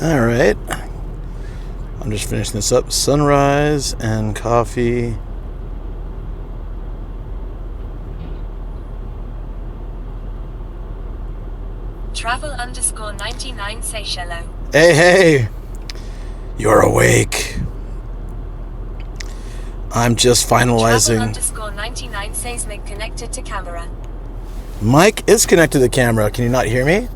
All right. I'm just finishing this up. Sunrise and coffee. Travel_99 says hello. Hey. You're awake. I'm just finalizing. Travel_99 says mic connected to camera. Mic is connected to the camera. Can you not hear me?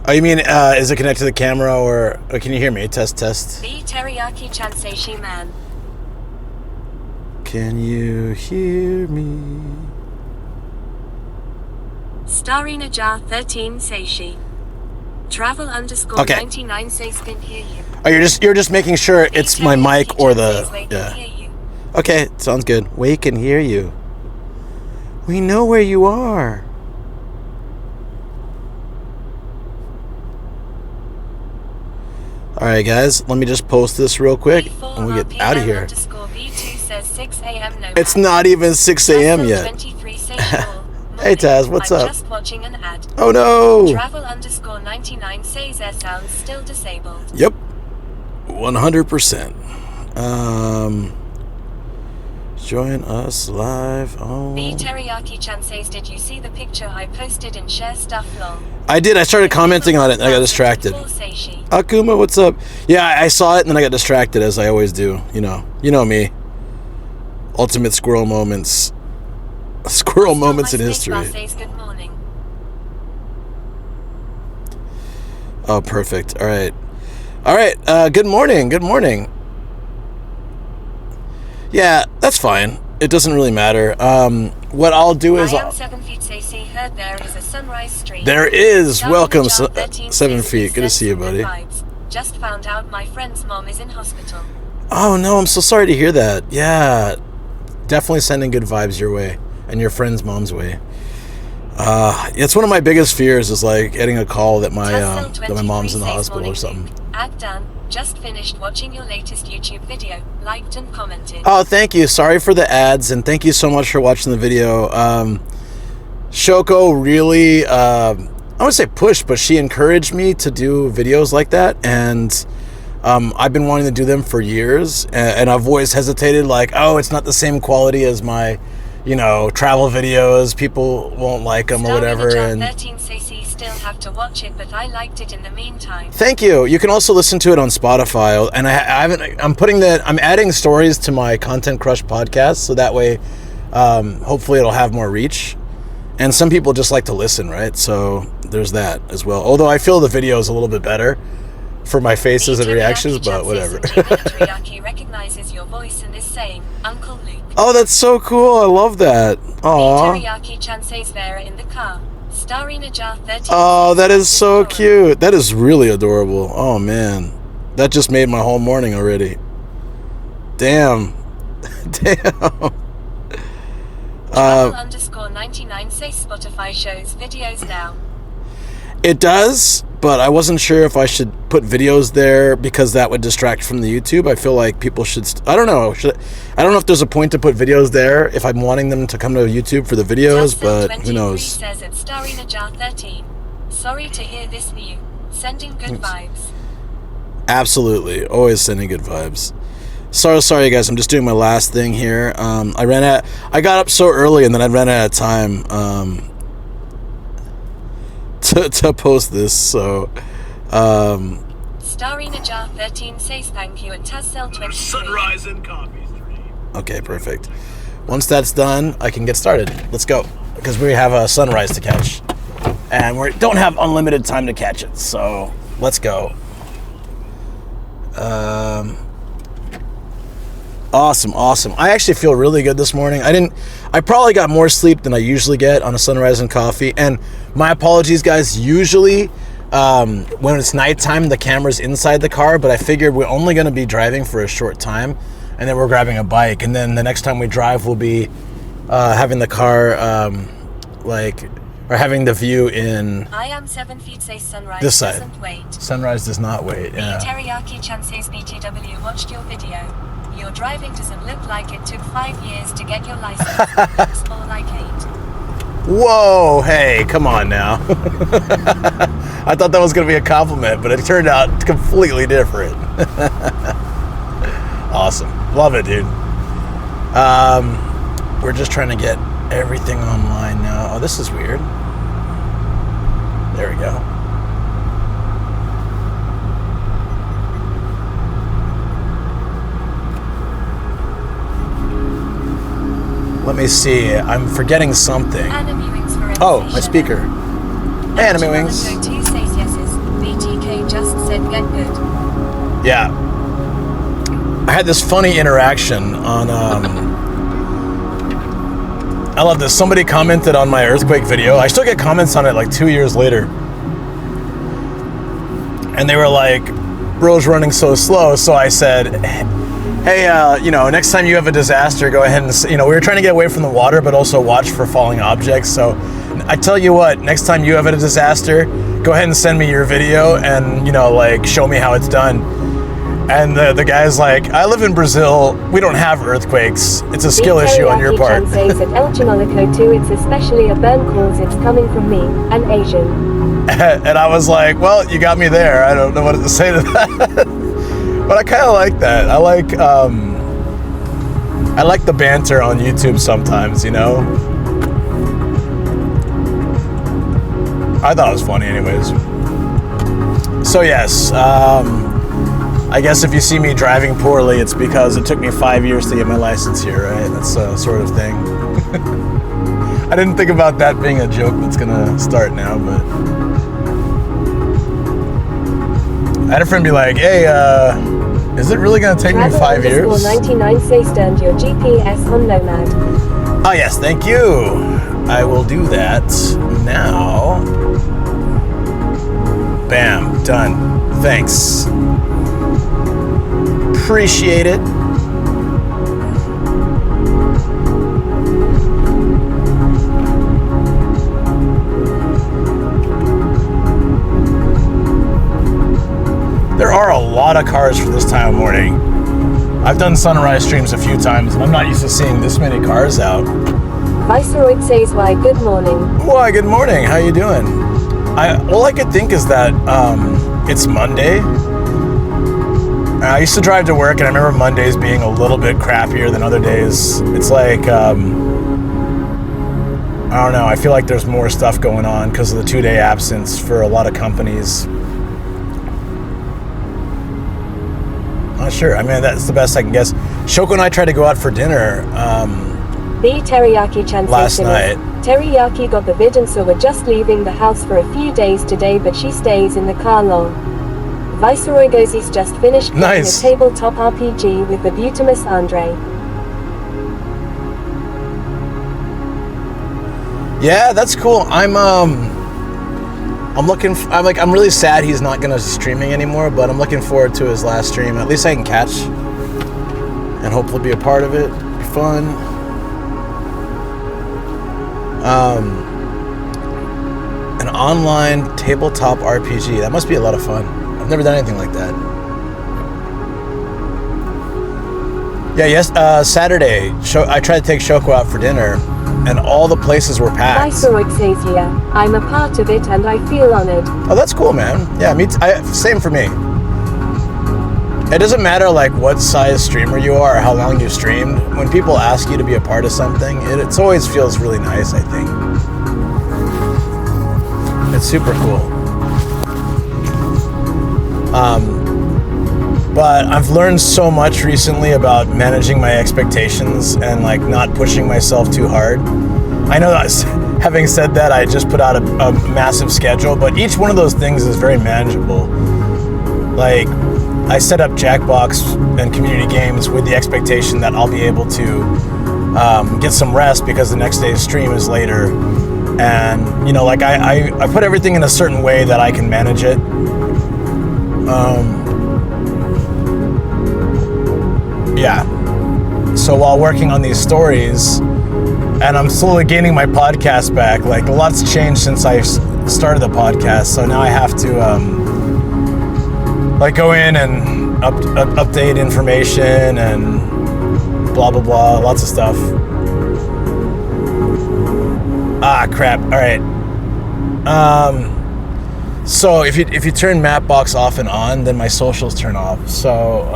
Oh, you mean, is it connected to the camera or can you hear me? Test. The teriyaki-chan says she man. Can you hear me? Starina Jar 13 says she. Travel_99 says can hear you. Oh, you're just making sure it's my mic or the yeah. Okay, sounds good. We can hear you. We know where you are. All right, guys. Let me just post this real quick and we get out of here. V2 says 6 a.m. No It's not even 6 a.m. yet. Hey Taz, what's up? Just watching an ad. Oh no! Travel_99 says air sounds still disabled. Yep, 100%. Join us live on. The teriyaki-chan says, did you see the picture I posted in share stuff lol? I did. I started commenting on it and I got distracted. Akuma, what's up? Yeah, I saw it and then I got distracted as I always do. You know me. Ultimate squirrel moments. Squirrel moments in history. Says good morning. Oh, perfect. All right. Good morning. Yeah, that's fine. It doesn't really matter. What I'll do is... I am 7 feet, say heard there is a sunrise stream. There is. Welcome, 7 feet. Good to see you, buddy. Just found out my friend's mom is in hospital. Oh, no, I'm so sorry to hear that. Yeah, definitely sending good vibes your way and your friend's mom's way. It's one of my biggest fears is like getting a call that my mom's in the hospital or something. Agdan, just finished watching your latest YouTube video, liked and commented. Oh, thank you. Sorry for the ads, and thank you so much for watching the video. Shoko really, I wouldn't say pushed, but she encouraged me to do videos like that, and I've been wanting to do them for years, and I've always hesitated, like, oh, it's not the same quality as my, travel videos. People won't like them or whatever. And 13 cc still have to watch it, but I liked it in the meantime. Thank you. You can also listen to it on Spotify, and I'm adding stories to my Content Crush podcast, so that way, hopefully it'll have more reach. And some people just like to listen, right? So there's that as well. Although I feel the video is a little bit better for my faces and reactions, but whatever. Teriyaki recognizes your voice and is saying, Uncle Luke. Oh, that's so cool. I love that. Aww. Teriyaki-chan says Vera in the car. Starina Jar 13. Oh, that is so cute. That is really adorable. Oh, man. That just made my whole morning already. Damn. Travel_99 says Spotify shows videos now. It does, but I wasn't sure if I should put videos there because that would distract from the YouTube. I feel like people should... I don't know. I don't know if there's a point to put videos there if I'm wanting them to come to YouTube for the videos, but who knows. Says it's Starina Jar 13. Sorry to hear this new. Sending good vibes. Absolutely. Always sending good vibes. Sorry, guys. I'm just doing my last thing here. I got up so early and then I ran out of time to post this, so Starina Jar 13 says thank you at Tazcell 23. Sunrise and coffee stream. Okay, perfect. Once that's done, I can get started. Let's go, because we have a sunrise to catch, and we don't have unlimited time to catch it. So let's go. Awesome. I actually feel really good this morning. I probably got more sleep than I usually get on a sunrise and coffee. And my apologies, guys. Usually, when it's nighttime, the camera's inside the car, but I figured we're only going to be driving for a short time, and then we're grabbing a bike. And then the next time we drive, we'll be having the car, or having the view in... I am 7 feet, says sunrise this side. Doesn't wait. Sunrise does not wait, yeah. Teriyaki-chan says BTW watched your video. Your driving doesn't look like it took 5 years to get your license. It looks more like 8. Whoa, hey, come on now. I thought that was going to be a compliment, but it turned out completely different. Awesome. Love it, dude. We're just trying to get everything online now. Oh, this is weird. There we go. Let me see. I'm forgetting something. Oh, my speaker. Hey, Anime Wings. BTK just said get good. Yeah. I had this funny interaction on, I love this. Somebody commented on my earthquake video. I still get comments on it like 2 years later. And they were like, bro's running so slow. So I said, hey, next time you have a disaster, go ahead and, we were trying to get away from the water, but also watch for falling objects. So I tell you what, next time you have a disaster, go ahead and send me your video and, show me how it's done. And the guy's like, I live in Brazil. We don't have earthquakes. It's a skill issue on your part. Says at El Chimolico too, it's especially a burn cause it's coming from me, an Asian. And I was like, well, you got me there. I don't know what to say to that. But I kind of like that. I like the banter on YouTube sometimes, I thought it was funny anyways. So yes, I guess if you see me driving poorly, it's because it took me 5 years to get my license here, right? That's a sort of thing. I didn't think about that being a joke that's gonna start now, but I had a friend be like, hey, is it really gonna take me 5 years? 99 says turned your GPS on Nomad. Ah, yes, thank you. I will do that now. Bam, done. Thanks. Appreciate it. There are a lot of cars for this time of morning. I've done sunrise streams a few times, and I'm not used to seeing this many cars out. Viceroy says why good morning. Why good morning, how you doing? All I could think is that it's Monday. I used to drive to work, and I remember Mondays being a little bit crappier than other days. It's like, I don't know, I feel like there's more stuff going on because of the 2-day absence for a lot of companies. Not sure. I mean, that's the best I can guess. Shoko and I tried to go out for dinner The Teriyaki-chan last night. Teriyaki got the vid and so we're just leaving the house for a few days today, but she stays in the car long. Viceroy goes, he's just finished playing a tabletop RPG with the Butamus Andre. Yeah, that's cool. I'm really sad he's not gonna streaming anymore, but I'm looking forward to his last stream. At least I can catch and hopefully be a part of it. Be fun. An online tabletop RPG. That must be a lot of fun. I've never done anything like that. Yeah, yes, Saturday, I tried to take Shoko out for dinner, and all the places were packed. Viceroy says, yeah, I'm a part of it and I feel honored. Oh, that's cool, man. Yeah, same for me. It doesn't matter like what size streamer you are or how long you've streamed. When people ask you to be a part of something, it always feels really nice, I think. It's super cool. But I've learned so much recently about managing my expectations and like not pushing myself too hard. I know that having said that, I just put out a massive schedule, but each one of those things is very manageable. Like, I set up Jackbox and community games with the expectation that I'll be able to get some rest because the next day's stream is later. And, I put everything in a certain way that I can manage it. Yeah. So while working on these stories, and I'm slowly gaining my podcast back, like a lot's changed since I started the podcast. So now I have to go in and update information and blah, blah, blah, lots of stuff. crap. All right. So if you turn Mapbox off and on, then my socials turn off. So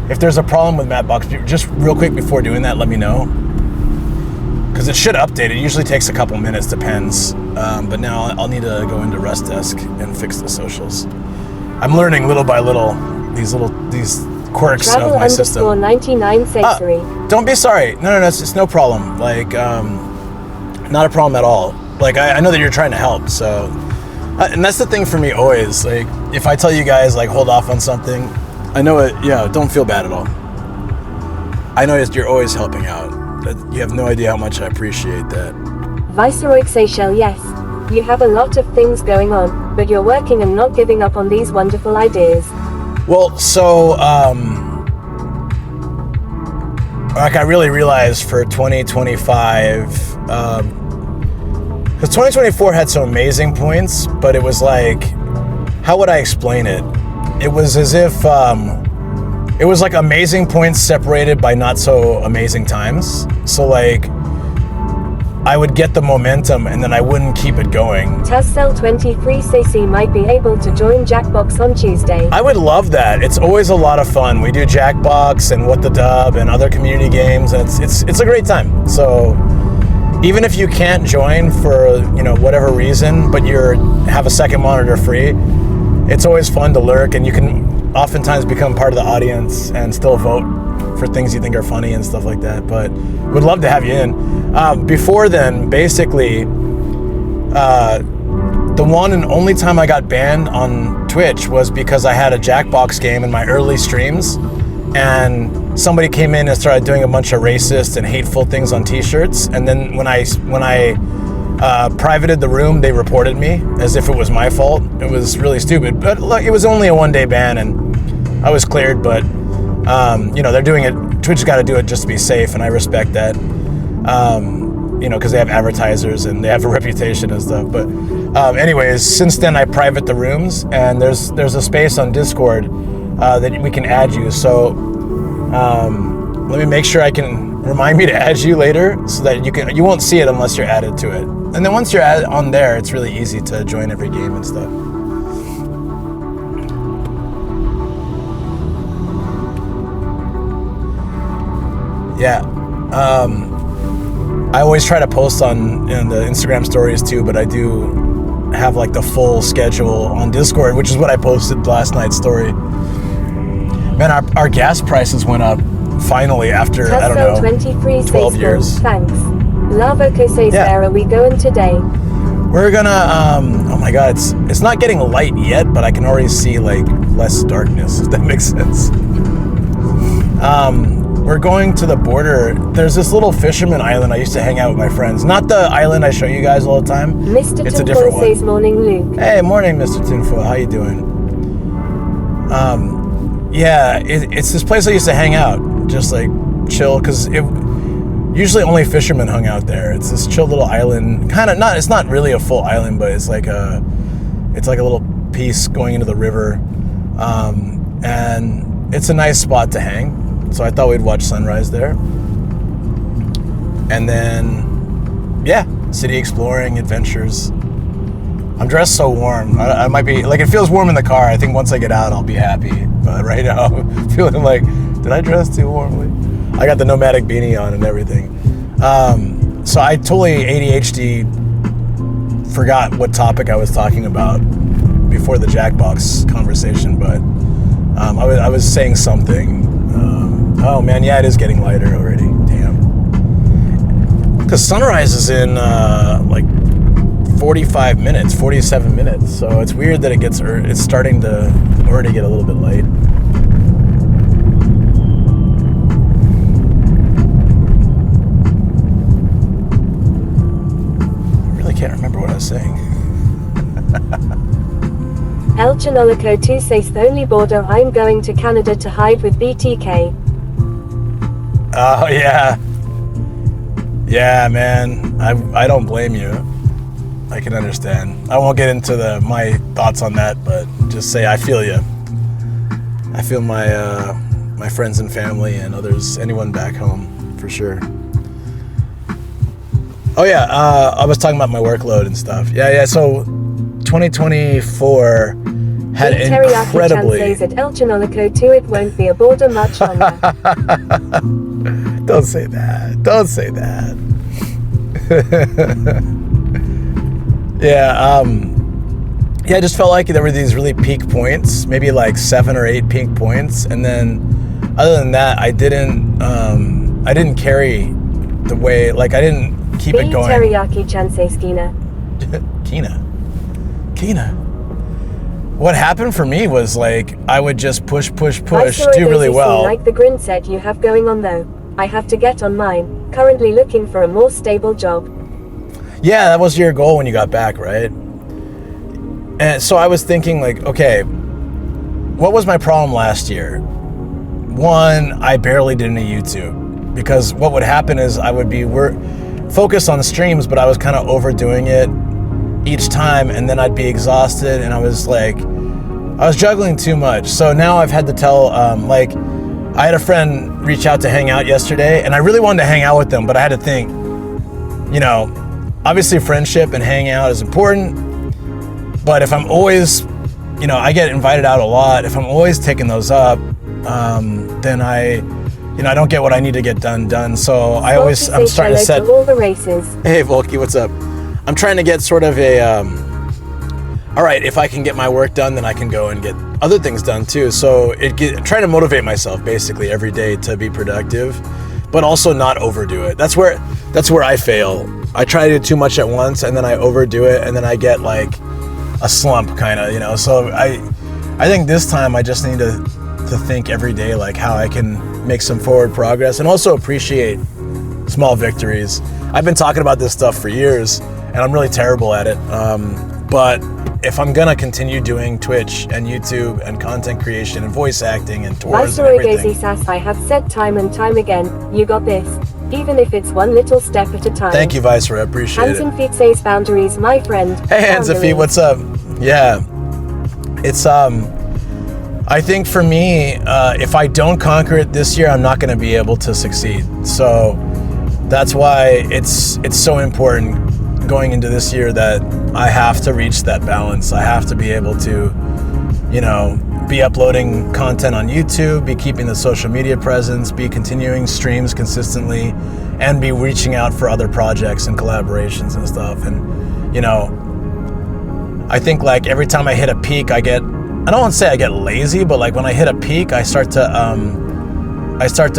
if there's a problem with Mapbox, just real quick before doing that, let me know. Because it should update. It usually takes a couple minutes, depends. But now I'll need to go into Rest Desk and fix the socials. I'm learning little by little these quirks Travel of my system. 99 Sensory. Don't be sorry. No, it's no problem. Like, not a problem at all. Like, I know that you're trying to help, so... and that's the thing for me always. Like, if I tell you guys, like, hold off on something, I know it, don't feel bad at all. I know you're always helping out. You have no idea how much I appreciate that. Viceroy Seychelles, yes. You have a lot of things going on, but you're working and not giving up on these wonderful ideas. Well, so, like I really realized for 2025, because 2024 had some amazing points, but it was like, how would I explain it? It was as if, it was like amazing points separated by not so amazing times. So like, I would get the momentum and then I wouldn't keep it going. Tassel23cc might be able to join Jackbox on Tuesday. I would love that. It's always a lot of fun. We do Jackbox and What the Dub and other community games, and it's a great time. So even if you can't join for whatever reason, but have a second monitor free, it's always fun to lurk, and you can oftentimes become part of the audience and still vote for things you think are funny and stuff like that. But would love to have you in. Before then, basically, the one and only time I got banned on Twitch was because I had a Jackbox game in my early streams, and somebody came in and started doing a bunch of racist and hateful things on t-shirts, and then when I privated the room, they reported me as if it was my fault. It was really stupid, but look, it was only a one-day ban and I was cleared, but they're doing it, Twitch's got to do it just to be safe, and I respect that, because they have advertisers and they have a reputation and stuff. But anyways, since then I private the rooms, and there's a space on Discord that we can add you. So let me make sure I can remind me to add you later, so that you won't see it unless you're added to it. And then once you're on there, it's really easy to join every game and stuff. Yeah. I always try to post on the Instagram stories too, but I do have like the full schedule on Discord, which is what I posted last night's story. Man, our gas prices went up finally after, I don't know, 12 years. Thanks. Lavoco says, where are we going today? We're gonna, oh my god, it's not getting light yet, but I can already see like less darkness, if that makes sense. We're going to the border. There's this little fisherman island I used to hang out with my friends. Not the island I show you guys all the time. Mr. It's a different one. Says morning, Luke. Hey, morning, Mr. Tinfoil. How you doing? It's this place I used to hang out, just like chill, because usually only fishermen hung out there. It's this chill little island, it's not really a full island, but it's like a little piece going into the river, and it's a nice spot to hang. So I thought we'd watch sunrise there. And then, city exploring, adventures. I'm dressed so warm. I might be, like, it feels warm in the car. I think once I get out, I'll be happy. But right now, I'm feeling like, did I dress too warmly? I got the nomadic beanie on and everything. So I totally ADHD forgot what topic I was talking about before the Jackbox conversation, but I was saying something. Oh man, yeah, it is getting lighter already. Damn. Because sunrise is in like 47 minutes. So it's weird that it's starting to already get a little bit light. I really can't remember what I was saying. El Chanolico 2 says the only border I'm going to Canada to hide with BTK. Oh, yeah. Yeah, man. I don't blame you. I can understand. I won't get into my thoughts on that, but just say I feel you. I feel my friends and family and others, anyone back home, for sure. Oh yeah, I was talking about my workload and stuff. Yeah. So 2024 had incredibly. Says at El Chinolico too. It won't be a border much longer. Don't say that. Don't say that. Yeah. Yeah, I just felt like there were these really peak points, maybe like 7 or 8 peak points, and then other than that, I didn't carry the way, like I didn't keep it going. Teriyaki Chansei Kina. What happened for me was like I would just push, do really well. Like the grin set you have going on though. I have to get on mine. Currently looking for a more stable job. Yeah, that was your goal when you got back, right? And so I was thinking like, okay, what was my problem last year? One, I barely did any YouTube because what would happen is I would be focused on streams, but I was kind of overdoing it each time, and then I'd be exhausted, and I was juggling too much. So now I've had to tell, like, I had a friend reach out to hang out yesterday, and I really wanted to hang out with them, but I had to think, you know, obviously friendship and hanging out is important, but if I'm always, you know, I get invited out a lot, if I'm always taking those up, then I don't get what I need to get done. So I'm starting to set all the races. Hey Volky, what's up? I'm trying to get sort of a, all right, if I can get my work done, then I can go and get other things done too. So trying to motivate myself basically every day to be productive, but also not overdo it. That's where I fail. I try to do too much at once, and then I overdo it, and then I get like a slump kind of, you know. So I think this time I just need to think every day like how I can make some forward progress and also appreciate small victories. I've been talking about this stuff for years, and I'm really terrible at it. But if I'm gonna continue doing Twitch and YouTube and content creation and voice acting and tours and everything. I have said time and time again, you got this. Even if it's one little step at a time. Thank you, Viceroy, I appreciate Hands and Feet says boundaries, my friend. Hey, Hands and Feet, what's up? Yeah, it's I think for me, if I don't conquer it this year, I'm not gonna be able to succeed. So that's why it's so important going into this year that I have to reach that balance. I have to be able to, you know, be uploading content on YouTube, be keeping the social media presence, be continuing streams consistently, and be reaching out for other projects and collaborations and stuff. And, you know, I think like every time I hit a peak, I don't want to say I get lazy, but like when I hit a peak, I start to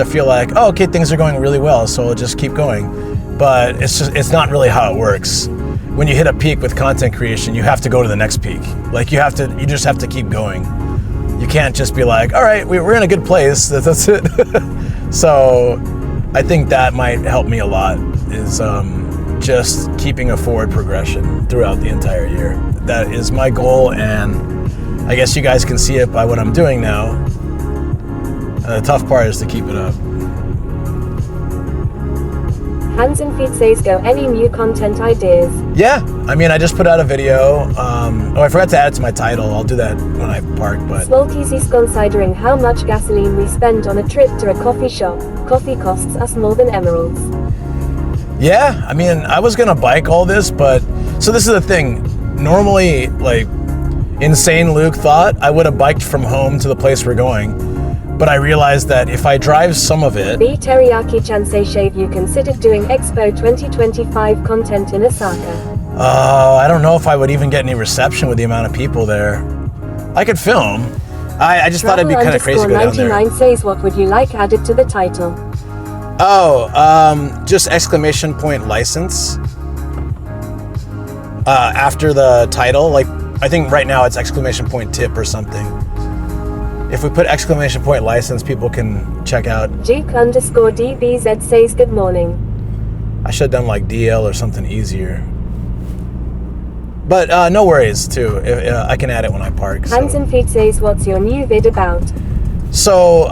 feel like, oh, okay, things are going really well, so I'll just keep going. But it's not really how it works. When you hit a peak with content creation, you have to go to the next peak. Like you just have to keep going. You can't just be like, all right, we're in a good place, that's it. So I think that might help me a lot, is just keeping a forward progression throughout the entire year. That is my goal, and I guess you guys can see it by what I'm doing now. The tough part is to keep it up. Hands and Feet says go. Any new content ideas? Yeah, I mean, I just put out a video. I forgot to add it to my title. I'll do that when I park, but... Smolky's considering how much gasoline we spend on a trip to a coffee shop. Coffee costs us more than emeralds. Yeah, I mean, I was gonna bike all this, but... So this is the thing. Normally, like, insane Luke thought I would have biked from home to the place we're going. But I realized that if I drive some of it... B. Teriyaki-chan say shave you considered doing Expo 2025 content in Osaka. I don't know if I would even get any reception with the amount of people there. I could film. I just thought it'd be kind of crazy to go down there. 99 says what would you like added to the title? Oh, just exclamation point license. After the title, like, I think right now it's exclamation point tip or something. If we put exclamation point license, people can check out. Duke_DBZ says good morning. I should have done like DL or something easier. But no worries too. I can add it when I park. Hands and Feet says what's your new vid about? So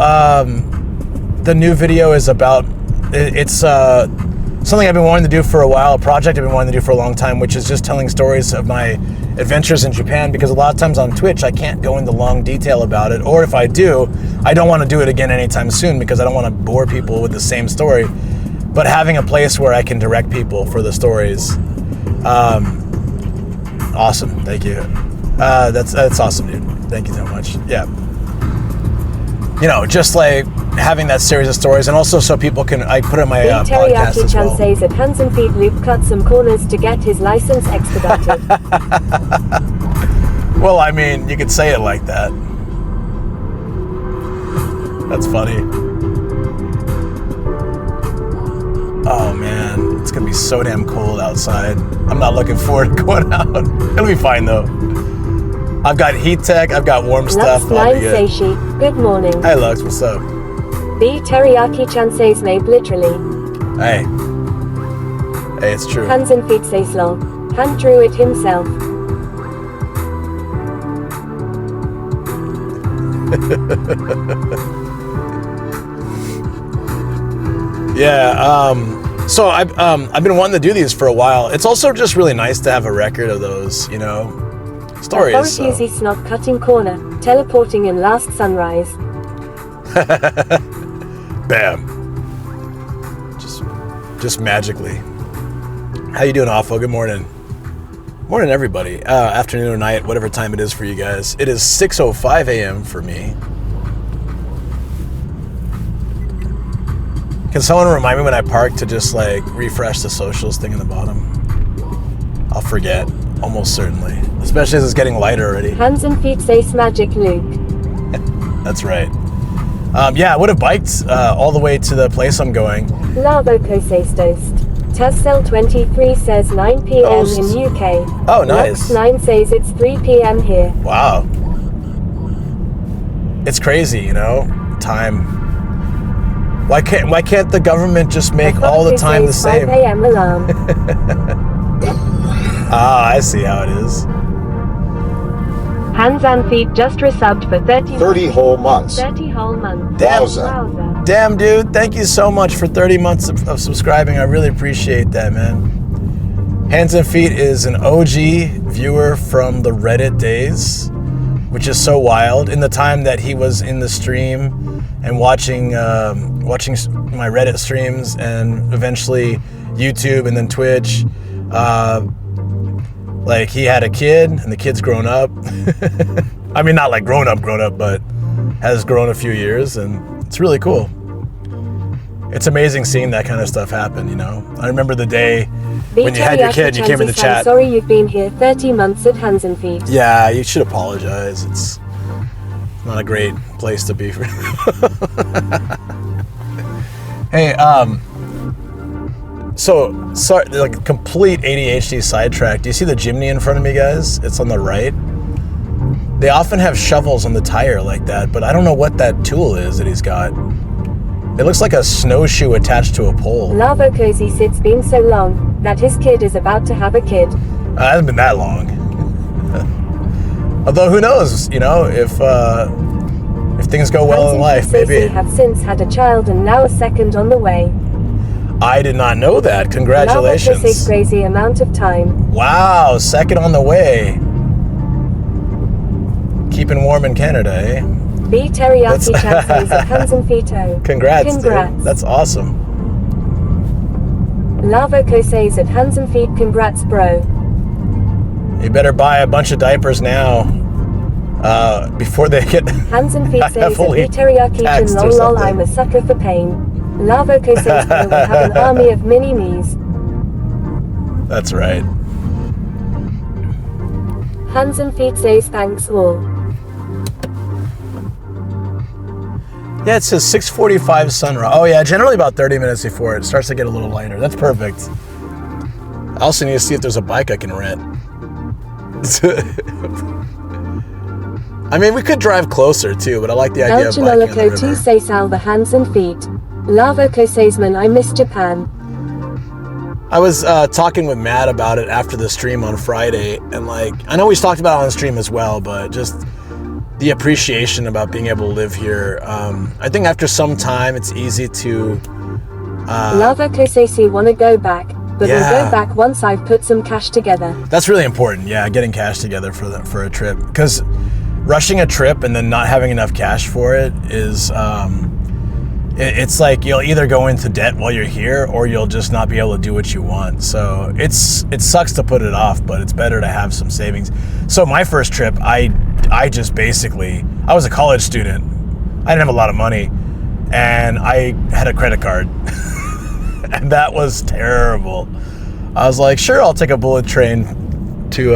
the new video is about, it's something I've been wanting to do for a while, a project I've been wanting to do for a long time, which is just telling stories of my adventures in Japan, because a lot of times on Twitch I can't go into long detail about it, or if I do, I don't want to do it again anytime soon because I don't want to bore people with the same story. but having a place where I can direct people for the stories. Awesome. Thank you. That's awesome, dude. Thank you so much. Yeah. You know, just like having that series of stories, and also so people can, I put it in my podcast as well. Teriyaki-chan says that Hands and Feet Loop cut some corners to get his license expedited. Well, I mean, you could say it like that. That's funny. Oh man, it's gonna be so damn cold outside. I'm not looking forward to going out. It'll be fine though. I've got heat tech, I've got warm stuff. Lux 9 Seishi, good morning. Hey Lux, what's up? B Teriyaki-chan says Mabe literally. Hey. Hey, it's true. Hands and Feet says lol. Han drew it himself. Yeah, so I've been wanting to do these for a while. It's also just really nice to have a record of those, you know, stories. Authorities is not cutting corner, teleporting in last sunrise. Bam. Just magically. How you doing, Awful? Good morning. Morning, everybody. Afternoon or night, whatever time it is for you guys. It is 6:05 a.m. for me. Can someone remind me when I park to just like refresh the socials thing in the bottom? I'll forget, almost certainly. Especially as it's getting lighter already. Hands and Feet says Magic Luke. That's right. Yeah, I would have biked all the way to the place I'm going. Lavoko says Toast. Tazcell23 says 9 p.m. Toast. in UK. Oh, nice. Lux 9 says it's 3 p.m. here. Wow. It's crazy, you know? Time. Why can't the government just make all the time the same? 5 a.m. alarm. Ah, I see how it is. Hands and Feet just resubbed for 30 whole months. 30 whole months. Damn. Wowza. Damn, dude. Thank you so much for 30 months of subscribing. I really appreciate that, man. Hands and Feet is an OG viewer from the Reddit days, which is so wild. In the time that he was in the stream and watching my Reddit streams and eventually YouTube and then Twitch, like he had a kid and the kid's grown up. I mean, not like grown up, but has grown a few years, and it's really cool. It's amazing seeing that kind of stuff happen, you know? I remember the day when you had your kid and you came in the chat. I'm sorry you've been here 30 months at Hands and Feet. Yeah, you should apologize. It's not a great place to be for. Hey, so sorry, like complete ADHD sidetrack. Do you see the Jimny in front of me, guys? It's on the right. They often have shovels on the tire like that, but I don't know what that tool is that he's got. It looks like a snowshoe attached to a pole. Lavo Cozy sits been so long that his kid is about to have a kid. It hasn't been that long. Although who knows, you know, if things go well in life, maybe. Have since had a child and now a second on the way. I did not know that. Congratulations. Lavo Cozy's crazy amount of time. Wow, second on the way. Keeping warm in Canada, eh? B Teriyaki-chan says at Hands and Feet-o. Congrats, dude. That's awesome. Lavoko says at Hands and Feet, congrats, bro. You better buy a bunch of diapers now, before they get Hands and Feet says at B Teriyaki-chan, lol, I'm a sucker for pain. Lavoko says we will have an army of mini-me's. That's right. Hands and Feet says thanks all. Yeah, it says 6:45 sunrise. Oh yeah, generally about 30 minutes before it starts to get a little lighter. That's perfect. I also need to see if there's a bike I can rent. I mean, we could drive closer too, but I like the idea of biking on the river. to say salva Hands and Feet. Lavoko says man, I miss Japan. I was talking with Matt about it after the stream on Friday, and like, I know we talked about it on the stream as well, but just the appreciation about being able to live here. I think after some time, it's easy to... Lavoko says he want to go back, but we'll go back once I've put some cash together. That's really important, yeah, getting cash together for a trip. Because rushing a trip and then not having enough cash for it is it's like you'll either go into debt while you're here, or you'll just not be able to do what you want. So it sucks to put it off, but it's better to have some savings. So my first trip, I just basically, I was a college student. I didn't have a lot of money, and I had a credit card, and that was terrible. I was like, sure, I'll take a bullet train to,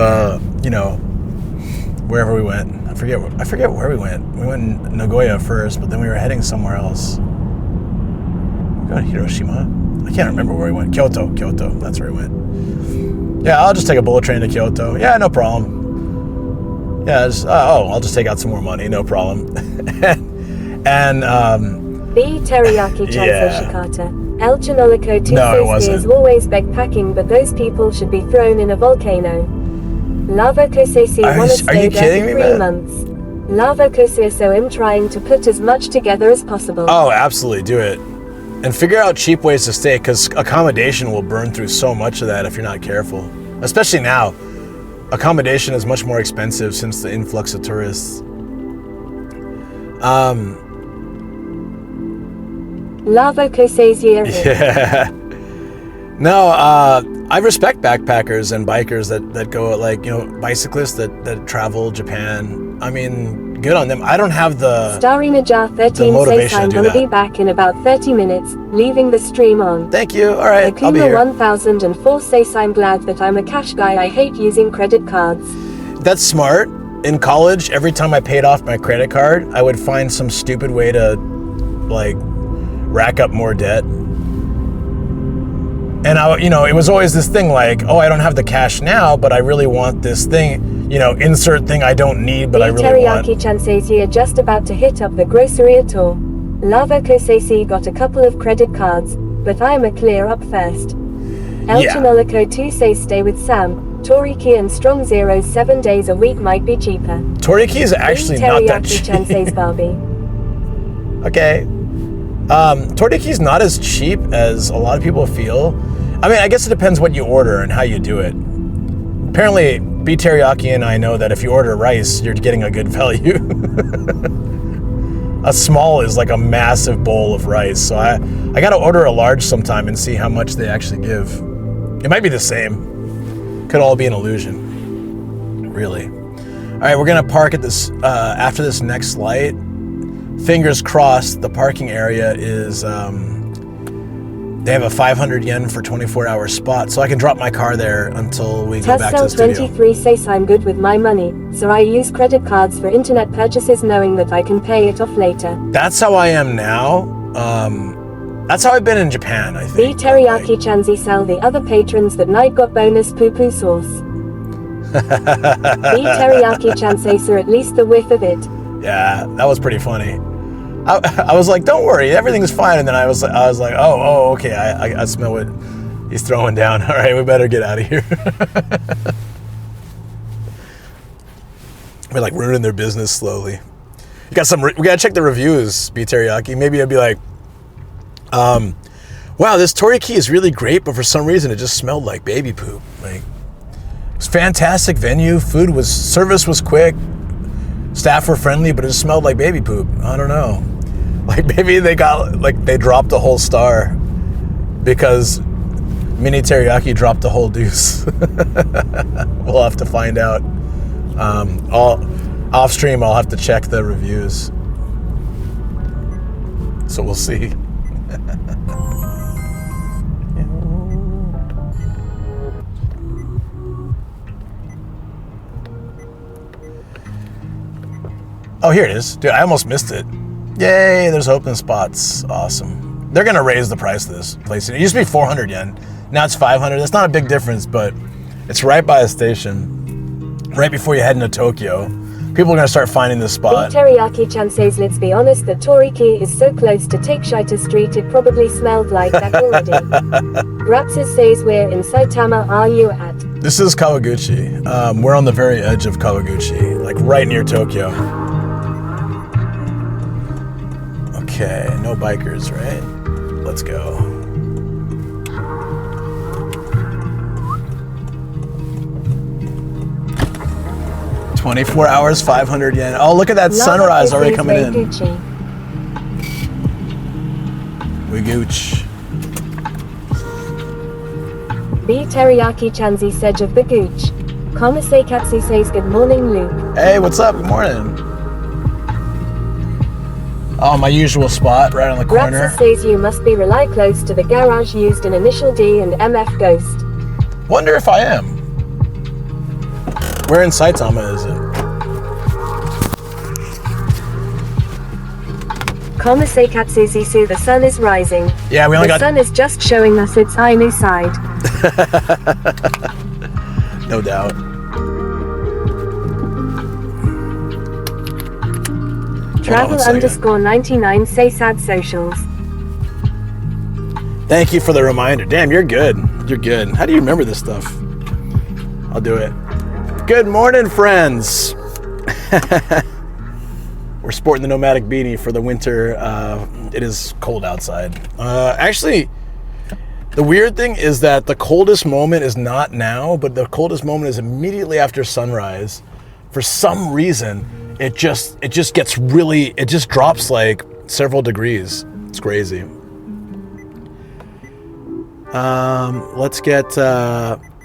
wherever we went. I forget where we went. We went to Nagoya first, but then we were heading somewhere else. We got Hiroshima. I can't remember where we went. Kyoto. That's where we went. Yeah, I'll just take a bullet train to Kyoto. Yeah, no problem. Yeah, I'll just take out some more money. No problem. and B. Teriyaki Chansei Shikata. El Chinolico Tusei is always backpacking, but those people should be thrown in a volcano. Lava Kosei wanna stay there for 3 months. Lava Kosei, so I'm trying to put as much together as possible. Oh, absolutely, do it. And figure out cheap ways to stay, because accommodation will burn through so much of that if you're not careful. Especially now. Accommodation is much more expensive since the influx of tourists. Lava Kosei's year. Yeah. No, I respect backpackers and bikers that go, bicyclists that travel Japan. I mean, good on them. I don't have the Starinajar 13 says I'm gonna be back in about 30 minutes, leaving the stream on. Thank you. All right, I'll be here. 1004 says I'm glad that I'm a cash guy. I hate using credit cards. That's smart. In college, every time I paid off my credit card, I would find some stupid way to, rack up more debt. And it was always this thing like, oh, I don't have the cash now, but I really want this thing, insert thing I don't need, but I really want. Teriyaki-chan says you're just about to hit up the grocery tour. Lava Kosei got a couple of credit cards, but I'm a clear up first. El Chinolico 2 says stay with Sam. Toriki and Strong Zeros 7 days a week might be cheaper. Toriki is actually not that cheap. Teriyaki-chan says Barbie. Okay. Toriki's not as cheap as a lot of people feel. I mean, I guess it depends what you order and how you do it. Apparently, B Teriyaki and I know that if you order rice, you're getting a good value. A small is like a massive bowl of rice, so I gotta order a large sometime and see how much they actually give. It might be the same. Could all be an illusion. Really. All right, we're gonna park at this after this next light. Fingers crossed, the parking area is, they have a 500 yen for 24-hour spot, so I can drop my car there until we go back to the studio. 23 says I'm good with my money, so I use credit cards for internet purchases knowing that I can pay it off later. That's how I am now. That's how I've been in Japan, I think. B Teriyaki Chanzi sell the other patrons that night got bonus poo-poo sauce. B Teriyaki Chansei sir at least the whiff of it. Yeah, that was pretty funny. I was like, don't worry, everything's fine. And then I was like, oh, okay, I smell what he's throwing down. All right, we better get out of here. We're like ruining their business slowly. We gotta check the reviews, B Teriyaki. Maybe I'd be like, wow, this Toriki is really great, but for some reason it just smelled like baby poop. Like, it was fantastic venue, service was quick. Staff were friendly, but it just smelled like baby poop. I don't know. Like maybe they dropped a whole star because Mini Teriyaki dropped a whole deuce. We'll have to find out. Off stream, I'll have to check the reviews. So we'll see. Oh, here it is. Dude, I almost missed it. Yay, there's open spots. Awesome. They're going to raise the price of this place. It used to be 400 yen. Now it's 500. That's not a big difference, but it's right by a station. Right before you head into Tokyo. People are going to start finding this spot. B Teriyaki-chan says, let's be honest, the Toriki is so close to Takeshita Street, it probably smelled like that already. Rapsis says, where in Saitama are you at? This is Kawaguchi. We're on the very edge of Kawaguchi, like right near Tokyo. Okay, no bikers, right? Let's go. $24 hours, 500 yen. Oh, look at that sunrise already coming in. gooch. B. Teriyaki Chanzi Sedge of the Gooch. Komasei Katsu says good morning, Luke. Hey, what's up? Good morning. Oh, my usual spot, right on the corner. Rapsa says you must be really close to the garage used in Initial D and MF Ghost. Wonder if I am. Where in Saitama is it? Komasei Katsu Zisu, the sun is rising. Yeah, we only got... The sun is just showing us its Ainu side. No doubt. Travel_99 say sad socials. Thank you for the reminder. Damn, you're good. You're good. How do you remember this stuff? I'll do it. Good morning, friends. We're sporting the nomadic beanie for the winter. It is cold outside. Actually, the weird thing is that the coldest moment is not now, but the coldest moment is immediately after sunrise. For some reason, it just gets really, it just drops like several degrees. It's crazy. Let's get,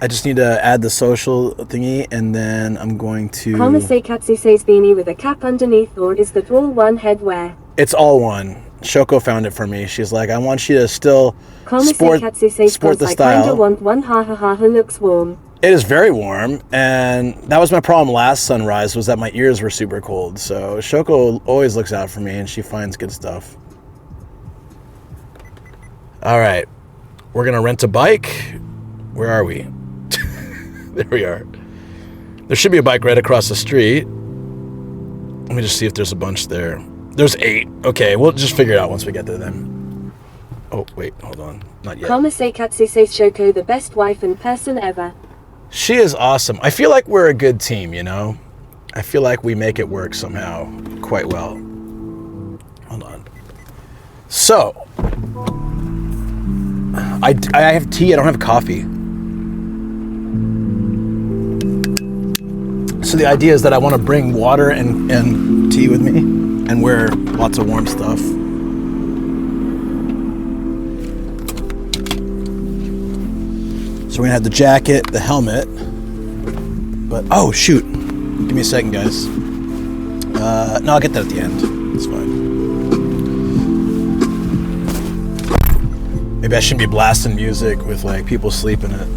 I just need to add the social thingy, and then I'm going to... Komasei Katsu says beanie with a cap underneath, or is that all one headwear? It's all one. Shoko found it for me. She's like, I want you to still sport the I style. kinda want one, ha ha ha, looks warm. It is very warm, and that was my problem last sunrise, was that my ears were super cold. So Shoko always looks out for me, and she finds good stuff. All right, we're gonna rent a bike. Where are we? There we are. There should be a bike right across the street. Let me just see if there's a bunch there. There's 8. Okay, we'll just figure it out once we get there then. Oh, wait, hold on. Not yet. Komasei Katsu says Shoko the best wife and person ever. She is awesome. I feel like we're a good team, you know? I feel like we make it work somehow quite well. Hold on. So, I have tea, I don't have coffee. So the idea is that I want to bring water and tea with me and wear lots of warm stuff. So we're gonna have the jacket, the helmet, but oh shoot, give me a second, guys. No, I'll get that at the end. It's fine. Maybe I shouldn't be blasting music with like people sleeping in it.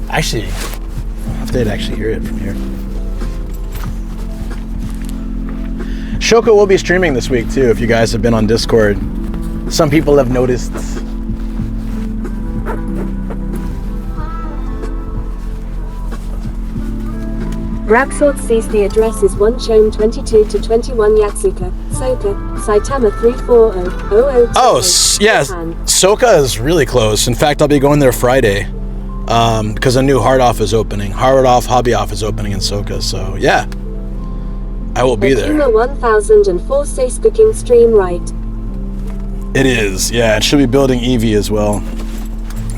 Actually, I'll have to actually hear it from here. Shoko will be streaming this week too, if you guys have been on Discord. Some people have noticed. Rapsort sees the address is 1 Chome 22 to 21 Yatsuka, Soka, Saitama 34000. Oh, yes. Soka is really close. In fact, I'll be going there Friday because a new Hard Off is opening. Hard Off, Hobby Off is opening in Soka. So, yeah, I will be there. Akuma 1004 says cooking stream right. It is. Yeah, it should be building Eevee as well.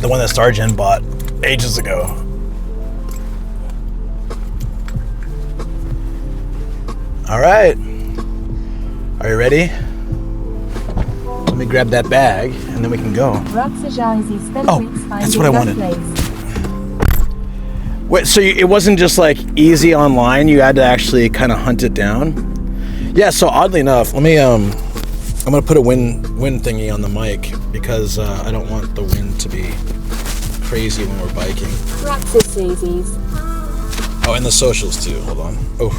The one that Stargen bought ages ago. All right. Are you ready? Let me grab that bag and then we can go. Oh, that's what I wanted. Wait, so it wasn't just like easy online, you had to actually kind of hunt it down? Yeah, so oddly enough, let me I'm gonna put a wind thingy on the mic because I don't want the wind to be crazy when we're biking. Oh, and the socials too, hold on. Oh.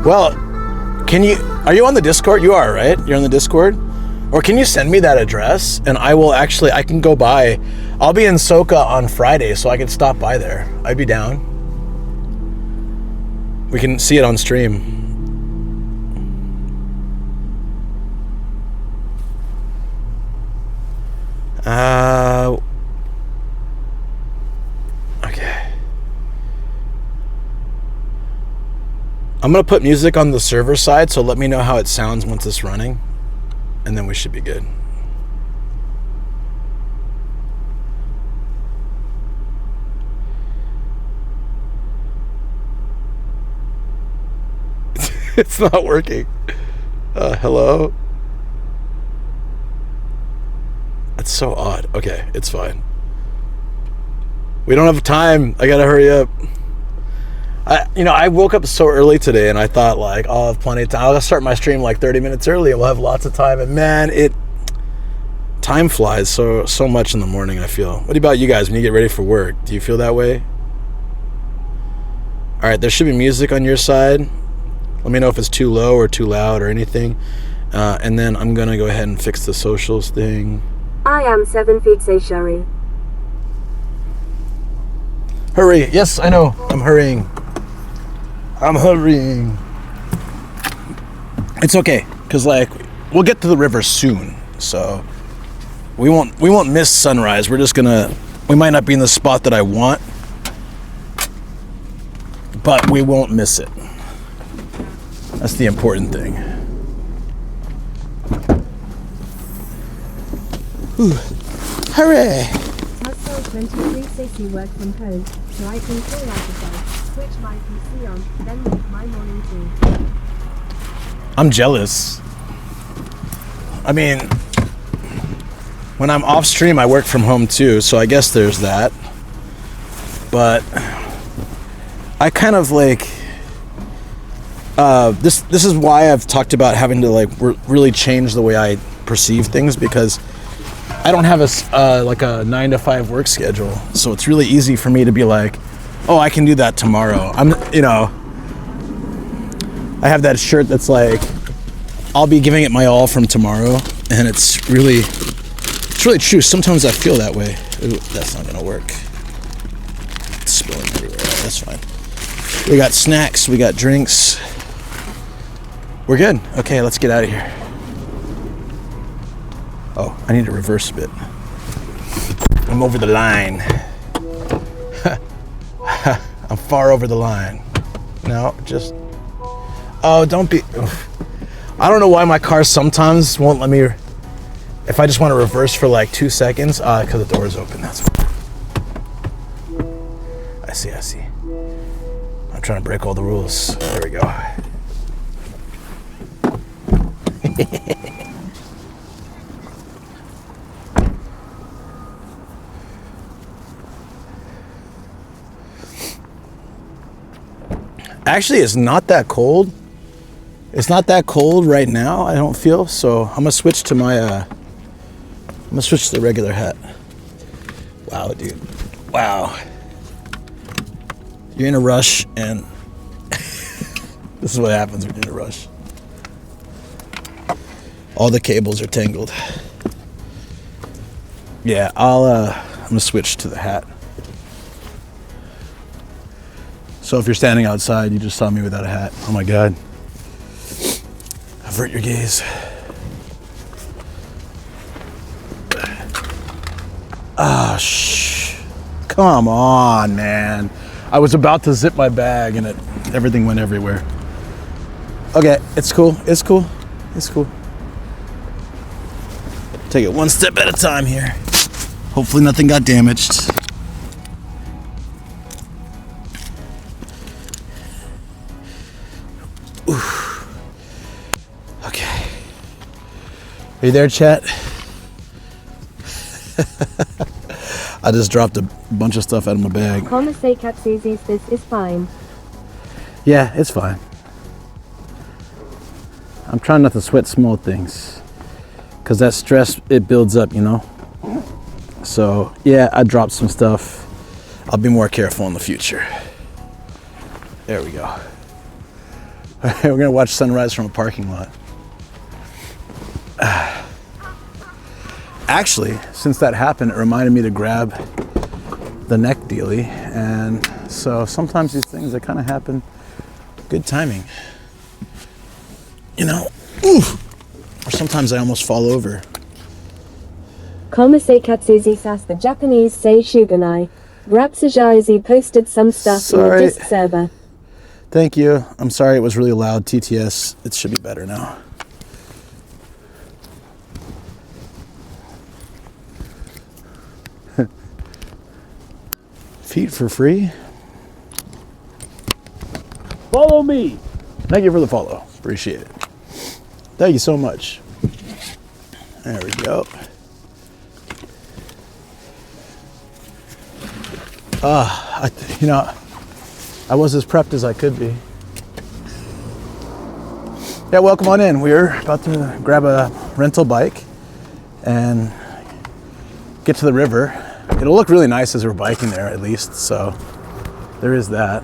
Well, are you on the Discord? You are, right? You're on the Discord? Or can you send me that address and I can go by. I'll be in Soka on Friday, so I could stop by there. I'd be down. We can see it on stream. Okay. I'm going to put music on the server side, so let me know how it sounds once it's running, and then we should be good. It's not working. Hello? That's so odd. Okay, it's fine. We don't have time. I gotta hurry up. I woke up so early today and I thought like, oh, I'll have plenty of time. I'll start my stream like 30 minutes early and we'll have lots of time. And man, time flies so much in the morning, I feel. What about you guys when you get ready for work? Do you feel that way? All right, there should be music on your side. Let me know if it's too low or too loud or anything. And then I'm gonna go ahead and fix the socials thing. I am 7 feet, say Shari. Hurry. Yes, I know. I'm hurrying. It's okay, because like we'll get to the river soon, so we won't miss sunrise. We might not be in the spot that I want, but we won't miss it. That's the important thing. Ooh. Hooray! Hustle 2360 work from home, so I can call out the bed, switch my PC on, then make my morning tea. I'm jealous. I mean, when I'm off stream, I work from home too, so I guess there's that. But I kind of like this is why I've talked about having to like really change the way I perceive things, because I don't have like a 9 to 5 work schedule, so it's really easy for me to be like, oh, I can do that tomorrow. I have that shirt that's like, I'll be giving it my all from tomorrow, and it's really true. Sometimes I feel that way. Ooh, that's not gonna work. It's spilling everywhere. That's fine. We got snacks, we got drinks. We're good. Okay, let's get out of here. Oh, I need to reverse a bit. I'm over the line. I'm far over the line. No, just... Oh, don't be... I don't know why my car sometimes won't let me... If I just want to reverse for like 2 seconds, because the door is open, that's fine. I see. I'm trying to break all the rules. There we go. Actually, it's not that cold. It's not that cold right now, I don't feel. So I'm gonna switch to I'm gonna switch to the regular hat. Wow, dude. Wow. You're in a rush, and this is what happens when you're in a rush. All the cables are tangled. Yeah, I'm gonna switch to the hat. So if you're standing outside, you just saw me without a hat. Oh my God. Avert your gaze. Come on, man. I was about to zip my bag and everything went everywhere. Okay, it's cool. Take it one step at a time here. Hopefully nothing got damaged. Oof. Okay. Are you there, chat? I just dropped a bunch of stuff out of my bag. Say Katsuzis, this is fine. Yeah, it's fine. I'm trying not to sweat small things, because that stress, it builds up, So yeah, I dropped some stuff. I'll be more careful in the future. There we go. We're gonna watch sunrise from a parking lot. Actually, since that happened, it reminded me to grab the neck dealie, and so sometimes these things, they kind of happen. Good timing. Or sometimes I almost fall over. Say Katsuzi Sas, the Japanese say Shuganai. Rapsajazi posted some stuff in the disc server. Thank you. I'm sorry it was really loud. TTS. It should be better now. Feet for free. Follow me. Thank you for the follow. Appreciate it. Thank you so much. There we go. I was as prepped as I could be. Yeah, welcome on in. We're about to grab a rental bike and get to the river. It'll look really nice as we're biking there, at least, so there is that.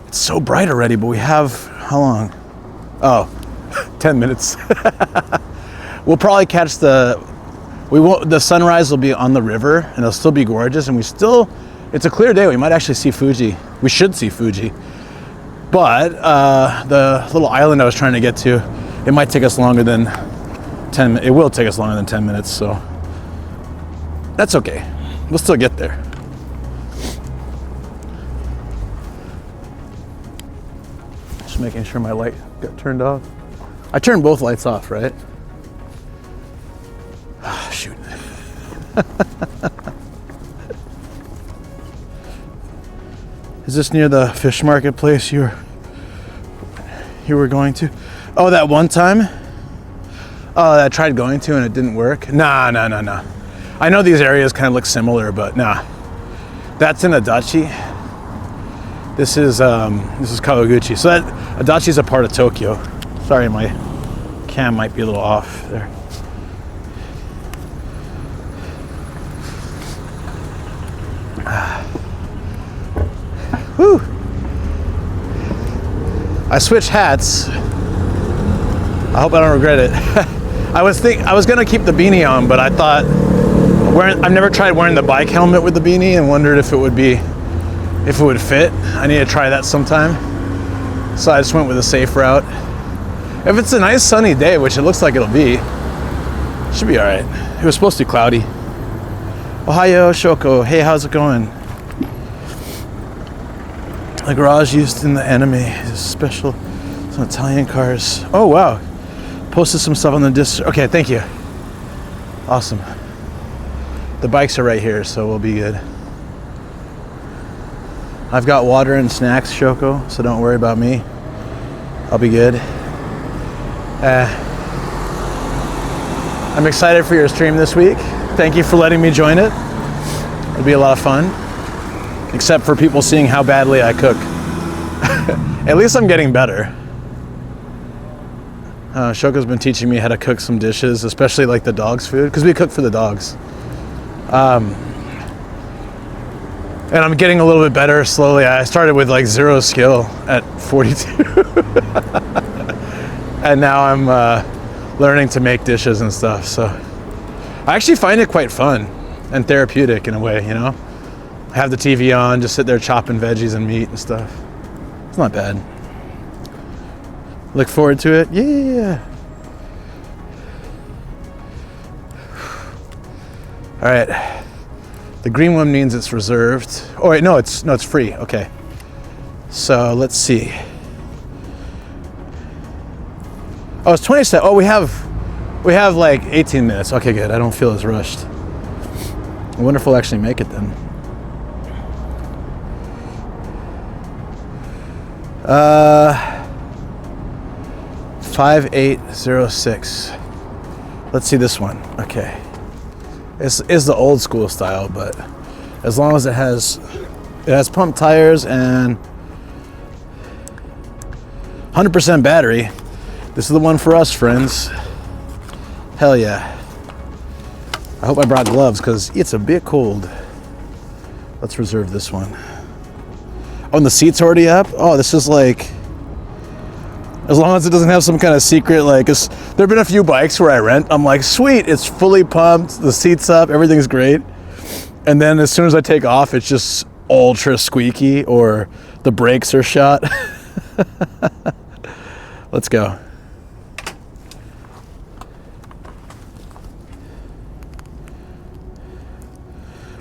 It's so bright already, but we have, how long? Oh, 10 minutes. We'll probably catch the sunrise will be on the river, and it'll still be gorgeous, and it's a clear day. We might actually see Fuji. We should see Fuji. But the little island I was trying to get to, it might take us longer than 10 minutes. It will take us longer than 10 minutes, so that's okay. We'll still get there. Just making sure my light got turned off. I turned both lights off, right? Ah, shoot. Is this near the fish market place you were going to? Oh, that one time? Oh, I tried going to and it didn't work? Nah. I know these areas kind of look similar, but nah. That's in Adachi. This is Kawaguchi. So Adachi's a part of Tokyo. Sorry, my cam might be a little off there. Whew. I switched hats. I hope I don't regret it. I was gonna keep the beanie on, but I thought I've never tried wearing the bike helmet with the beanie and wondered if it would fit. I need to try that sometime. So I just went with a safe route. If it's a nice sunny day, which it looks like it'll be, it should be all right. It was supposed to be cloudy. Ohayo, Shoko. Hey, how's it going? The garage used in the anime is special. Some Italian cars. Oh, wow. Posted some stuff on the disc. Okay, thank you. Awesome. The bikes are right here, so we'll be good. I've got water and snacks, Shoko, so don't worry about me. I'll be good. I'm excited for your stream this week. Thank you for letting me join it. It'll be a lot of fun. Except for people seeing how badly I cook. At least I'm getting better. Shoko's been teaching me how to cook some dishes, especially like the dog's food, because we cook for the dogs. And I'm getting a little bit better slowly. I started with like zero skill at 42. And now I'm learning to make dishes and stuff. So I actually find it quite fun and therapeutic in a way, you know? Have the TV on, just sit there chopping veggies and meat and stuff. It's not bad. Look forward to it. Yeah. All right. The green one means it's reserved. Oh wait, no, it's free. Okay. So let's see. Oh, it's 27. Oh, we have like 18 minutes. Okay, good. I don't feel as rushed. I wonder if we'll actually make it then. 5806. Let's see this one. Okay. This is the old school style, but as long as it has pump tires and 100% battery, this is the one for us, friends. Hell yeah. I hope I brought gloves because it's a bit cold. Let's reserve this one. Oh, and the seat's already up? Oh, this is like, as long as it doesn't have some kind of secret, like, there have been a few bikes where I rent, I'm like, sweet, it's fully pumped, the seat's up, everything's great. And then as soon as I take off, it's just ultra squeaky or the brakes are shot. Let's go.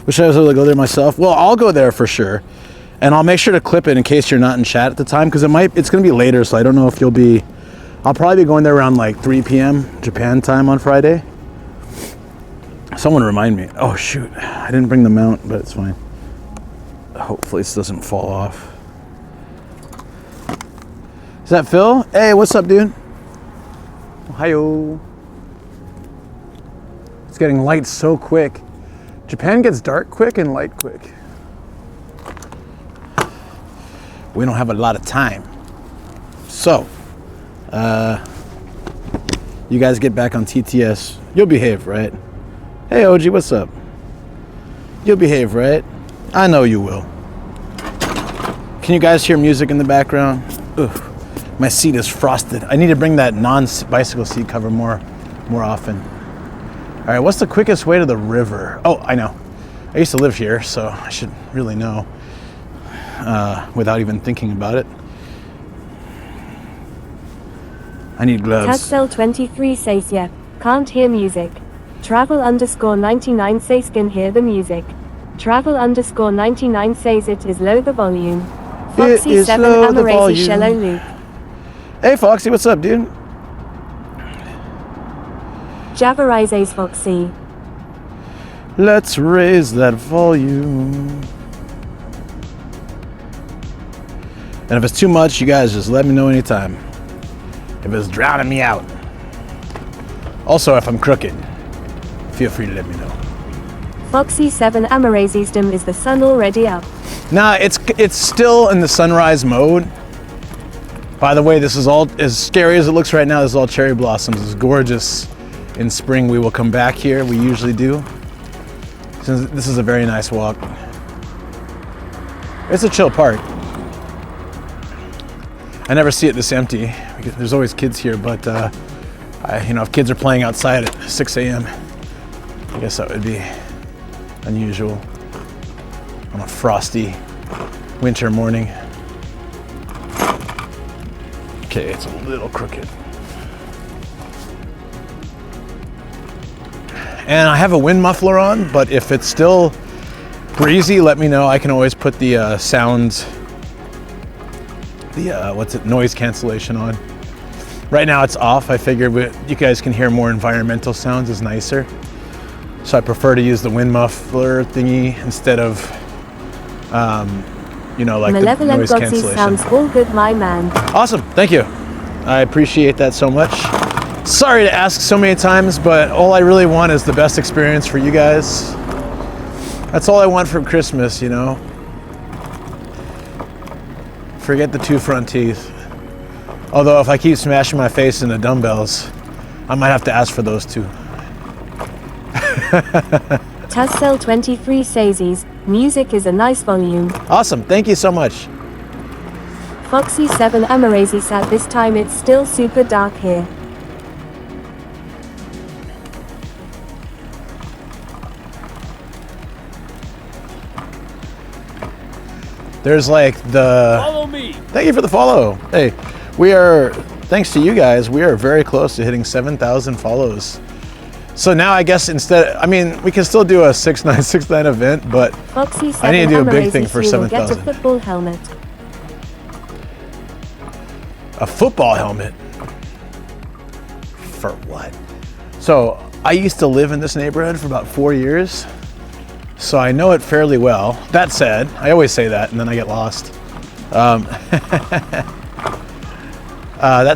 Wish I was able to go there myself. Well, I'll go there for sure. And I'll make sure to clip it in case you're not in chat at the time, because it's going to be later, so I don't know if you'll be... I'll probably be going there around like 3 p.m. Japan time on Friday. Someone remind me. Oh, shoot. I didn't bring the mount, but it's fine. Hopefully this doesn't fall off. Is that Phil? Hey, what's up, dude? Ohio. It's getting light so quick. Japan gets dark quick and light quick. We don't have a lot of time. So, you guys get back on TTS. You'll behave, right? Hey, OG, what's up? You'll behave, right? I know you will. Can you guys hear music in the background? Ugh. My seat is frosted. I need to bring that non-bicycle seat cover more often. All right, what's the quickest way to the river? Oh, I know. I used to live here, so I should really know without even thinking about it. I need gloves. Tatsel23 says yeah, can't hear music. Travel_99 says can hear the music. Travel_99 says it is low the volume. Foxy7 Amarasi Shello Luke. Hey Foxy, what's up, dude? Java Rises Foxy. Let's raise that volume. And if it's too much, you guys just let me know anytime. If it's drowning me out. Also, if I'm crooked, feel free to let me know. Foxy7 Amarasisdom, is the sun already up? Nah, it's still in the sunrise mode. By the way, this is all, as scary as it looks right now, this is all cherry blossoms. It's gorgeous. In spring, we will come back here. We usually do. This is a very nice walk. It's a chill park. I never see it this empty. There's always kids here, but if kids are playing outside at 6 a.m., I guess that would be unusual on a frosty winter morning. Okay, it's a little crooked. And I have a wind muffler on, but if it's still breezy, let me know. I can always put the noise cancellation on. Right now it's off. I figured you guys can hear more environmental sounds is nicer. So I prefer to use the wind muffler thingy instead of, like the noise cancellation. Sounds all good, my man. Awesome, thank you. I appreciate that so much. Sorry to ask so many times, but all I really want is the best experience for you guys. That's all I want for Christmas, you know. Forget the 2 front teeth. Although if I keep smashing my face into dumbbells, I might have to ask for those too. Tassel23 says music is a nice volume. Awesome, thank you so much. Foxy7 Amarasi sat this time it's still super dark here. There's like the... Follow me. Thank you for the follow. Hey, thanks to you guys, we are very close to hitting 7,000 follows. So now I guess we can still do a 6969 event, but I need to do a big thing for 7,000. Get a football helmet. A football helmet? For what? So I used to live in this neighborhood for about 4 years. So I know it fairly well. That said, I always say that and then I get lost. That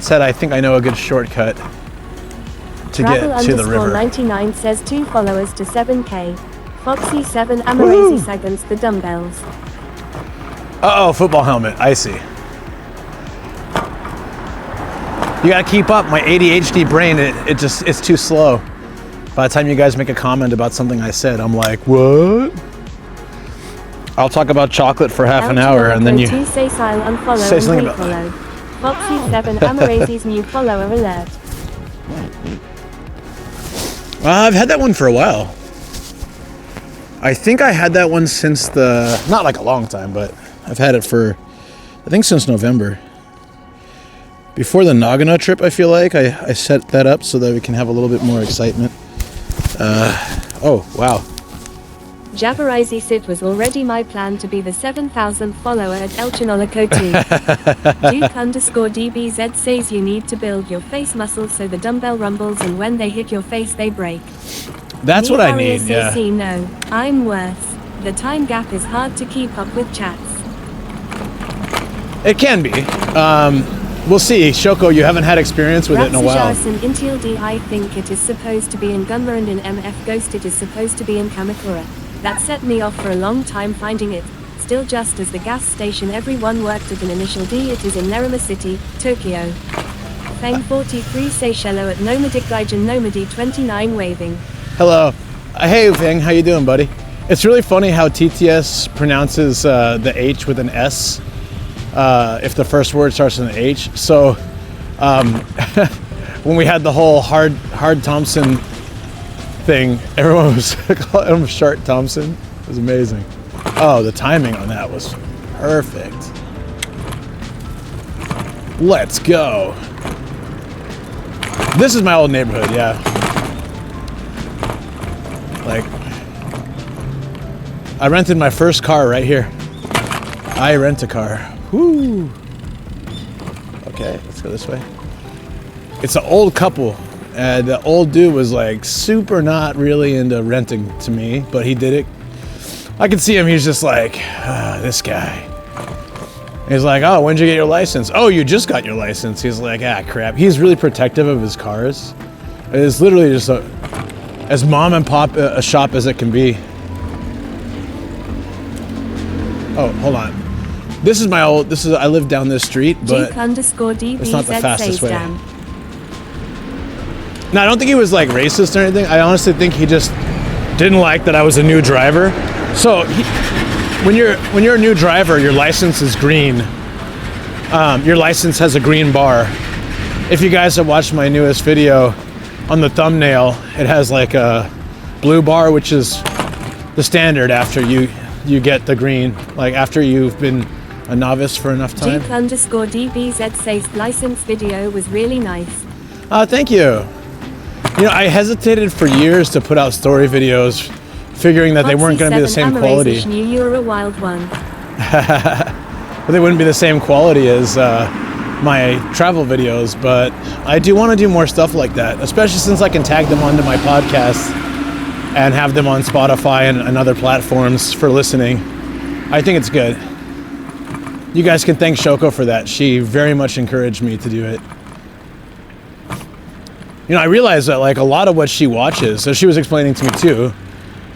said, I think I know a good shortcut to get to the river. 99 says 2 followers to 7K. Foxy7 Amarasi against the dumbbells. Uh-oh, football helmet. I see. You gotta keep up. My ADHD brain, it's too slow. By the time you guys make a comment about something I said, I'm like, what? I'll talk about chocolate for half an hour and then you say unfollow say something about follow. Foxy7 Amarasi's new follower alert. I've had that one for a while. I think I had that one since not like a long time, but I've had it for, I think since November. Before the Nagano trip, I feel like I set that up so that we can have a little bit more excitement. Oh, wow. Javarizi Sid was already my plan to be the 7,000th follower at Elchinolico2. Duke_DBZ says you need to build your face muscles so the dumbbell rumbles and when they hit your face they break. That's what I need, yeah. No, I'm worse. The time gap is hard to keep up with chats. It can be. we'll see. Shoko, you haven't had experience with it in a while. Intil D, I think it is supposed to be in Gunma, and in MF Ghost it is supposed to be in Kamakura. That set me off for a long time finding it. Still, just as the gas station everyone worked at in Initial D, it is in Nerima City, Tokyo. Fang 43 Seychelles at Nomadic Gaijin Nomadi 29 waving. Hello. Hey Fang, how you doing, buddy? It's really funny how TTS pronounces the H with an S if the first word starts with an H. So when we had the whole Hard Thompson thing, everyone was calling him Shart Thompson. It was amazing. Oh, the timing on that was perfect. Let's go. This is my old neighborhood, yeah. Like, I rented my first car right here. I rent a car. Woo. Okay, let's go this way. It's an old couple. The old dude was like super not really into renting to me, but he did it. I could see him, he's just like, this guy. He's like, oh, when did you get your license? Oh, you just got your license. He's like, crap. He's really protective of his cars. It's literally just as mom and pop a shop as it can be. Oh, hold on. I live down this street, but it's not the fastest way. No, I don't think he was like racist or anything. I honestly think he just didn't like that I was a new driver. So when you're a new driver, your license is green. Your license has a green bar. If you guys have watched my newest video, on the thumbnail, it has like a blue bar, which is the standard after you get the green, like after you've been a novice for enough time. Duke_DBZ says license video was really nice. Thank you. You know, I hesitated for years to put out story videos, figuring that they weren't going to be the same quality. Knew you were a wild one. But they wouldn't be the same quality as my travel videos, but I do want to do more stuff like that, especially since I can tag them onto my podcast and have them on Spotify and other platforms for listening. I think it's good. You guys can thank Shoko for that. She very much encouraged me to do it. You know, I realized that like a lot of what she watches, so she was explaining to me too,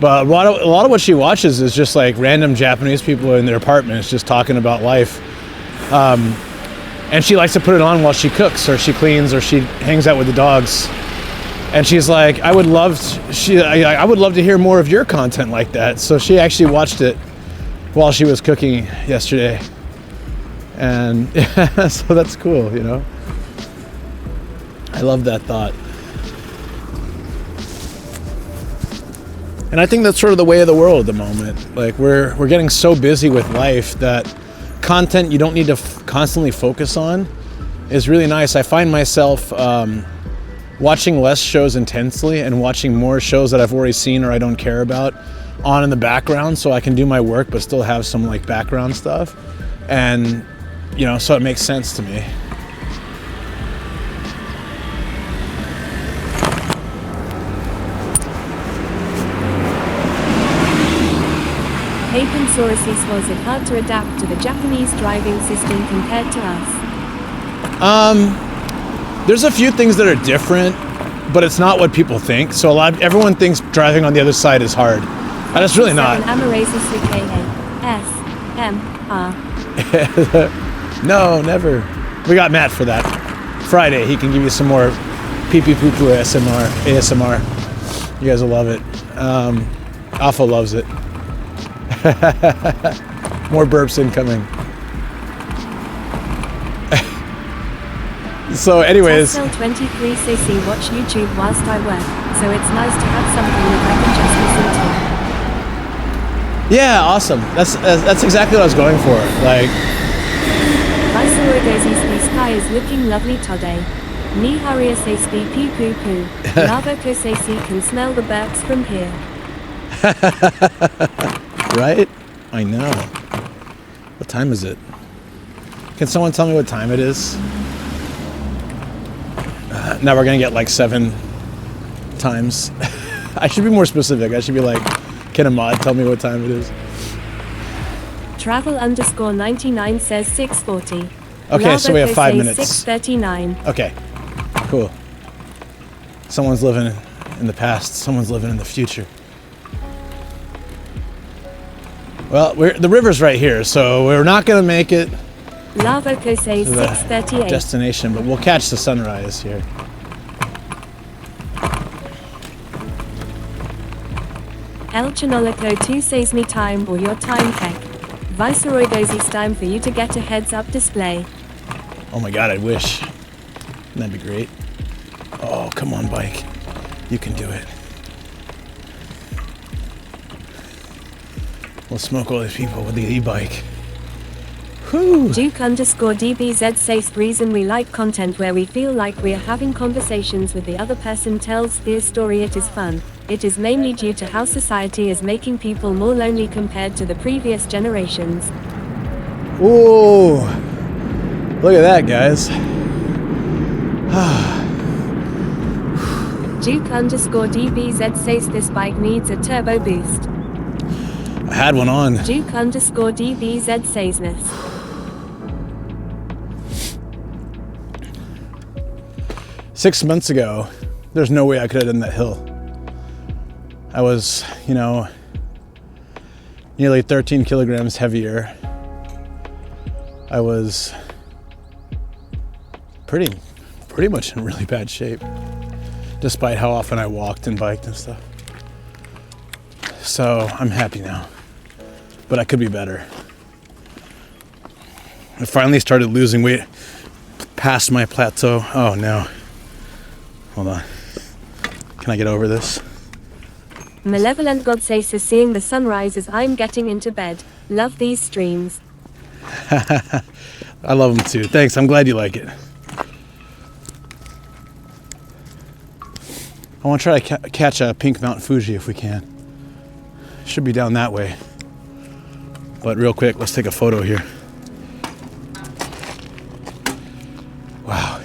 but a lot of what she watches is just like random Japanese people in their apartments just talking about life. And she likes to put it on while she cooks or she cleans or she hangs out with the dogs. And she's like, I would love to hear more of your content like that. So she actually watched it while she was cooking yesterday. And so that's cool, you know. I love that thought. And I think that's sort of the way of the world at the moment. Like we're getting so busy with life that content you don't need to constantly focus on is really nice. I find myself watching less shows intensely and watching more shows that I've already seen or I don't care about on in the background, so I can do my work but still have some like background stuff. And you know, so it makes sense to me. Apensauruses, was it hard to adapt to the Japanese driving system compared to us? There's a few things that are different, but it's not what people think. So everyone thinks driving on the other side is hard. And it's really not. No, never. We got Matt for that. Friday, he can give you some more pee-pee poo-poo ASMR. You guys will love it. Alpha loves it. More burps incoming. So anyways, 23cc watch YouTube whilst I work, so it's nice to have something that I can just listen to. Yeah, awesome. That's exactly what I was going for. Like, the sky is looking lovely today. Ni haria se ski pee poo poo. Lava kosesi can smell the burps from here. Right? I know. What time is it? Can someone tell me what time it is? Now we're gonna get like 7 times. I should be more specific. I should be like, can a mod tell me what time it is? Travel_99 says 6:40. Okay, so we have 5 minutes. 6:39. Okay, cool. Someone's living in the past, someone's living in the future. Well, the river's right here, so we're not gonna make it Lava Kosei to the 6:38. destination, but we'll catch the sunrise here. El Chinoloco 2 says me time or your time tech. Viceroy goes it's time for you to get a heads up display. Oh my god, I wish. That'd be great. Oh, come on, bike. You can do it. We'll smoke all these people with the e-bike. Whew. Duke_DBZ says reason we like content where we feel like we are having conversations with the other person tells their story. It is fun. It is mainly due to how society is making people more lonely compared to the previous generations. Ooh. Look at that, guys. Duke_DBZ says this bike needs a turbo boost. I had one on. Duke_DBZ says this. 6 months ago, there's no way I could have done that hill. I was, nearly 13 kilograms heavier. I was pretty much in really bad shape, despite how often I walked and biked and stuff. So I'm happy now, but I could be better. I finally started losing weight past my plateau. Oh no. Hold on. Can I get over this? Malevolent God says seeing the sunrise as I'm getting into bed. Love these streams. I love them too. Thanks. I'm glad you like it. I want to try to catch a pink Mount Fuji if we can. Should be down that way. But real quick, let's take a photo here. Wow.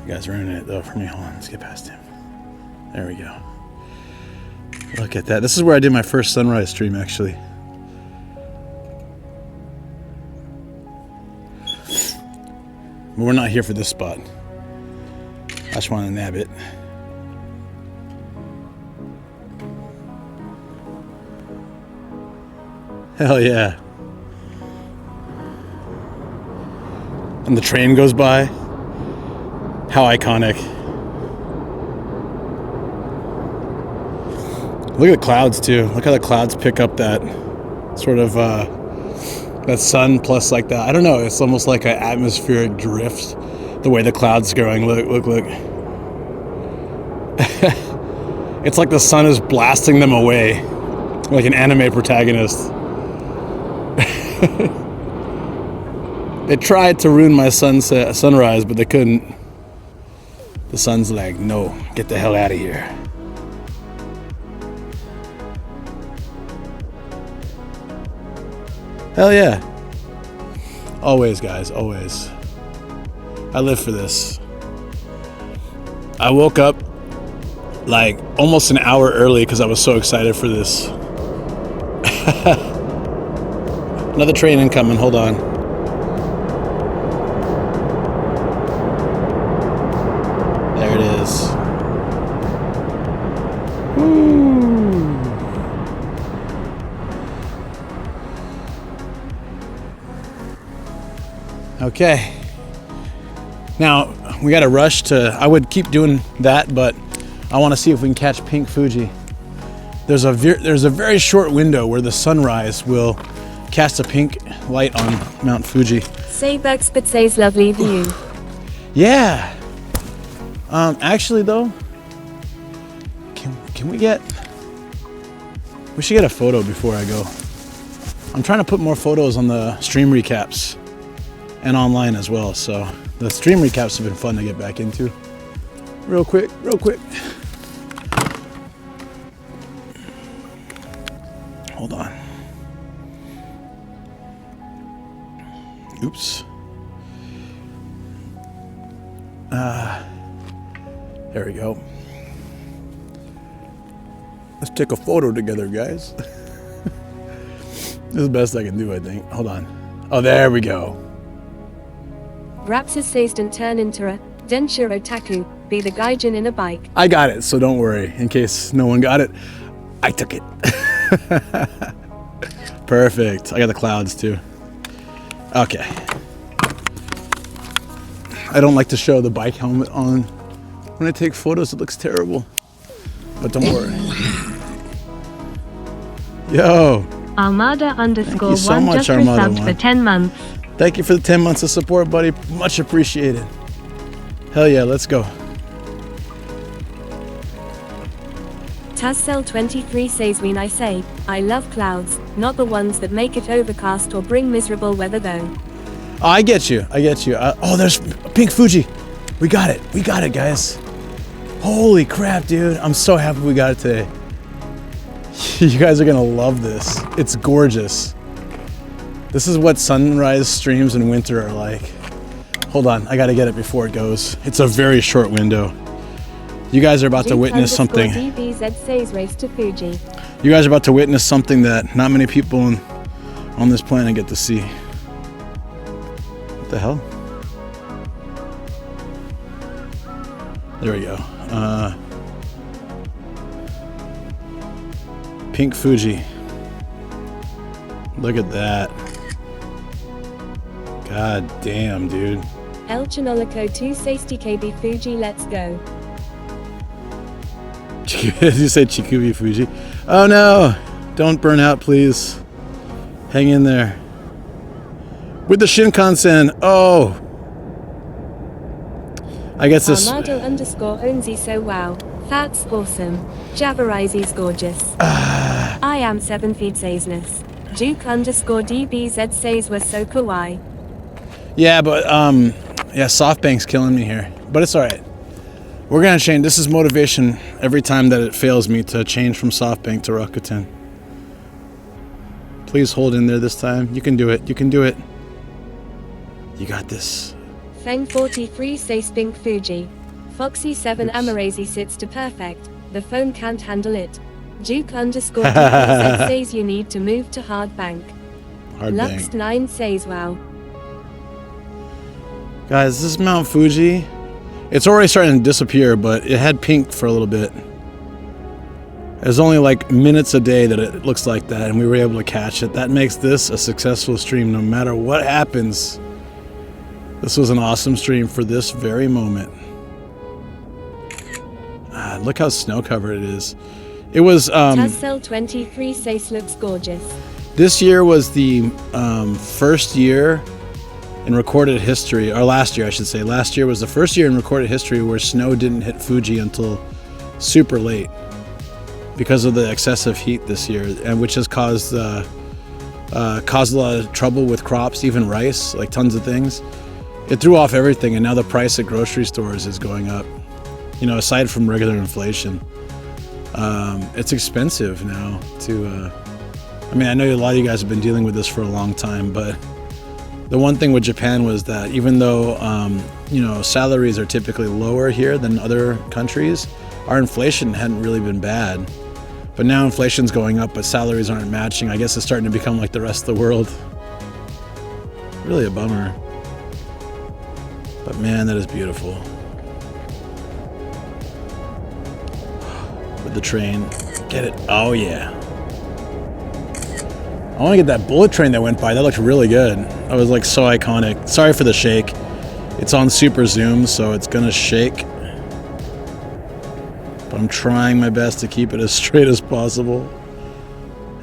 You guys ruining it though for me. Hold on, let's get past him. There we go. Look at that. This is where I did my first sunrise stream, actually. But we're not here for this spot. I just want to nab it. Hell yeah. And the train goes by. How iconic. Look at the clouds too. Look how the clouds pick up that sort of that sun plus like that. I don't know, it's almost like an atmospheric drift. The way the clouds going. Look. It's like the sun is blasting them away. Like an anime protagonist. They tried to ruin my sunrise, but they couldn't. The sun's like, no, get the hell out of here. Hell yeah. Always, guys, always. I live for this. I woke up like almost an hour early because I was so excited for this. Another train incoming, hold on. There it is. Woo. Okay. Now, we got to rush to, I would keep doing that, but I want to see if we can catch pink Fuji. There's a very short window where the sunrise will cast a pink light on Mount Fuji. Saybucks but says lovely view. Yeah. Actually though, can we should get a photo before I go. I'm trying to put more photos on the stream recaps and online as well, so the stream recaps have been fun to get back into. Real quick. Oops. There we go. Let's take a photo together, guys. This is the best I can do, I think. Hold on. Oh, there we go. Rapsis says don't turn into a Densha Otaku, be the gaijin in a bike. I got it, so don't worry. In case no one got it, I took it. Perfect. I got the clouds too. Okay. I don't like to show the bike helmet on. When I take photos, it looks terrible. But don't worry. Yo. Armada _ so 1 much, just Armada resubbed 1. for 10 months. Thank you for the 10 months of support, buddy. Much appreciated. Hell yeah, let's go. Tazzcell23 says when I say, I love clouds, not the ones that make it overcast or bring miserable weather though. Oh, I get you. Oh, there's Pink Fuji. We got it, guys. Holy crap, dude. I'm so happy we got it today. You guys are gonna love this. It's gorgeous. This is what sunrise streams in winter are like. Hold on, I gotta get it before it goes. It's a very short window. You guys are about to witness something. DBZ says race to Fuji. You guys are about to witness something that not many people on this planet get to see. What the hell? There we go. Pink Fuji. Look at that. God damn, dude. El Chinolico 2 says TKB Fuji, let's go. Did you say Chikubi Fuji? Oh no! Don't burn out, please. Hang in there. With the Shinkansen. Oh! I guess this. Armado _ Onzi so wow. That's awesome. Javaraizi's gorgeous. I am 7 feet saysness. Duke _ DBZ says we're so kawaii. Yeah, but yeah, SoftBank's killing me here. But it's alright. We're gonna change. This is motivation every time that it fails me to change from SoftBank to Rakuten. Please hold in there this time. You can do it. You can do it. You got this. Feng43 says Pink Fuji. Foxy7 Amarazi sits to perfect. The phone can't handle it. Duke _ DBZ says you need to move to hard bank. Hard bank. Lux9 says wow. Guys, this is Mount Fuji. It's already starting to disappear, but it had pink for a little bit. There's only like minutes a day that it looks like that, and we were able to catch it. That makes this a successful stream no matter what happens. This was an awesome stream for this very moment. Look how snow-covered it is. It was... Tazzcell23 says looks gorgeous. This year was the first year in recorded history, or last year I should say. Last year was the first year in recorded history where snow didn't hit Fuji until super late because of the excessive heat this year, and which has caused a lot of trouble with crops, even rice, like tons of things. It threw off everything, and now the price at grocery stores is going up. You know, aside from regular inflation, it's expensive now to. I mean, I know a lot of you guys have been dealing with this for a long time, but the one thing with Japan was that even though, you know, salaries are typically lower here than other countries, our inflation hadn't really been bad. But now inflation's going up, but salaries aren't matching. I guess it's starting to become like the rest of the world. Really a bummer. But man, that is beautiful. With the train. Get it. Oh yeah. I want to get that bullet train that went by. That looked really good. That was like so iconic. Sorry for the shake. It's on super zoom, so it's gonna shake. But I'm trying my best to keep it as straight as possible.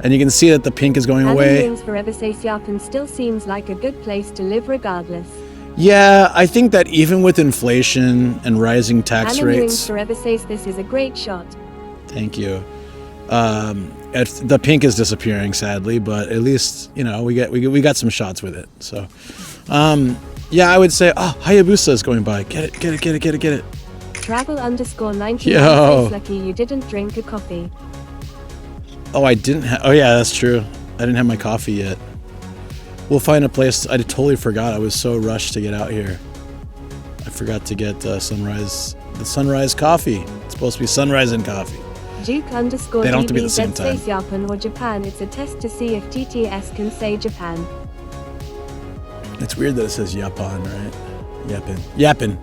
And you can see that the pink is going away. Alan Forever says Japan still seems like a good place to live regardless. Yeah, I think that even with inflation and rising tax rates. Forever says this is a great shot. Thank you. The pink is disappearing, sadly, but at least, you know, we got some shots with it. So, yeah, I would say, oh, Hayabusa is going by. Get it. Travel _ 90 Yo. lucky you didn't drink a coffee. Oh, I didn't have. Oh, yeah, that's true. I didn't have my coffee yet. We'll find a place. I totally forgot. I was so rushed to get out here. I forgot to get the sunrise coffee. It's supposed to be sunrise and coffee. Duke_DBZ They don't have to be the same time. says Japan or Japan. It's a test to see if TTS can say Japan. It's weird that it says Japan, right? Yapin.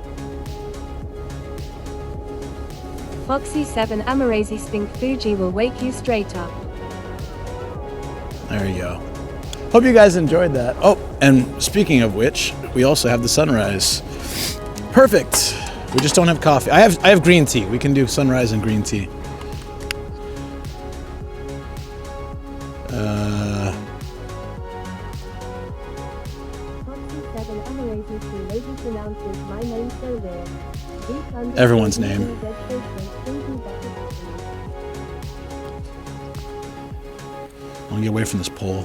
Foxy7 Amoresi think Fuji will wake you straight up. There you go. Hope you guys enjoyed that. Oh, and speaking of which, we also have the sunrise. Perfect. We just don't have coffee. I have green tea. We can do sunrise and green tea. Foxy7 Amoresi think lady pronounces my name so weird. Everyone's name. I want to get away from this pole.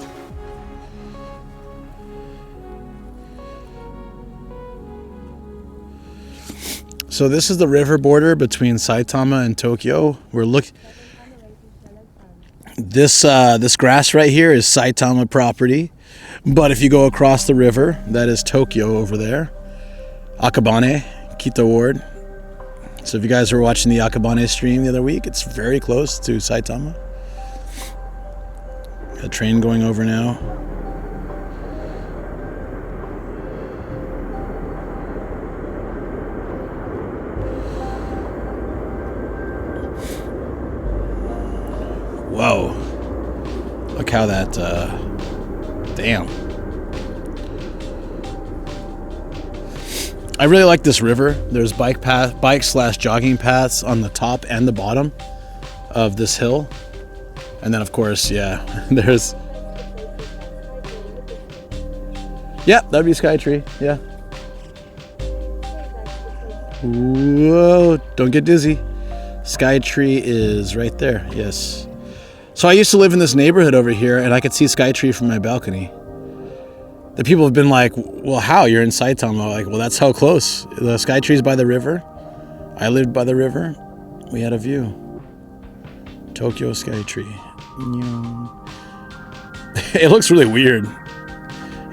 So this is the river border between Saitama and Tokyo. This grass right here is Saitama property, but if you go across the river, that is Tokyo over there. Akabane, Kita Ward. So if you guys were watching the Akabane stream the other week, it's very close to Saitama. Got a train going over now. Whoa. Look how that, damn. I really like this river. There's bike/jogging paths on the top and the bottom of this hill. And then of course, yeah, there's, yeah, that'd be Skytree, yeah. Whoa, don't get dizzy. Skytree is right there, yes. So I used to live in this neighborhood over here, and I could see Skytree from my balcony. The people have been like, well, how? You're in Saitama. Like, well, that's how close. The Skytree's by the river. I lived by the river. We had a view. Tokyo Skytree. It looks really weird.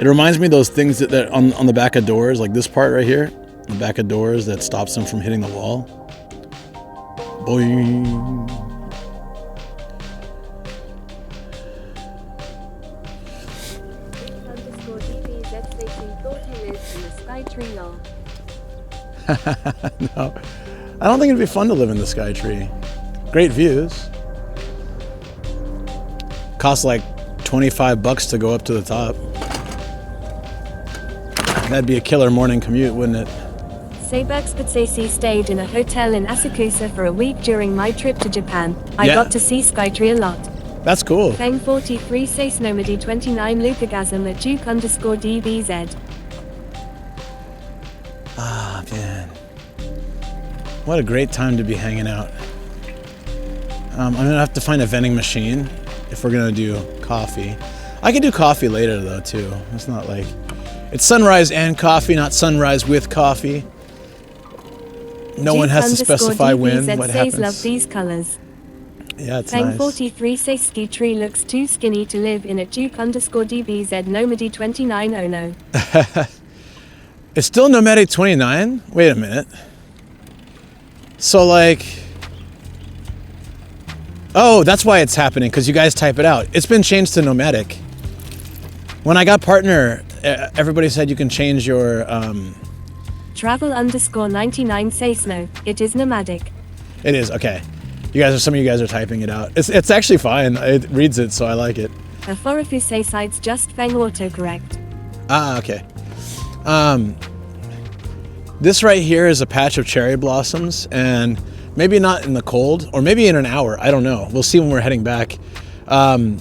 It reminds me of those things that on the back of doors, like this part right here, the back of doors that stops them from hitting the wall. Boing. No, I don't think it'd be fun to live in the Skytree. Great views. Costs like $25 to go up to the top. That'd be a killer morning commute, wouldn't it? Seibuks Patsesi stayed in a hotel in Asakusa for a week during my trip to Japan. I got to see Skytree a lot. That's cool. Feng 43 says Nomadi 29 Lukagasm at Duke_DBZ. Ah, man. What a great time to be hanging out. I'm going to have to find a vending machine if we're going to do coffee. I could do coffee later, though, too. It's not like... It's sunrise and coffee, not sunrise with coffee. No one has to specify when, what happens. Love these colors. Yeah, it's Feng nice. 43 says Ski Tree looks too skinny to live in at Duke_DBZ Nomadi 29 oh no. It's still Nomadic 29? Wait a minute. So like... Oh, that's why it's happening, because you guys type it out. It's been changed to Nomadic. When I got partner, everybody said you can change your... Travel_99 says no, it is nomadic. It is, okay. Some of you guys are typing it out. It's actually fine. It reads it, so I like it. Aforifu say sites just Feng autocorrect. Ah, okay. This right here is a patch of cherry blossoms, and maybe not in the cold, or maybe in an hour. I don't know. We'll see when we're heading back. I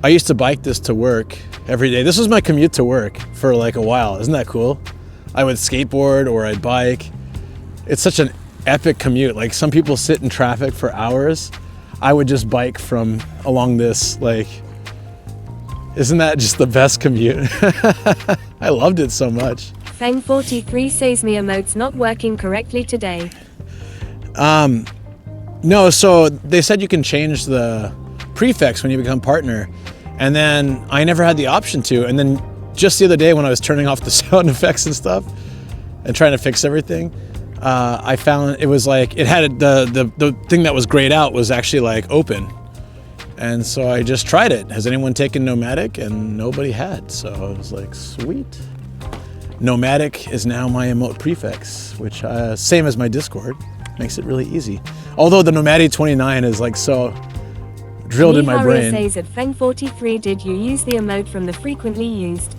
used to bike this to work every day. This was my commute to work for like a while. Isn't that cool? I would skateboard or I'd bike. It's such an epic commute. Like some people sit in traffic for hours. I would just bike from along this, like, isn't that just the best commute? I loved it so much. Feng 43 says me emote's not working correctly today. No, so they said you can change the prefix when you become partner. And then I never had the option to. And then just the other day when I was turning off the sound effects and stuff and trying to fix everything, I found it was like, it had the thing that was grayed out was actually like open. And so I just tried it. Has anyone taken Nomadic? And nobody had. So I was like, sweet. Nomadic is now my emote prefix, which same as my Discord, makes it really easy. Although the Nomadic 29 is like so drilled in my brain. Says at Feng43, did you use the emote from the frequently used?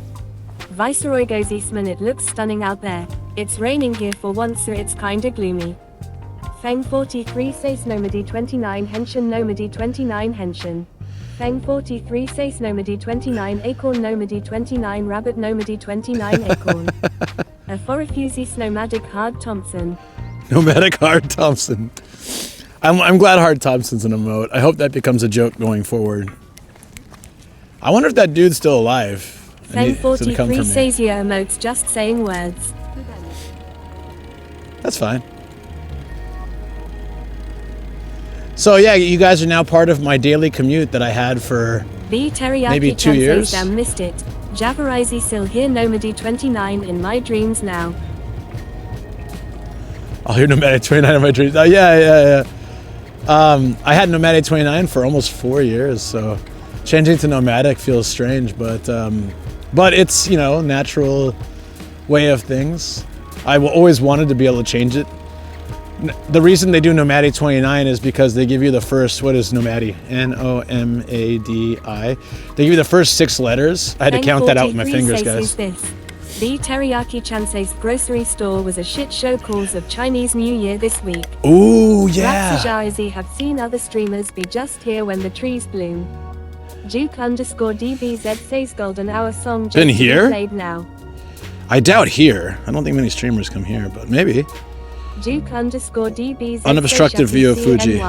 Viceroy goes Eastman, it looks stunning out there. It's raining here for once, so it's kinda gloomy. Feng43 says Nomadi 29 Henshin, Nomadi 29 Henshin. Feng43 says Nomadi 29 Acorn, Nomadi 29 Rabbit, Nomadi 29 Acorn. A Forafusis Nomadic Hard Thompson. Nomadic Hard Thompson. I'm glad Hard Thompson's an emote. I hope that becomes a joke going forward. I wonder if that dude's still alive. Feng43 says your emotes just saying words. That's fine. So yeah, you guys are now part of my daily commute that I had for maybe 2 years. Damn, missed it. Javarizi still here, Nomadi 29 in my dreams now. I'll hear Nomadic 29 in my dreams. Oh yeah. I had Nomadic 29 for almost 4 years, so changing to Nomadic feels strange, but it's, you know, natural way of things. I always wanted to be able to change it. The reason they do Nomadic 29 is because they give you the first, what is Nomadi? Nomadi. They give you the first 6 letters. I had to count that out with my fingers, guys. The Teriyaki-chan says grocery store was a shit show cause of Chinese New Year this week. Ooh, yeah. Ratsajazi have seen other streamers be just here when the trees bloom. Juke_DBZ says Golden Hour song just been here? Played now. I doubt here. I don't think many streamers come here, but maybe. Juke_DBZ unobstructed view of Fuji.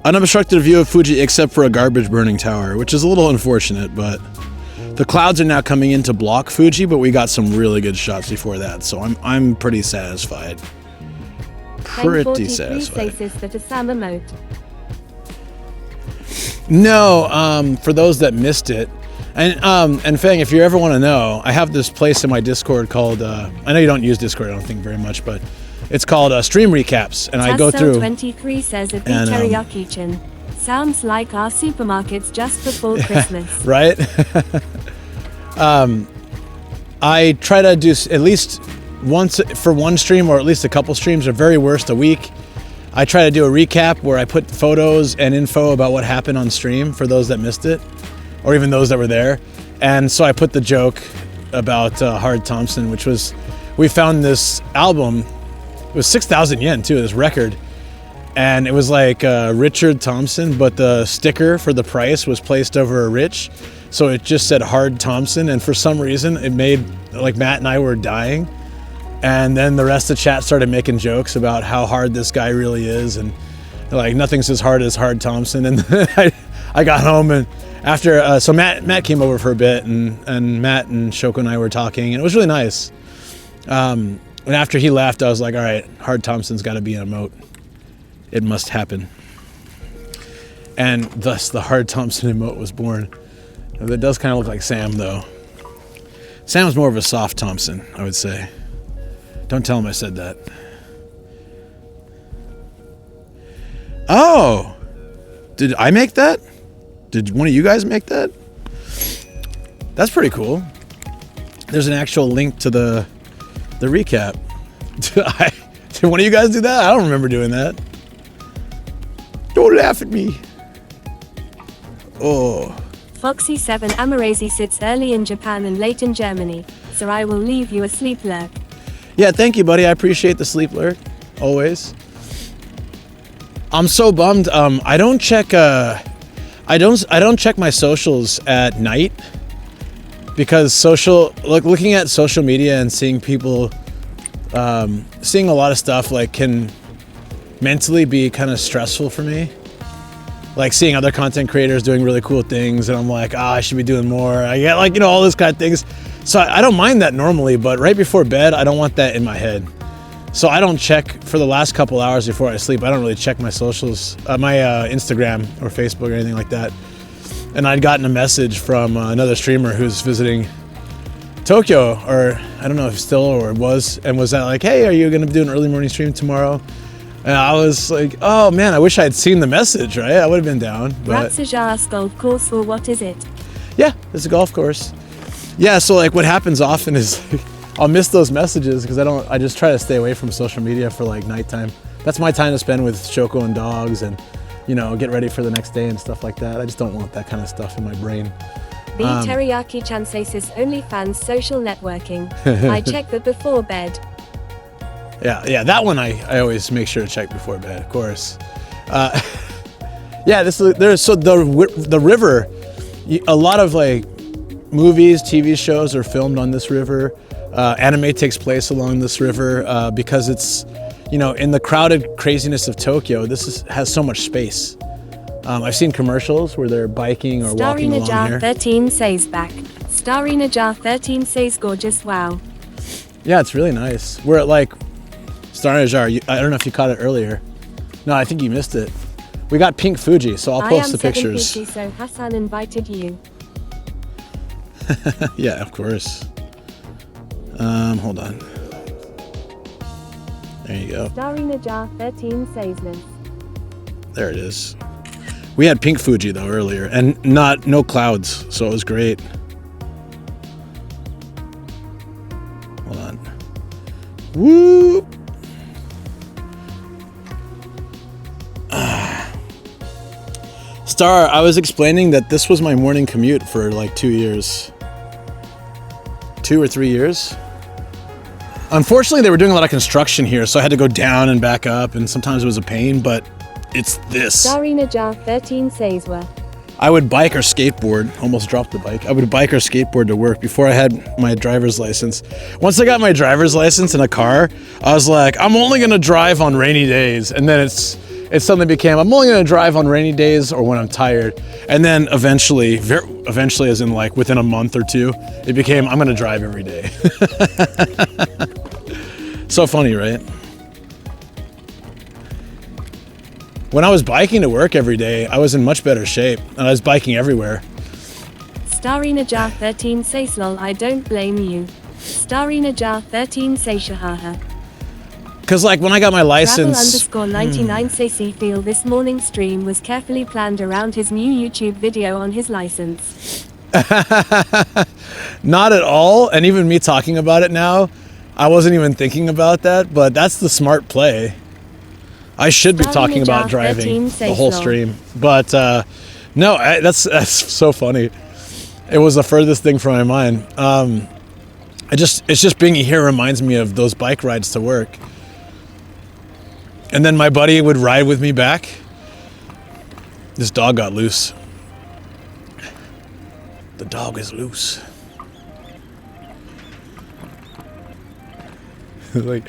Unobstructed view of Fuji except for a garbage burning tower, which is a little unfortunate, but the clouds are now coming in to block Fuji, but we got some really good shots before that, so I'm pretty satisfied. Pretty satisfied. No, for those that missed it, and Fang, if you ever want to know, I have this place in my Discord called, I know you don't use Discord, I don't think very much, but it's called Stream Recaps, and I go through. 23 says at the Teriyaki-chan. Sounds like our supermarkets just before Christmas. Right? I try to do at least once for one stream, or at least a couple streams, or very worst a week. I try to do a recap where I put photos and info about what happened on stream for those that missed it, or even those that were there. And so I put the joke about Hard Thompson, which was, we found this album, it was 6,000 yen too, this record. And it was like Richard Thompson, but the sticker for the price was placed over a Rich. So it just said Hard Thompson. And for some reason it made, like, Matt and I were dying. And then the rest of the chat started making jokes about how hard this guy really is. And like, nothing's as hard as Hard Thompson. And I got home, and after, so Matt came over for a bit, and Matt and Shoko and I were talking, and it was really nice. And after he left, I was like, all right, Hard Thompson's got to be an emote. It must happen. And thus the Hard Thompson emote was born. It does kind of look like Sam, though. Sam's more of a soft Thompson, I would say. Don't tell him I said that. Oh! Did I make that? Did one of you guys make that? That's pretty cool. There's an actual link to the recap. Did one of you guys do that? I don't remember doing that. Don't laugh at me. Oh. Foxy7 Amoresi sits early in Japan and late in Germany, so I will leave you a sleep lurk. Yeah, thank you, buddy. I appreciate the sleep lurk. Always. I'm so bummed. I don't check I don't check my socials at night, because looking at social media and seeing people seeing a lot of stuff, like, can mentally be kind of stressful for me. Like seeing other content creators doing really cool things, and I'm like, I should be doing more. I get, like, all those kind of things. So I don't mind that normally, but right before bed, I don't want that in my head. So I don't check for the last couple hours before I sleep. I don't really check my socials, my Instagram or Facebook or anything like that. and I'd gotten a message from another streamer who's visiting Tokyo, or I don't know if still or was, and was that like, hey, are you gonna do an early morning stream tomorrow? And I was like, oh man, I wish I had seen the message, right? I would have been down. But Ratsajas golf course, or what is it? yeah, it's a golf course. Yeah, so like what happens often is I'll miss those messages because I just try to stay away from social media for like nighttime. That's my time to spend with Shoko and dogs and, you know, get ready for the next day and stuff like that. I just don't want that kind of stuff in my brain. The Teriyaki-chan says OnlyFans social networking. I check that before bed. Yeah, that one I always make sure to check before bed, of course. Yeah, the river, a lot of like movies, TV shows are filmed on this river. Anime takes place along this river because it's, you know, in the crowded craziness of Tokyo, has so much space. I've seen commercials where they're biking or walking along here. Starry 13 says back. Starry Najar 13 says gorgeous, wow. Yeah, it's really nice. We're at like Starry Najar. I don't know if you caught it earlier. No, I think you missed it. We got pink Fuji, so I'll post the pictures. 750, so Hassan invited you. Yeah, of course. Hold on. There you go. Starry Najar 13 says this. There it is. We had pink Fuji though earlier, and no clouds, so it was great. Hold on. Woo! Star, I was explaining that this was my morning commute for like 2 years. 2 or 3 years. Unfortunately, they were doing a lot of construction here, so I had to go down and back up, and sometimes it was a pain, but it's this. Starry Najar 13 says where. I would bike or skateboard, almost dropped the bike. I would bike or skateboard to work before I had my driver's license. Once I got my driver's license in a car, I was like, I'm only gonna drive on rainy days. And then it suddenly became, I'm only gonna drive on rainy days or when I'm tired. And then eventually as in like within a month or two, it became, I'm gonna drive every day. So funny, right? When I was biking to work every day, I was in much better shape, and I was biking everywhere. Starry Najar 13 says lol, I don't blame you. Starry Najar 13 says shahaha. Because like when I got my license... Travel_99 says he feel this morning's stream was carefully planned around his new YouTube video on his license. Not at all, and even me talking about it now, I wasn't even thinking about that, but that's the smart play. I should be talking about driving the whole stream, but no, that's so funny. It was the furthest thing from my mind. It's just being here reminds me of those bike rides to work. And then my buddy would ride with me back. This dog got loose. The dog is loose. Like,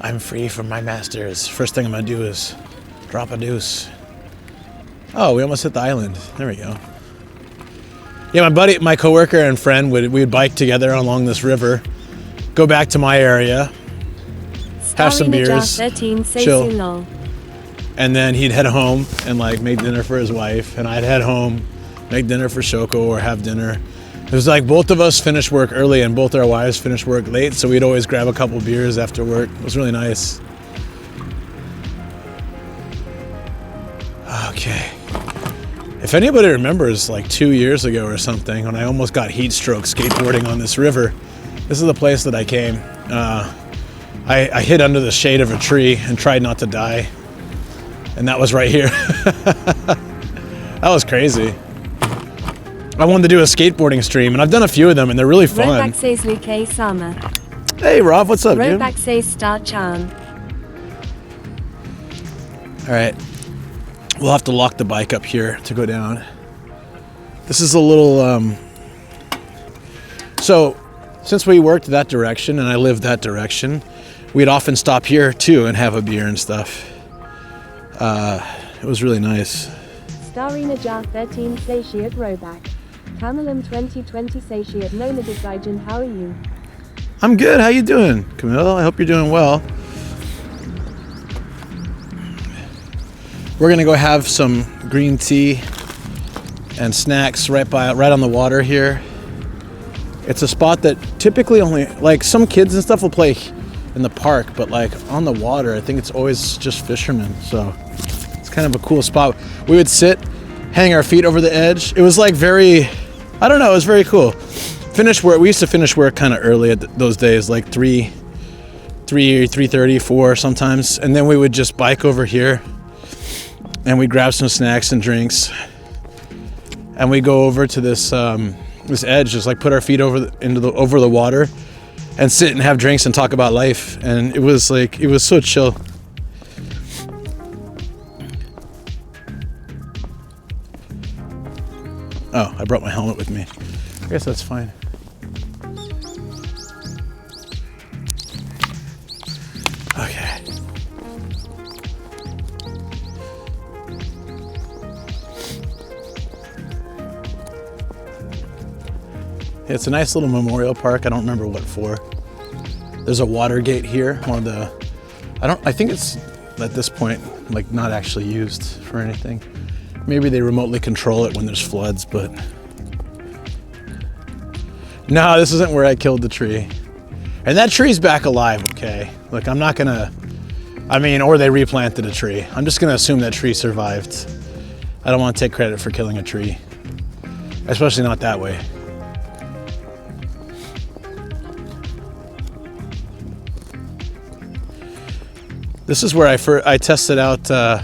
I'm free from my masters. First thing I'm gonna do is drop a deuce. Oh, we almost hit the island. There we go. Yeah, my coworker and friend we'd bike together along this river, go back to my area, have some beers, chill, and then he'd head home and like make dinner for his wife, and I'd head home, make dinner for Shoko or have dinner. It was like both of us finished work early and both our wives finished work late, so we'd always grab a couple beers after work. It was really nice. Okay. If anybody remembers like 2 years ago or something, when I almost got heat stroke skateboarding on this river, this is the place that I came. I hid under the shade of a tree and tried not to die. And that was right here. That was crazy. I wanted to do a skateboarding stream, and I've done a few of them, and they're really fun. Roback says Luke Sama. Hey, Rob, what's up, dude? Roback says Star Chan. All right. We'll have to lock the bike up here to go down. This is a little... So, since we worked that direction, and I lived that direction, we'd often stop here, too, and have a beer and stuff. It was really nice. Starry Najar 13 Satiate Roback. Kamalam 2020 Satiate Nomadizajan, how are you? I'm good. How you doing, Camille? I hope you're doing well. We're gonna go have some green tea and snacks right on the water here. It's a spot that typically only, like, some kids and stuff will play in the park, but like on the water, I think it's always just fishermen. So it's kind of a cool spot. We would sit, hang our feet over the edge. It was like very, I don't know, it was very cool. We used to finish work kind of early at those days, like 3:30, 4 sometimes. And then we would just bike over here and we'd grab some snacks and drinks. And we go over to this this edge, just like put our feet over the water and sit and have drinks and talk about life. And it was so chill. Oh, I brought my helmet with me. I guess that's fine. Okay. It's a nice little memorial park. I don't remember what for. There's a water gate here. I think it's at this point like not actually used for anything. Maybe they remotely control it when there's floods, but no, this isn't where I killed the tree. And that tree's back alive, okay? Look, I'm not gonna, or they replanted a tree. I'm just gonna assume that tree survived. I don't want to take credit for killing a tree, especially not that way. This is where I tested out, I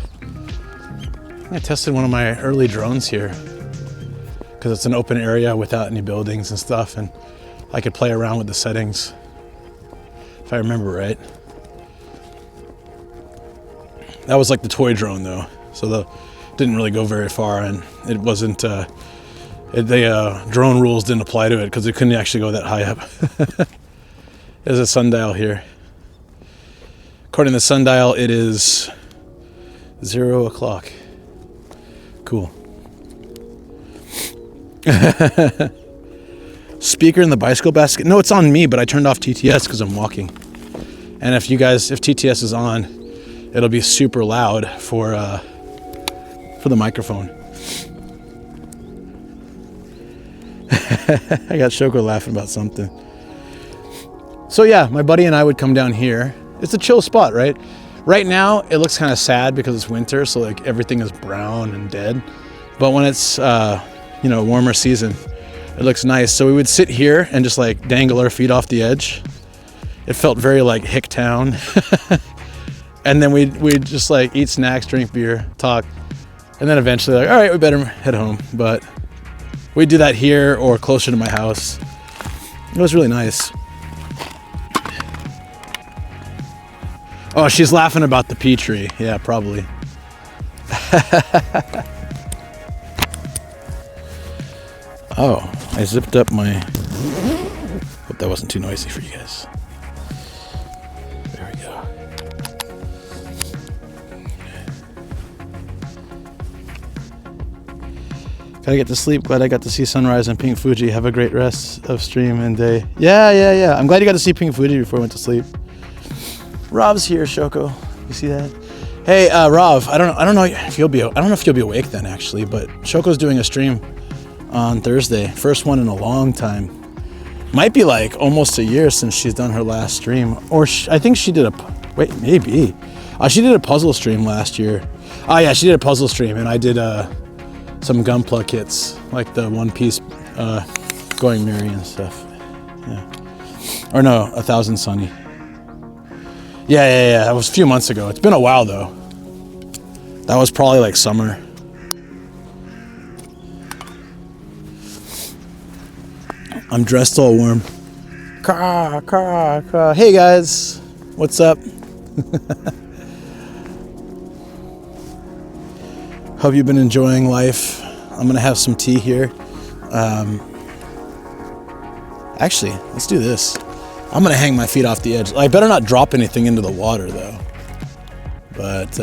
tested one of my early drones here because it's an open area without any buildings and stuff, and I could play around with the settings, if I remember right. That was like the toy drone though, so didn't really go very far, and it wasn't, the drone rules didn't apply to it because it couldn't actually go that high up. There's a sundial here. According to the sundial, it is 0 o'clock. Cool. Speaker in the bicycle basket. No, it's on me, but I turned off TTS because I'm walking. And if TTS is on, it'll be super loud for the microphone. I got Shoko laughing about something. So yeah, my buddy and I would come down here. It's a chill spot, right? Right now, it looks kind of sad because it's winter, so like everything is brown and dead. But when it's, warmer season, it looks nice. So we would sit here and just like dangle our feet off the edge. It felt very like hick town. And then we'd just like eat snacks, drink beer, talk. And then eventually like, all right, we better head home. But we'd do that here or closer to my house. It was really nice. Oh, she's laughing about the pea tree. Yeah, probably. Oh, I zipped up my... Hope that wasn't too noisy for you guys. There we go. Gotta get to sleep. Glad I got to see sunrise and Pink Fuji. Have a great rest of stream and day. Yeah. I'm glad you got to see Pink Fuji before I went to sleep. Rob's here, Shoko. You see that? Hey, Rob. I don't know if you'll be awake then actually, but Shoko's doing a stream on Thursday. First one in a long time. Might be like almost a year since she's done her last stream. Or I think she did maybe. She did a puzzle stream last year. Oh yeah, she did a puzzle stream, and I did some Gunpla kits, like the One Piece Going Merry and stuff. Yeah. Or no, 1000 Sunny. Yeah. That was a few months ago. It's been a while though. That was probably like summer. I'm dressed all warm. Hey guys, what's up? Hope you've been enjoying life. I'm gonna have some tea here. Actually, let's do this. I'm gonna hang my feet off the edge. I better not drop anything into the water though. But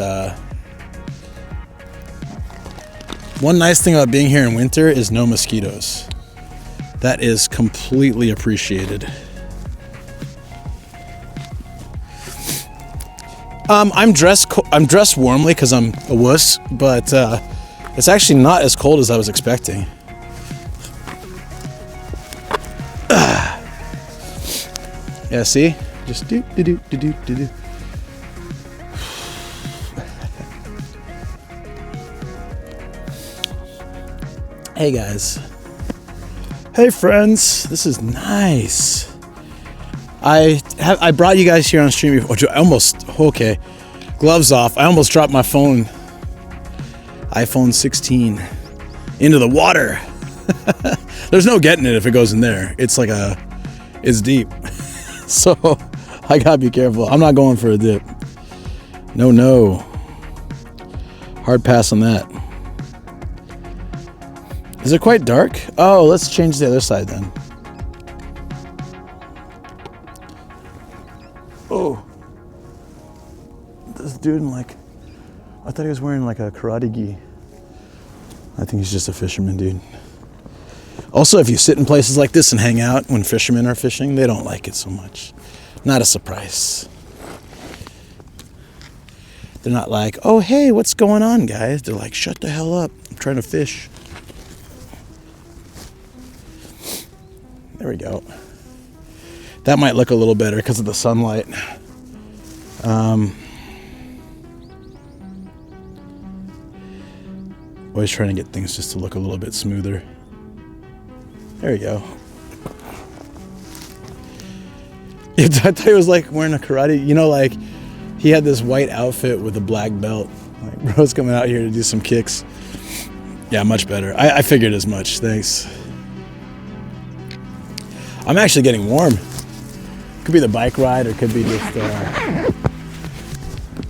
one nice thing about being here in winter is no mosquitoes. That is completely appreciated. I'm dressed warmly because I'm a wuss, but It's actually not as cold as I was expecting. Yeah, see? Just do. Hey guys. Hey friends. This is nice. I brought you guys here on stream before. Okay. Gloves off. I almost dropped my phone. iPhone 16 into the water. There's no getting it if it goes in there. It's deep. So I gotta be careful. I'm not going for a dip. No. Hard pass on that. Is it quite dark? Oh, let's change the other side then. Oh. This dude I thought he was wearing like a karate gi. I think he's just a fisherman, dude. Also, if you sit in places like this and hang out when fishermen are fishing, they don't like it so much. Not a surprise. They're not like, oh, hey, what's going on, guys? They're like, shut the hell up. I'm trying to fish. There we go. That might look a little better because of the sunlight. Always trying to get things just to look a little bit smoother. There you go. I thought he was like wearing a karate, like he had this white outfit with a black belt. Like, bro's coming out here to do some kicks. Yeah, much better. I figured as much, thanks. I'm actually getting warm. Could be the bike ride or could be just,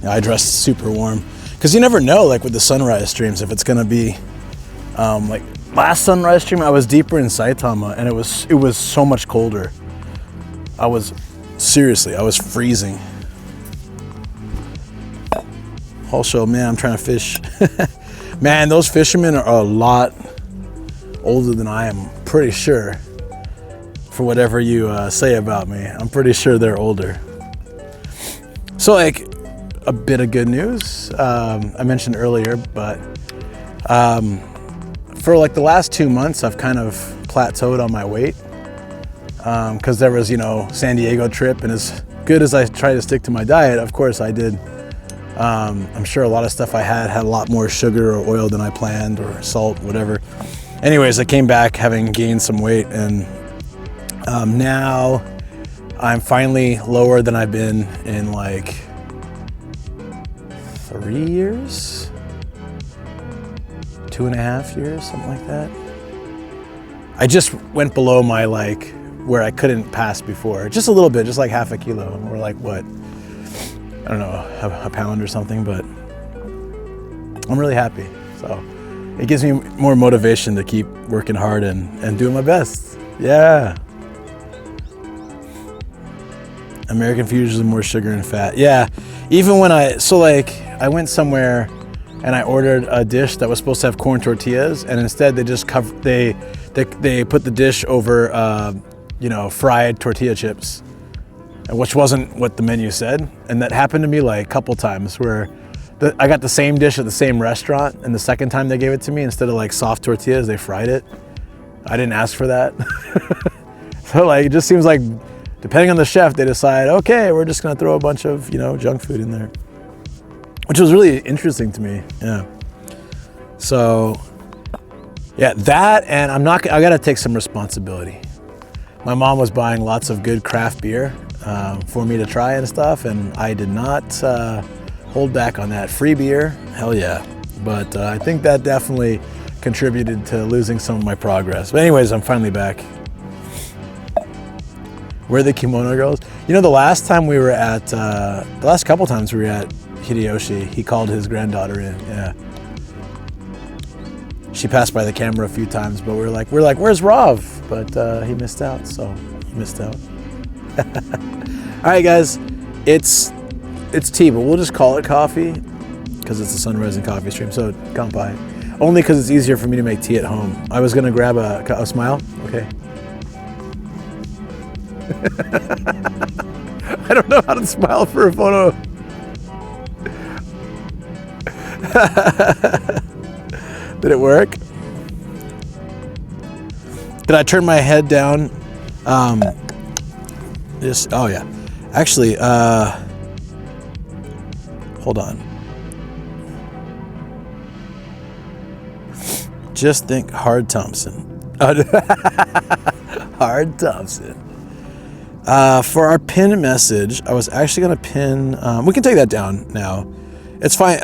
I dressed super warm. Because you never know, like with the sunrise streams, if it's gonna be, like last sunrise stream, I was deeper in Saitama and it was so much colder. I was freezing. Also, man, I'm trying to fish. Man, those fishermen are a lot older than I am, pretty sure. For whatever you say about me, I'm pretty sure they're older. So like, a bit of good news, I mentioned earlier, but for like the last 2 months, I've kind of plateaued on my weight because there was, San Diego trip, and as good as I try to stick to my diet, of course I did. I'm sure a lot of stuff I had a lot more sugar or oil than I planned, or salt, whatever. Anyways, I came back having gained some weight, and now I'm finally lower than I've been in like 3 years, 2.5 years, something like that. I just went below my where I couldn't pass before, just a little bit, just like half a kilo, or like what, I don't know, a pound or something, but I'm really happy. So it gives me more motivation to keep working hard and doing my best. Yeah. American food uses more sugar and fat. Yeah, even when I went somewhere and I ordered a dish that was supposed to have corn tortillas, and instead they just they put the dish over fried tortilla chips, which wasn't what the menu said. And that happened to me like a couple times where I got the same dish at the same restaurant, and the second time they gave it to me, instead of like soft tortillas, they fried it. I didn't ask for that. So like, it just seems like, depending on the chef, they decide, okay, we're just gonna throw a bunch of, junk food in there. Which was really interesting to me, yeah. So, yeah, that, and I gotta take some responsibility. My mom was buying lots of good craft beer for me to try and stuff, and I did not hold back on that. Free beer, hell yeah. But I think that definitely contributed to losing some of my progress. But anyways, I'm finally back. Where are the kimono girls? The last time we were at, the last couple times we were at Hideyoshi, he called his granddaughter in, yeah. She passed by the camera a few times, but we're like, where's Rav? But he missed out, so he missed out. All right, guys, it's tea, but we'll just call it coffee because it's a sunrise and coffee stream, so kanpai. Only because it's easier for me to make tea at home. I was gonna grab a smile, okay. I don't know how to smile for a photo. Did it work? Did I turn my head down? Oh yeah. Actually, hold on. Just think Hard Thompson. Hard Thompson. For our pin message, I was actually going to pin... we can take that down now. It's fine.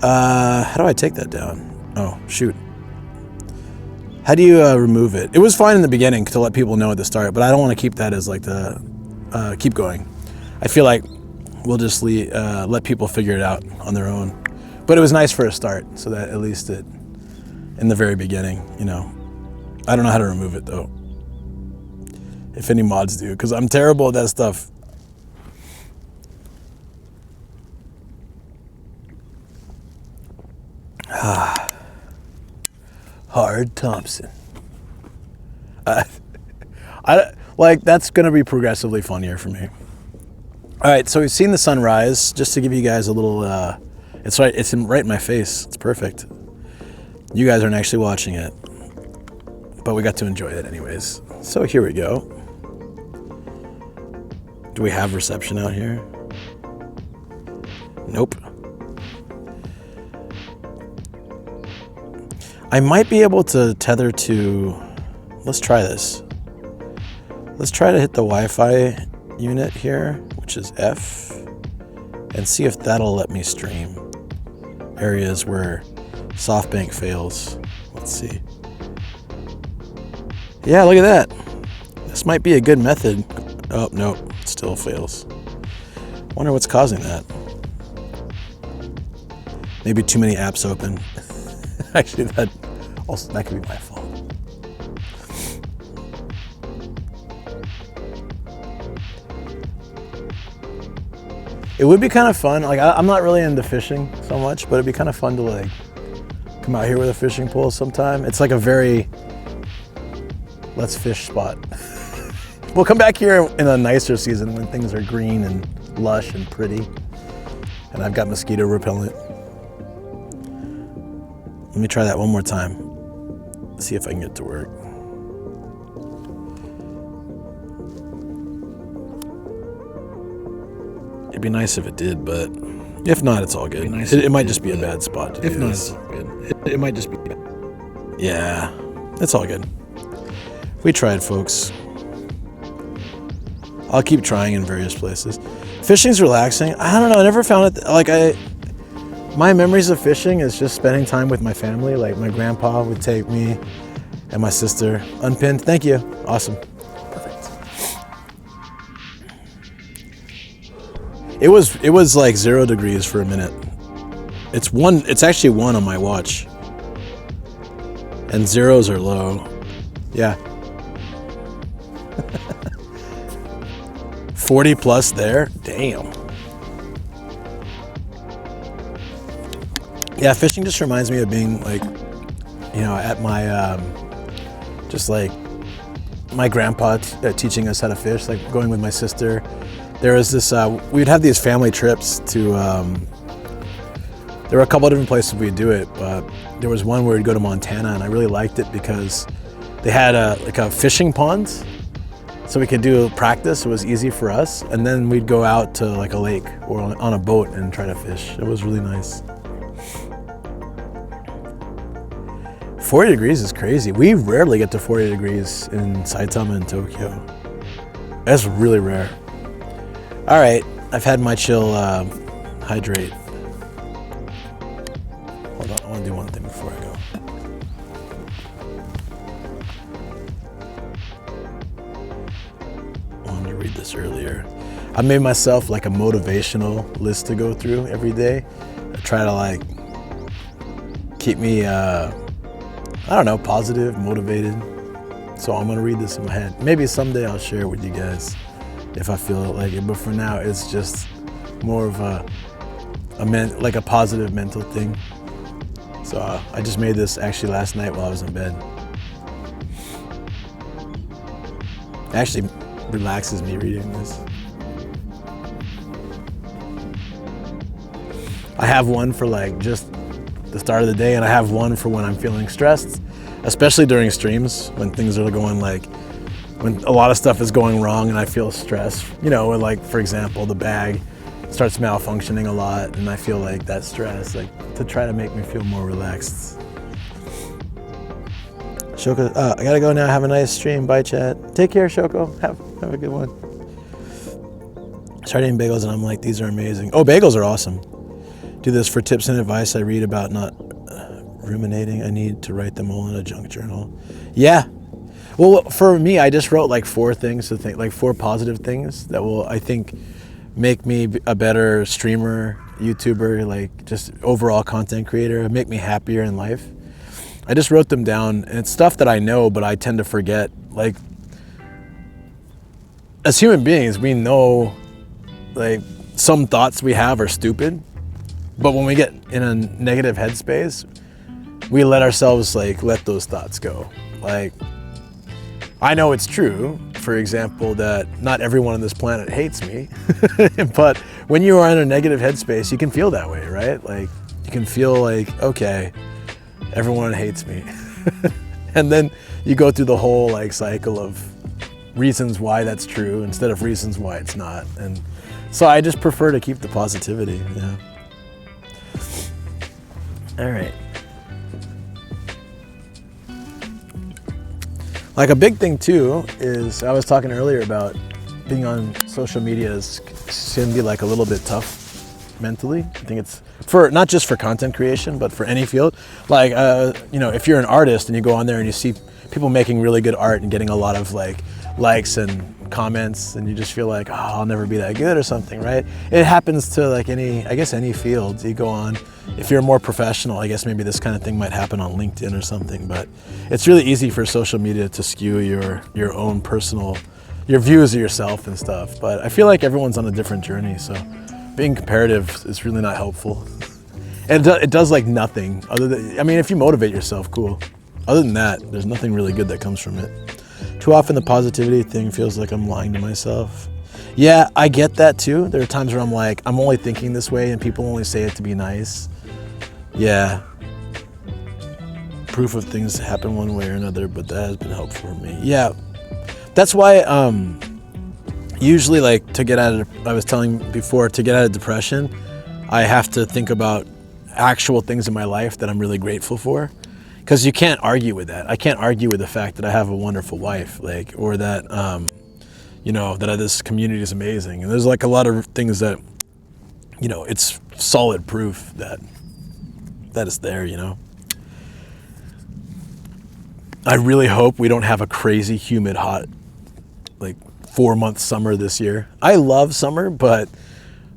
How do I take that down? Oh, shoot. How do you remove it? It was fine in the beginning to let people know at the start, but I don't want to keep that as like the... keep going. I feel like we'll just let people figure it out on their own. But it was nice for a start, so that at least it... in the very beginning, you know. I don't know how to remove it, though. If any mods do, because I'm terrible at that stuff. Hard Thompson. I like, that's going to be progressively funnier for me. All right, so we've seen the sunrise. Just to give you guys a little... it's right in my face. It's perfect. You guys aren't actually watching it, but we got to enjoy it anyways. So here we go. Do we have reception out here? Nope. I might be able to tether to... Let's try this. Let's try to hit the Wi-Fi unit here, which is F, and see if that'll let me stream areas where SoftBank fails. Let's see. Yeah, look at that. This might be a good method. Oh, no, it still fails. Wonder what's causing that. Maybe too many apps open. Actually, that could be my fault. It would be kind of fun. Like, I'm not really into fishing so much, but it'd be kind of fun to like come out here with a fishing pole sometime. It's like a very let's fish spot. We'll come back here in a nicer season when things are green and lush and pretty. And I've got mosquito repellent. Let me try that one more time. See if I can get it to work. It'd be nice if it did, but if not, it's all good. It might just be a bad spot to do If not, this. it's all good. It might just be bad. Yeah, it's all good. We tried, folks. I'll keep trying in various places. Fishing's relaxing. I don't know, I never found it, like my memories of fishing is just spending time with my family. Like my grandpa would take me and my sister. Unpinned, thank you. Awesome. Perfect. It was like 0 degrees for a minute. It's actually 1 on my watch. And zeros are low. Yeah. 40 plus there? Damn. Yeah, fishing just reminds me of being like, you know, at my, just like my grandpa teaching us how to fish, like going with my sister. There was this, we'd have these family trips to, there were a couple of different places we'd do it, but there was one where we'd go to Montana, and I really liked it because they had like a fishing pond, so we could do practice. It was easy for us, and then we'd go out to like a lake or on a boat and try to fish. It was really nice. 40 degrees is crazy. We rarely get to 40 degrees in Saitama and Tokyo. That's really rare. All right, I've had my chill hydrate. Hold on, I want to do one thing before I go. I wanted to read this earlier. I made myself like a motivational list to go through every day. I try to like keep me, I don't know, positive, motivated. So I'm gonna read this in my head. Maybe someday I'll share it with you guys if I feel like it. But for now, it's just more of a positive mental thing. So I just made this actually last night while I was in bed. It actually relaxes me reading this. I have one for like just the the start of the day, and I have one for when I'm feeling stressed, especially during streams when things are going like, when a lot of stuff is going wrong and I feel stressed. You know, like for example, the bag starts malfunctioning a lot and I feel like that stress, like to try to make me feel more relaxed. Shoko, I gotta go now. Have a nice stream. Bye, chat. Take care, Shoko. Have a good one. Started eating bagels and I'm like, these are amazing. Oh, bagels are awesome. Do this for tips and advice I read about not ruminating. I need to write them all in a junk journal. Yeah. Well, for me, I just wrote like 4 things to think, like 4 positive things that will, I think, make me a better streamer, YouTuber, like just overall content creator, make me happier in life. I just wrote them down, and it's stuff that I know, but I tend to forget. Like, as human beings, we know, like, some thoughts we have are stupid, but when we get in a negative headspace, we let ourselves, like, let those thoughts go. Like, I know it's true, for example, that not everyone on this planet hates me, but when you are in a negative headspace, you can feel that way, right? Like, you can feel like, okay, everyone hates me. And then you go through the whole like cycle of reasons why that's true instead of reasons why it's not. And so I just prefer to keep the positivity. Yeah. All right. Like a big thing too is, I was talking earlier about being on social media can be like a little bit tough mentally. I think it's for not just for content creation, but for any field. Like, you know, if you're an artist and you go on there and you see people making really good art and getting a lot of like likes and comments, and you just feel like, oh, I'll never be that good or something, right? It happens to like any field you go on. If you're more professional, I guess maybe this kind of thing might happen on LinkedIn or something, but it's really easy for social media to skew your own personal, your views of yourself and stuff. But I feel like everyone's on a different journey, so being comparative is really not helpful. And it does like nothing other than, I mean, if you motivate yourself, cool. Other than that, there's nothing really good that comes from it. Too often the positivity thing feels like I'm lying to myself. Yeah, I get that too. There are times where I'm like, I'm only thinking this way and people only say it to be nice. Yeah. Proof of things happen one way or another, but that has been helpful for me. Yeah. That's why usually like to get out of, I was telling before, to get out of depression, I have to think about actual things in my life that I'm really grateful for. Because you can't argue with that. I can't argue with the fact that I have a wonderful wife, like, or that, you know, that this community is amazing. And there's like a lot of things that, you know, it's solid proof that it's there, you know. I really hope we don't have a crazy humid, hot, like 4-month summer this year. I love summer, but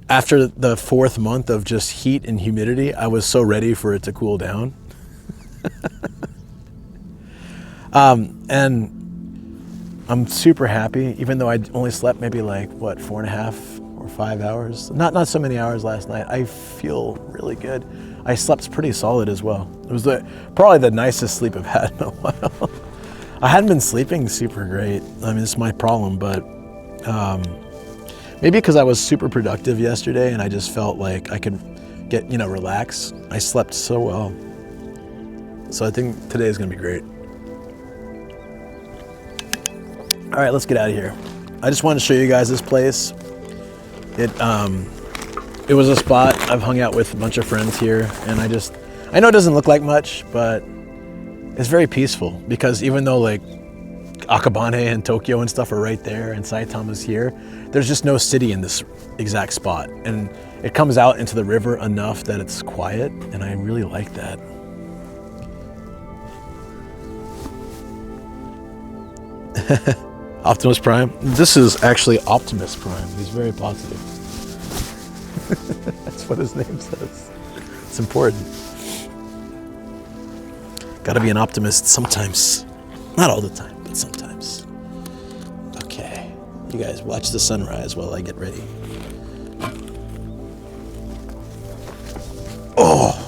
after the 4th month of just heat and humidity, I was so ready for it to cool down. And I'm super happy, even though I only slept maybe like, what, 4.5 or 5 hours? Not so many hours last night. I feel really good. I slept pretty solid as well. It was probably the nicest sleep I've had in a while. I hadn't been sleeping super great. I mean, it's my problem, but maybe because I was super productive yesterday and I just felt like I could get, you know, relax. I slept so well. So I think today is gonna be great. All right, let's get out of here. I just wanted to show you guys this place. It was a spot I've hung out with a bunch of friends here, and I know it doesn't look like much, but it's very peaceful because even though like Akabane and Tokyo and stuff are right there and Saitama's here, there's just no city in this exact spot. And it comes out into the river enough that it's quiet, and I really like that. Optimus Prime. This is actually Optimus Prime. He's very positive. That's what his name says. It's important. Gotta be an optimist sometimes. Not all the time, but sometimes. Okay. You guys watch the sunrise while I get ready. Oh!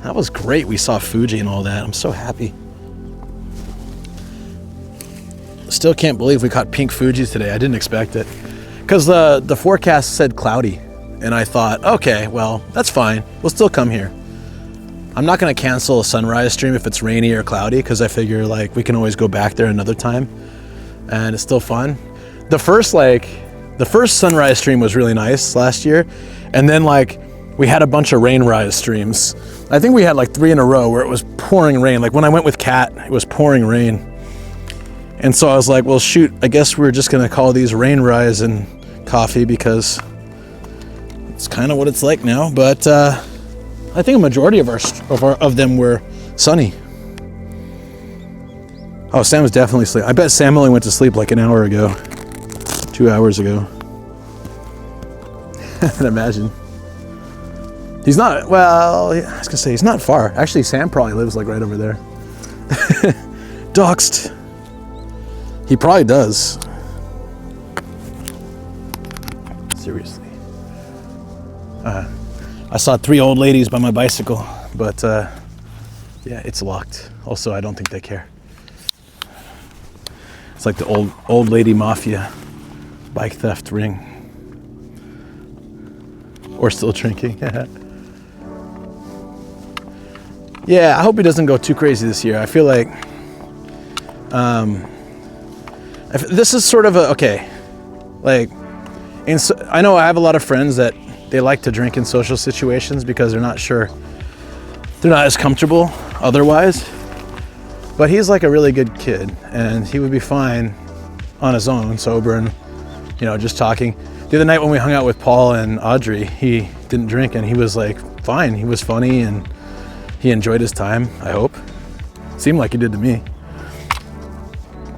That was great. We saw Fuji and all that. I'm so happy. still can't believe we caught pink Fujis today. I didn't expect it. Because the forecast said cloudy. And I thought, okay, well, that's fine. We'll still come here. I'm not going to cancel a sunrise stream if it's rainy or cloudy, because I figure like we can always go back there another time. And it's still fun. The first sunrise stream was really nice last year. And then like we had a bunch of rainrise streams. I think we had like 3 in a row where it was pouring rain. Like when I went with Kat, it was pouring rain. And so I was like, well, shoot, I guess we're just going to call these rainrise and coffee because it's kind of what it's like now. But I think a majority of them were sunny. Oh, Sam was definitely asleep. I bet Sam only went to sleep like an hour ago, 2 hours ago. I can imagine. He's not, well, I was gonna say he's not far. Actually, Sam probably lives like right over there. Doxed. He probably does. Seriously. I saw 3 old ladies by my bicycle, but yeah, it's locked. Also, I don't think they care. It's like the old lady mafia bike theft ring. Or still drinking. Yeah, I hope he doesn't go too crazy this year. I feel like this is sort of a, okay, like, I know I have a lot of friends that they like to drink in social situations because they're not sure, they're not as comfortable otherwise. But he's like a really good kid and he would be fine on his own, sober and, you know, just talking. The other night when we hung out with Paul and Audrey, he didn't drink and he was like fine. He was funny and he enjoyed his time, I hope. Seemed like he did to me.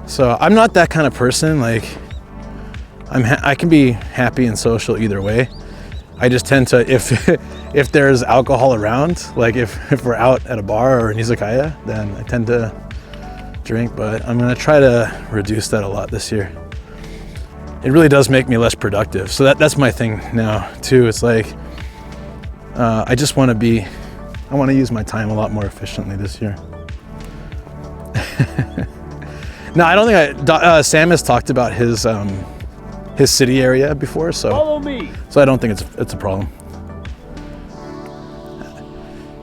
So I'm not that kind of person. Like I can be happy and social either way. I just tend to, if there's alcohol around, like if we're out at a bar or an izakaya, then I tend to drink, but I'm gonna try to reduce that a lot this year. It really does make me less productive. So that's my thing now too. It's like, I just want to use my time a lot more efficiently this year. No, I don't think Sam has talked about his city area before, so Follow me. So I don't think it's a problem.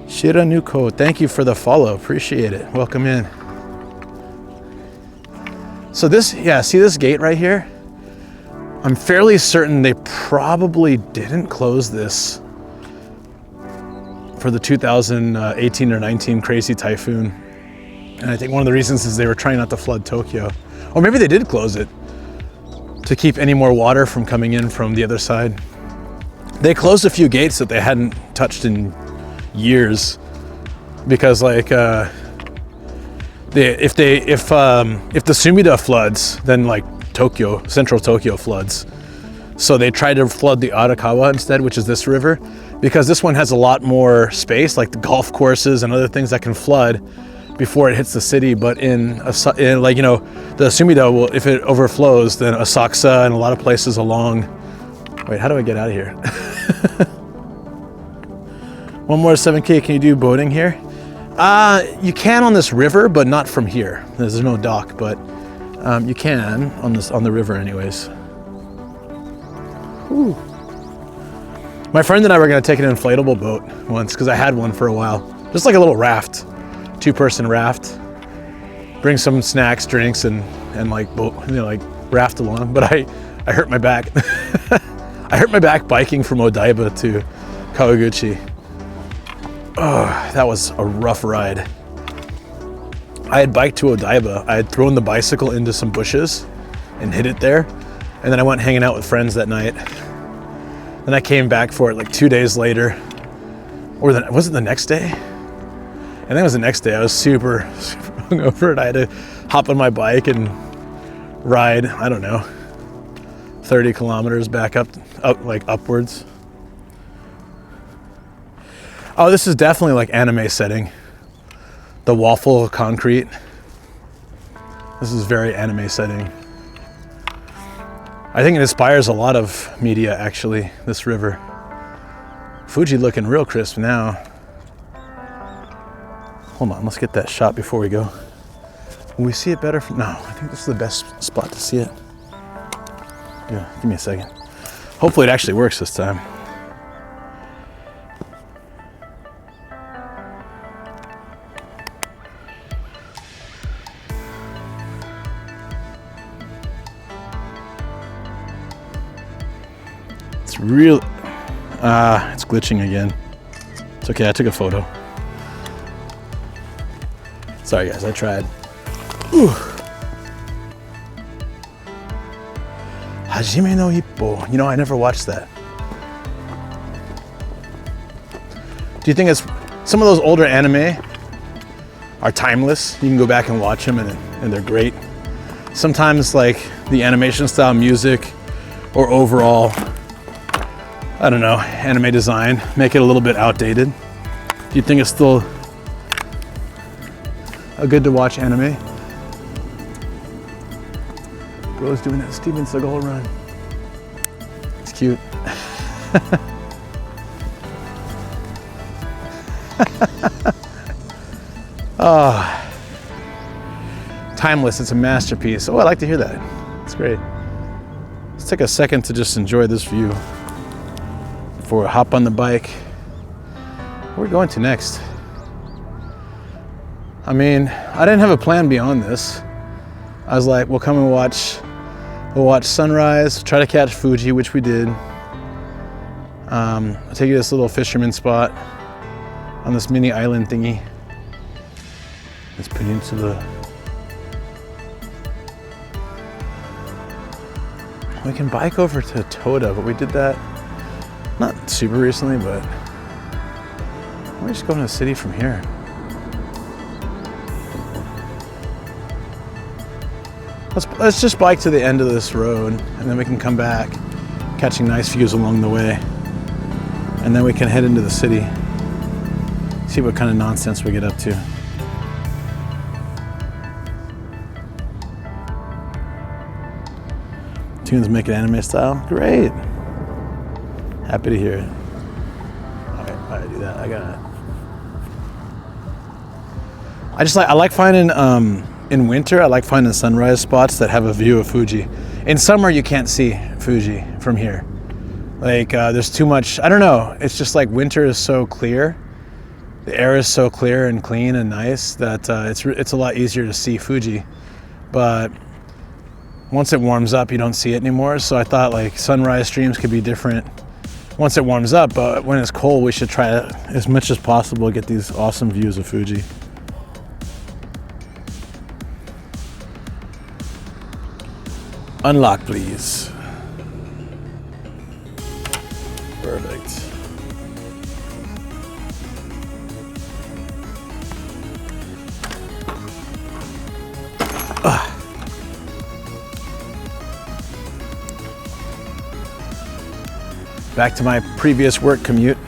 Shiranuko, thank you for the follow. Appreciate it. Welcome in. So this, yeah, see this gate right here? I'm fairly certain they probably didn't close this for the 2018 or 19 crazy typhoon. And I think one of the reasons is they were trying not to flood Tokyo. Or maybe they did close it to keep any more water from coming in from the other side. They closed a few gates that they hadn't touched in years because like if the Sumida floods, then like Tokyo, central Tokyo floods. So they tried to flood the Arakawa instead, which is this river, because this one has a lot more space, like the golf courses and other things that can flood before it hits the city. But in like, you know, the Sumida will, if it overflows, then Asakusa and a lot of places along. Wait, how do I get out of here? One more 7K. Can you do boating here? You can on this river, but not from here. There's no dock, but you can on the river anyways. Whew. My friend and I were gonna take an inflatable boat once because I had one for a while. Just like a little raft, 2-person raft. Bring some snacks, drinks, and like boat, you know, like raft along. But I hurt my back. I hurt my back biking from Odaiba to Kawaguchi. Oh, that was a rough ride. I had biked to Odaiba. I had thrown the bicycle into some bushes and hid it there. And then I went hanging out with friends that night. Then I came back for it like 2 days later. Or was it the next day? I think it was the next day. I was super hungover and I had to hop on my bike and ride, I don't know, 30 kilometers back up like upwards. Oh, this is definitely like anime setting. The waffle concrete. This is very anime setting. I think it inspires a lot of media actually, this river. Fuji looking real crisp now. Hold on, let's get that shot before we go. Will we see it better? No, I think this is the best spot to see it. Yeah, give me a second. Hopefully it actually works this time. It's real. It's glitching again. It's okay, I took a photo. Sorry guys, I tried. Ooh. Hajime no Ippo. You know, I never watched that. Do you think it's some of those older anime are timeless? You can go back and watch them and they're great. Sometimes like the animation style, music, or overall, I don't know, anime design, make it a little bit outdated. Do you think it's still a good to watch anime? Girl's doing that Steven Seagal run. It's cute. Oh, timeless, it's a masterpiece. Oh, I like to hear that. It's great. Let's take a second to just enjoy this view before we hop on the bike. Where are we going to next? I mean, I didn't have a plan beyond this. I was like, we'll come and we'll watch sunrise, try to catch Fuji, which we did. I'll take you to this little fisherman spot on this mini island thingy. This peninsula. We can bike over to Toda, but we did that not super recently, but we're just going to the city from here. Let's just bike to the end of this road and then we can come back, catching nice views along the way. And then we can head into the city, see what kind of nonsense we get up to. Tunes make it anime style? Great. Happy to hear it. Alright, I gotta do that. I like finding in winter, I like finding sunrise spots that have a view of Fuji. In summer, you can't see Fuji from here. Like, there's too much, I don't know. It's just like winter is so clear. The air is so clear and clean and nice that it's a lot easier to see Fuji. But once it warms up, you don't see it anymore. So I thought like sunrise streams could be different once it warms up. But when it's cold, we should try as much as possible to get these awesome views of Fuji. Unlock, please. Perfect. Back to my previous work commute.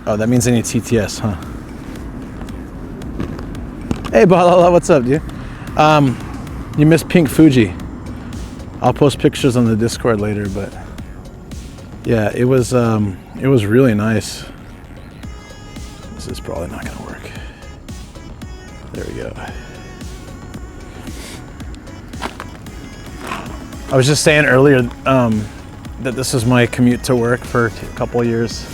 Oh, that means I need TTS, huh? Hey, Balala, what's up, dude? You missed Pink Fuji. I'll post pictures on the Discord later, but yeah, it was really nice. This is probably not gonna work. There we go. I was just saying earlier that this was my commute to work for a couple of years,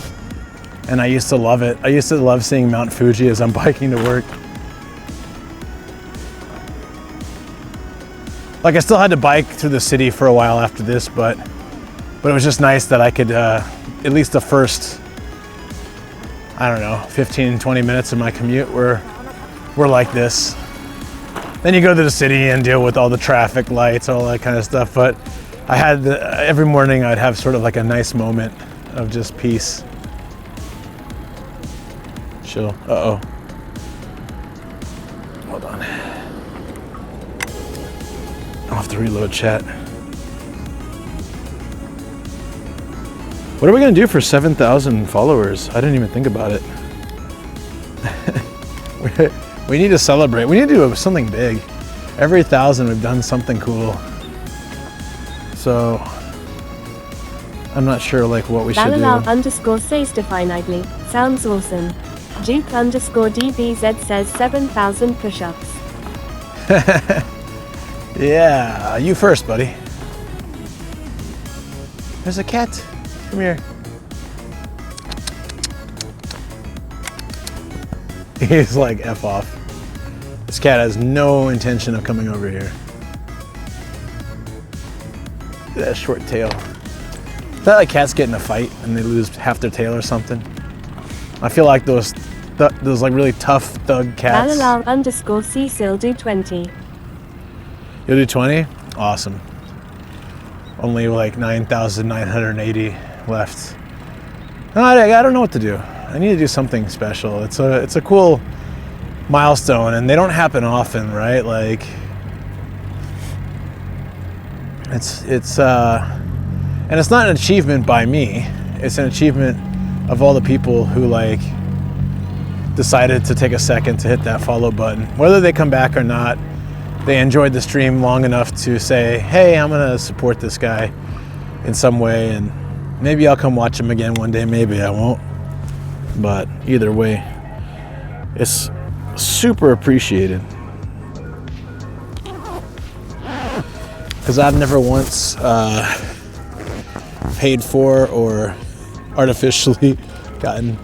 and I used to love it. I used to love seeing Mount Fuji as I'm biking to work. Like I still had to bike through the city for a while after this, but it was just nice that I could, at least the first, I don't know, 15, 20 minutes of my commute were like this. Then you go to the city and deal with all the traffic lights, all that kind of stuff. But I had, every morning I'd have sort of like a nice moment of just peace. Chill, uh-oh. Hold on. I'll have to reload chat. What are we gonna do for 7,000 followers? I didn't even think about it. We need to celebrate. We need to do something big. Every 1,000 we've done something cool. So I'm not sure like what we should do. Balala says definitely. Sounds awesome. Duke_DBZ says 7,000 push-ups. Yeah, you first, buddy. There's a cat. Come here. He's like, F off. This cat has no intention of coming over here. Look at that short tail. Is that like cats get in a fight and they lose half their tail or something? I feel like those like really tough thug cats. _Cecil do 20. You'll do 20? Awesome. Only like 9,980 left. No, I don't know what to do. I need to do something special. It's a cool milestone, and they don't happen often, right? Like, it's and it's not an achievement by me. It's an achievement of all the people who like decided to take a second to hit that follow button. Whether they come back or not, they enjoyed the stream long enough to say, hey, I'm gonna support this guy in some way, and maybe I'll come watch him again one day, maybe I won't. But either way, it's super appreciated. Because I've never once paid for or artificially gotten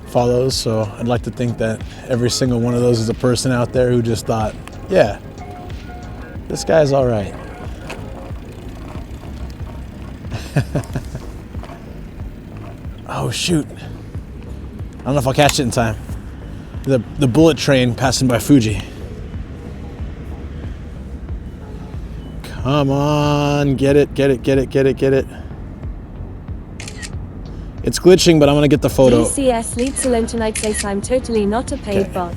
follows, so I'd like to think that every single one of those is a person out there who just thought, yeah, this guy's all right. Oh shoot. I don't know if I'll catch it in time. The bullet train passing by Fuji. Come on, get it. It's glitching, but I'm gonna get the photo. DCS leads alone tonight says I'm totally not a paid bot.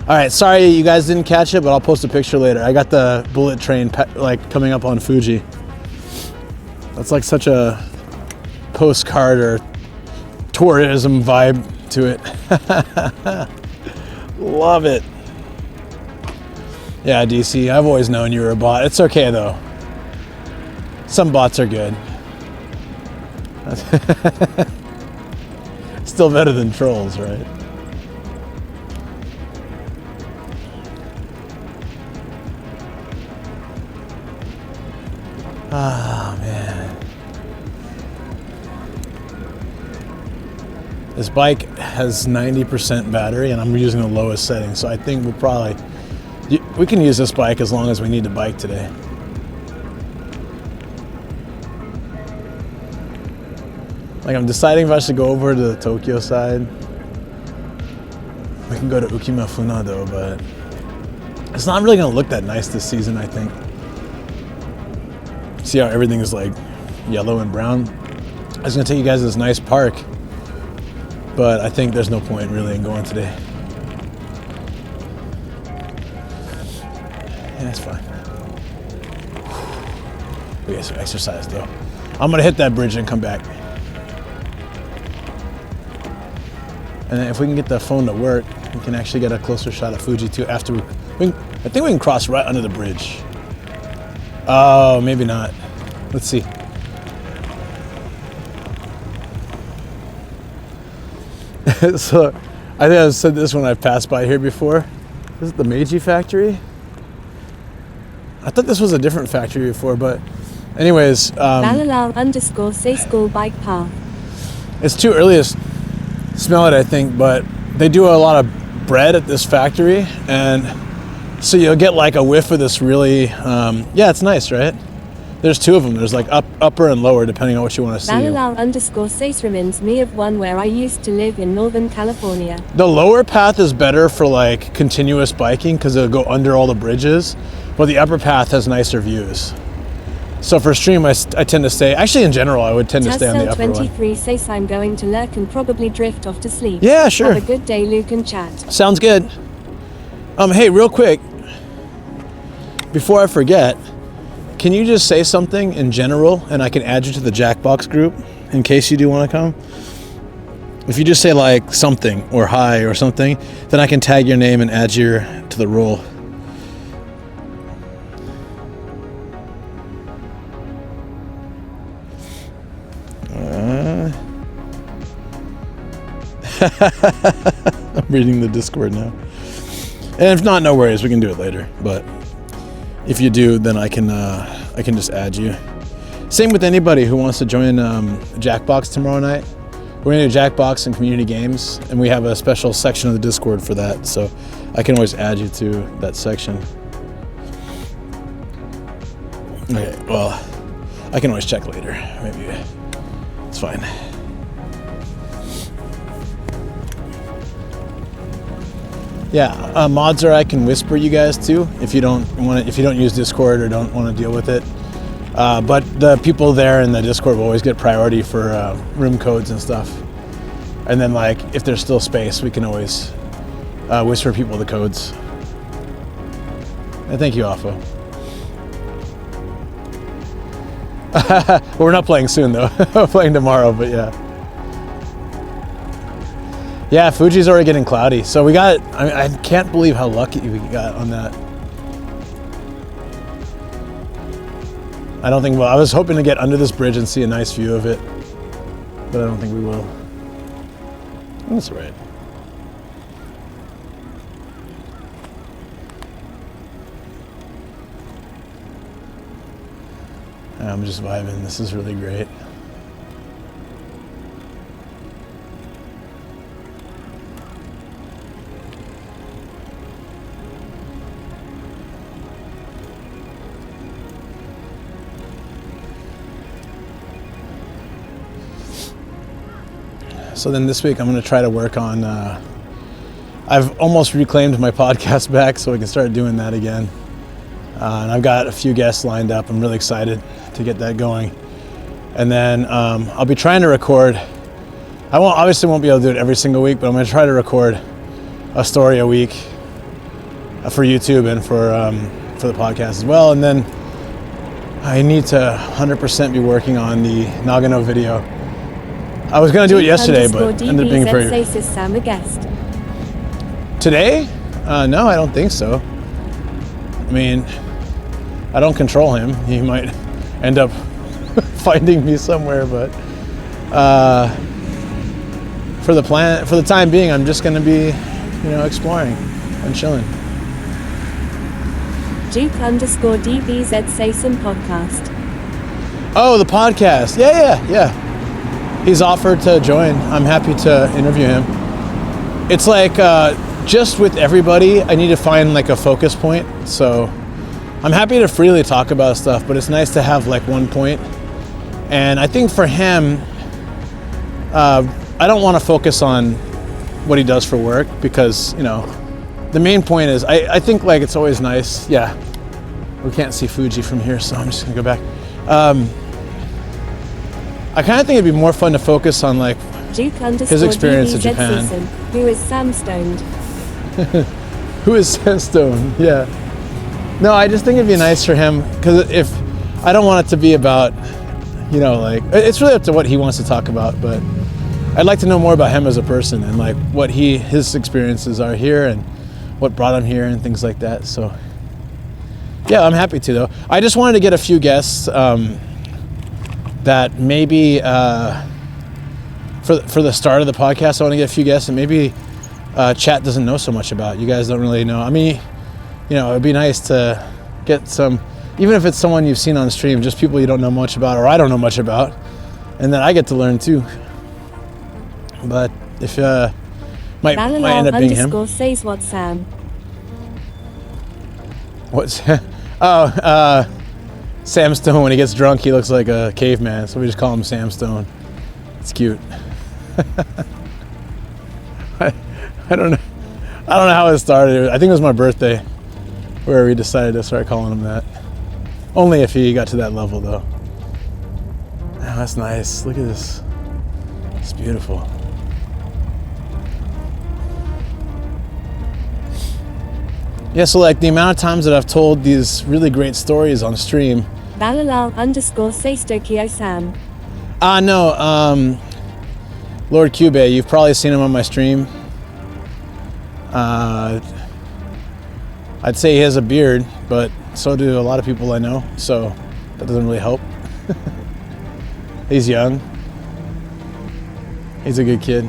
All right, sorry you guys didn't catch it, but I'll post a picture later. I got the bullet train like coming up on Fuji. That's like such a postcard or tourism vibe to it. Love it. Yeah, DC, I've always known you were a bot. It's okay though. Some bots are good. Still better than trolls, right? Ah, man. This bike has 90% battery and I'm using the lowest setting, so I think we can use this bike as long as we need the bike today. Like, I'm deciding if I should go over to the Tokyo side. We can go to Ukima Funado, but it's not really gonna look that nice this season, I think. See how everything is like yellow and brown? I was gonna take you guys to this nice park, but I think there's no point really in going today. Yeah, that's fine. We got some exercise though. I'm gonna hit that bridge and come back. And then if we can get the phone to work, we can actually get a closer shot of Fuji too after I think we can cross right under the bridge. Oh, maybe not. Let's see. So, I think I've said this when I've passed by here before. This is the Meiji factory. I thought this was a different factory before, but anyways. _say school bike path. It's too early to smell it, I think, but they do a lot of bread at this factory, and so you'll get like a whiff of this really, yeah, it's nice, right? There's two of them. There's like upper and lower, depending on what you want to see. _say reminds me of one where I used to live in Northern California. The lower path is better for like continuous biking because it'll go under all the bridges, but the upper path has nicer views. So for stream, I tend to stay, actually in general, I would tend to stay on the upper 23 one. says I'm going to lurk and probably drift off to sleep. Yeah, sure. Have a good day, Luke and chat. Sounds good. Hey, real quick, before I forget, can you just say something in general and I can add you to the Jackbox group in case you do want to come? If you just say like something or hi or something, then I can tag your name and add you to the roll. I'm reading the Discord now. And if not, no worries, we can do it later. But if you do, then I can just add you. Same with anybody who wants to join Jackbox tomorrow night. We're gonna do Jackbox and community games, and we have a special section of the Discord for that. So I can always add you to that section. Okay, well, I can always check later. Maybe it's fine. Yeah, mods are I can whisper you guys to if you don't use Discord or don't want to deal with it. But the people there in the Discord will always get priority for room codes and stuff. And then like if there's still space, we can always whisper people the codes. And thank you, Afo. We're not playing soon though. We're playing tomorrow, but yeah. Yeah, Fuji's already getting cloudy. So we got, I can't believe how lucky we got on that. I don't think, well, I was hoping to get under this bridge and see a nice view of it, but I don't think we will. That's all right. I'm just vibing. This is really great. So then this week I'm going to try to work on, I've almost reclaimed my podcast back so I can start doing that again. And I've got a few guests lined up. I'm really excited to get that going. And then I'll be trying to record, obviously won't be able to do it every single week, but I'm going to try to record a story a week for YouTube and for the podcast as well. And then I need to 100% be working on the Nagano video. I was going to do it yesterday, but ended up being very... Sam a guest. Today? No, I don't think so. I mean, I don't control him. He might end up finding me somewhere, but for the time being, I'm just going to be, exploring and chilling. Duke_DBZ Sason podcast. Oh, the podcast. Yeah. He's offered to join. I'm happy to interview him. It's like just with everybody, I need to find like a focus point. So I'm happy to freely talk about stuff, but it's nice to have like one point. And I think for him, I don't want to focus on what he does for work because, the main point is I think like it's always nice. Yeah, we can't see Fuji from here, so I'm just gonna go back. I kind of think it'd be more fun to focus on like his experience in Japan. Who is Sam Stoned? Who is Sam Stoned? Yeah. No, I just think it'd be nice for him because if I don't want it to be about, like it's really up to what he wants to talk about. But I'd like to know more about him as a person and like what his experiences are here and what brought him here and things like that. So yeah, I'm happy to though. I just wanted to get a few guests. That maybe for the start of the podcast, I want to get a few guests and maybe chat doesn't know so much about. You guys don't really know. I mean, it'd be nice to get some, even if it's someone you've seen on stream, just people you don't know much about or I don't know much about, and then I get to learn too. But if might end up being him. Says what Sam? What's Sam Stone, when he gets drunk, he looks like a caveman, so we just call him Sam Stone. It's cute. I don't know how it started. I think it was my birthday where we decided to start calling him that. Only if he got to that level, though. Oh, that's nice. Look at this. It's beautiful. Yeah, so like the amount of times that I've told these really great stories on stream. Balalal_Seistokyo Sam. No, Lord Cube, you've probably seen him on my stream. I'd say he has a beard, but so do a lot of people I know, so that doesn't really help. He's young. He's a good kid.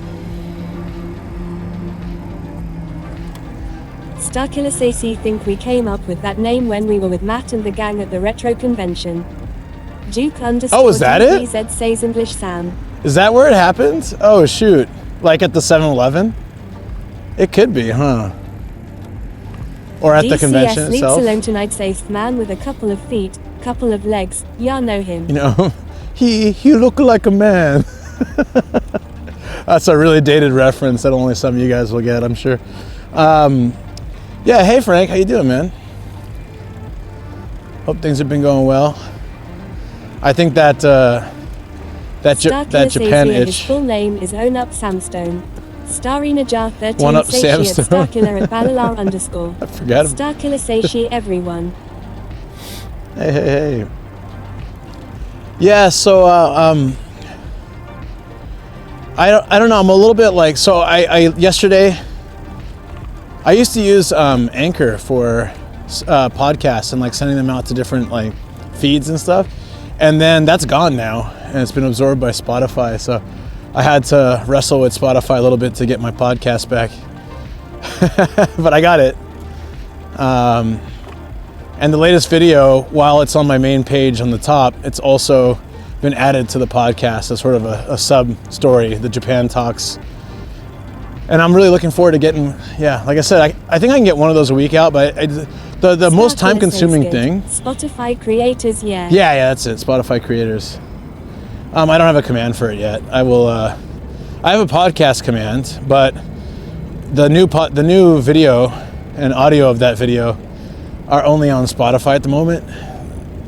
Starkiller AC think we came up with that name when we were with Matt and the gang at the retro convention. Duke underscore Oh, is that it? DBZ says English Sam. Is that where it happens? Oh, shoot. Like at the 7-Eleven? It could be, huh? Or at the convention DCS itself? alone tonight says man with a couple of feet, couple of legs. Yeah, know him. You know, he look like a man. That's a really dated reference that only some of you guys will get, I'm sure. Yeah, hey Frank, how you doing, man? Hope things have been going well. I think that that Japan itch. His full name is Own Up Samstone. Starry Najar 13 One Up Seishi at Samstone. Starkiller at Balalar underscore. I forgot. Starkiller Seishi everyone. Hey. Yeah, so I don't know. I'm a little bit like, so I yesterday I used to use Anchor for podcasts and like sending them out to different like feeds and stuff, and then that's gone now and it's been absorbed by Spotify. So I had to wrestle with Spotify a little bit to get my podcast back, but I got it. And the latest video, while it's on my main page on the top, it's also been added to the podcast as sort of a sub story, the Japan Talks. And I'm really looking forward to getting, like I said, I think I can get one of those a week out, but the most time consuming thing. Spotify creators, yeah. Yeah, that's it, Spotify creators. I don't have a command for it yet. I have a podcast command, but the new video and audio of that video are only on Spotify at the moment.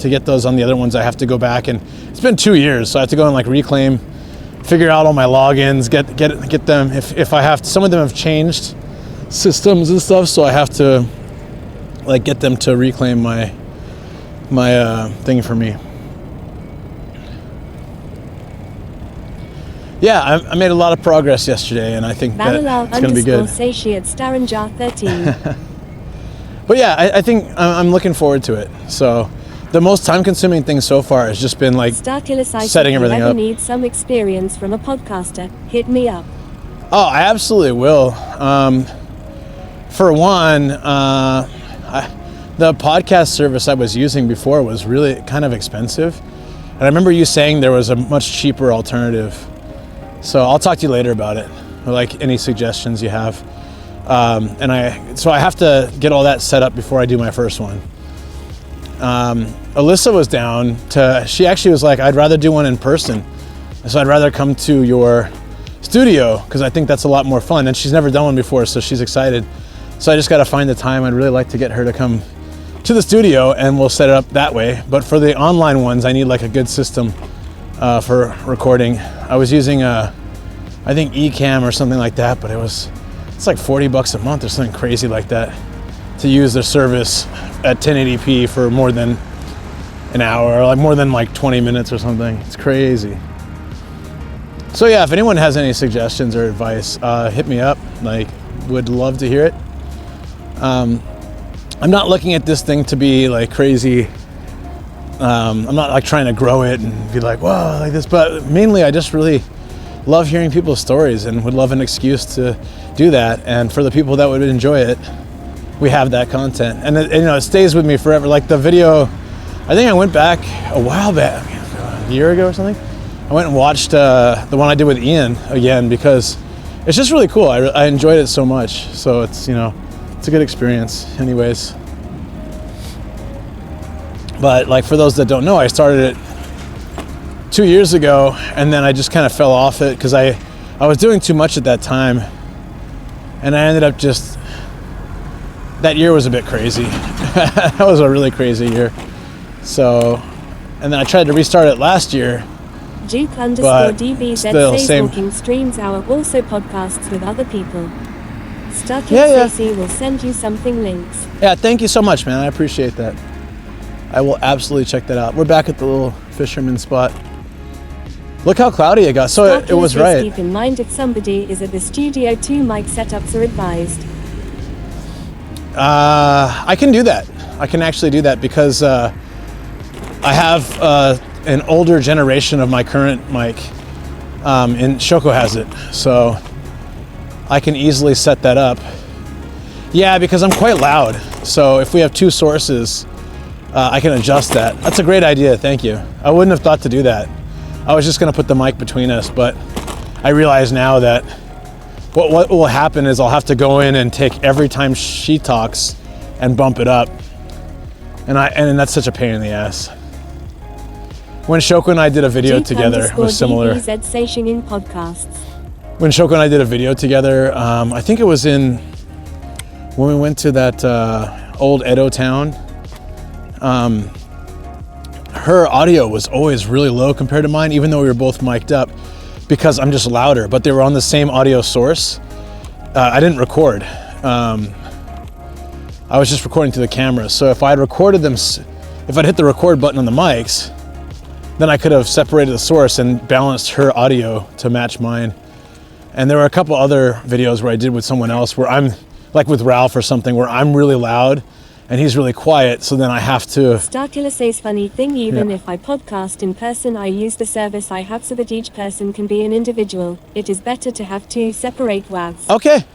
To get those on the other ones, I have to go back, and it's been 2 years, so I have to go and like reclaim, figure out all my logins, get them. If I have to, some of them have changed systems and stuff, so I have to like get them to reclaim my thing for me. Yeah, I made a lot of progress yesterday, and I think that it's going to be good. Seishi at Starinjar 13. But yeah, I think I'm looking forward to it. So the most time-consuming thing so far has just been like setting everything up. If you ever need some experience from a podcaster, hit me up. Oh, I absolutely will. For one, the podcast service I was using before was really kind of expensive. And I remember you saying there was a much cheaper alternative. So I'll talk to you later about it, or like any suggestions you have. So I have to get all that set up before I do my first one. Alyssa was down she actually was like, I'd rather do one in person. So I'd rather come to your studio because I think that's a lot more fun. And she's never done one before, so she's excited. So I just got to find the time. I'd really like to get her to come to the studio and we'll set it up that way. But for the online ones, I need like a good system for recording. I was using I think Ecamm or something like that, but it's like $40 a month or something crazy like that to use their service at 1080p for more than an hour, or like more than like 20 minutes or something. It's crazy. So yeah, if anyone has any suggestions or advice, hit me up. Like, would love to hear it. I'm not looking at this thing to be like crazy. I'm not like trying to grow it and be like, whoa, like this, but mainly I just really love hearing people's stories and would love an excuse to do that. And for the people that would enjoy it, we have that content, and it stays with me forever. Like the video, I think I went back a while back, a year ago or something. I went and watched the one I did with Ian again because it's just really cool. I enjoyed it so much. So it's it's a good experience, anyways. But like for those that don't know, I started it 2 years ago, and then I just kind of fell off it because I was doing too much at that time, and I ended up just. That year was a bit crazy. That was a really crazy year. So, and then I tried to restart it last year. Duke underscore DBZ says same. Walking Streams Hour also podcasts with other people. Starkiller will send you something links. Yeah, thank you so much, man. I appreciate that. I will absolutely check that out. We're back at the little fisherman spot. Look how cloudy it got. So it was right. Keep in mind if somebody is at the studio, 2 mic setups are advised. I can do that. I can actually do that because I have an older generation of my current mic, and Shoko has it, so I can easily set that up. Yeah, because I'm quite loud. So if we have two sources, I can adjust that. That's a great idea, thank you. I wouldn't have thought to do that. I was just gonna put the mic between us, but I realize now that what will happen is I'll have to go in and take every time she talks and bump it up. And that's such a pain in the ass. When Shoko and I did a video together, it was similar. When Shoko and I did a video together, I think it was when we went to that old Edo town, her audio was always really low compared to mine, even though we were both mic'd up, because I'm just louder, but they were on the same audio source. I didn't record. I was just recording to the camera. So if I had recorded them, if I'd hit the record button on the mics, then I could have separated the source and balanced her audio to match mine. And there were a couple other videos where I did with someone else where I'm, like with Ralph or something, where I'm really loud and he's really quiet, so then I have to... Starkiller says, funny thing, even if I podcast in person, I use the service I have so that each person can be an individual. It is better to have two separate WAVs. Okay.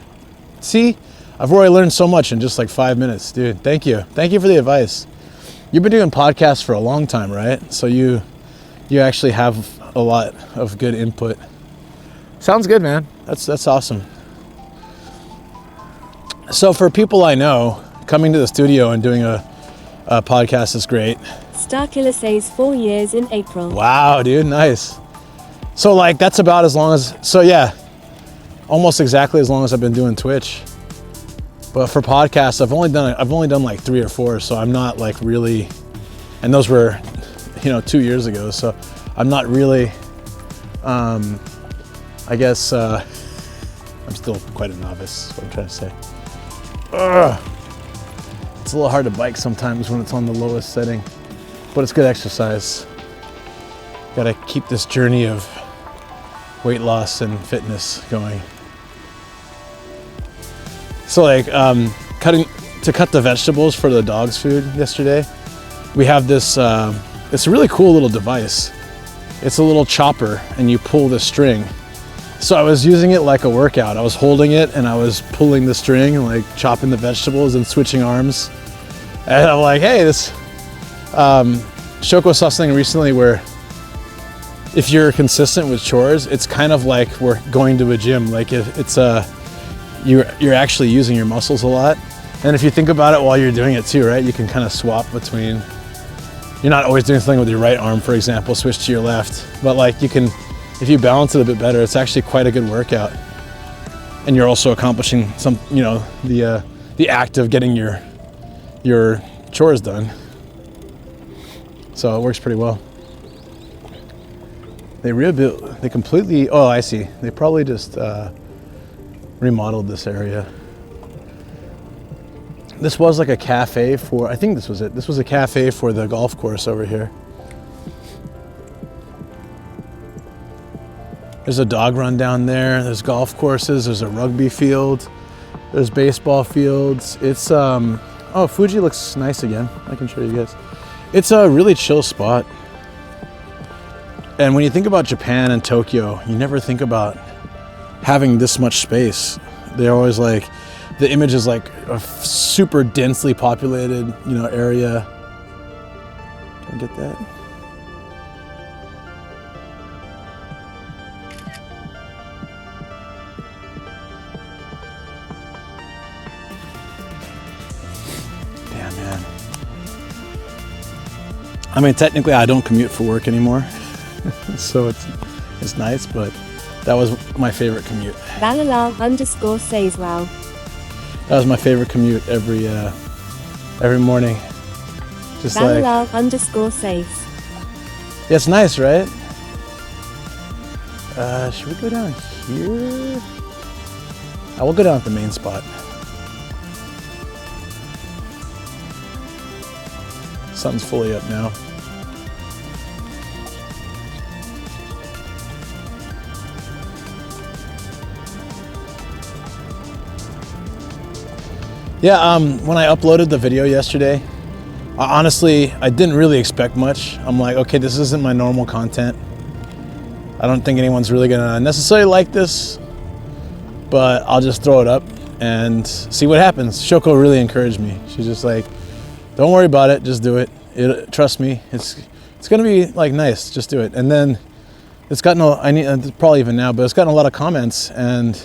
See? I've already learned so much in just like 5 minutes, dude. Thank you. Thank you for the advice. You've been doing podcasts for a long time, right? So you actually have a lot of good input. Sounds good, man. That's awesome. So for people I know, coming to the studio and doing a podcast is great. Starkiller says 4 years in April. Wow, dude, nice. So like that's about as long as, so yeah, almost exactly as long as I've been doing Twitch. But for podcasts, I've only done like 3 or 4, so I'm not like really, and those were, 2 years ago. So I'm not really, I guess, I'm still quite a novice, is what I'm trying to say. It's a little hard to bike sometimes when it's on the lowest setting, but it's good exercise. Gotta keep this journey of weight loss and fitness going. So like cut the vegetables for the dog's food yesterday, we have this, it's a really cool little device. It's a little chopper and you pull the string. So I was using it like a workout. I was holding it and I was pulling the string and like chopping the vegetables and switching arms. And I'm like, hey, this, Shoko saw something recently where if you're consistent with chores, it's kind of like we're going to a gym. Like if it's you're actually using your muscles a lot. And if you think about it while you're doing it too, right? You can kind of swap between, you're not always doing something with your right arm, for example, switch to your left. But like you can, if you balance it a bit better, it's actually quite a good workout. And you're also accomplishing some, the act of getting your chores done. So it works pretty well. They completely, oh, I see. They probably just remodeled this area. This was like a cafe for, I think this was it. This was a cafe for the golf course over here. There's a dog run down there. There's golf courses. There's a rugby field. There's baseball fields. It's, oh, Fuji looks nice again. I can show you guys. It's a really chill spot. And when you think about Japan and Tokyo, you never think about having this much space. They're always like, the image is like a super densely populated, area. Can I get that? Damn, man. I mean, technically I don't commute for work anymore. So it's nice, but that was my favorite commute. Valala_ says wow. That was my favorite commute every morning. Just Valala_ says. Yeah, it's nice, right? Should we go down here? I will go down at the main spot. Sun's fully up now. Yeah, when I uploaded the video yesterday, honestly, I didn't really expect much. I'm like, okay, this isn't my normal content. I don't think anyone's really gonna necessarily like this, but I'll just throw it up. and see what happens. Shoko really encouraged me. She's just like, don't worry about it, just do it. Trust me, it's gonna be like nice, just do it. And then it's gotten probably even now, but it's gotten a lot of comments and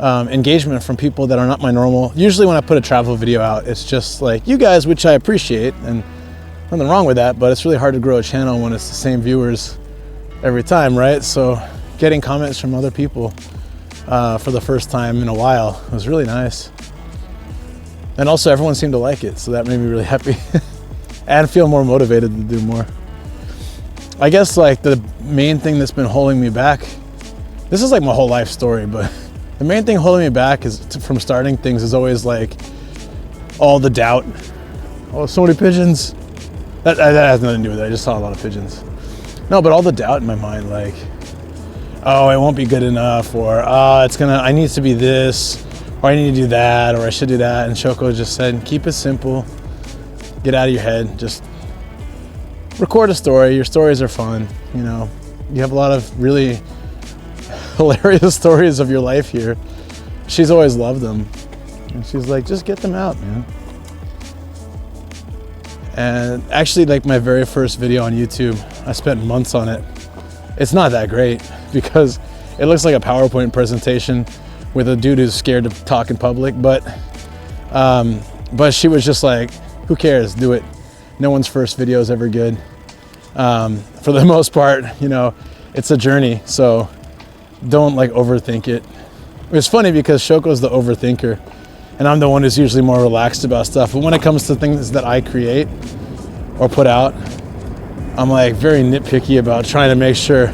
engagement from people that are not my normal. Usually when I put a travel video out, it's just like you guys, which I appreciate, and nothing wrong with that, but it's really hard to grow a channel when it's the same viewers every time, right? So getting comments from other people for the first time in a while was really nice. And also everyone seemed to like it, so that made me really happy and feel more motivated to do more. I guess like the main thing that's been holding me back, this is like my whole life story, but the main thing holding me back from starting things is always like all the doubt. Oh, so many pigeons. That has nothing to do with it. I just saw a lot of pigeons. No, but all the doubt in my mind, like, oh, it won't be good enough, or I need to be this, or I need to do that, or I should do that. And Shoko just said, keep it simple, get out of your head, just record a story. Your stories are fun, you know. You have a lot of really hilarious stories of your life here. She's always loved them. And she's like, just get them out, man. And actually, like my very first video on YouTube, I spent months on it. It's not that great because it looks like a PowerPoint presentation with a dude who's scared to talk in public, but she was just like, who cares, do it. No one's first video is ever good. For the most part, you know, it's a journey, so don't like overthink it. It's funny because Shoko's the overthinker and I'm the one who's usually more relaxed about stuff. But when it comes to things that I create or put out, I'm like very nitpicky about trying to make sure,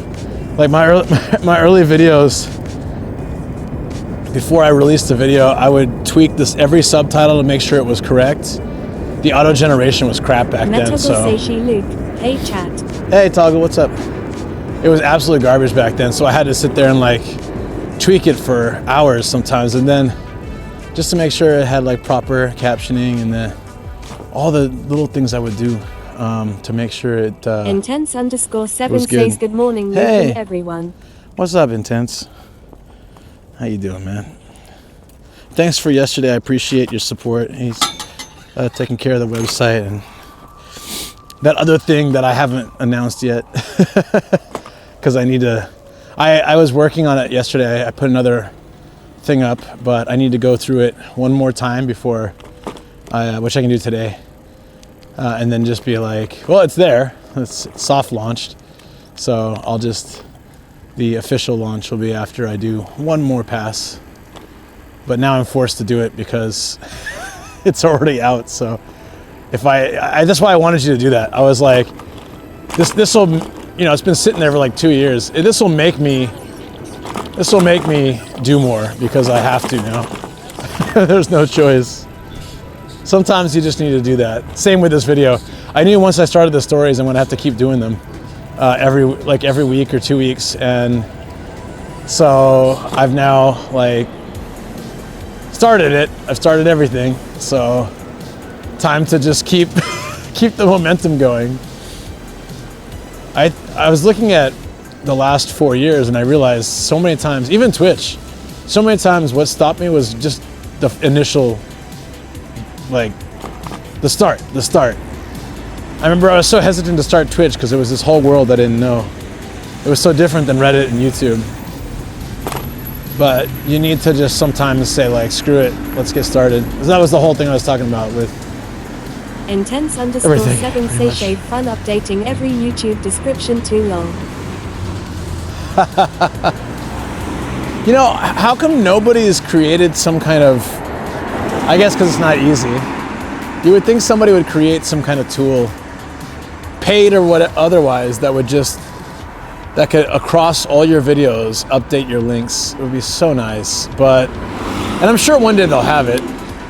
like my early videos, before I released a video, I would tweak every subtitle to make sure it was correct. The auto generation was crap back then, so. Hey chat. Hey Toggle, what's up? It was absolute garbage back then, so I had to sit there and like tweak it for hours sometimes, and then just to make sure it had like proper captioning and all the little things I would do to make sure it Intense_7 says good morning, hey everyone. What's up, Intense? How you doing, man? Thanks for yesterday. I appreciate your support. He's taking care of the website and that other thing that I haven't announced yet because I need to. I was working on it yesterday. I put another thing up, but I need to go through it one more time before which I can do today, and then just be like, well, it's there, it's soft launched, so the official launch will be after I do one more pass, but now I'm forced to do it because it's already out. So if that's why I wanted you to do that. I was like, this will, you know, it's been sitting there for like 2 years. This will make me do more because I have to now. There's no choice. Sometimes you just need to do that. Same with this video. I knew once I started the stories I'm gonna have to keep doing them every week or 2 weeks, and so I've now like started it. I've started everything. So time to just keep the momentum going. I was looking at the last 4 years and I realized so many times, even Twitch, so many times what stopped me was just the initial, like the start. I remember I was so hesitant to start Twitch because it was this whole world I didn't know. It was so different than Reddit and YouTube. But you need to just sometimes say like, screw it, let's get started. That was the whole thing I was talking about with Intense_7 says fun updating every YouTube description too long. You know, how come nobody's created some kind of, I guess because it's not easy. You would think somebody would create some kind of tool, paid or what otherwise, that could across all your videos update your links. It would be so nice. And I'm sure one day they'll have it.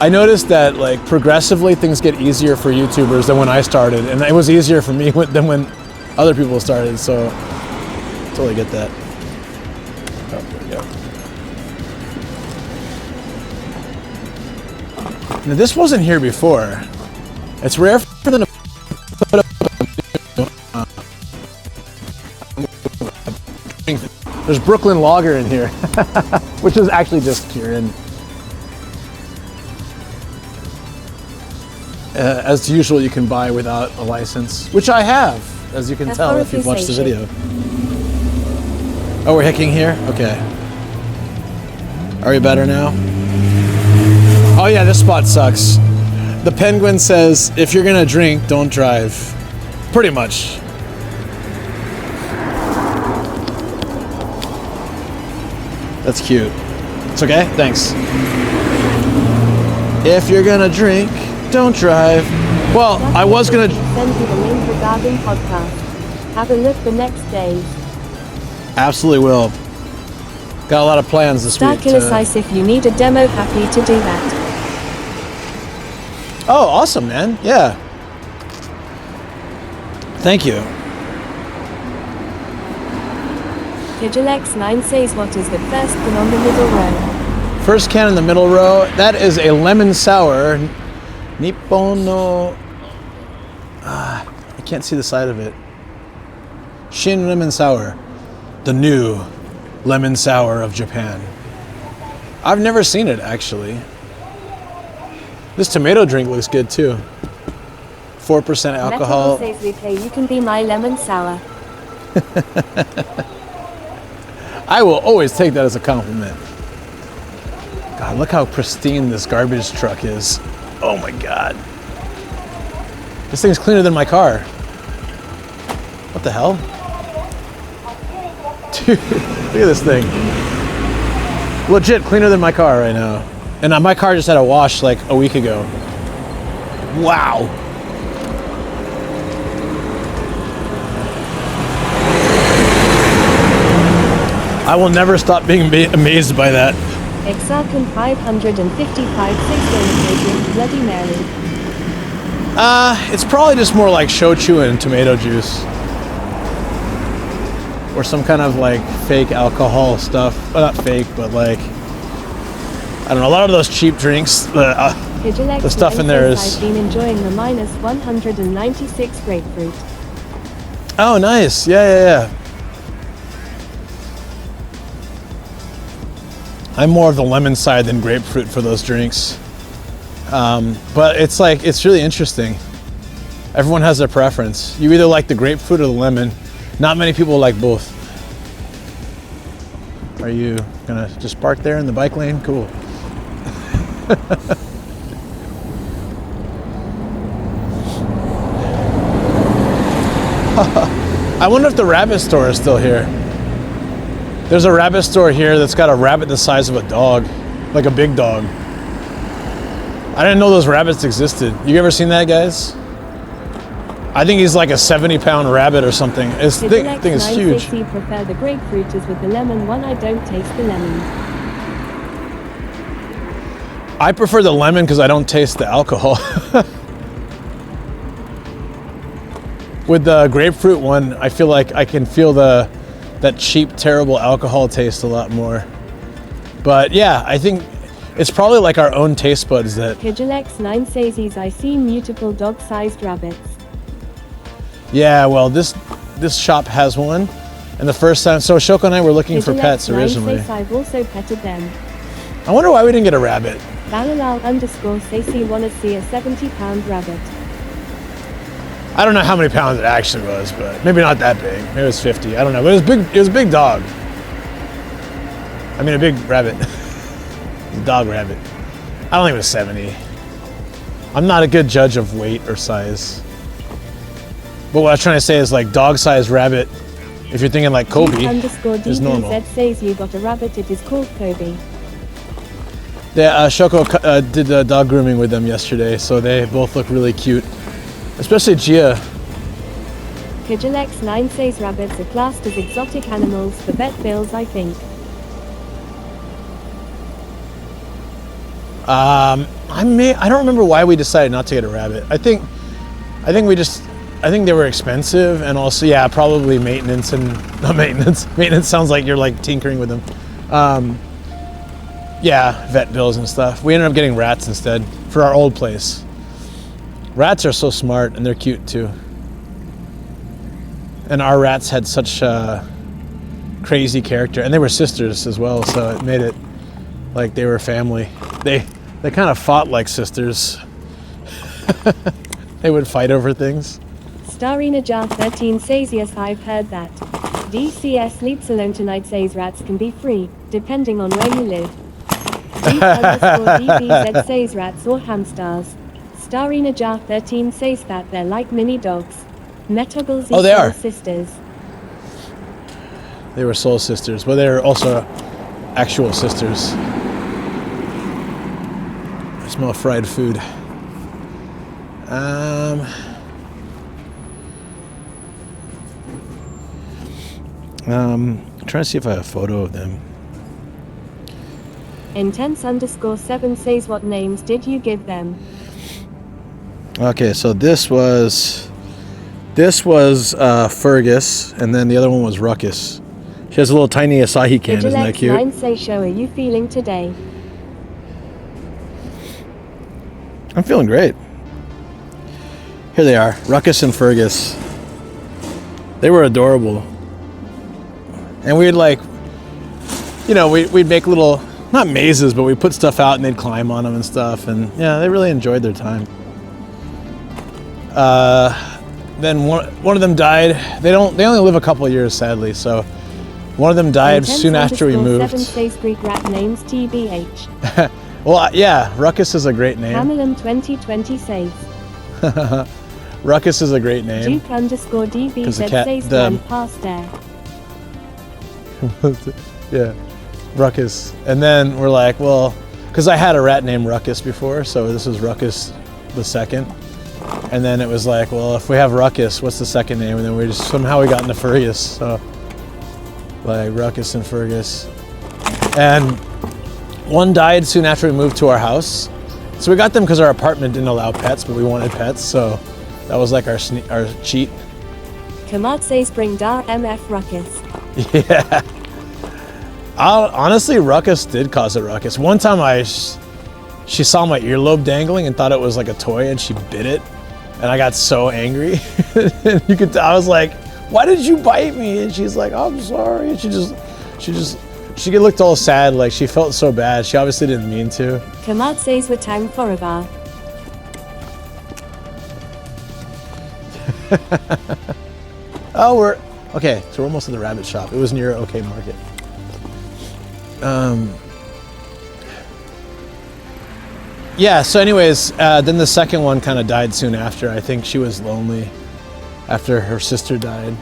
I noticed that like progressively things get easier for YouTubers than when I started, and it was easier for me than when other people started, so totally get that. Oh, there we go. Now this wasn't here before. It's rare for them to put up there's Brooklyn Lager in here, which is actually just Kieran. as usual, you can buy without a license, which I have, as you can tell if you've watched the video. Oh, we're hicking here? Okay. Are we better now? Oh yeah, this spot sucks. The penguin says, if you're gonna drink, don't drive. Pretty much. That's cute. It's okay? Thanks. If you're gonna drink, don't drive. Well, I was gonna... Send you the link for Garden Podcast. Have a look the next day. Absolutely will. Got a lot of plans this week. Starkiller if you need a demo, happy to do that. Oh, awesome, man. Yeah. Thank you. Digilex9 says what is the first one on the middle row? First can in the middle row. That is a lemon sour. Nippon no... I can't see the side of it. Shin lemon sour. The new lemon sour of Japan. I've never seen it, actually. This tomato drink looks good, too. 4% alcohol. Metal says Lupe, you can be my lemon sour. I will always take that as a compliment. God, look how pristine this garbage truck is. Oh my God. This thing's cleaner than my car. What the hell? Dude, look at this thing. Legit cleaner than my car right now. And my car just had a wash like a week ago. Wow. I will never stop being amazed by that. Exarchon 555 6 Bloody Mary. It's probably just more like shochu and tomato juice. Or some kind of like fake alcohol stuff. Well, not fake, but like, I don't know, a lot of those cheap drinks, the stuff in there is... I've been enjoying the minus 196 grapefruit. Oh, nice. Yeah. I'm more of the lemon side than grapefruit for those drinks. But it's like, it's really interesting. Everyone has their preference. You either like the grapefruit or the lemon. Not many people like both. Are you gonna just park there in the bike lane? Cool. I wonder if the rabbit store is still here. There's a rabbit store here that's got a rabbit the size of a dog, like a big dog. I didn't know those rabbits existed. You ever seen that, guys? I think he's like a 70-pound rabbit or something. This thing is huge. I prefer the grapefruit is with the lemon one. I don't taste the lemon. I prefer the lemon because I don't taste the alcohol. With the grapefruit one, I feel like I can feel that cheap, terrible alcohol taste a lot more. But yeah, I think it's probably like our own taste buds that... Digilex9 says he's I see mutable dog-sized rabbits. Yeah, well, this shop has one, and the first time, so Shoko and I were looking for pets originally. Says I've also petted them. I wonder why we didn't get a rabbit. Balalal_ says he wanna see a 70-pound rabbit. I don't know how many pounds it actually was, but maybe not that big. Maybe it was 50. I don't know, but it was big. It was a big dog. I mean, a big rabbit. A dog rabbit. I don't think it was 70. I'm not a good judge of weight or size. But what I was trying to say is like dog-sized rabbit, if you're thinking like Kobe, is normal. DBZ says you got a rabbit, it is called Kobe. Yeah, Shoko did the dog grooming with them yesterday, so they both look really cute. Especially Gia. Kijilex9 says rabbits are classed as exotic animals for vet bills, I think. I don't remember why we decided not to get a rabbit. I think they were expensive, and also, yeah, probably maintenance and not maintenance. Maintenance sounds like you're like tinkering with them. Yeah, vet bills and stuff. We ended up getting rats instead for our old place. Rats are so smart, and they're cute too. And our rats had such crazy character, and they were sisters as well, so it made it like they were family. They kind of fought like sisters. They would fight over things. Starinajar13 says yes, I've heard that. DCS sleeps alone tonight says rats can be free, depending on where you live. DBZ says rats or hamsters. Starinajar13 says that they're like mini dogs. Metoggles they are. sisters. They were soul sisters, but they're also actual sisters. I smell fried food. I'm trying to see if I have a photo of them. Intense_7 says what names did you give them? Okay, so this was Fergus, and then the other one was Ruckus. She has a little tiny Asahi can, isn't that cute? 9 say, "Show, are you feeling today?" I'm feeling great. Here they are, Ruckus and Fergus. They were adorable. And we'd we'd make little, not mazes, but we'd put stuff out and they'd climb on them and stuff. And yeah, they really enjoyed their time. Then one of them died. They only live a couple of years, sadly. So one of them died soon after we moved. 7 says Greek rat names TBH. Well, yeah, Ruckus is a great name. Hamilton 2020 says. Ruckus is a great name. Duke_DBZ says Grandpa stare. Yeah, Ruckus. And then we're like, well, because I had a rat named Ruckus before, so this is Ruckus the second. And then it was like, well, if we have Ruckus, what's the second name? And then we got into Fergus. So like Ruckus and Fergus. And one died soon after we moved to our house. So we got them because our apartment didn't allow pets, but we wanted pets. So that was like our cheat. Kamat says bring Dar MF Ruckus. Yeah. Honestly, Ruckus did cause a ruckus. One time she saw my earlobe dangling and thought it was like a toy and she bit it. And I got so angry. And you could tell, I was like, why did you bite me? And she's like, I'm sorry. And she looked all sad, like she felt so bad. She obviously didn't mean to. Kamat says Watang Forever. Oh, okay, so we're almost at the rabbit shop. It was near OK Market. Yeah, so anyways, then the second one kind of died soon after. I think she was lonely after her sister died.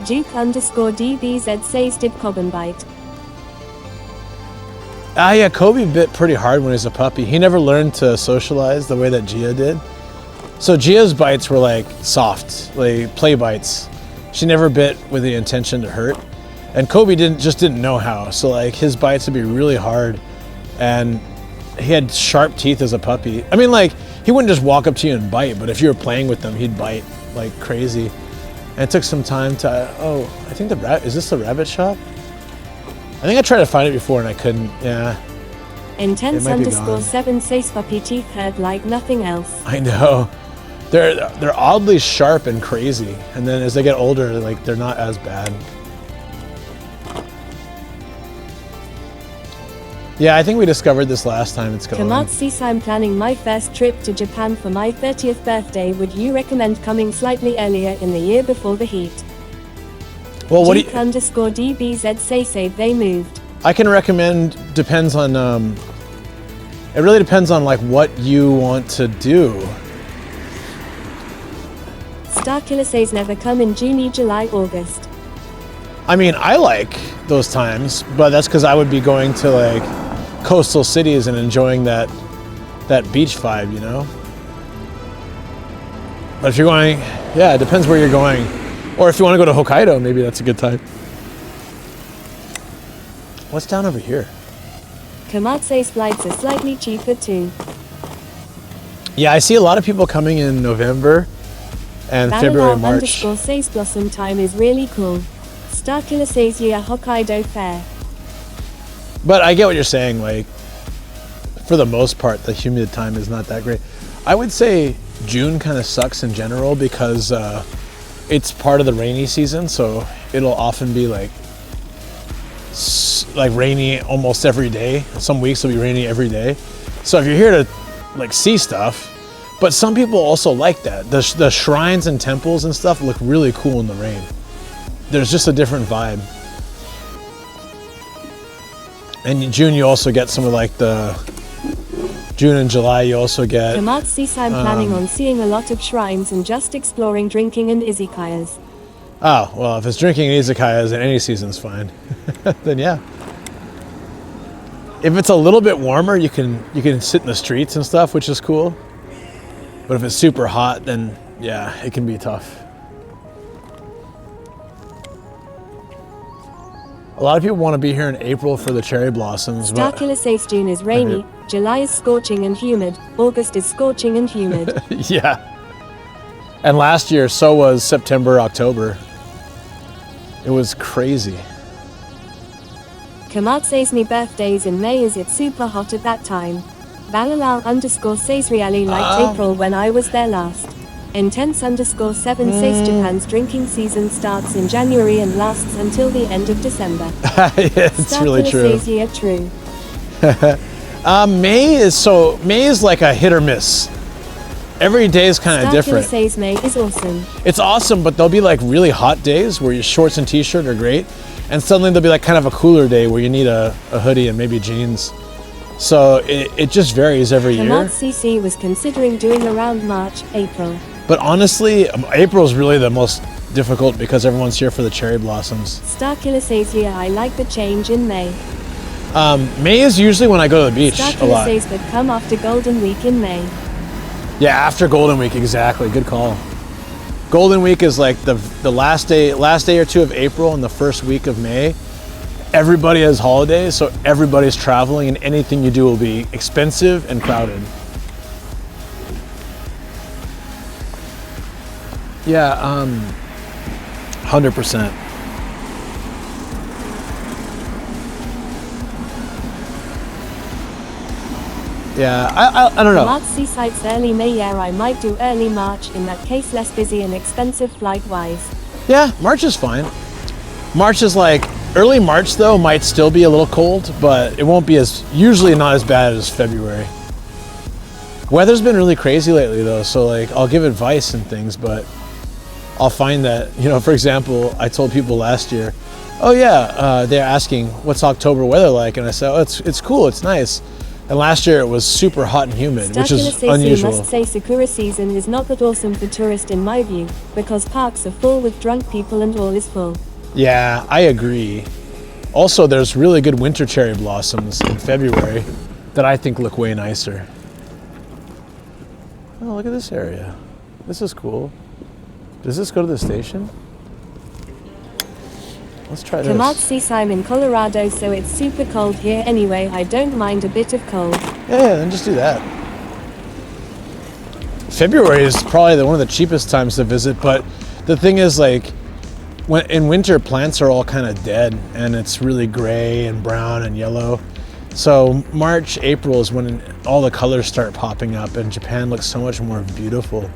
Duke_DBZ says did Coben bite? Yeah, Kobe bit pretty hard when he was a puppy. He never learned to socialize the way that Gia did. So Gia's bites were like soft, like play bites. She never bit with the intention to hurt. And Kobe didn't know how. So like his bites would be really hard. And he had sharp teeth as a puppy. I mean, like he wouldn't just walk up to you and bite, but if you were playing with them, he'd bite like crazy. And it took some time to, I think is this the rabbit shop? I think I tried to find it before and I couldn't, yeah. Intense_7 says puppy teeth hurt like nothing else. I know. They're oddly sharp and crazy. And then as they get older, like they're not as bad. Yeah, I think we discovered this last time. It's going. Kamat says I'm planning my first trip to Japan for my 30th birthday. Would you recommend coming slightly earlier in the year before the heat? Well, what do you... _DBZ say they moved. I can recommend, depends on, it really depends on like what you want to do. Starkiller says never come in June, July, August. I mean, I like those times, but that's because I would be going to like coastal cities and enjoying that beach vibe, you know? But if you're going, yeah, it depends where you're going. Or if you want to go to Hokkaido, maybe that's a good time. What's down over here? Kamat says flights are slightly cheaper too. Yeah, I see a lot of people coming in November and February, March. Says blossom time is really cool. Starkiller says yeah, Hokkaido fair. But I get what you're saying, like, for the most part, the humid time is not that great. I would say June kind of sucks in general because it's part of the rainy season, so it'll often be like rainy almost every day. Some weeks will be rainy every day. So if you're here to like see stuff. But some people also like that. The shrines and temples and stuff look really cool in the rain. There's just a different vibe. And in June you also get some of like the June and July you also get I'm planning on seeing a lot of shrines and just exploring drinking and izakayas. Oh, well, if it's drinking and izakayas, then any season's fine. Then yeah. If it's a little bit warmer, you can sit in the streets and stuff, which is cool. But if it's super hot, then yeah, it can be tough. A lot of people want to be here in April for the cherry blossoms. Starkula says June is rainy, July is scorching and humid, August is scorching and humid. Yeah. And last year, so was September, October. It was crazy. Kamat says me birthday's in May, is it super hot at that time? Balalal_ says really liked April when I was there last. Intense_7 says Japan's drinking season starts in January and lasts until the end of December. Yeah, it's really true. Says yeah, true. May is like a hit or miss. Every day is kind of different. Says May is awesome. It's awesome, but there'll be like really hot days where your shorts and t-shirt are great, and suddenly there'll be like kind of a cooler day where you need a hoodie and maybe jeans. So it just varies every year. Kamat CC was considering doing around March, April. But honestly, April's really the most difficult because everyone's here for the cherry blossoms. Starkiller says yeah, I like the change in May. May is usually when I go to the beach a lot. Starkiller says that come after Golden Week in May. Yeah, after Golden Week, exactly. Good call. Golden Week is like the last day or two of April and the first week of May. Everybody has holidays, so everybody's traveling, and anything you do will be expensive and crowded. Yeah, 100%. Yeah, I don't know. March Seaside's early May, yeah, I might do early March, in that case less busy and expensive flight-wise. Yeah, March is fine. March is like, early March though might still be a little cold, but it won't be usually not as bad as February. Weather's been really crazy lately though, so like I'll give advice and things, but I'll find that, for example, I told people last year, oh yeah, they're asking what's October weather like, and I said, oh, it's cool, it's nice. And last year it was super hot and humid, which is unusual. Must say Sakura season is not that awesome for tourists in my view, because parks are full with drunk people and all is full. Yeah, I agree. Also, there's really good winter cherry blossoms in February that I think look way nicer. Oh, look at this area. This is cool. Does this go to the station? Let's try this. Kamat sees I'm in Colorado, so it's super cold here anyway. I don't mind a bit of cold. Yeah, then just do that. February is probably one of the cheapest times to visit, but the thing is, like, in winter, plants are all kind of dead, and it's really gray and brown and yellow. So March, April is when all the colors start popping up, and Japan looks so much more beautiful.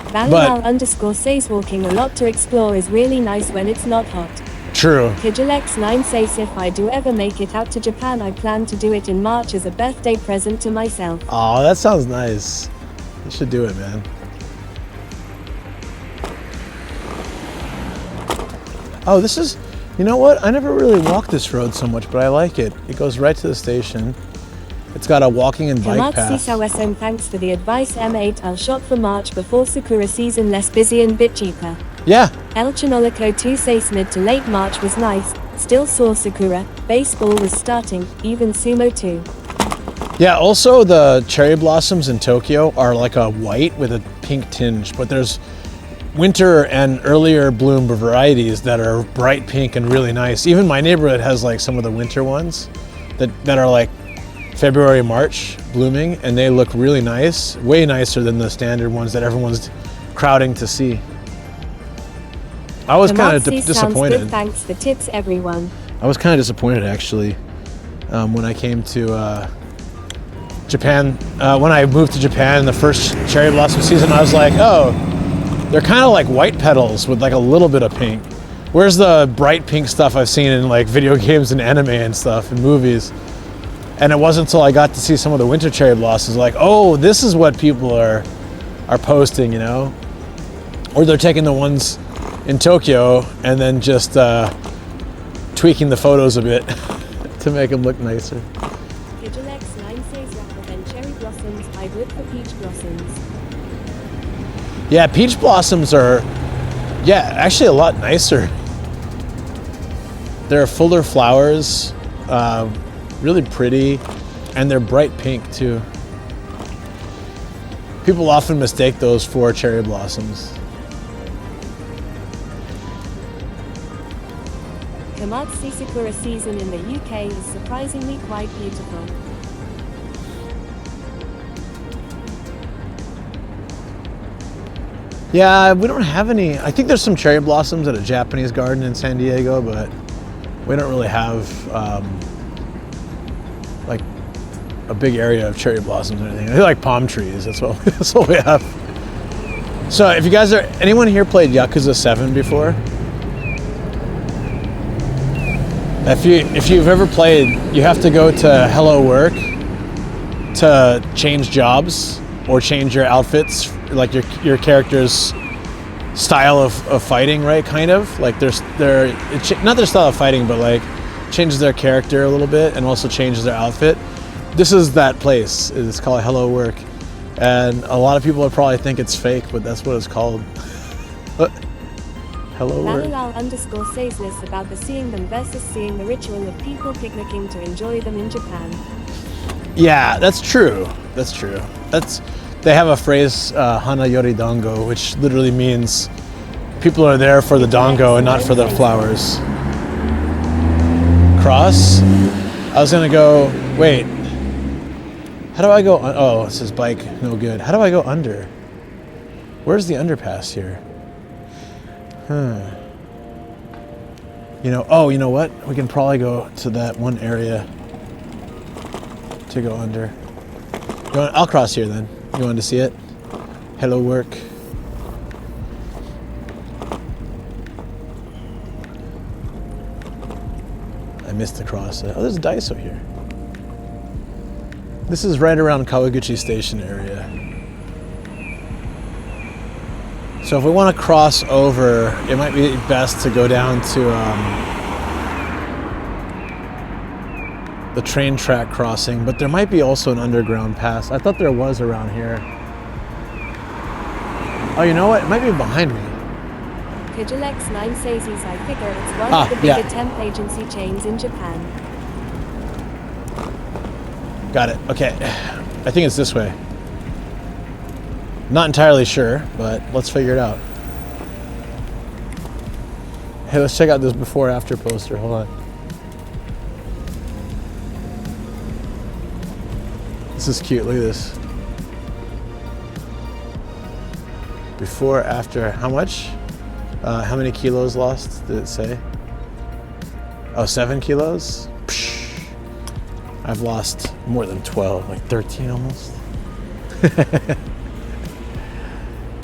Valal_ says walking a lot to explore is really nice when it's not hot. True. Kijalex9 says if I do ever make it out to Japan, I plan to do it in March as a birthday present to myself. Oh, that sounds nice. You should do it, man. Oh, this is, you know what? I never really walked this road so much, but I like it. It goes right to the station. It's got a walking and bike path. Thanks for the advice, M8. I'll shop for March before Sakura season, less busy and bit cheaper. Yeah. El Chinolico 2 says mid to late March was nice. Still saw Sakura. Baseball was starting. Even sumo too. Yeah, also the cherry blossoms in Tokyo are like a white with a pink tinge, but there's winter and earlier bloom varieties that are bright pink and really nice. Even my neighborhood has like some of the winter ones that are like February, March blooming, and they look really nice, way nicer than the standard ones that everyone's crowding to see. I was kind of disappointed. Good. Thanks for tips, everyone. I was kind of disappointed actually when I came to Japan. When I moved to Japan in the first cherry blossom season, I was like, oh, they're kind of like white petals with like a little bit of pink. Where's the bright pink stuff I've seen in like video games and anime and stuff and movies? And it wasn't until I got to see some of the winter cherry blossoms, like, oh, this is what people are posting, you know? Or they're taking the ones in Tokyo and then just tweaking the photos a bit to make them look nicer. X9 says rather than cherry blossoms, I would for peach blossoms. Yeah, peach blossoms are, yeah, actually a lot nicer. They're fuller flowers, really pretty, and they're bright pink too. People often mistake those for cherry blossoms. Kawaguchi Sakura season in the UK is surprisingly quite beautiful. Yeah, we don't have any. I think there's some cherry blossoms at a Japanese garden in San Diego, but we don't really have like a big area of cherry blossoms or anything. They're like palm trees. That's what we have. So, if you guys are, anyone here played Yakuza 7 before? If you've ever played, you have to go to Hello Work to change jobs or change your outfits, like your character's style of fighting, right? Kind of like not their style of fighting, but like changes their character a little bit and also changes their outfit. This is that place. It's called Hello Work, and a lot of people would probably think it's fake, but that's what it's called. Hello Work. Lalal_ says this about the seeing them versus seeing the ritual of people picnicking to enjoy them in Japan. Yeah, that's true. That's true. They have a phrase, Hana Yori Dango, which literally means people are there for the dango and not for the flowers. Cross? I was gonna go, wait. How do I go, oh, it says bike, no good. How do I go under? Where's the underpass here? You know what? We can probably go to that one area to go under. I'll cross here then. You wanted to see it? Hello Work. I missed the cross. Oh, there's a Daiso here. This is right around Kawaguchi Station area. So if we want to cross over, it might be best to go down to the train track crossing, but there might be also an underground pass. I thought there was around here. Oh, you know what? It might be behind me. X9 says I figure it's one of the bigger temp agency chains in Japan. Got it. Okay. I think it's this way. Not entirely sure, but let's figure it out. Hey, let's check out this before-after poster. Hold on. This is cute. Look at this. Before, after. How much? How many kilos lost, did it say? Oh, 7 kilos? Psh. I've lost more than 12, like 13 almost.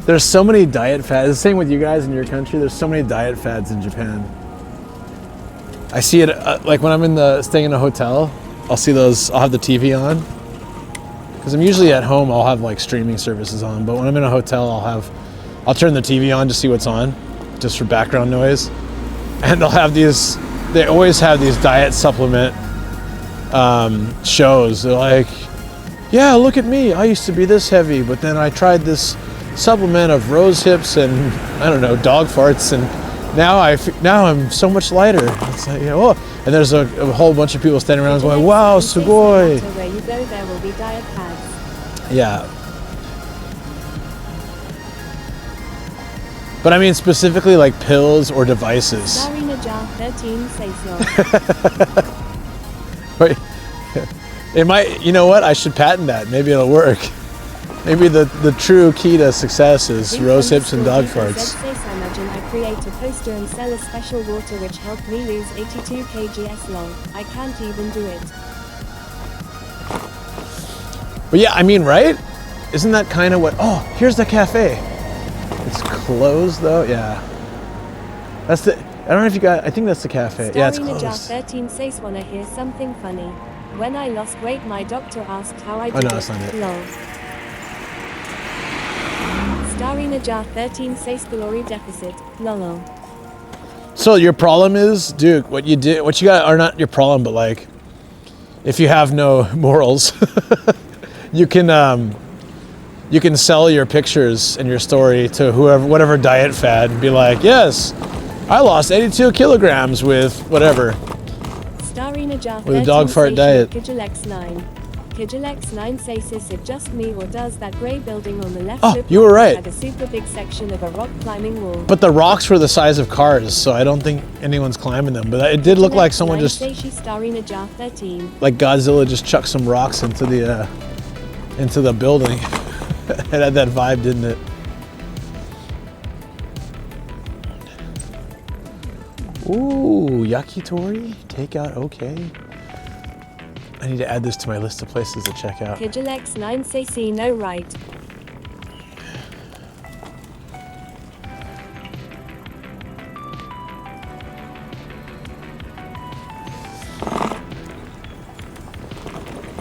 There's so many diet fads. The same with you guys in your country. There's so many diet fads in Japan. I see it like when I'm staying in a hotel. I'll see those. I'll have the TV on because I'm usually at home. I'll have like streaming services on. But when I'm in a hotel, I'll turn the TV on to see what's on, just for background noise. And they'll have these. They always have these diet supplement shows. They're like, yeah, look at me. I used to be this heavy, but then I tried this supplement of rose hips and I don't know, dog farts, and now I'm so much lighter. It's like, oh, and there's a whole bunch of people standing around going, wow, sugoi. Where you go, there will be diet pads. Yeah. But I mean specifically like pills or devices. Sorry, Najar 13 says so. Wait. It might, you know what? I should patent that. Maybe it'll work. Maybe the true key to success is rose hips and dog farts. I imagine I create a poster and sell a special water which helped me lose 82 kgs long. I can't even do it. But yeah, I mean, right? Isn't that kind of what, oh, here's the cafe. It's closed though, yeah. That's I don't know if you got, I think that's the cafe. Yeah, it's closed. Najar 13 says wanna hear something funny. When I lost weight, my doctor asked how I did. Oh no, that's not it. Lol. Starina jar 13 says calorie deficit. Lol. So your problem is, Duke, what you got are not your problem, but like, if you have no morals, you can sell your pictures and your story to whatever diet fad and be like, yes, I lost 82 kilograms with whatever. Starina jar with a dog fart diet. Kijilex9. Kijilex9 says, is it just me or does that grey building on the left look you were like right. it had a super big section of a rock climbing wall? But the rocks were the size of cars, so I don't think anyone's climbing them. But it did look like someone just, Starina jar 13. like Godzilla just chucked some rocks into the building. It had that vibe, didn't it? Ooh, yakitori? Takeout, okay. I need to add this to my list of places to check out. Kijilex9 says, no right.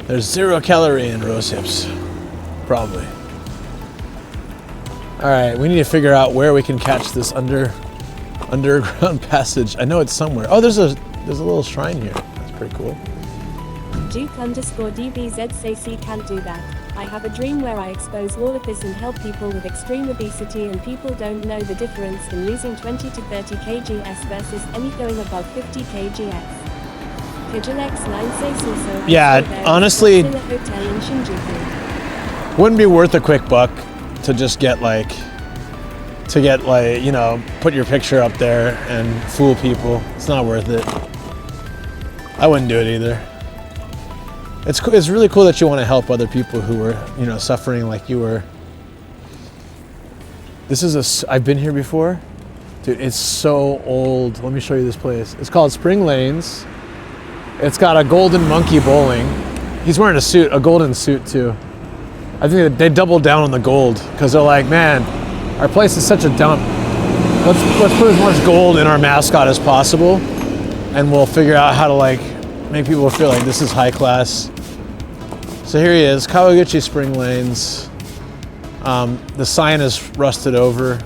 There's 0 calorie in rose hips. Probably. Alright, we need to figure out where we can catch this underground passage. I know it's somewhere. Oh, there's a little shrine here. That's pretty cool. Duke_DBZ says he can't do that. I have a dream where I expose all of this and help people with extreme obesity, and people don't know the difference in losing 20 to 30 kgs versus anything above 50 kgs. Kijilex9 says also. Yeah, honestly, a hotel in Shinjuku. Wouldn't be worth a quick buck to just get like, you know, put your picture up there and fool people. It's not worth it. I wouldn't do it either. It's really cool that you want to help other people who are, you know, suffering like you were. I've been here before. Dude, it's so old. Let me show you this place. It's called Spring Lanes. It's got a golden monkey bowling. He's wearing a golden suit too. I think they doubled down on the gold because they're like, man, our place is such a dump. Let's put as much gold in our mascot as possible, and we'll figure out how to like make people feel like this is high class. So here he is, Kawaguchi Spring Lanes. The sign is rusted over.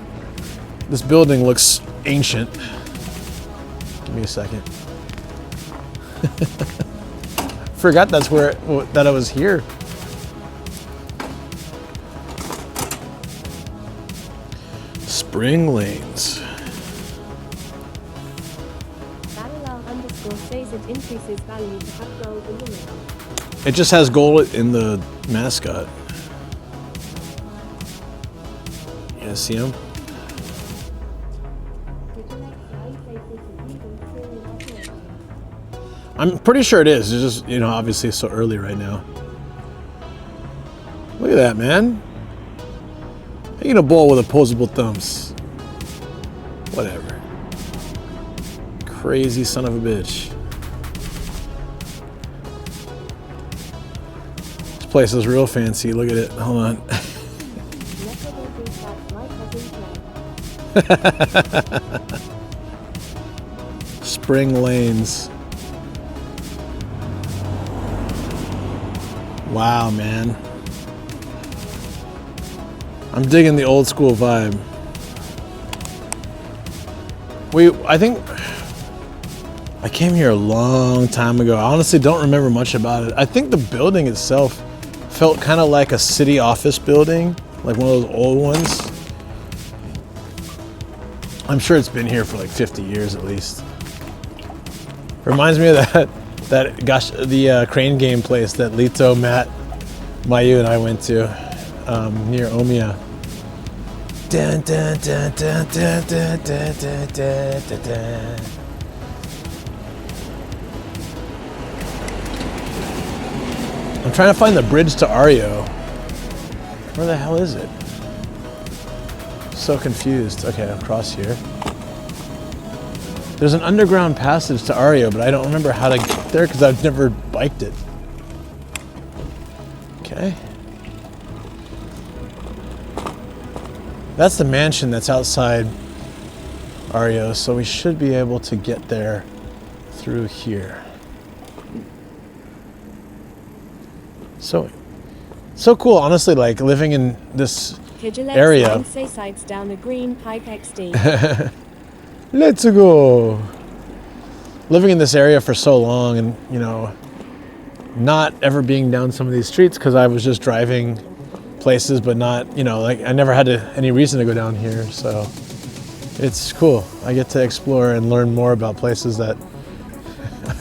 This building looks ancient. Give me a second. Forgot that I was here. Spring Lanes. Says it increases value to have gold in the name. It just has gold in the mascot. You guys see him? I'm pretty sure it is. It's just, you know, obviously it's so early right now. Look at that, man. Eating a bowl with opposable thumbs. Whatever. Crazy son of a bitch. This place is real fancy. Look at it. Hold on. Spring Lanes. Wow, man. I'm digging the old school vibe. I think I came here a long time ago. I honestly don't remember much about it. I think the building itself felt kind of like a city office building, like one of those old ones. I'm sure it's been here for like 50 years at least. Reminds me of the crane game place that Lito, Matt, Mayu, and I went to near Omiya. Dun, dun, dun, dun, dun, dun, dun, dun, dun, dun, dun. I'm trying to find the bridge to Ario. Where the hell is it? So confused. Okay, I'll cross here. There's an underground passage to Ario, but I don't remember how to get there because I've never biked it. Okay. That's the mansion that's outside Ario, so we should be able to get there through here. So cool, honestly, like living in this area. Sides down a green pipe XD. Let's go. Living in this area for so long and, you know, not ever being down some of these streets because I was just driving places, but not, you know, like I never had any reason to go down here. So it's cool. I get to explore and learn more about places that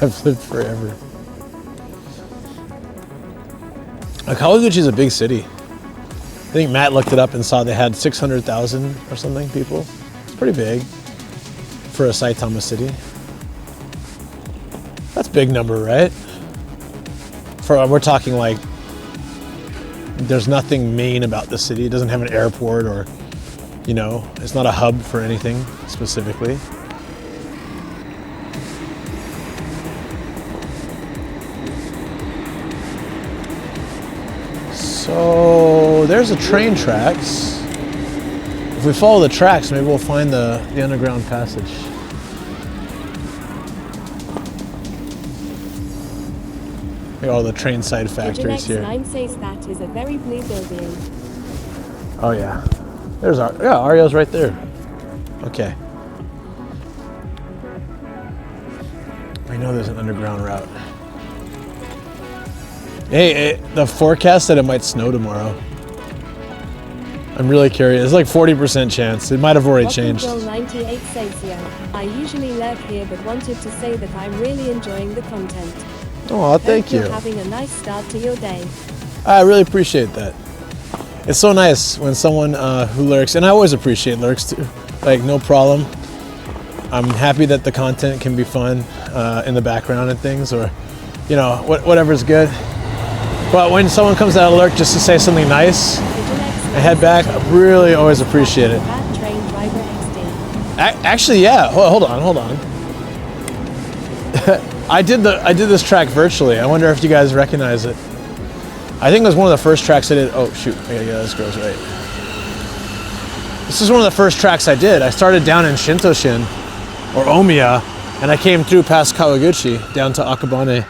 I've lived forever. Kawaguchi is a big city. I think Matt looked it up and saw they had 600,000 or something people. It's pretty big for a Saitama city. That's a big number, right? We're talking like there's nothing main about the city. It doesn't have an airport or, you know, it's not a hub for anything specifically. So there's the train tracks. If we follow the tracks, maybe we'll find the underground passage. Look at all the train side factories here. 9 says that is a very blue building. Oh yeah. There's Ario's right there. Okay. I know there's an underground route. Hey, the forecast said it might snow tomorrow. I'm really curious. It's like 40% chance. It might have already changed. 98 says, yeah. I usually lurk here, but wanted to say that I'm really enjoying the content. Oh, thank you. Hope you're having a nice start to your day. I really appreciate that. It's so nice when someone who lurks, and I always appreciate lurks too. Like, no problem. I'm happy that the content can be fun in the background and things, or, you know, whatever's good. But when someone comes out of lurk just to say something nice and head back, I really always appreciate it. Actually, yeah. Hold on. I did this track virtually. I wonder if you guys recognize it. I think it was one of the first tracks I did. Oh shoot! I gotta get this girl's right. This is one of the first tracks I did. I started down in Shintoshin, or Omiya, and I came through past Kawaguchi down to Akabane.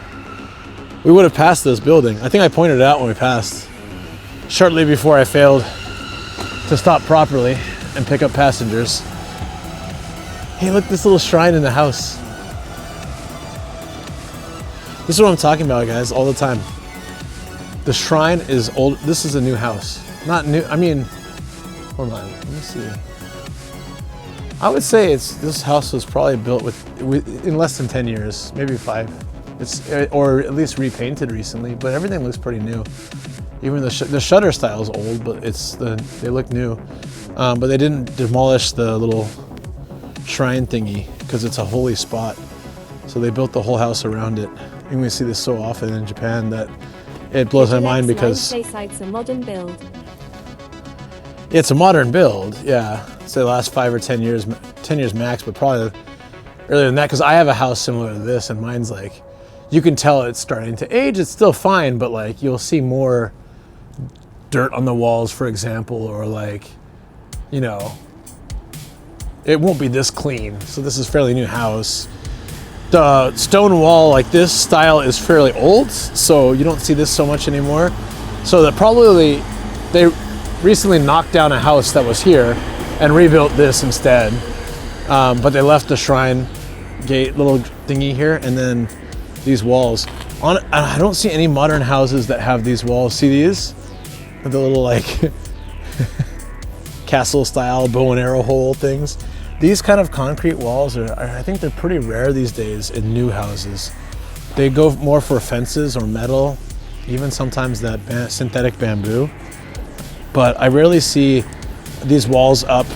We would have passed this building. I think I pointed it out when we passed. Shortly before I failed to stop properly and pick up passengers. Hey, look, this little shrine in the house. This is what I'm talking about, guys, all the time. The shrine is old. This is a new house. Not new, I mean, hold on, let me see. I would say this house was probably built in less than 10 years, maybe 5. Or at least repainted recently, but everything looks pretty new. Even the shutter style is old, but they look new. But they didn't demolish the little shrine thingy because it's a holy spot. So they built the whole house around it. And we see this so often in Japan that it blows my mind because it's a modern build. It's a modern build, yeah. So the last 5 or 10 years max, but probably earlier than that because I have a house similar to this, and mine's like, you can tell it's starting to age. It's still fine, but like you'll see more dirt on the walls, for example, or like, you know, it won't be this clean. So this is a fairly new house. The stone wall, like this style, is fairly old, so you don't see this so much anymore. So that probably they recently knocked down a house that was here and rebuilt this instead. But they left the shrine gate little thingy here, and then these walls. I don't see any modern houses that have these walls. See these? The little like castle style bow and arrow hole things. These kind of concrete walls I think they're pretty rare these days in new houses. They go more for fences or metal, even sometimes that synthetic bamboo. But I rarely see these walls up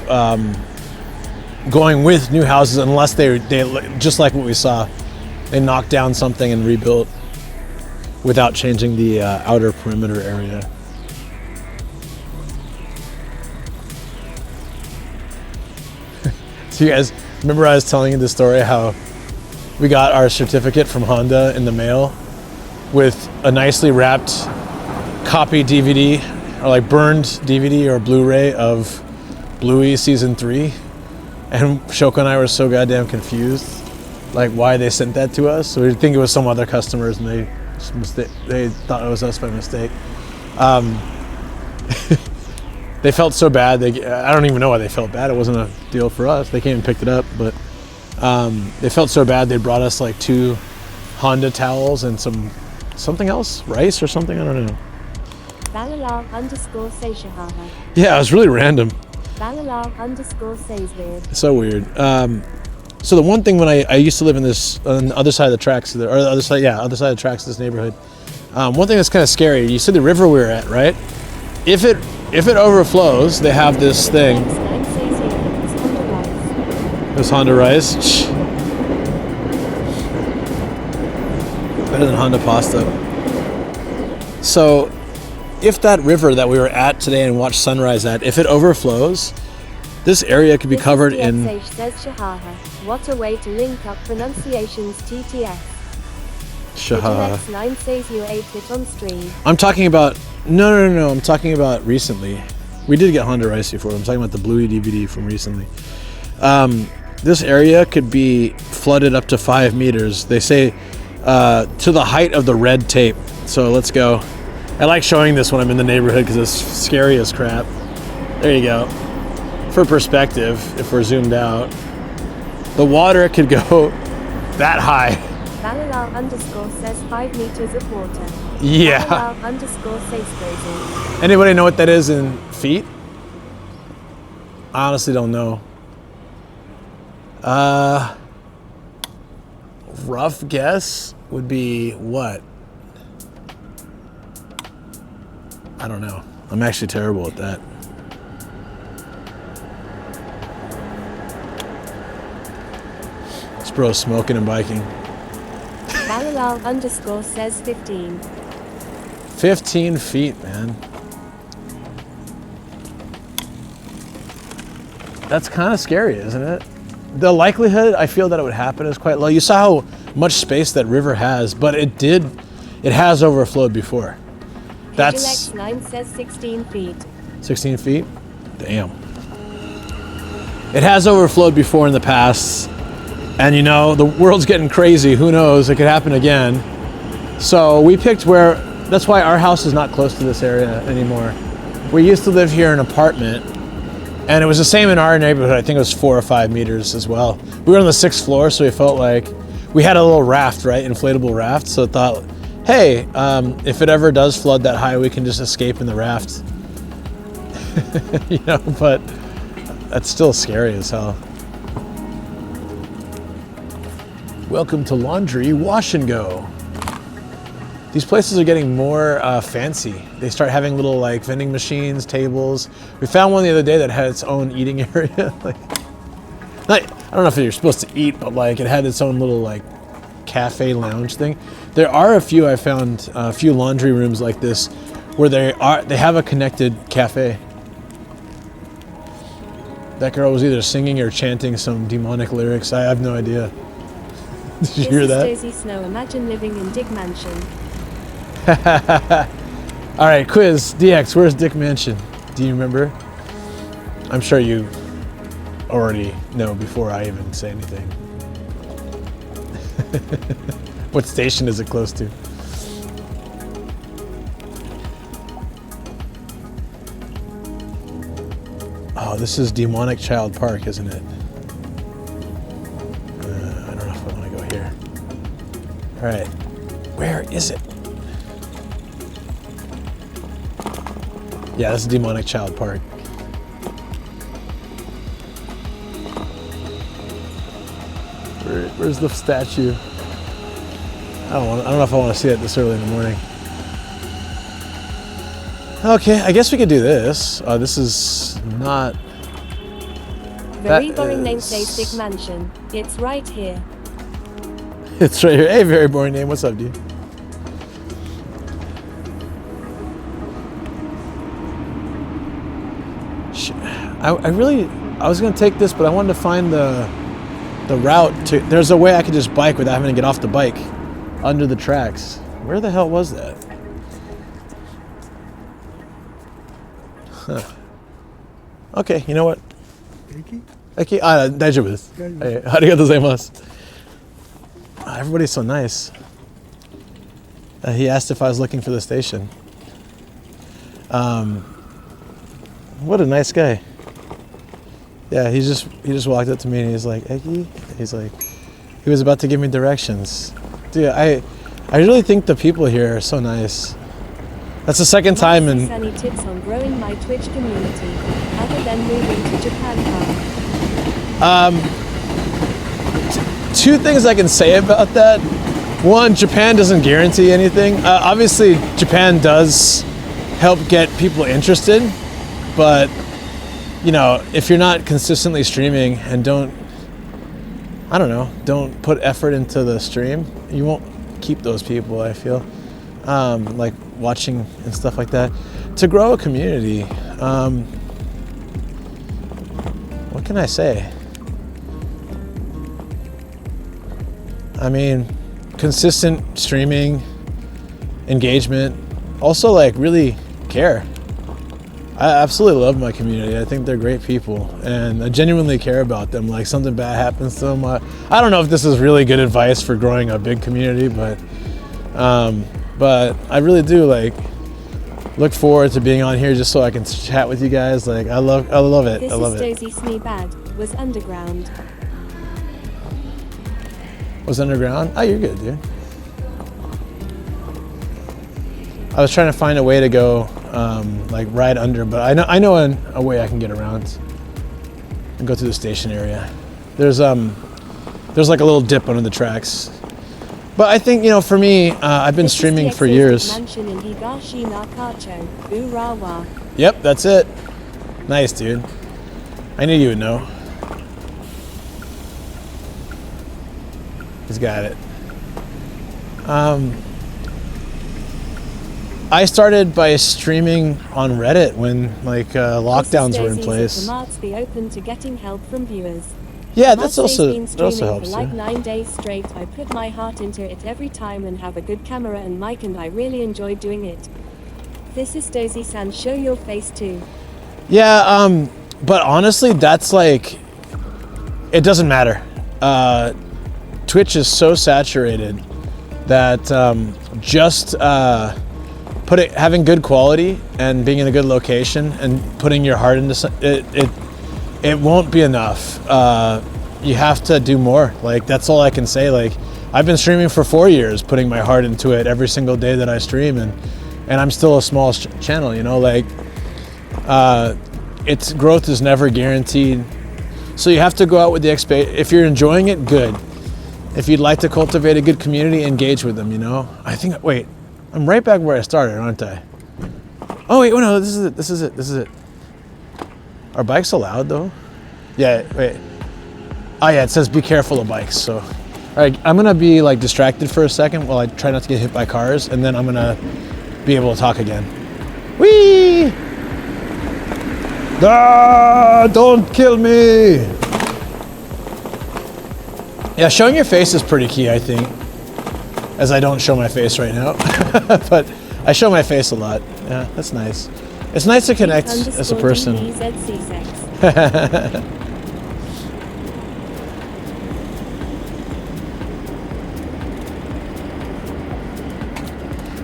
going with new houses unless they just like what we saw. They knocked down something and rebuilt without changing the outer perimeter area. So you guys remember I was telling you the story how we got our certificate from Honda in the mail with a nicely wrapped copy DVD, or like burned DVD or Blu-ray of Bluey season 3, and Shoko and I were so goddamn confused like why they sent that to us. So we think it was some other customers and they They thought it was us by mistake. They felt so bad. I don't even know why they felt bad. It wasn't a deal for us. They came and picked it up, but they felt so bad. They brought us like 2 Honda towels and something else, rice or something. I don't know. Balala_Seishahaha. Yeah, it was really random. Balala_Says So weird. So the one thing when I used to live in this on the other side of the tracks, or the other side of the tracks of this neighborhood. One thing that's kind of scary. You see the river we were at, right? If it overflows, they have this thing. This Honda rice. Better than Honda pasta. So, if that river that we were at today and watched sunrise at, if it overflows, this area could be covered in. What a way to link up pronunciations, TTS. Shahaha. X9 says you ate it on stream. I'm talking about. No. I'm talking about recently. We did get Honda rice before. I'm talking about the Bluey DVD from recently. This area could be flooded up to 5 meters. They say to the height of the red tape. So let's go. I like showing this when I'm in the neighborhood because it's scary as crap. There you go. For perspective, if we're zoomed out, the water could go that high. Says 5 meters of water. Yeah. Says crazy. Anybody know what that is in feet? I honestly don't know. Rough guess would be what? I don't know. I'm actually terrible at that. This bro's smoking and biking. Balal_ says 15. 15 feet, man. That's kind of scary, isn't it? The likelihood I feel that it would happen is quite low. You saw how much space that river has, but it has overflowed before. That's X9 says 16 feet. 16 feet? Damn. It has overflowed before in the past. And you know, the world's getting crazy. Who knows? It could happen again. So we picked that's why our house is not close to this area anymore. We used to live here in an apartment, and it was the same in our neighborhood. I think it was 4 or 5 meters as well. We were on the 6th floor, so we felt like we had a little raft, right? Inflatable raft. So I thought, hey, if it ever does flood that high, we can just escape in the raft. You know, but that's still scary as hell. Welcome to Laundry Wash and Go. These places are getting more fancy. They start having little like vending machines, tables. We found one the other day that had its own eating area. I don't know if you're supposed to eat, but like it had its own little like cafe lounge thing. There are I found a few laundry rooms like this where they have a connected cafe. That girl was either singing or chanting some demonic lyrics. I have no idea. Did you hear that? Stacey Snow, imagine living in Dick Mansion. All right, quiz. DX, where's Dick Mansion? Do you remember? I'm sure you already know before I even say anything. What station is it close to? Oh, this is Demonic Child Park, isn't it? I don't know if I want to go here. All right, where is it? Yeah, this is Demonic Child Park. Where's the statue? I don't know if I want to see it this early in the morning. Okay, I guess we could do this. This is not. Very boring name says Dick Mansion. It's right here. It's right here. Hey, very boring name. What's up, dude? I was gonna take this, but I wanted to find the route to. There's a way I could just bike without having to get off the bike under the tracks. Where the hell was that? Huh. Okay, you know what? Okay, 大丈夫です。ありがとうございます。Everybody's so nice. He asked if I was looking for the station. What a nice guy. Yeah, he just walked up to me and he's like, Eki? He's like, he was about to give me directions. Dude, I really think the people here are so nice. That's the second time in... Any tips on growing my Twitch community, other than moving to Japan? Two things I can say about that. One, Japan doesn't guarantee anything. Obviously, Japan does help get people interested, but you know, if you're not consistently streaming and don't put effort into the stream, you won't keep those people, I feel. Like watching and stuff like that. To grow a community, what can I say? I mean, consistent streaming, engagement, also like really care. I absolutely love my community. I think they're great people and I genuinely care about them. Like something bad happens to them. I don't know if this is really good advice for growing a big community, but I really do like look forward to being on here just so I can chat with you guys. Like I love it. I love it. This is Dozy Sneebad, was underground. Was underground? Oh, you're good, dude. I was trying to find a way to go, like right under, but I know a way I can get around and go to the station area. There's like a little dip under the tracks. But I think, you know, for me, I've been streaming for years. Mansion in Higashi Nakacho, Urawa. Yep, that's it. Nice, dude. I knew you would know. He's got it. I started by streaming on Reddit when like lockdowns were in place. The Marts be open to getting help from viewers. Yeah, that also helps. For like 9 days straight. I put my heart into it every time and have a good camera and mic, and I really enjoy doing it. This is Dozy-san. Show your face too. Yeah, but honestly, that's like, it doesn't matter. Twitch is so saturated that having good quality and being in a good location and putting your heart into it won't be enough. You have to do more. Like that's all I can say. Like I've been streaming for 4 years, putting my heart into it every single day that I stream, and I'm still a small channel. You know, like its growth is never guaranteed. So you have to go out with the if you're enjoying it, good. If you'd like to cultivate a good community, engage with them, you know? Wait, I'm right back where I started, aren't I? Oh, wait, no, this is it. Are bikes allowed, though? Yeah, wait. Oh, yeah, it says be careful of bikes, so. All right, I'm gonna be, like, distracted for a second while I try not to get hit by cars, and then I'm gonna be able to talk again. Whee! Ah, don't kill me! Yeah, showing your face is pretty key, I think, as I don't show my face right now, but I show my face a lot. Yeah, that's nice. It's nice to connect as a person.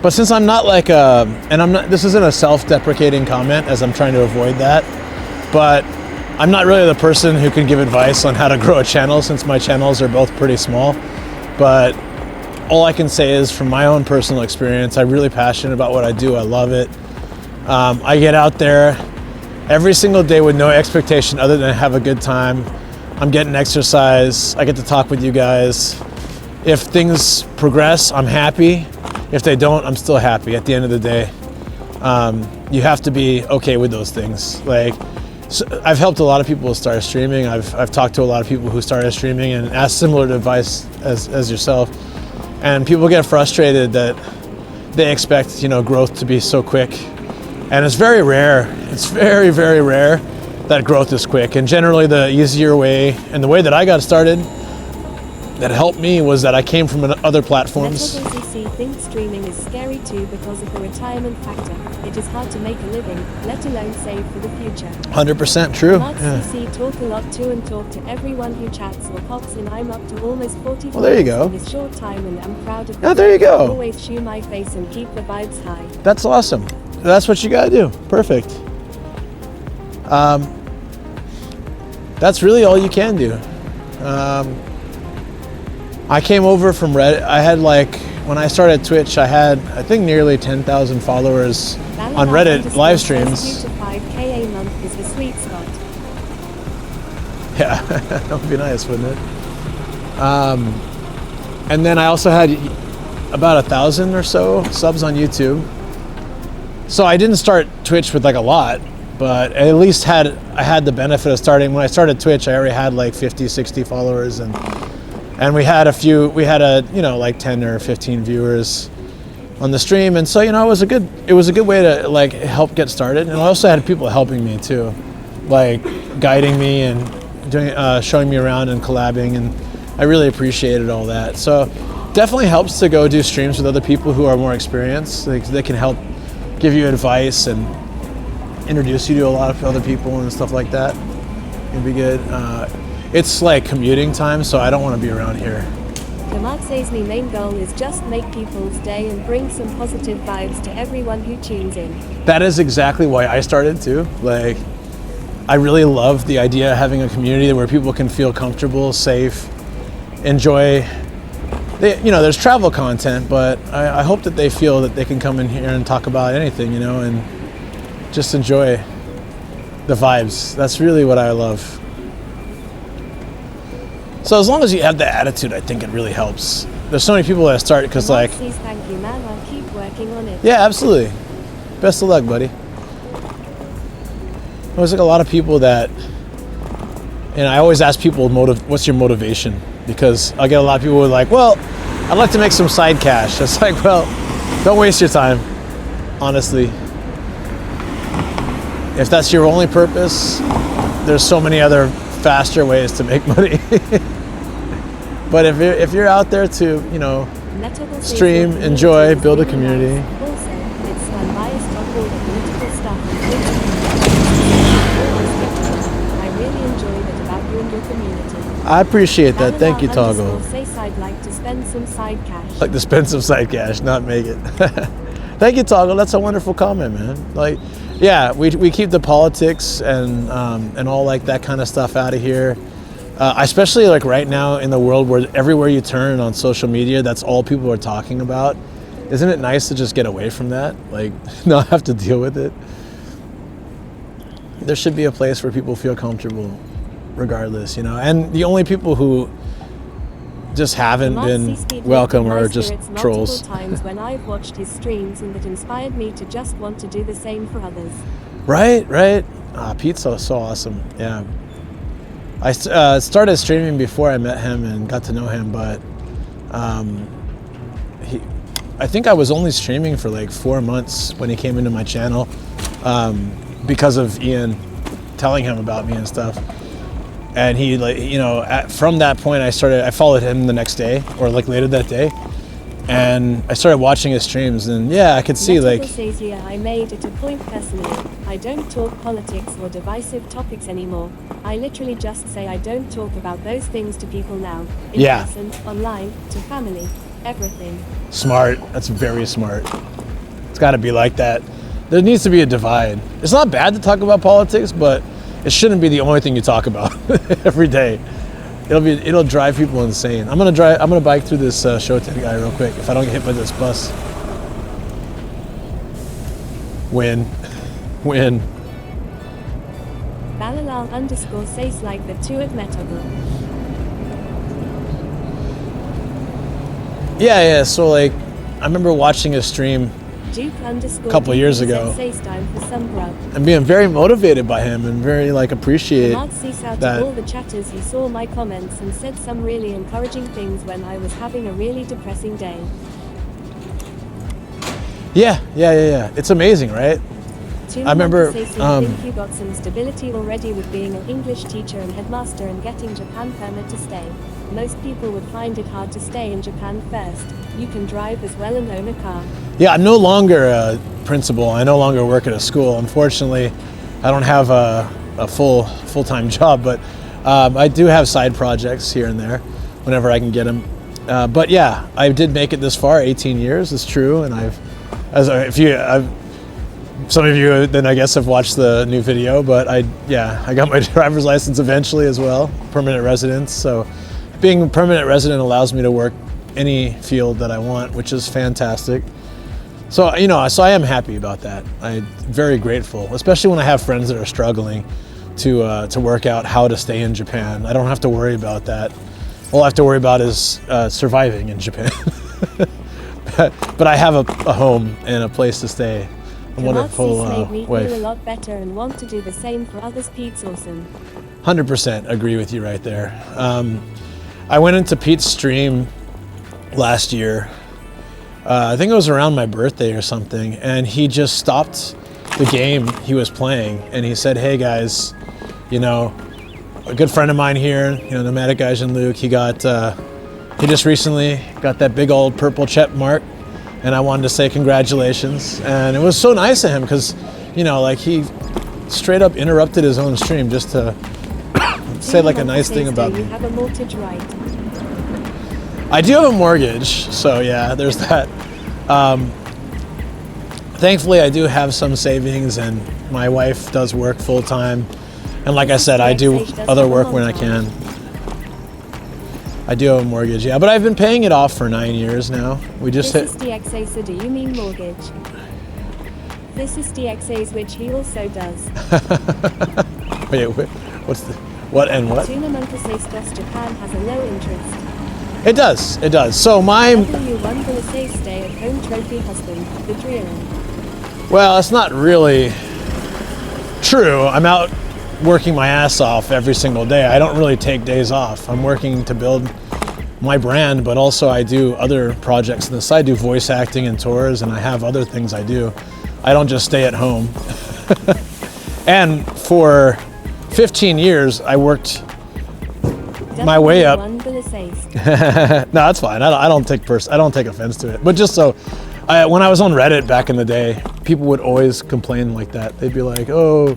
But since I'm not like this isn't a self-deprecating comment, as I'm trying to avoid that, but I'm not really the person who can give advice on how to grow a channel since my channels are both pretty small. But all I can say is from my own personal experience, I'm really passionate about what I do. I love it. I get out there every single day with no expectation other than have a good time. I'm getting exercise. I get to talk with you guys. If things progress, I'm happy. If they don't, I'm still happy at the end of the day. You have to be okay with those things. Like, so I've helped a lot of people start streaming. I've talked to a lot of people who started streaming and asked similar advice as yourself. And people get frustrated that they expect, you know, growth to be so quick. And it's very rare. It's very, very rare that growth is quick. And generally the easier way, and the way that I got started, that helped me was that I came from other platforms. Metal thinks streaming is scary too because of the retirement factor. It is hard to make a living, let alone save for the future. 100% true. CC talk a lot too and talk to everyone who chats or pops in. I'm up to almost 40 Well, there you go. in this short time and I'm proud of Oh, there you go. Always shoe my face and keep the vibes high. That's awesome. That's what you gotta do. Perfect. That's really all you can do. I came over from Reddit. I had when I started Twitch, I had, I think, nearly 10,000 followers on Reddit live streams. 2 to 5K a month is the sweet spot. Yeah, that would be nice, wouldn't it? And then I also had about 1,000 or so subs on YouTube. So I didn't start Twitch with a lot, but at least I had the benefit of starting. When I started Twitch, I already had 50, 60 followers, and we had 10 or 15 viewers on the stream, and so it was a good way to help get started. And I also had people helping me too, guiding me and doing showing me around and collabing, and I really appreciated all that. So definitely helps to go do streams with other people who are more experienced. They can help give you advice and introduce you to a lot of other people and stuff like that. It'd be good. It's commuting time, so I don't want to be around here. Kamak says my main goal is just make people's day and bring some positive vibes to everyone who tunes in. That is exactly why I started too. I really love the idea of having a community where people can feel comfortable, safe, enjoy. There's travel content, but I hope that they feel that they can come in here and talk about anything, and just enjoy the vibes. That's really what I love. So as long as you have the attitude, I think it really helps. There's so many people that start because thank you, man. I'll keep working on it. Yeah, absolutely. Best of luck, buddy. There's a lot of people that, and I always ask people, what's your motivation? Because I get a lot of people who are well, I'd like to make some side cash. It's well, don't waste your time, honestly. If that's your only purpose, there's so many other faster ways to make money. But if you're out there to, stream, enjoy, build a community. Also, it's unbiased on all the political stuff. I really enjoy that about you and your community. I appreciate that. Thank you, Toggle. I'd like to spend some side cash. Like to spend some side cash, not make it. Thank you, Toggle. That's a wonderful comment, man. Yeah, we keep the politics and all that kind of stuff out of here. Especially right now in the world where everywhere you turn on social media, that's all people are talking about. Isn't it nice to just get away from that? Not have to deal with it. There should be a place where people feel comfortable regardless, And the only people who just haven't been welcome are just trolls. Times when I've watched his streams and that inspired me to just want to do the same for others. Right. Pete's so awesome. Yeah. I started streaming before I met him and got to know him, but I think I was only streaming for 4 months when he came into my channel because of Ian telling him about me and stuff. And he from that point I followed him the next day or later that day, and I started watching his streams, and yeah, I could see I made it a point personally. I don't talk politics or divisive topics anymore. I literally just say I don't talk about those things to people now. In person, online, to family, everything. Smart. That's very smart. It's got to be like that. There needs to be a divide. It's not bad to talk about politics, but it shouldn't be the only thing you talk about every day. It'll drive people insane. I'm gonna bike through this Shoten guy real quick if I don't get hit by this bus. Win. Balalal _ says the two at Metogo. Yeah. So I remember watching a stream a couple of years ago and being very motivated by him and very appreciate that. All the chatters, he saw my comments and said some really encouraging things when I was having a really depressing day. Yeah. It's amazing, right? I remember think you got some stability already with being an English teacher and headmaster and getting Japan permit to stay. most people would find it hard to stay in Japan first. You can drive as well and own a car. Yeah, I'm no longer a principal. I no longer work at a school. Unfortunately, I don't have a full-time job, but I do have side projects here and there whenever I can get them. But yeah, I did make it this far, 18 years, it's true, and some of you then I guess have watched the new video, but I got my driver's license eventually as well, permanent residence. So being a permanent resident allows me to work any field that I want, which is fantastic. So, so I am happy about that. I'm very grateful, especially when I have friends that are struggling to work out how to stay in Japan. I don't have to worry about that. All I have to worry about is surviving in Japan. but I have a home and a place to stay. A wonderful made me wife. feel a lot better and want to do the same for others. Pete's awesome. 100% agree with you right there. I went into Pete's stream last year. I think it was around my birthday or something, and he just stopped the game he was playing, and he said, "Hey guys, a good friend of mine here, Nomadic Gaijin Luke, he just recently got that big old purple check mark, and I wanted to say congratulations." And it was so nice of him because, he straight up interrupted his own stream just to say like a nice thing about me. You have a mortgage, right? I do have a mortgage, so yeah, there's that. Thankfully, I do have some savings, and my wife does work full time. And like I said, I do other work when I can. I do have a mortgage, yeah, but I've been paying it off for 9 years now. We just This is DXA, so do you mean mortgage? This is DXA's, which he also does. Wait, what and what? Tuna Montesace Japan has a low interest. It does. So my... W1 will say stay-at-home trophy husband, the Drill. Well, it's not really true. I'm out working my ass off every single day. I don't really take days off. I'm working to build my brand, but also I do other projects on the side. I do voice acting and tours, and I have other things I do. I don't just stay at home. And for 15 years, I worked my way up. No, that's fine. I don't take offense to it. But just so, when I was on Reddit back in the day, people would always complain like that. They'd be like, "Oh,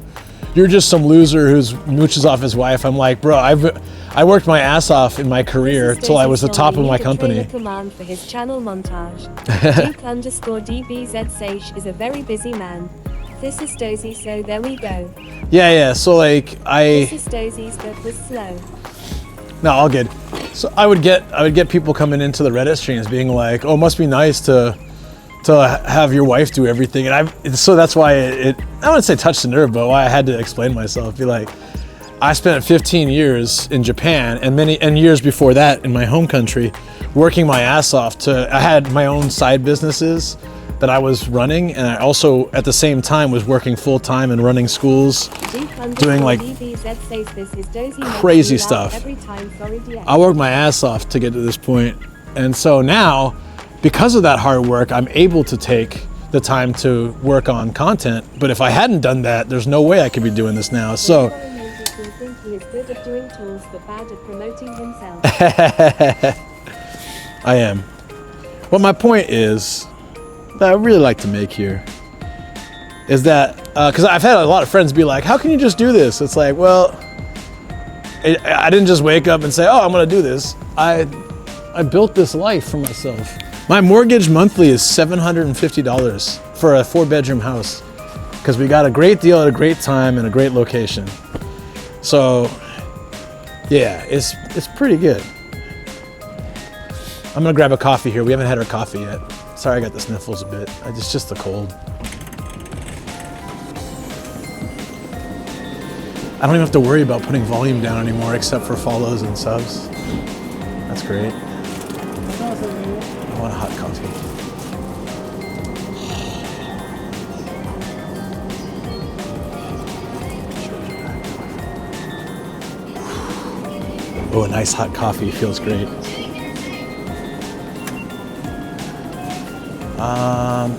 you're just some loser who's mooches off his wife." I'm like, bro, I worked my ass off in my career till I was the top of my company. Command for his channel montage. Duke_DBZ is a very busy man. This is Dozy, so there we go. Yeah. So like This is Dozy's, that was slow. No, all good. So I would get people coming into the Reddit streams being like, "Oh, it must be nice to have your wife do everything." And so that's why I wouldn't say touch the nerve, but why I had to explain myself. Be like, I spent 15 years in Japan and years before that in my home country, working my ass off I had my own side businesses that I was running, and I also at the same time was working full time and running schools, doing like crazy stuff. I worked my ass off to get to this point, and so now, because of that hard work, I'm able to take the time to work on content. But if I hadn't done that, there's no way I could be doing this now. So I am. Well, my point is that I really like to make here is that because I've had a lot of friends be like, "How can you just do this?" It's like, well, I didn't just wake up and say, "Oh, I'm gonna do this." I built this life for myself. My mortgage monthly is $750 for a 4-bedroom house because we got a great deal at a great time and a great location. So yeah, it's pretty good. I'm gonna grab a coffee here. We haven't had our coffee yet. Sorry, I got the sniffles a bit. It's just the cold. I don't even have to worry about putting volume down anymore except for follows and subs. That's great. I want a hot coffee. Oh, a nice hot coffee feels great.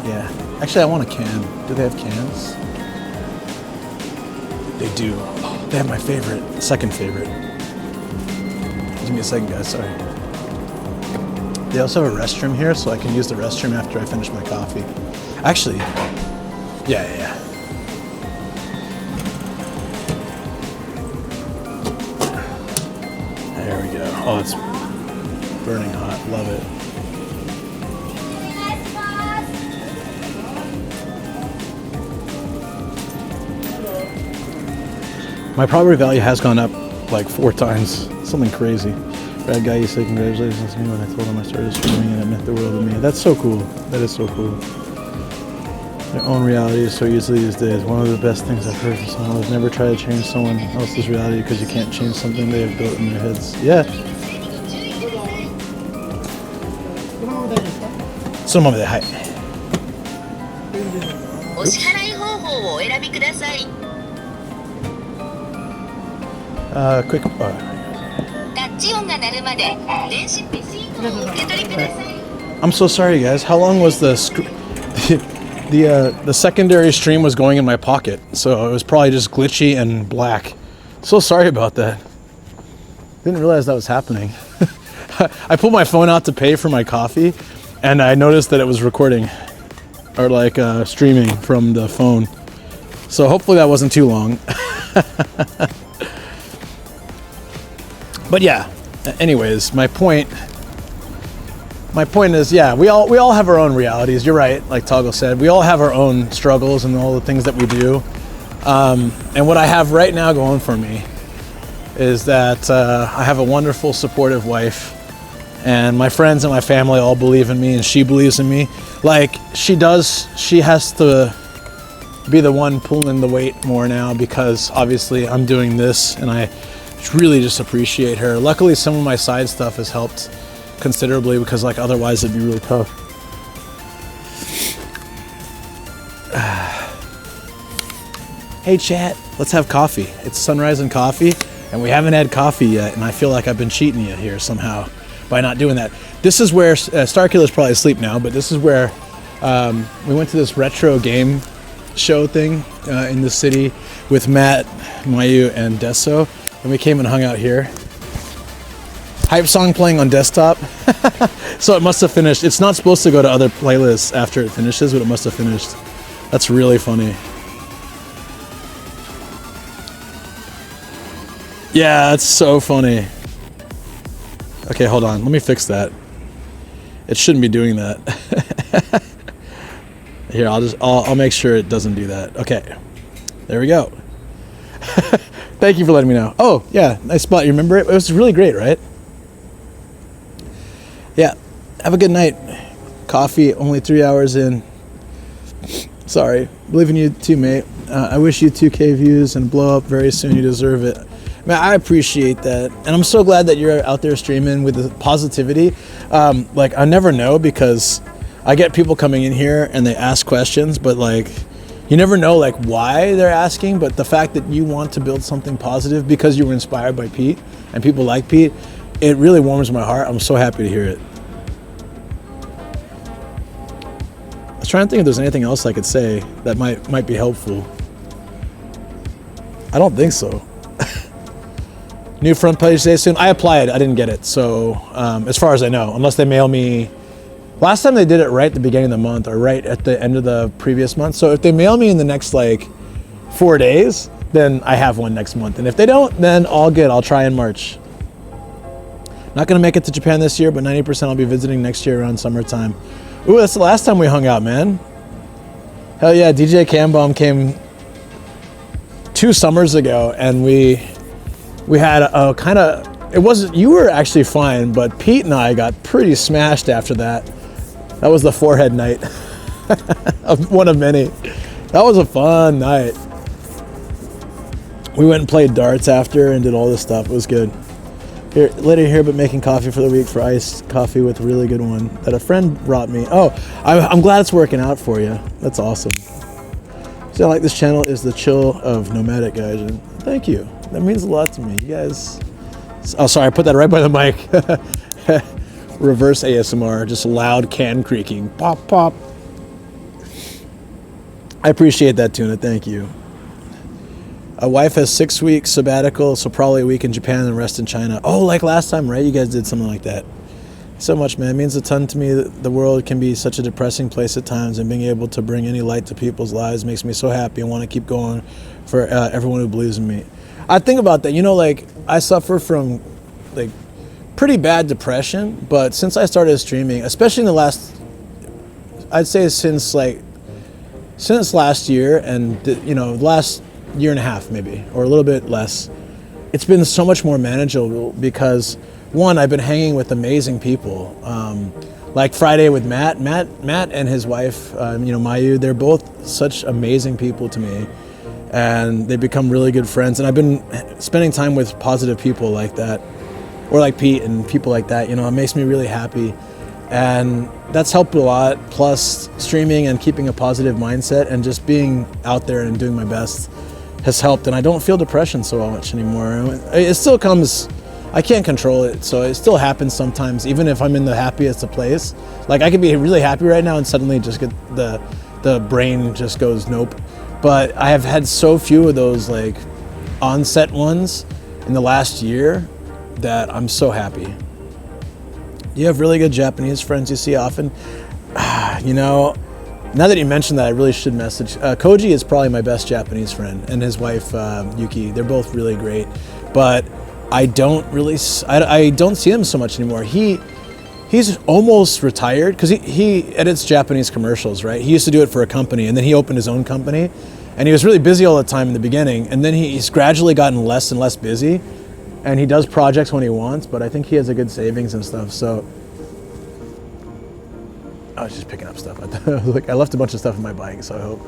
Yeah. Actually, I want a can. Do they have cans? They do. They have my favorite, second favorite. Do Give me a second, guys. Sorry. They also have a restroom here, so I can use the restroom after I finish my coffee. Actually, yeah. There we go. Oh, it's burning hot. Love it. My property value has gone up like 4 times. Something crazy. Brad Guy, you say congratulations to me when I told him I started streaming and it meant the world to me. That's so cool. That is so cool. Their own reality is so easily these days. One of the best things I've heard from someone was never try to change someone else's reality because you can't change something they have built in their heads. Yeah. So, mom, hi. Quick. I'm so sorry, guys. How long was the secondary stream was going in my pocket, so it was probably just glitchy and black. So sorry about that. Didn't realize that was happening. I pulled my phone out to pay for my coffee, and I noticed that it was recording, or like streaming from the phone. So hopefully that wasn't too long. But yeah, anyways, my point is, yeah, we all have our own realities. You're right, like Toggle said, we all have our own struggles and all the things that we do. And what I have right now going for me is that I have a wonderful, supportive wife, and my friends and my family all believe in me, and she believes in me. Like she has to be the one pulling the weight more now because obviously I'm doing this, and I really just appreciate her. Luckily, some of my side stuff has helped considerably because like otherwise it'd be really tough. Hey chat, let's have coffee. It's sunrise and coffee, and we haven't had coffee yet, and I feel like I've been cheating you here somehow by not doing that. This is where Starkiller's probably asleep now, but this is where we went to this retro game show thing in the city with Matt, Mayu, and Deso. And we came and hung out here. Hype song playing on desktop. So it must have finished. It's not supposed to go to other playlists after it finishes, but it must have finished. That's really funny. Yeah, that's so funny. Okay, hold on. Let me fix that. It shouldn't be doing that. Here, I'll make sure it doesn't do that. Okay. There we go. Thank you for letting me know. Oh, yeah, nice spot. You remember it? It was really great, right? Yeah. Have a good night. Coffee, only 3 hours in. Sorry. Believe in you too, mate. I wish you 2K views and blow up very soon. You deserve it. Man, I appreciate that. And I'm so glad that you're out there streaming with the positivity. Like, I never know because I get people coming in here and they ask questions, but like, you never know like why they're asking, but the fact that you want to build something positive because you were inspired by Pete and people like Pete, it really warms my heart. I'm so happy to hear it. I was trying to think if there's anything else I could say that might be helpful. I don't think so. New front page day soon. I applied. I didn't get it. So as far as I know, unless they mail me. Last time they did it right at the beginning of the month or right at the end of the previous month. So if they mail me in the next like 4 days, then I have one next month. And if they don't, then all good. I'll try in March. Not going to make it to Japan this year, but 90% I'll be visiting next year around summertime. Ooh, that's the last time we hung out, man. Hell yeah, DJ Cambomb came 2 summers ago, and we had a kind of, it wasn't, you were actually fine, but Pete and I got pretty smashed after that. That was the forehead night. One of many. That was a fun night. We went and played darts after and did all this stuff. It was good. Here, later here, but making coffee for the week for iced coffee with a really good one that a friend brought me. Oh, I'm glad it's working out for you. That's awesome. So I like this channel is the chill of nomadic guys. And thank you. That means a lot to me. You guys. Oh, sorry, I put that right by the mic. Reverse ASMR, just loud can creaking. Pop, pop. I appreciate that, Tuna. Thank you. A wife has 6 weeks sabbatical, so probably a week in Japan and the rest in China. Oh, like last time, right? You guys did something like that. So much, man. It means a ton to me that the world can be such a depressing place at times, and being able to bring any light to people's lives makes me so happy and want to keep going for everyone who believes in me. I think about that. You know, like, I suffer from, like, pretty bad depression, but since I started streaming, especially in the last, I'd say since last year and, you know, last year and a half maybe, or a little bit less, it's been so much more manageable because, one, I've been hanging with amazing people. Like Friday with Matt and his wife, you know, Mayu, they're both such amazing people to me, and they become really good friends. And I've been spending time with positive people like that, or like Pete and people like that. You know, it makes me really happy, and that's helped a lot. Plus, streaming and keeping a positive mindset and just being out there and doing my best has helped. And I don't feel depression so much anymore. It still comes. I can't control it, so it still happens sometimes, even if I'm in the happiest of place. Like, I could be really happy right now and suddenly just get the brain just goes nope. But I have had so few of those, like, onset ones in the last year that I'm so happy. You have really good Japanese friends you see often? You know, now that you mentioned that, I really should message. Koji is probably my best Japanese friend, and his wife, Yuki. They're both really great. But I don't see him so much anymore. He's almost retired because he edits Japanese commercials, right? He used to do it for a company, and then he opened his own company, and he was really busy all the time in the beginning, and then he's gradually gotten less and less busy, and he does projects when he wants, but I think he has a good savings and stuff. So I was just picking up stuff. I left a bunch of stuff in my bike, so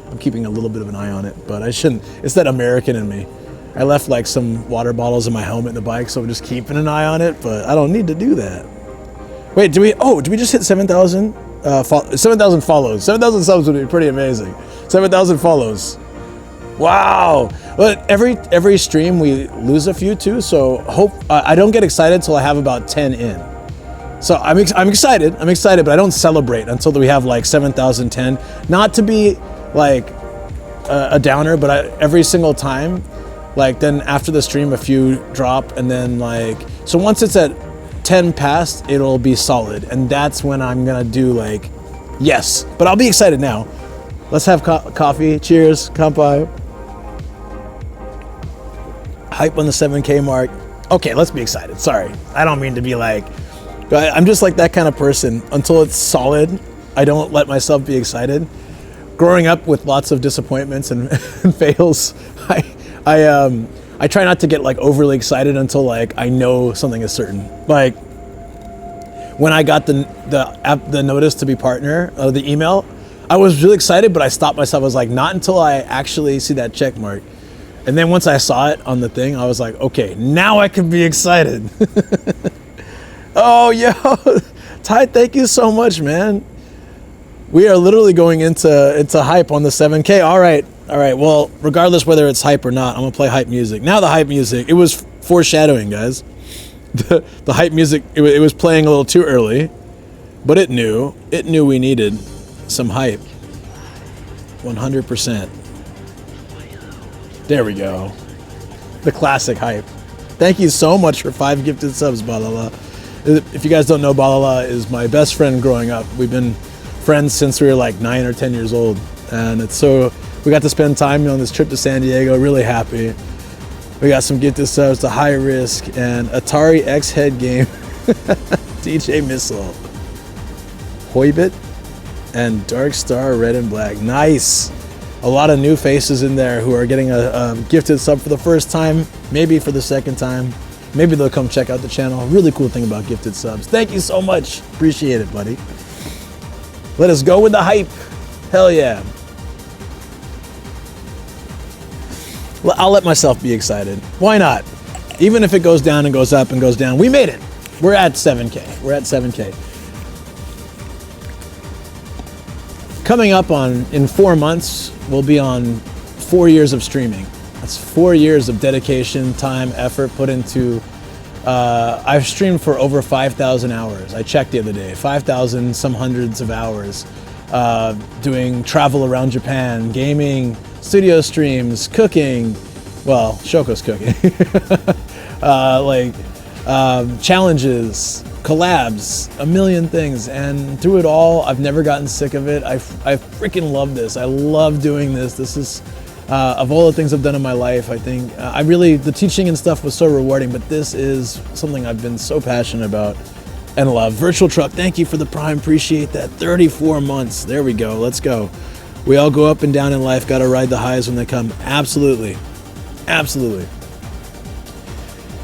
I'm keeping a little bit of an eye on it, but I shouldn't. It's that American in me. I left like some water bottles in my helmet in the bike, so I'm just keeping an eye on it, but I don't need to do that. Wait, did we just hit 7,000? 7,000 follows. 7,000 subs would be pretty amazing. 7,000 follows. Wow. But every stream we lose a few too, so I don't get excited till I have about 10 in. So I'm excited, but I don't celebrate until we have like 7,010. Not to be like a downer, but every single time, like, then after the stream a few drop, and then like, so once it's at 10 past, it'll be solid, and that's when I'm gonna do like, yes. But I'll be excited now. Let's have coffee. Cheers. Kanpai. Hype on the 7K mark. Okay, let's be excited. Sorry, I don't mean to be like, I'm just like that kind of person. Until it's solid, I don't let myself be excited. Growing up with lots of disappointments and fails, I try not to get like overly excited until like I know something is certain. Like when I got the notice to be partner, the email, I was really excited, but I stopped myself. I was like, not until I actually see that check mark. And then once I saw it on the thing, I was like, okay, now I can be excited. Oh, yo, Ty, thank you so much, man. We are literally going into hype on the 7K. All right. Well, regardless whether it's hype or not, I'm gonna play hype music. Now the hype music, it was foreshadowing, guys. The hype music, it was playing a little too early, but it knew we needed some hype. 100%. There we go. The classic hype. Thank you so much for 5 gifted subs, Balala. If you guys don't know, Balala is my best friend growing up. We've been friends since we were like 9 or 10 years old, and we got to spend time on this trip to San Diego. Really happy. We got some gifted subs to High Risk and Atari X Head Game, DJ Missile, Hoybit, and Dark Star Red and Black. Nice. A lot of new faces in there who are getting a gifted sub for the first time, maybe for the second time. Maybe they'll come check out the channel. Really cool thing about gifted subs. Thank you so much. Appreciate it, buddy. Let us go with the hype. Hell yeah. Well, I'll let myself be excited. Why not? Even if it goes down and goes up and goes down, we made it. We're at 7K. We're at 7K. Coming up in 4 months, we'll be on 4 years of streaming. That's 4 years of dedication, time, effort put into. I've streamed for over 5,000 hours. I checked the other day, 5,000 some hundreds of hours, doing travel around Japan, gaming, studio streams, cooking. Well, Shoko's cooking. Challenges, collabs, a million things. And through it all, I've never gotten sick of it. I freaking love this. I love doing this. This is, of all the things I've done in my life, I think, the teaching and stuff was so rewarding, but this is something I've been so passionate about and love. Virtual Truck, thank you for the Prime, appreciate that. 34 months, there we go, let's go. We all go up and down in life, gotta ride the highs when they come. Absolutely, absolutely.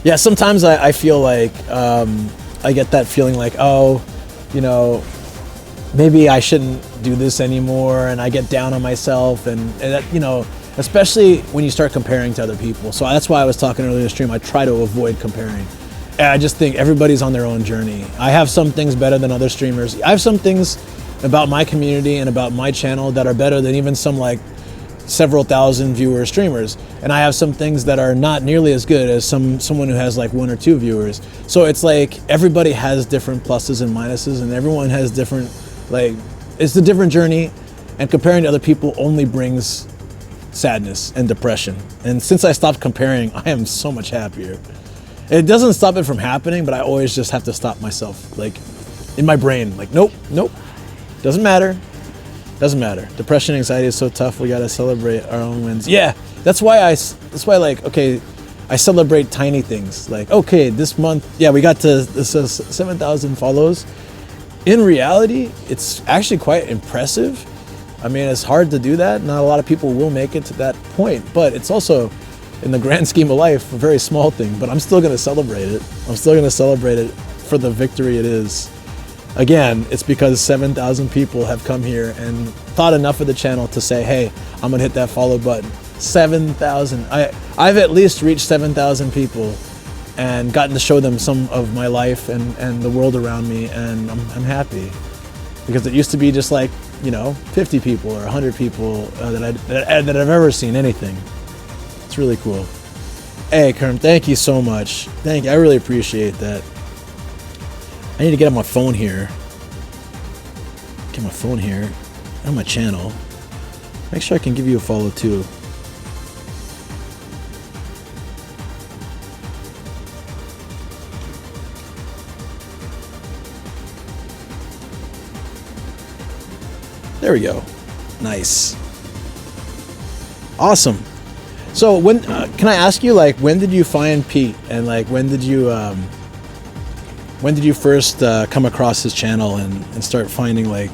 Yeah, sometimes I feel like, I get that feeling like, oh, you know, maybe I shouldn't do this anymore, and I get down on myself, and that, you know, especially when you start comparing to other people. So that's why I was talking earlier in the stream, I try to avoid comparing. And I just think everybody's on their own journey. I have some things better than other streamers. I have some things about my community and about my channel that are better than even some like several thousand viewer streamers. And I have some things that are not nearly as good as someone who has like 1 or 2 viewers. So it's like everybody has different pluses and minuses, and everyone has different, like, it's a different journey, and comparing to other people only brings sadness and depression. And since I stopped comparing, I am so much happier. It doesn't stop it from happening, but I always just have to stop myself, like in my brain, like, nope, doesn't matter. Depression, anxiety is so tough. We gotta celebrate our own wins. Yeah, that's why like, okay, I celebrate tiny things. Like, okay, this month, yeah, we got to 7,000 follows. In reality, it's actually quite impressive. I mean, it's hard to do that. Not a lot of people will make it to that point, but it's also, in the grand scheme of life, a very small thing, but I'm still gonna celebrate it. I'm still gonna celebrate it for the victory it is. Again, it's because 7,000 people have come here and thought enough of the channel to say, hey, I'm gonna hit that follow button. 7,000, I've at least reached 7,000 people and gotten to show them some of my life and the world around me, and I'm happy. Because it used to be just like, you know, 50 people or 100 people that I've ever seen anything. It's really cool. Hey, Kerm, thank you so much. Thank you, I really appreciate that. I need to get on my phone here. Get my phone here on my channel. Make sure I can give you a follow too. There we go. Nice. Awesome. So when can I ask you, like, when did you find Pete, and like when did you first come across his channel and start finding, like,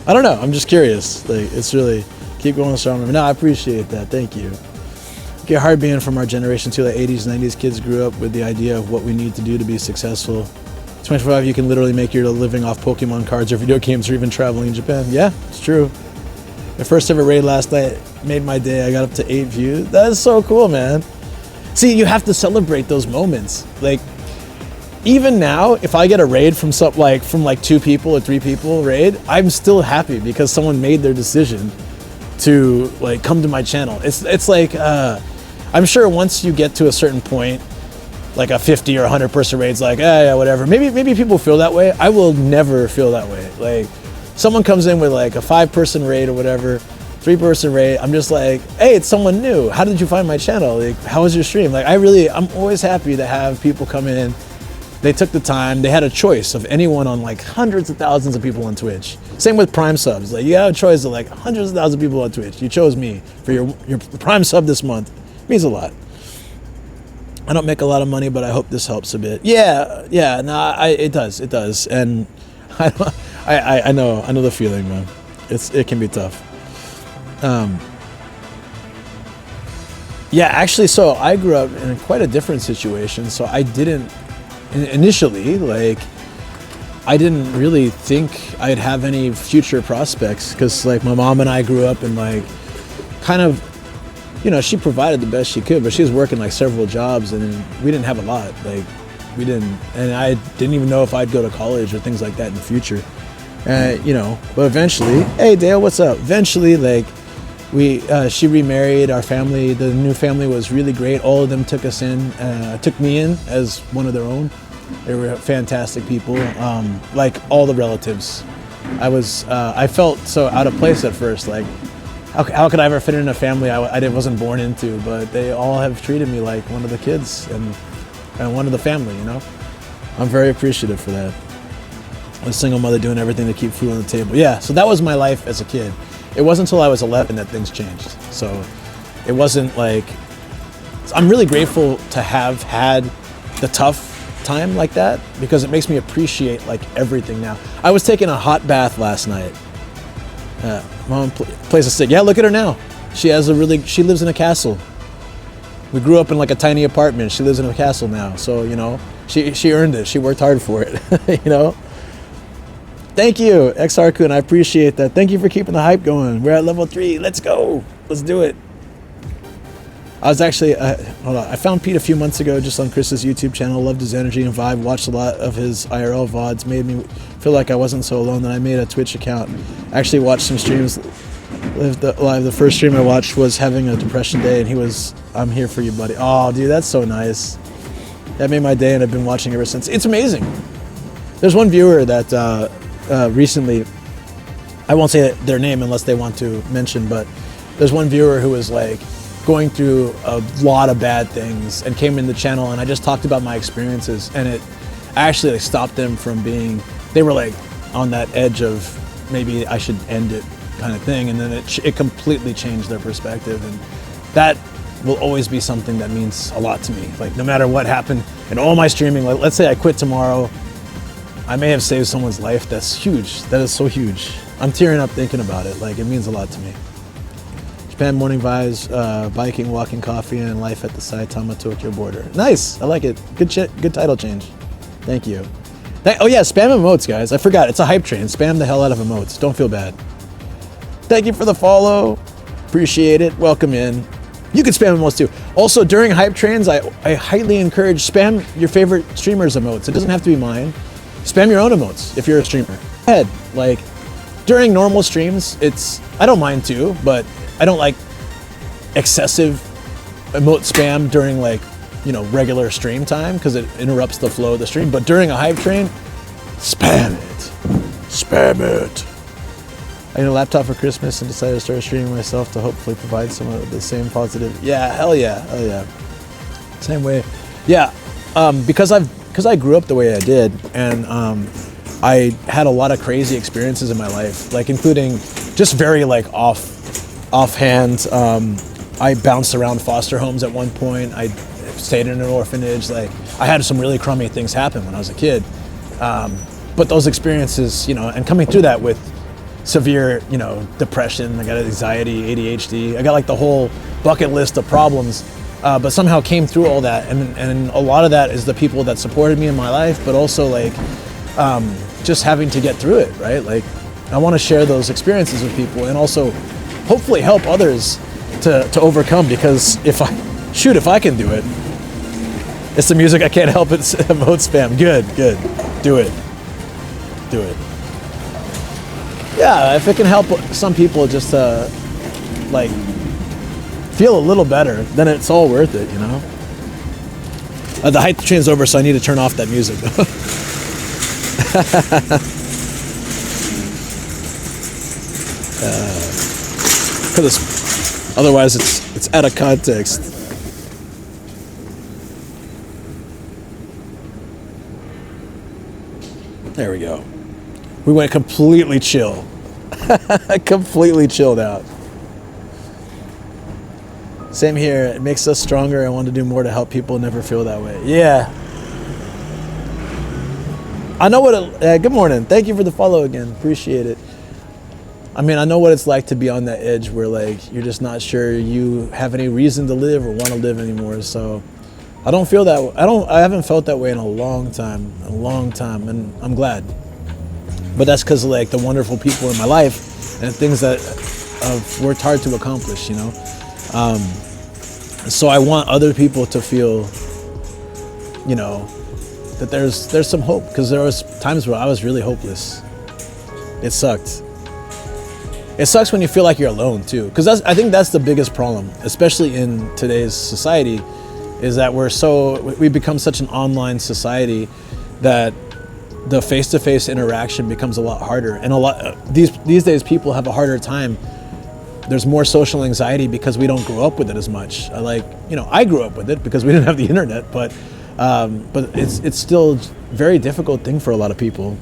I don't know, I'm just curious. Like, it's really, keep going strong. No, I appreciate that. Thank you. Get hard being from our generation too. Like 80s, 90s kids grew up with the idea of what we need to do to be successful. 25, you can literally make your living off Pokemon cards or video games or even traveling in Japan. Yeah, it's true. My first ever raid last night made my day. I got up to 8 views. That is so cool, man. See, you have to celebrate those moments. Like, even now, if I get a raid from 2 people or 3 people raid, I'm still happy because someone made their decision to like come to my channel. It's like, I'm sure once you get to a certain point, like a 50 or 100 person raid's like, yeah, whatever. Maybe people feel that way. I will never feel that way. Like, someone comes in with like a 5-person raid or whatever, 3-person raid, I'm just like, hey, it's someone new. How did you find my channel? Like, how was your stream? Like, I'm always happy to have people come in. They took the time. They had a choice of anyone on like hundreds of thousands of people on Twitch. Same with Prime subs. Like, you have a choice of like hundreds of thousands of people on Twitch. You chose me for your Prime sub this month. It means a lot. I don't make a lot of money, but I hope this helps a bit. Yeah, no, it does, and I know the feeling, man. It can be tough. Yeah, actually, so I grew up in quite a different situation. So I didn't initially, like, I didn't really think I'd have any future prospects, because like my mom and I grew up in like kind of, you know, she provided the best she could, but she was working like several jobs, and we didn't have a lot. Like, we didn't, and I didn't even know if I'd go to college or things like that in the future. You know, but eventually, hey Dale, what's up? Eventually, like, she remarried. Our family, the new family, was really great. All of them took me in as one of their own. They were fantastic people. Like all the relatives. I felt so out of place at first. Like, how could I ever fit in a family I wasn't born into? But they all have treated me like one of the kids and one of the family, you know? I'm very appreciative for that. A single mother doing everything to keep food on the table. Yeah, so that was my life as a kid. It wasn't until I was 11 that things changed. So it wasn't like, I'm really grateful to have had the tough time like that because it makes me appreciate like everything now. I was taking a hot bath last night. Mom plays a stick. Yeah, look at her now. She lives in a castle. We grew up in like a tiny apartment. She lives in a castle now. So, you know, she earned it. She worked hard for it, you know? Thank you, XR-kun. I appreciate that. Thank you for keeping the hype going. We're at level 3. Let's go. Let's do it. I was actually, hold on. I found Pete a few months ago just on Chris's YouTube channel. Loved his energy and vibe. Watched a lot of his IRL VODs. Made me feel like I wasn't so alone. Then I made a Twitch account. Actually watched some streams live. The first stream I watched was having a depression day, and he was, "I'm here for you, buddy." Oh, dude, that's so nice. That made my day, and I've been watching ever since. It's amazing. There's one viewer that recently, I won't say their name unless they want to mention, but there's one viewer who was like going through a lot of bad things and came in the channel, and I just talked about my experiences, and it actually like stopped them from being, they were like on that edge of maybe I should end it kind of thing, and then it completely changed their perspective, and that will always be something that means a lot to me. Like no matter what happened in all my streaming, like let's say I quit tomorrow, I may have saved someone's life. That's huge. That is so huge. I'm tearing up thinking about it. Like it means a lot to me. Japan morning vibes, biking, walking, coffee, and life at the Saitama Tokyo border. Nice. I like it. Good title change. Thank you. Oh yeah, spam emotes, guys. I forgot. It's a hype train. Spam the hell out of emotes. Don't feel bad. Thank you for the follow. Appreciate it. Welcome in. You can spam emotes too. Also, during hype trains, I highly encourage spam your favorite streamers' emotes. It doesn't have to be mine. Spam your own emotes if you're a streamer. Go ahead. Like during normal streams, I don't mind too, but I don't like excessive emote spam during like, you know, regular stream time because it interrupts the flow of the stream. But during a hype train, spam it. Spam it. I need a laptop for Christmas and decided to start streaming myself to hopefully provide some of the same positive. Yeah, hell yeah, hell yeah. Same way. Yeah, because I grew up the way I did, and I had a lot of crazy experiences in my life, like including just very like offhand. I bounced around foster homes at one point. I stayed in an orphanage. Like I had some really crummy things happen when I was a kid. But those experiences, you know, and coming through that with severe, you know, depression, I got anxiety, ADHD, I got like the whole bucket list of problems, but somehow came through all that. And a lot of that is the people that supported me in my life, but also like just having to get through it, right? Like I want to share those experiences with people and also hopefully help others to overcome, because if I can do it, it's the music I can't help it. Emote spam. Good. Do it. Yeah, if it can help some people just like feel a little better, then it's all worth it, you know? The hype train's over, so I need to turn off that music. Because otherwise it's out of context. There we go. We went completely chill. Completely chilled out. Same here. It makes us stronger. I want to do more to help people never feel that way. Yeah. I know what good morning. Thank you for the follow again. Appreciate it. I mean, I know what it's like to be on that edge where like you're just not sure you have any reason to live or want to live anymore. So I don't feel that. I haven't felt that way in a long time, and I'm glad. But that's because of like the wonderful people in my life and things that I've worked hard to accomplish, you know. So I want other people to feel, you know, that there's some hope, because there was times where I was really hopeless. It sucked. It sucks when you feel like you're alone too, because I think that's the biggest problem, especially in today's society, is that we become such an online society that the face-to-face interaction becomes a lot harder, and these days people have a harder time there's more social anxiety because we don't grow up with it as much. I grew up with it because we didn't have the internet, but it's still a very difficult thing for a lot of people.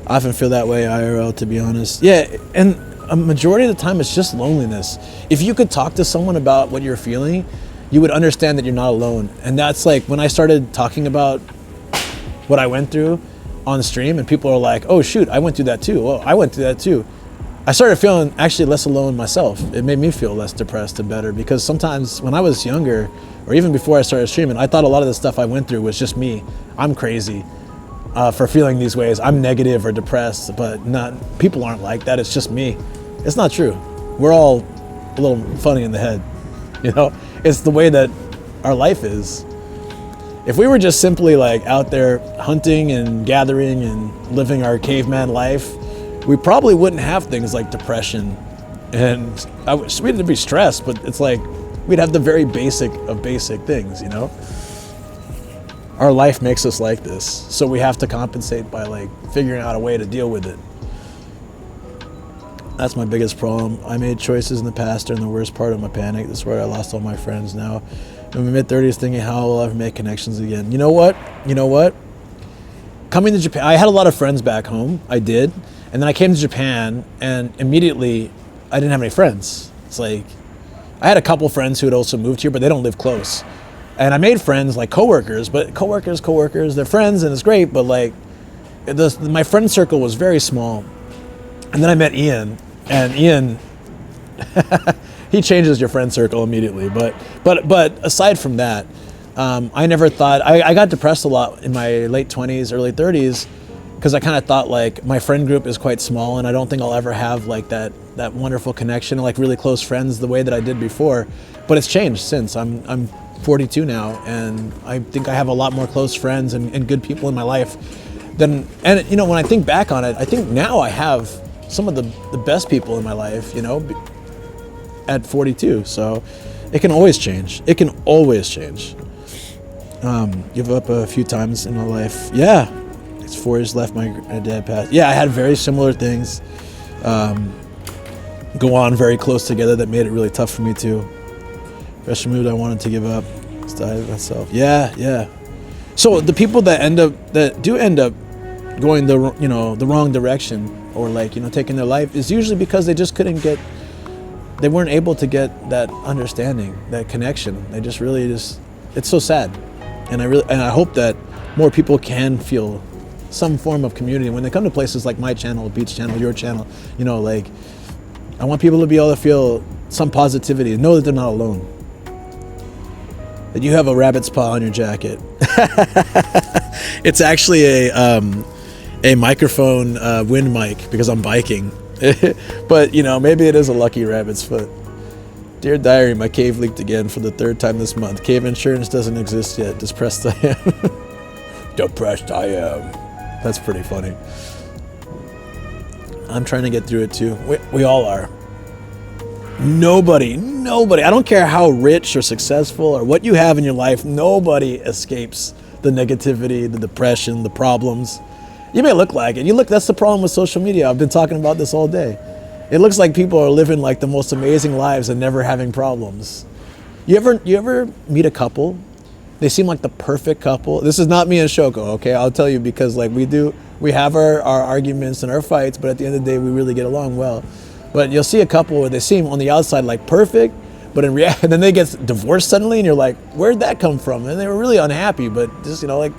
I often feel that way IRL, to be honest. Yeah, and a majority of the time it's just loneliness. If you could talk to someone about what you're feeling, you would understand that you're not alone. And that's like when I started talking about what I went through on stream, and people are like, oh shoot, I went through that too. Well, I went through that too. I started feeling actually less alone myself. It made me feel less depressed and better, because sometimes when I was younger, or even before I started streaming, I thought a lot of the stuff I went through was just me. I'm crazy for feeling these ways. I'm negative or depressed, but people aren't like that. It's just me. It's not true. We're all a little funny in the head, you know? It's the way that our life is. If we were just simply like out there hunting and gathering and living our caveman life, we probably wouldn't have things like depression, and we'd be stressed, but it's like we'd have the very basic of basic things, you know? Our life makes us like this, so we have to compensate by like figuring out a way to deal with it. That's my biggest problem. I made choices in the past during the worst part of my panic. This is where I lost all my friends now. In my mid-30s, thinking how will I ever make connections again? You know what? Coming to Japan, I had a lot of friends back home. I did. And then I came to Japan, and immediately I didn't have any friends. It's like, I had a couple friends who had also moved here, but they don't live close. And I made friends, like coworkers, but coworkers, they're friends and it's great, but like, my friend circle was very small. And then I met Ian, and Ian, he changes your friend circle immediately. But aside from that, I never thought, I got depressed a lot in my late 20s, early 30s, because I kind of thought like my friend group is quite small, and I don't think I'll ever have like that wonderful connection, like really close friends the way that I did before. But it's changed since. I'm 42 now, and I think I have a lot more close friends and good people in my life than, and you know, when I think back on it, I think now I have some of the best people in my life, you know, at 42. So it can always change. It can always change. Give up a few times in my life. Yeah. It's 4 years left. My dad passed. Yeah, I had very similar things go on very close together that made it really tough for me too. Pressure moved. I wanted to give up. Started myself. Yeah. So the people that do end up going the wrong direction, or like, you know, taking their life, is usually because they just they weren't able to get that understanding, that connection. They just really it's so sad. And I hope that more people can feel some form of community when they come to places like my channel, Beach channel, your channel. You know, like, I want people to be able to feel some positivity and know that they're not alone. That you have a rabbit's paw on your jacket. It's actually a microphone wind mic because I'm biking. But, you know, maybe it is a lucky rabbit's foot. Dear Diary, my cave leaked again for the 3rd time this month. Cave insurance doesn't exist yet. Depressed I am. Depressed I am. That's pretty funny. I'm trying to get through it too. We all are. Nobody, I don't care how rich or successful or what you have in your life, nobody escapes the negativity, the depression, the problems. You may look like it. That's the problem with social media. I've been talking about this all day. It looks like people are living like the most amazing lives and never having problems. You ever meet a couple? They seem like the perfect couple. This is not me and Shoko, okay? I'll tell you, because like we have our arguments and our fights, but at the end of the day, we really get along well. But you'll see a couple where they seem on the outside like perfect, but in reality, then they get divorced suddenly, and you're like, where'd that come from? And they were really unhappy, but just, you know, like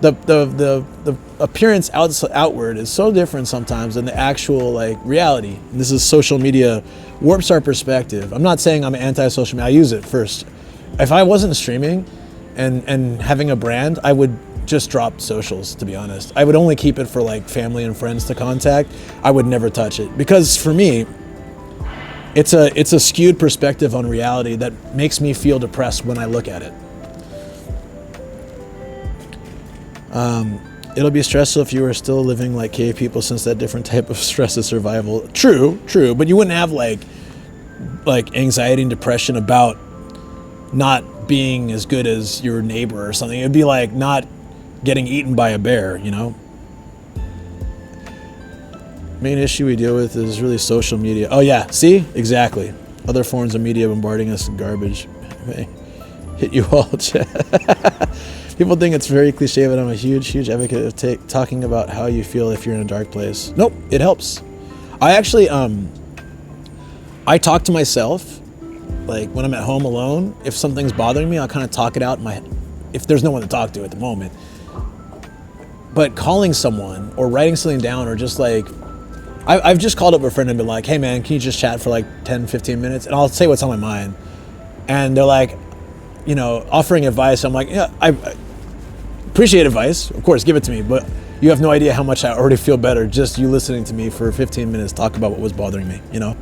the appearance outward is so different sometimes than the actual like reality. And this is social media warps our perspective. I'm not saying I'm anti-social media. I use it first. If I wasn't streaming and having a brand, I would just drop socials, to be honest. I would only keep it for like family and friends to contact. I would never touch it, because for me, it's a skewed perspective on reality that makes me feel depressed when I look at it. It'll be stressful if you were still living like cave people, since that different type of stress is survival. True, but you wouldn't have like anxiety and depression about not being as good as your neighbor or something. It'd be like not getting eaten by a bear, you know? main issue we deal with is really social media. Oh yeah, see? Exactly. Other forms of media bombarding us with garbage. Okay. Hit you all. People think it's very cliche, but I'm a huge advocate of talking about how you feel if you're in a dark place. Nope, it helps. I actually, I talk to myself, like when I'm at home alone. If something's bothering me, I'll kind of talk it out in my head, if there's no one to talk to at the moment. But calling someone or writing something down, or just like, I've just called up a friend and been like, hey man, can you just chat for like 10, 15 minutes? And I'll say what's on my mind. And they're like, you know, offering advice. I'm like, yeah, I appreciate advice. Of course, give it to me. But you have no idea how much I already feel better just you listening to me for 15 minutes talk about what was bothering me, you know?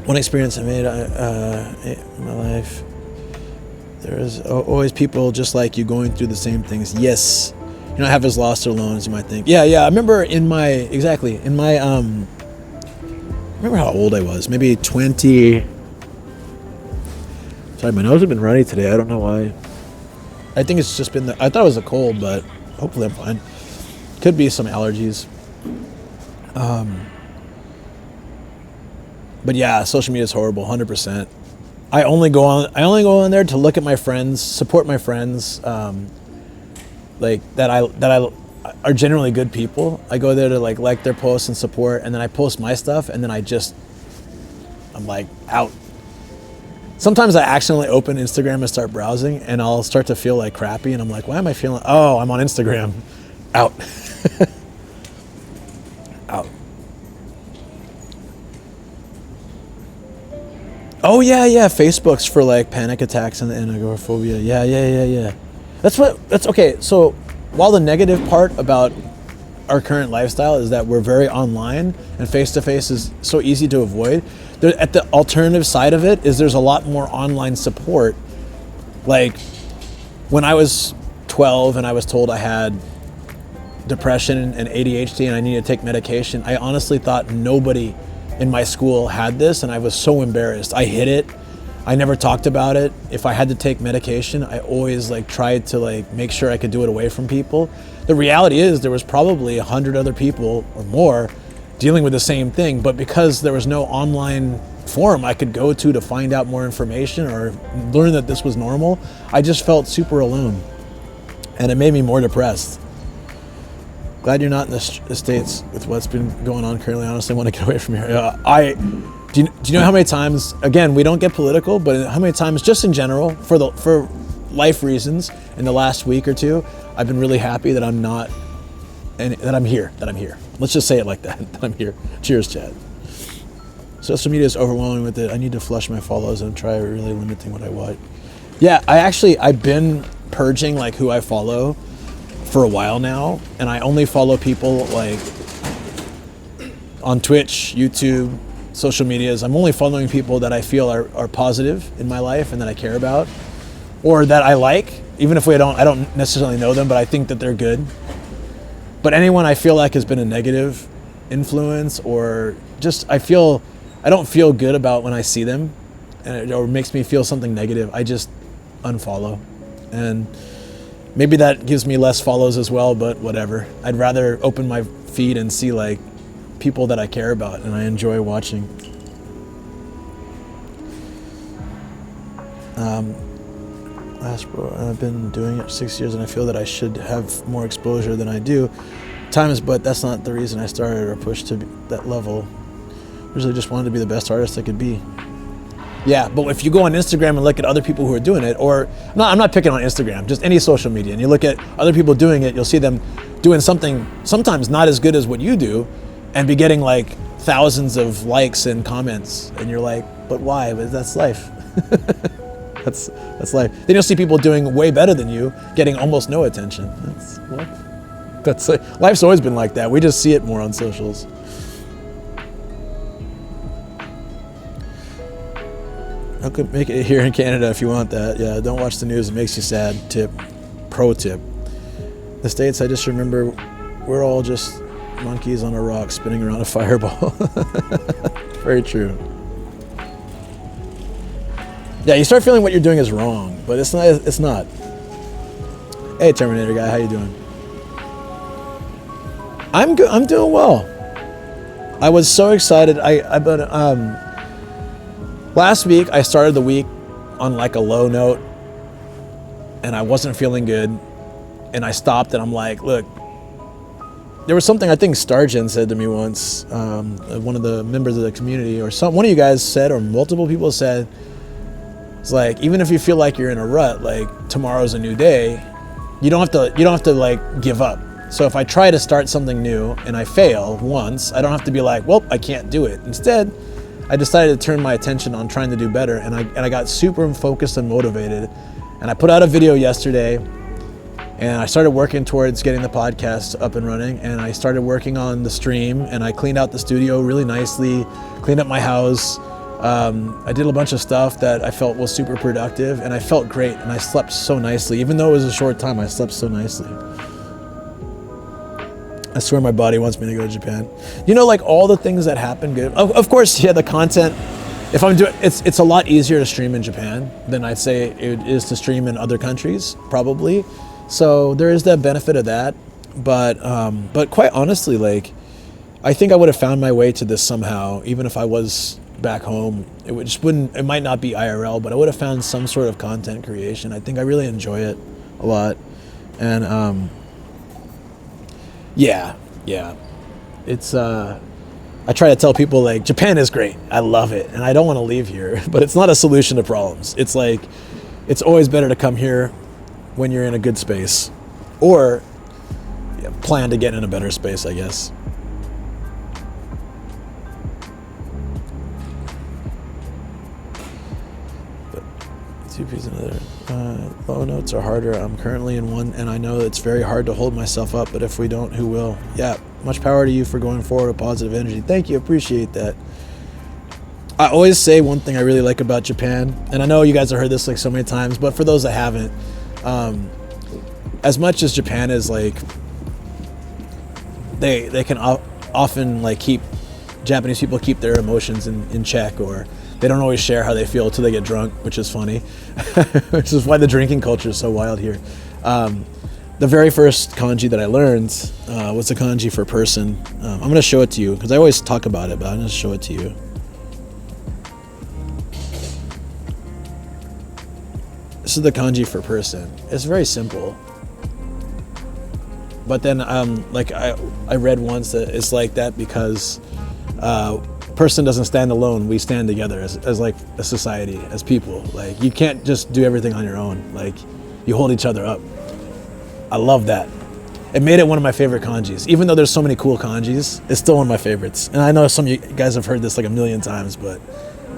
One experience I made in my life, there's always people just like you going through the same things. Yes. You don't have as lost or alone as you might think. Yeah. I remember remember how old I was, maybe 20. Sorry, my nose has been runny today. I don't know why. I think it's just been I thought it was a cold, but hopefully I'm fine. Could be some allergies. But yeah, social media is horrible, 100%. I only go on there to look at my friends, support my friends, like that I are generally good people. I go there to like their posts and support, and then I post my stuff, and then I'm like out. Sometimes I accidentally open Instagram and start browsing, and I'll start to feel like crappy, and I'm like, why am I feeling? Oh, I'm on Instagram. Out. Out. Oh yeah. Facebook's for like panic attacks and agoraphobia. Yeah. That's okay. So while the negative part about our current lifestyle is that we're very online and face-to-face is so easy to avoid, at the alternative side of it is there's a lot more online support. Like when I was 12 and I was told I had depression and ADHD and I needed to take medication, I honestly thought nobody in my school had this, and I was so embarrassed. I hid it. I never talked about it. If I had to take medication, I always tried to make sure I could do it away from people. The reality is there was probably 100 other people or more dealing with the same thing, but because there was no online forum I could go to find out more information or learn that this was normal, I just felt super alone, and it made me more depressed. Glad you're not in the States with what's been going on currently. I honestly want to get away from here. Do you know how many times, again, we don't get political, but how many times just in general, for life reasons, in the last week or two, I've been really happy that I'm not, and that I'm here. Let's just say it like that I'm here. Cheers, Chad. Social media is overwhelming with it. I need to flush my follows and try really limiting what I watch. Yeah, I've been purging who I follow for a while now, and I only follow people on Twitch, YouTube, social medias. I'm only following people that I feel are positive in my life and that I care about, or that I like, even if I don't necessarily know them, but I think that they're good. But anyone I feel like has been a negative influence, or just I don't feel good about when I see them, and or makes me feel something negative, I just unfollow. And maybe that gives me less follows as well, but whatever. I'd rather open my feed and see people that I care about and I enjoy watching. I've been doing it for 6 years and I feel that I should have more exposure than I do. But that's not the reason I started or pushed to that level. I really just wanted to be the best artist I could be. Yeah, but if you go on Instagram and look at other people who are doing it, or I'm not picking on Instagram, just any social media, and you look at other people doing it, you'll see them doing something sometimes not as good as what you do, and be getting thousands of likes and comments, and you're like, but why? But that's life. that's life. Then you'll see people doing way better than you, getting almost no attention. Life's always been like that. We just see it more on socials. I could make it here in Canada if you want that. Yeah, don't watch the news. It makes you sad. Pro tip. The States, I just remember we're all just monkeys on a rock spinning around a fireball. Very true. Yeah, you start feeling what you're doing is wrong, but it's not. Hey, Terminator guy, how you doing? I'm good. I'm doing well. I was so excited. Last week I started the week on like a low note, and I wasn't feeling good, and I stopped, and I'm like, look, there was something I think Stargen said to me once. One of the members of the community, or one of you guys said, or multiple people said, it's like, even if you feel like you're in a rut, like tomorrow's a new day, you don't have to like give up. So if I try to start something new and I fail once, I don't have to be like, well, I can't do it. Instead, I decided to turn my attention on trying to do better, and I got super focused and motivated. And I put out a video yesterday, and I started working towards getting the podcast up and running, and I started working on the stream, and I cleaned out the studio really nicely, cleaned up my house. I did a bunch of stuff that I felt was super productive, and I felt great, and I slept so nicely. Even though it was a short time, I slept so nicely. I swear my body wants me to go to Japan. You know, like all the things that happen good. Of course, yeah, the content. If I'm doing, it's a lot easier to stream in Japan than I'd say it is to stream in other countries, probably. So there is that benefit of that. But quite honestly, like, I think I would have found my way to this somehow, even if I was back home. It might not be IRL, but I would have found some sort of content creation. I think I really enjoy it a lot. And yeah. It's I try to tell people, like, Japan is great. I love it, and I don't want to leave here, but it's not a solution to problems. It's like, it's always better to come here when you're in a good space, or plan to get in a better space, I guess. But two pieces another. Low notes are harder. I'm currently in one, and I know it's very hard to hold myself up, but if we don't, who will? Yeah, much power to you for going forward with positive energy. Thank you, appreciate that. I always say one thing I really like about Japan, and I know you guys have heard this like so many times, but for those that haven't, as much as Japan is like, they can often like Japanese people keep their emotions in check, or they don't always share how they feel until they get drunk, which is funny, which is why the drinking culture is so wild here. The very first kanji that I learned was the kanji for person. I'm going to show it to you because I always talk about it, but I'm going to show it to you. This is the kanji for person. It's very simple. But then like I read once that it's like that because person doesn't stand alone, we stand together as like a society, as people. Like, you can't just do everything on your own. Like, you hold each other up. I love that. It made it one of my favorite kanjis. Even though there's so many cool kanjis, it's still one of my favorites. And I know some of you guys have heard this like a million times, but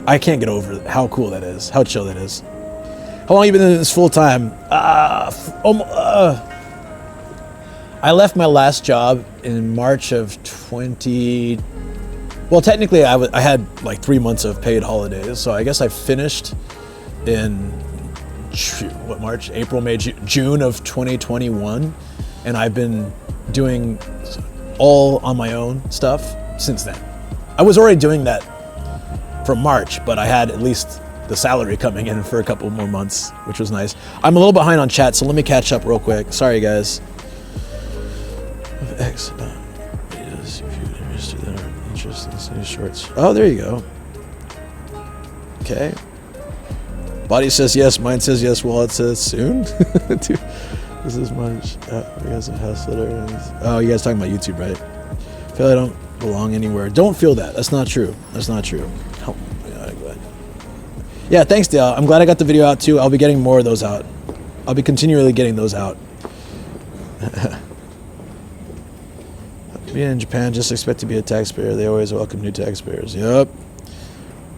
I can't get over how cool that is, how chill that is. How long have you been in this full time? I left my last job in March of 20. Well, technically, I had like 3 months of paid holidays, so I guess I finished in March, April, May, June of 2021, and I've been doing all on my own stuff since then. I was already doing that from March, but I had at least the salary coming in for a couple more months, which was nice. I'm a little behind on chat, so let me catch up real quick. Sorry, guys. Shorts. Oh, there you go. Okay. Body says yes. Mine says yes. Wallet says soon. Dude, this is much. You guys have house litter. Oh, you guys talking about YouTube, right? I feel I don't belong anywhere. Don't feel that. That's not true. That's not true. Oh, yeah, thanks, Dale. I'm glad I got the video out too. I'll be getting more of those out. I'll be continually getting those out. Being in Japan, just expect to be a taxpayer. They always welcome new taxpayers. Yep.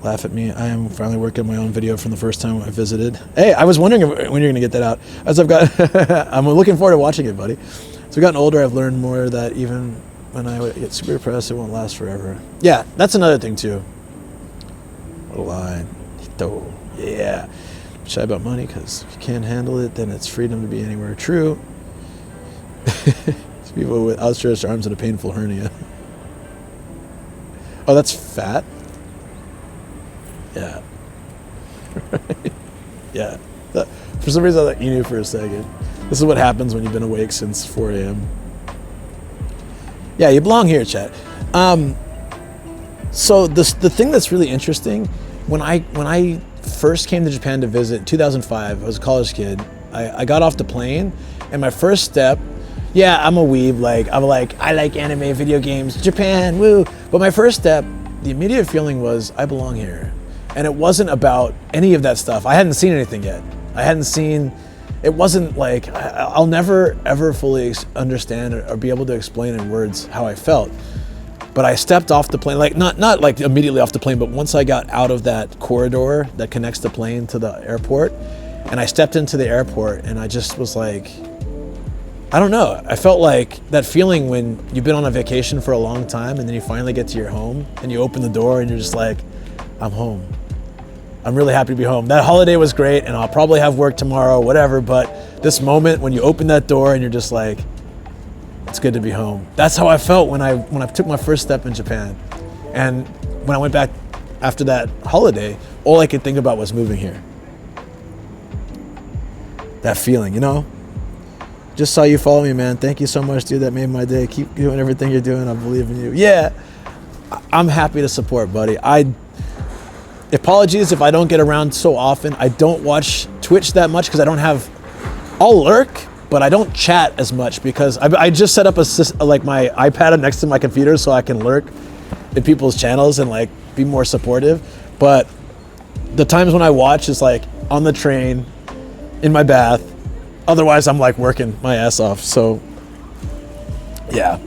Laugh at me. I am finally working my own video from the first time I visited. Hey, I was wondering when you're going to get that out. As I've got, I'm looking forward to watching it, buddy. As I've gotten older, I've learned more that even when I get super depressed, it won't last forever. Yeah, that's another thing too. What a lie. Yeah. Shy about money because if you can't handle it, then it's freedom to be anywhere. True. People with outstretched arms and a painful hernia. Oh, that's fat? Yeah. Yeah. For some reason, I thought you knew for a second. This is what happens when you've been awake since 4 a.m. Yeah, you belong here, Chet. So the thing that's really interesting, when I first came to Japan to visit in 2005, I was a college kid. I got off the plane, and my first step, yeah, I'm a weeb. Like I like anime, video games, Japan, woo. But my first step, the immediate feeling was I belong here, and it wasn't about any of that stuff. I hadn't seen anything yet. It wasn't like I'll never ever fully understand or be able to explain in words how I felt. But I stepped off the plane, like not like immediately off the plane, but once I got out of that corridor that connects the plane to the airport, and I stepped into the airport, and I just was like, I don't know. I felt like that feeling when you've been on a vacation for a long time, and then you finally get to your home, and you open the door, and you're just like, I'm home. I'm really happy to be home. That holiday was great, and I'll probably have work tomorrow, whatever. But this moment when you open that door and you're just like, it's good to be home. That's how I felt when I took my first step in Japan. And when I went back after that holiday, all I could think about was moving here. That feeling, you know? Just saw you follow me, man. Thank you so much, dude. That made my day. Keep doing everything you're doing. I believe in you. Yeah, I'm happy to support, buddy. Apologies if I don't get around so often. I don't watch Twitch that much because I'll lurk, but I don't chat as much because I just set up like my iPad next to my computer so I can lurk in people's channels and like be more supportive. But the times when I watch is like on the train, in my bath. Otherwise, I'm like working my ass off. So, yeah.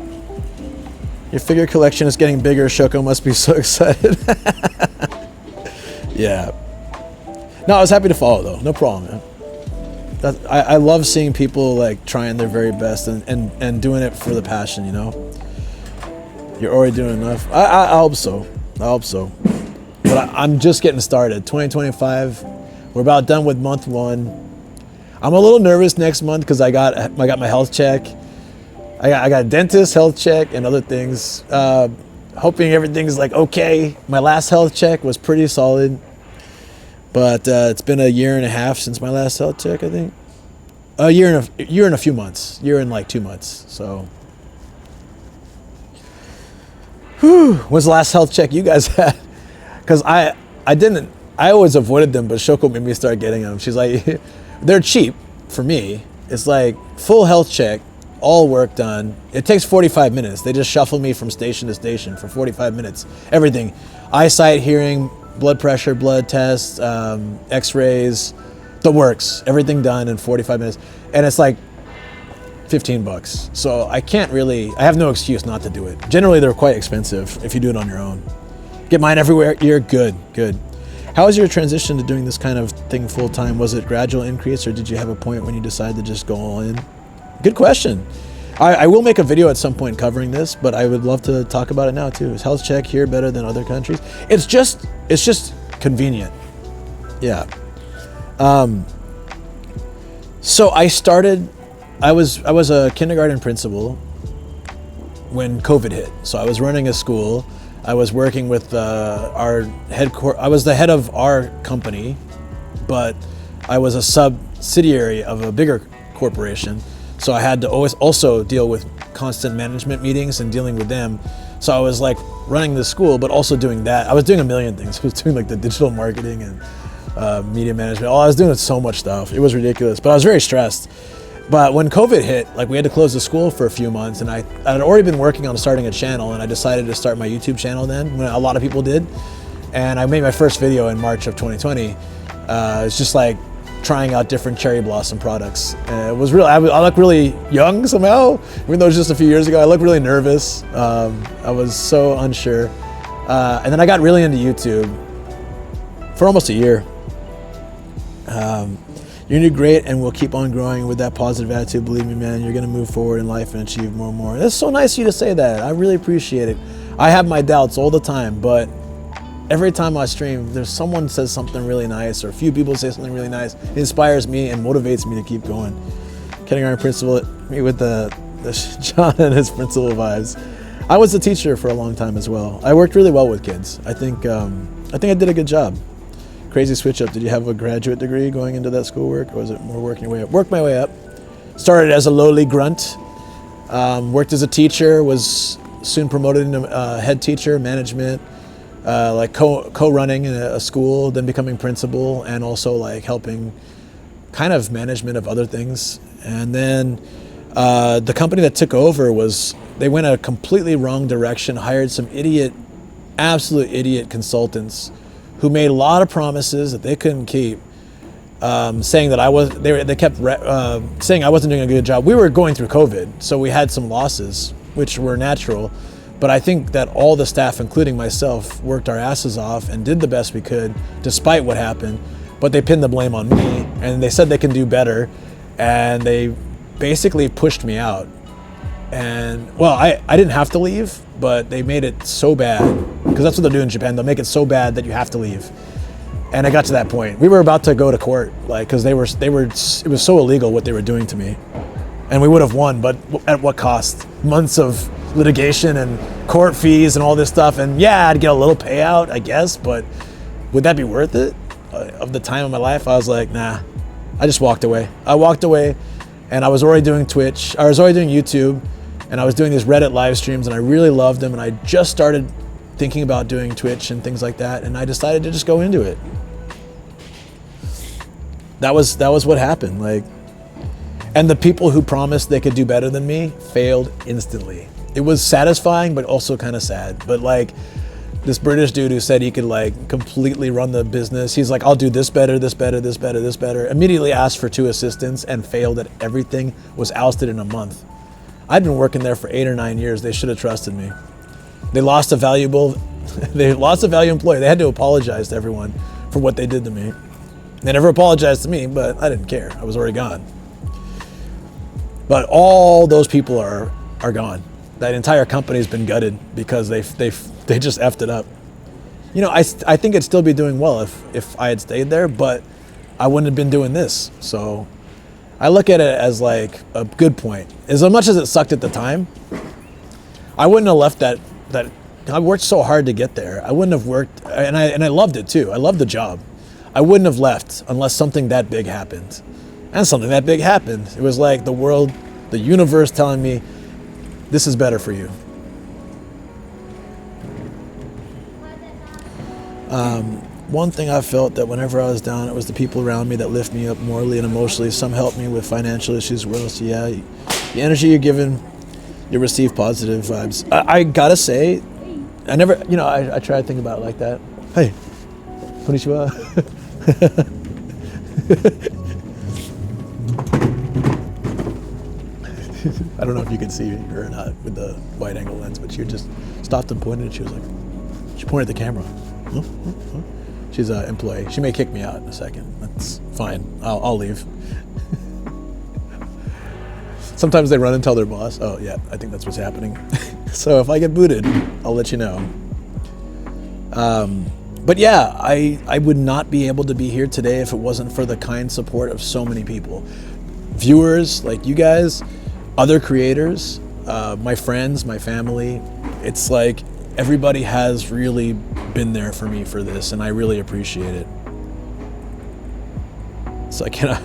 Your figure collection is getting bigger. Shoko must be so excited. Yeah. No, I was happy to follow though. No problem, man. I love seeing people like trying their very best and doing it for the passion, you know? You're already doing enough. I hope so. But I'm just getting started. 2025, we're about done with month 1. I'm a little nervous next month because I got my health check. I got a dentist health check and other things. Hoping everything's like okay. My last health check was pretty solid. But it's been a year and a half since my last health check, I think. A year and a few months. Year and like 2 months. So, when's the last health check you guys had? Because I always avoided them, but Shoko made me start getting them. She's like, they're cheap for me. It's like full health check, all work done. It takes 45 minutes. They just shuffle me from station to station for 45 minutes. Everything, eyesight, hearing, blood pressure, blood tests, x-rays, the works, everything done in 45 minutes. And it's like $15. So I have no excuse not to do it. Generally, they're quite expensive if you do it on your own. Get mine everywhere. You're good. How was your transition to doing this kind of thing full time? Was it gradual increase, or did you have a point when you decided to just go all in? Good question. I will make a video at some point covering this, but I would love to talk about it now too. Is health check here better than other countries? It's just convenient. Yeah. So I was a kindergarten principal when COVID hit. So I was running a school. I was working with I was the head of our company, but I was a subsidiary of a bigger corporation. So I had to always also deal with constant management meetings and dealing with them. So I was like running the school, but also doing that. I was doing a million things. I was doing like the digital marketing and media management. I was doing so much stuff. It was ridiculous, but I was very stressed. But when COVID hit, like we had to close the school for a few months, and I had already been working on starting a channel, and I decided to start my YouTube channel then, when a lot of people did. And I made my first video in March of 2020. It's just like trying out different cherry blossom products. And it was really, I look really young somehow, even though it was just a few years ago. I look really nervous. I was so unsure. And then I got really into YouTube for almost a year. You're doing great, and we'll keep on growing with that positive attitude. Believe me, man, you're going to move forward in life and achieve more and more. It's so nice of you to say that. I really appreciate it. I have my doubts all the time, but every time I stream, there's someone says something really nice, or a few people say something really nice. It inspires me and motivates me to keep going. Kindergarten principal, me with the John and his principal vibes. I was a teacher for a long time as well. I worked really well with kids. I think I did a good job. Crazy switch up. Did you have a graduate degree going into that schoolwork, or was it more working your way up? Worked my way up. Started as a lowly grunt. Worked as a teacher. Was soon promoted into head teacher, management, like co-running a school, then becoming principal, and also like helping kind of management of other things. And then the company that took over they went a completely wrong direction, hired some absolute idiot consultants who made a lot of promises that they couldn't keep, saying that they kept saying I wasn't doing a good job. We were going through COVID, so we had some losses, which were natural. But I think that all the staff, including myself, worked our asses off and did the best we could, despite what happened. But they pinned the blame on me, and they said they can do better, and they basically pushed me out. And well, I didn't have to leave, but they made it so bad, because that's what they'll do in Japan. They'll make it so bad that you have to leave. And I got to that point. We were about to go to court, like, because it was so illegal what they were doing to me, and we would have won, but at what cost? Months of litigation and court fees and all this stuff. And yeah, I'd get a little payout, I guess, but would that be worth it? Of the time of my life, I was like, nah. I just walked away. I walked away, and I was already doing Twitch. I was already doing YouTube, and I was doing these Reddit live streams, and I really loved them. And I just started thinking about doing Twitch and things like that, and I decided to just go into it. That was what happened. Like, and the people who promised they could do better than me failed instantly. It was satisfying, but also kind of sad. But like, this British dude who said he could like completely run the business, he's like, I'll do this better, this better, this better, this better. Immediately asked for 2 assistants and failed at everything, was ousted in a month. I'd been working there for 8 or 9 years. They should have trusted me. They lost a valuable employee. They had to apologize to everyone for what they did to me. They never apologized to me, but I didn't care. I was already gone. But all those people are gone. That entire company's been gutted because they just effed it up. You know, I think it'd still be doing well if I had stayed there, but I wouldn't have been doing this. So I look at it as like a good point. As much as it sucked at the time, I wouldn't have left that I worked so hard to get there. I wouldn't have worked, and I loved it too. I loved the job. I wouldn't have left unless something that big happened. And something that big happened. It was like the world, the universe telling me, this is better for you. One thing I felt that whenever I was down, it was the people around me that lift me up morally and emotionally. Some help me with financial issues. What else? Yeah, the energy you're given, you receive positive vibes. I gotta say, I never, I try to think about it like that. Hey, konnichiwa. I don't know if you can see her or not with the wide angle lens, but she just stopped and pointed, and she pointed at the camera. Huh? She's an employee. She may kick me out in a second. That's fine. I'll leave. Sometimes they run and tell their boss. Oh yeah, I think that's what's happening. So if I get booted, I'll let you know. But yeah, I would not be able to be here today if it wasn't for the kind support of so many people. Viewers like you guys, other creators, my friends, my family. It's like everybody has really been there for me for this, and I really appreciate it. So I cannot.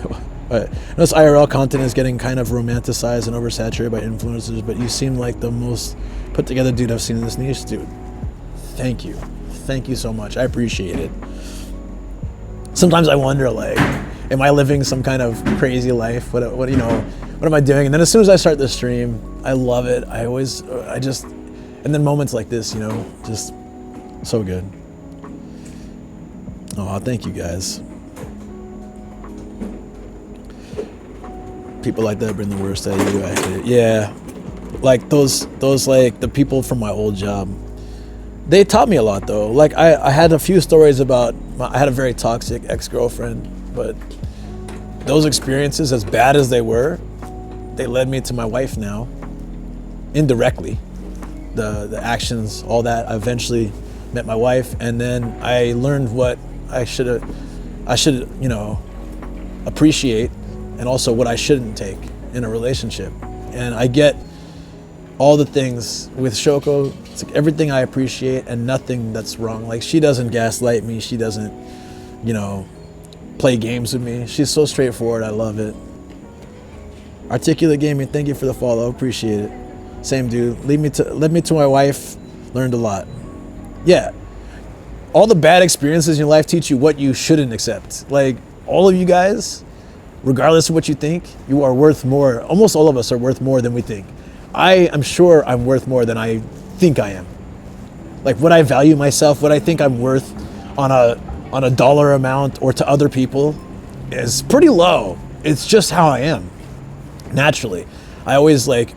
This IRL content is getting kind of romanticized and oversaturated by influencers, but you seem like the most put together dude I've seen in this niche, dude. Thank you. Thank you so much. I appreciate it. Sometimes I wonder, like, am I living some kind of crazy life? What am I doing? And then as soon as I start the stream, I love it. And then moments like this, just so good. Oh, thank you guys. People like that bring the worst out of you, actually. Yeah, like those like the people from my old job. They taught me a lot, though. Like I had a few stories about I had a very toxic ex-girlfriend, but those experiences, as bad as they were, they led me to my wife now. Indirectly, the actions, all that. I eventually met my wife, and then I learned what I should appreciate, and also what I shouldn't take in a relationship. And I get all the things with Shoko. It's like everything I appreciate and nothing that's wrong. Like, she doesn't gaslight me. She doesn't, play games with me. She's so straightforward. I love it. Articulate Gaming, thank you for the follow. Appreciate it. Same dude. Led me to my wife. Learned a lot. Yeah. All the bad experiences in your life teach you what you shouldn't accept. Like, all of you guys, regardless of what you think, you are worth more. Almost all of us are worth more than we think. I am sure I'm worth more than I think I am. Like, what I value myself, what I think I'm worth on a dollar amount or to other people is pretty low. It's just how I am. Naturally. I always like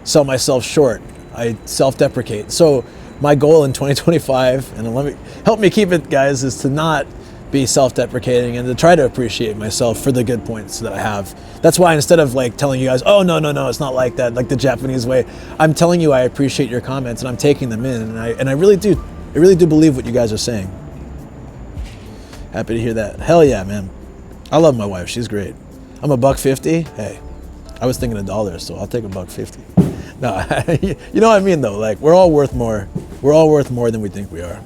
sell myself short. I self-deprecate. So my goal in 2025, and help me keep it, guys, is to not be self-deprecating and to try to appreciate myself for the good points that I have. That's why instead of like telling you guys, oh, no, it's not like that, like the Japanese way, I'm telling you I appreciate your comments and I'm taking them in, and I really do believe what you guys are saying. Happy to hear that. Hell yeah, man. I love my wife. She's great. I'm $1.50. Hey, I was thinking $1, so I'll take $1.50. No, you know what I mean though. Like, we're all worth more. We're all worth more than we think we are.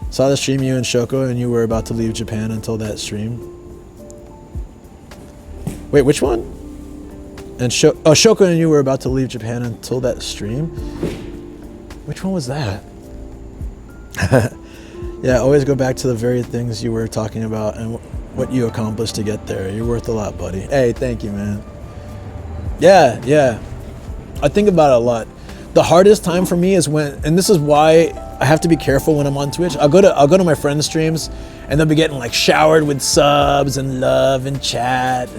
Saw the stream, you and Shoko, and you were about to leave Japan until that stream. Wait, which one? And Shoko and you were about to leave Japan until that stream. Which one was that? Yeah, always go back to the very things you were talking about and what you accomplished to get there. You're worth a lot, buddy. Hey, thank you, man. Yeah. I think about it a lot. The hardest time for me is when, and this is why I have to be careful when I'm on Twitch. I'll go to my friends' streams and they'll be getting like showered with subs and love and chat,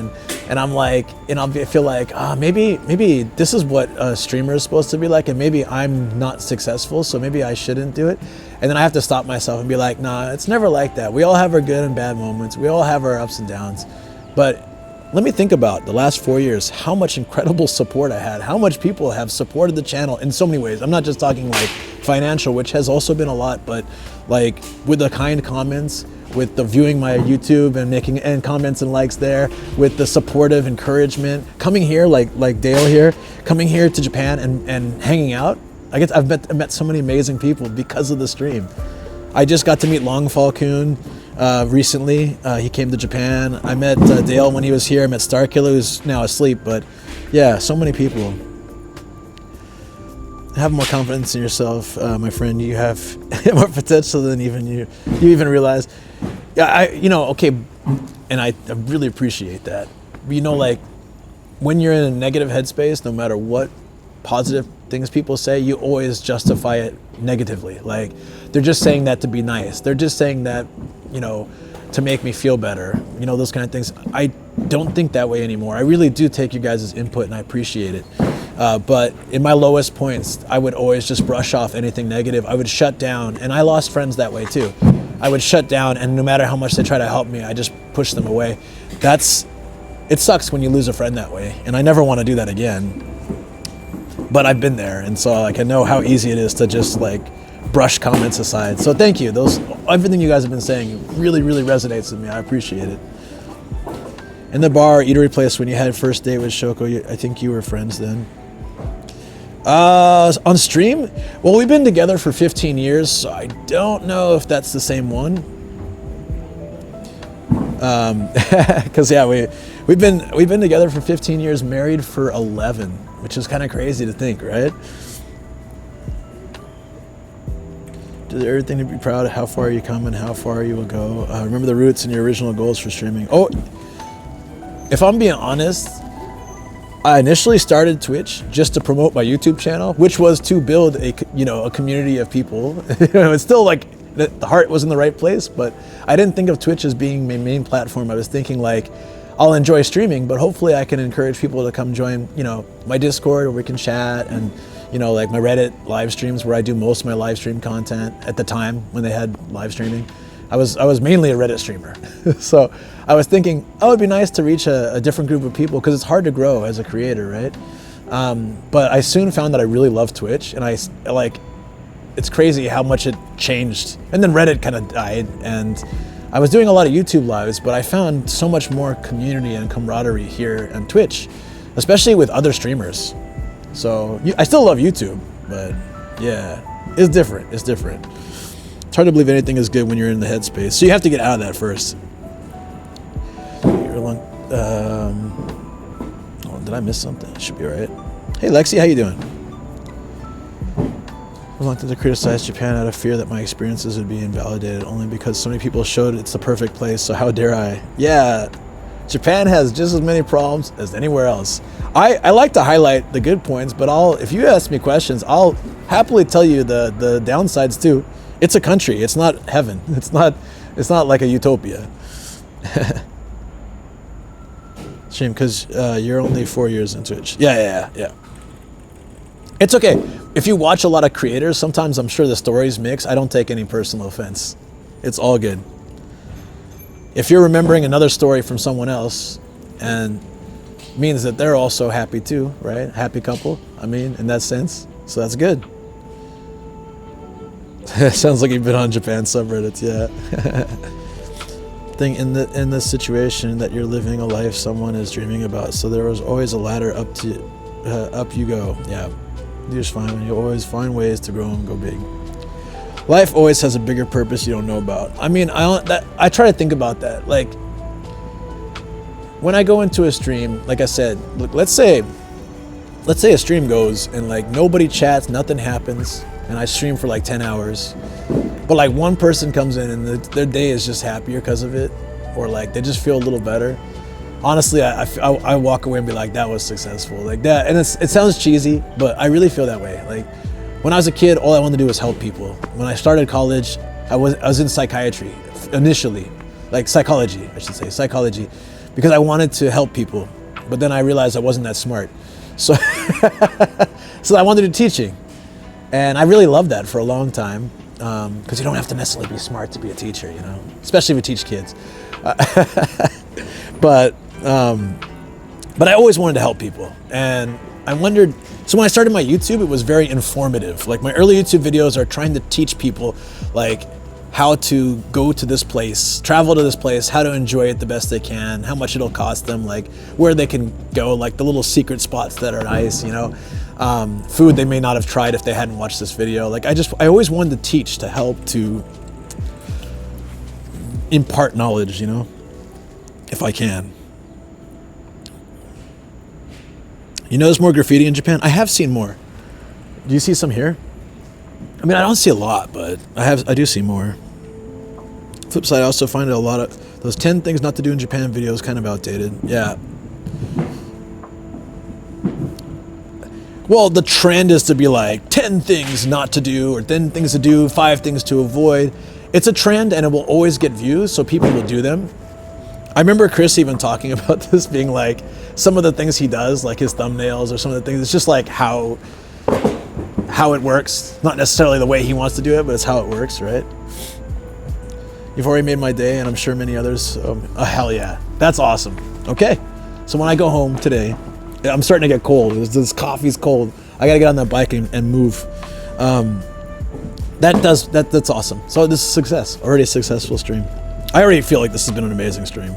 and I'm like, and I feel like, maybe this is what a streamer is supposed to be like, and maybe I'm not successful, so maybe I shouldn't do it. And then I have to stop myself and be like, nah, it's never like that. We all have our good and bad moments. We all have our ups and downs. But let me think about the last 4 years, how much incredible support I had, how much people have supported the channel in so many ways. I'm not just talking like financial, which has also been a lot, but like with the kind comments, with the viewing my YouTube and making and comments and likes there, with the supportive encouragement, coming here like Dale here, coming here to Japan and hanging out. I've met so many amazing people because of the stream. I just got to meet Long Falcon recently. He came to Japan. I met Dale when he was here. I met Starkiller, who's now asleep. But yeah, so many people. Have more confidence in yourself, my friend. You have more potential than even you even realize. Yeah, okay, and I really appreciate that. You know, like when you're in a negative headspace, no matter what positive things people say, you always justify it negatively. Like, they're just saying that to be nice. They're just saying that, to make me feel better. Those kind of things. I don't think that way anymore. I really do take you guys' input and I appreciate it. But in my lowest points, I would always just brush off anything negative. I would shut down, and I lost friends that way too. I would shut down, and no matter how much they try to help me, I just push them away. It sucks when you lose a friend that way, and I never want to do that again. But I've been there, and so like I know how easy it is to just like brush comments aside. So thank you. Everything you guys have been saying really, really resonates with me. I appreciate it. In the bar, eatery place, when you had first date with Shoko, I think you were friends then. On stream? Well, we've been together for 15 years, so I don't know if that's the same one. Because yeah, we've been together for 15 years, married for 11, which is kind of crazy to think, right? Do everything to be proud of how far you come and how far you will go. Remember the roots and your original goals for streaming. Oh, if I'm being honest, I initially started Twitch just to promote my YouTube channel, which was to build a community of people. It's still like the heart was in the right place, but I didn't think of Twitch as being my main platform. I was thinking like, I'll enjoy streaming, but hopefully I can encourage people to come join, my Discord where we can chat, and like my Reddit live streams where I do most of my live stream content at the time when they had live streaming. I was mainly a Reddit streamer. So I was thinking, it would be nice to reach a different group of people because it's hard to grow as a creator, right? But I soon found that I really love Twitch, and it's crazy how much it changed. And then Reddit kind of died, and I was doing a lot of YouTube lives, but I found so much more community and camaraderie here on Twitch, especially with other streamers. So I still love YouTube, but yeah, it's different. It's different. It's hard to believe anything is good when you're in the headspace. So you have to get out of that first. Did I miss something? Should be all right. Hey, Lexi, how you doing? Reluctant to criticize Japan out of fear that my experiences would be invalidated only because so many people showed it's the perfect place, so how dare I? Yeah, Japan has just as many problems as anywhere else. I like to highlight the good points, but if you ask me questions, I'll happily tell you the downsides too. It's a country, it's not heaven. It's not like a utopia. Shame, because you're only 4 years into it. Yeah. It's okay. If you watch a lot of creators, sometimes I'm sure the stories mix. I don't take any personal offense. It's all good. If you're remembering another story from someone else, and means that they're also happy too, right? Happy couple, I mean, in that sense. So that's good. Sounds like you've been on Japan subreddits, yeah. Thing in this situation that you're living a life someone is dreaming about, so there was always a ladder up you go. Yeah, you just find, you always find ways to grow and go big. Life always has a bigger purpose you don't know about. I mean, I try to think about that. Like, when I go into a stream, like I said, look, let's say a stream goes and like nobody chats, nothing happens, and I stream for like 10 hours. But like one person comes in and their day is just happier because of it, or like they just feel a little better. Honestly, I walk away and be like, that was successful, like that. And it sounds cheesy, but I really feel that way. Like when I was a kid, all I wanted to do was help people. When I started college, I was in psychiatry initially, like psychology, I should say, psychology, because I wanted to help people. But then I realized I wasn't that smart, so so I wanted to do teaching, and I really loved that for a long time. Because you don't have to necessarily be smart to be a teacher, you know, especially if you teach kids. But I always wanted to help people, and I wondered. So when I started my YouTube, it was very informative. Like my early YouTube videos are trying to teach people, like how to go to this place, travel to this place, how to enjoy it the best they can, how much it'll cost them, like where they can go, like the little secret spots that are nice, you know. Food they may not have tried if they hadn't watched this video. Like I always wanted to teach, to help, to impart knowledge, you know, if I can. You know, there's more graffiti in Japan. I have seen more. Do you see some here? I mean, I don't see a lot, but I do see more. Flip side, I also find a lot of those 10 things not to do in Japan videos kind of outdated. Yeah. Well, the trend is to be like 10 things not to do, or 10 things to do, 5 things to avoid. It's a trend and it will always get views, so people will do them. I remember Chris even talking about this, being like some of the things he does, like his thumbnails or some of the things, it's just like how it works. Not necessarily the way he wants to do it, but it's how it works, right? You've already made my day, and I'm sure many others. Oh, hell yeah. That's awesome. Okay. So when I go home today, I'm starting to get cold. This coffee's cold. I gotta get on that bike and move. That's awesome. So this is success. Already a successful stream. I already feel like this has been an amazing stream.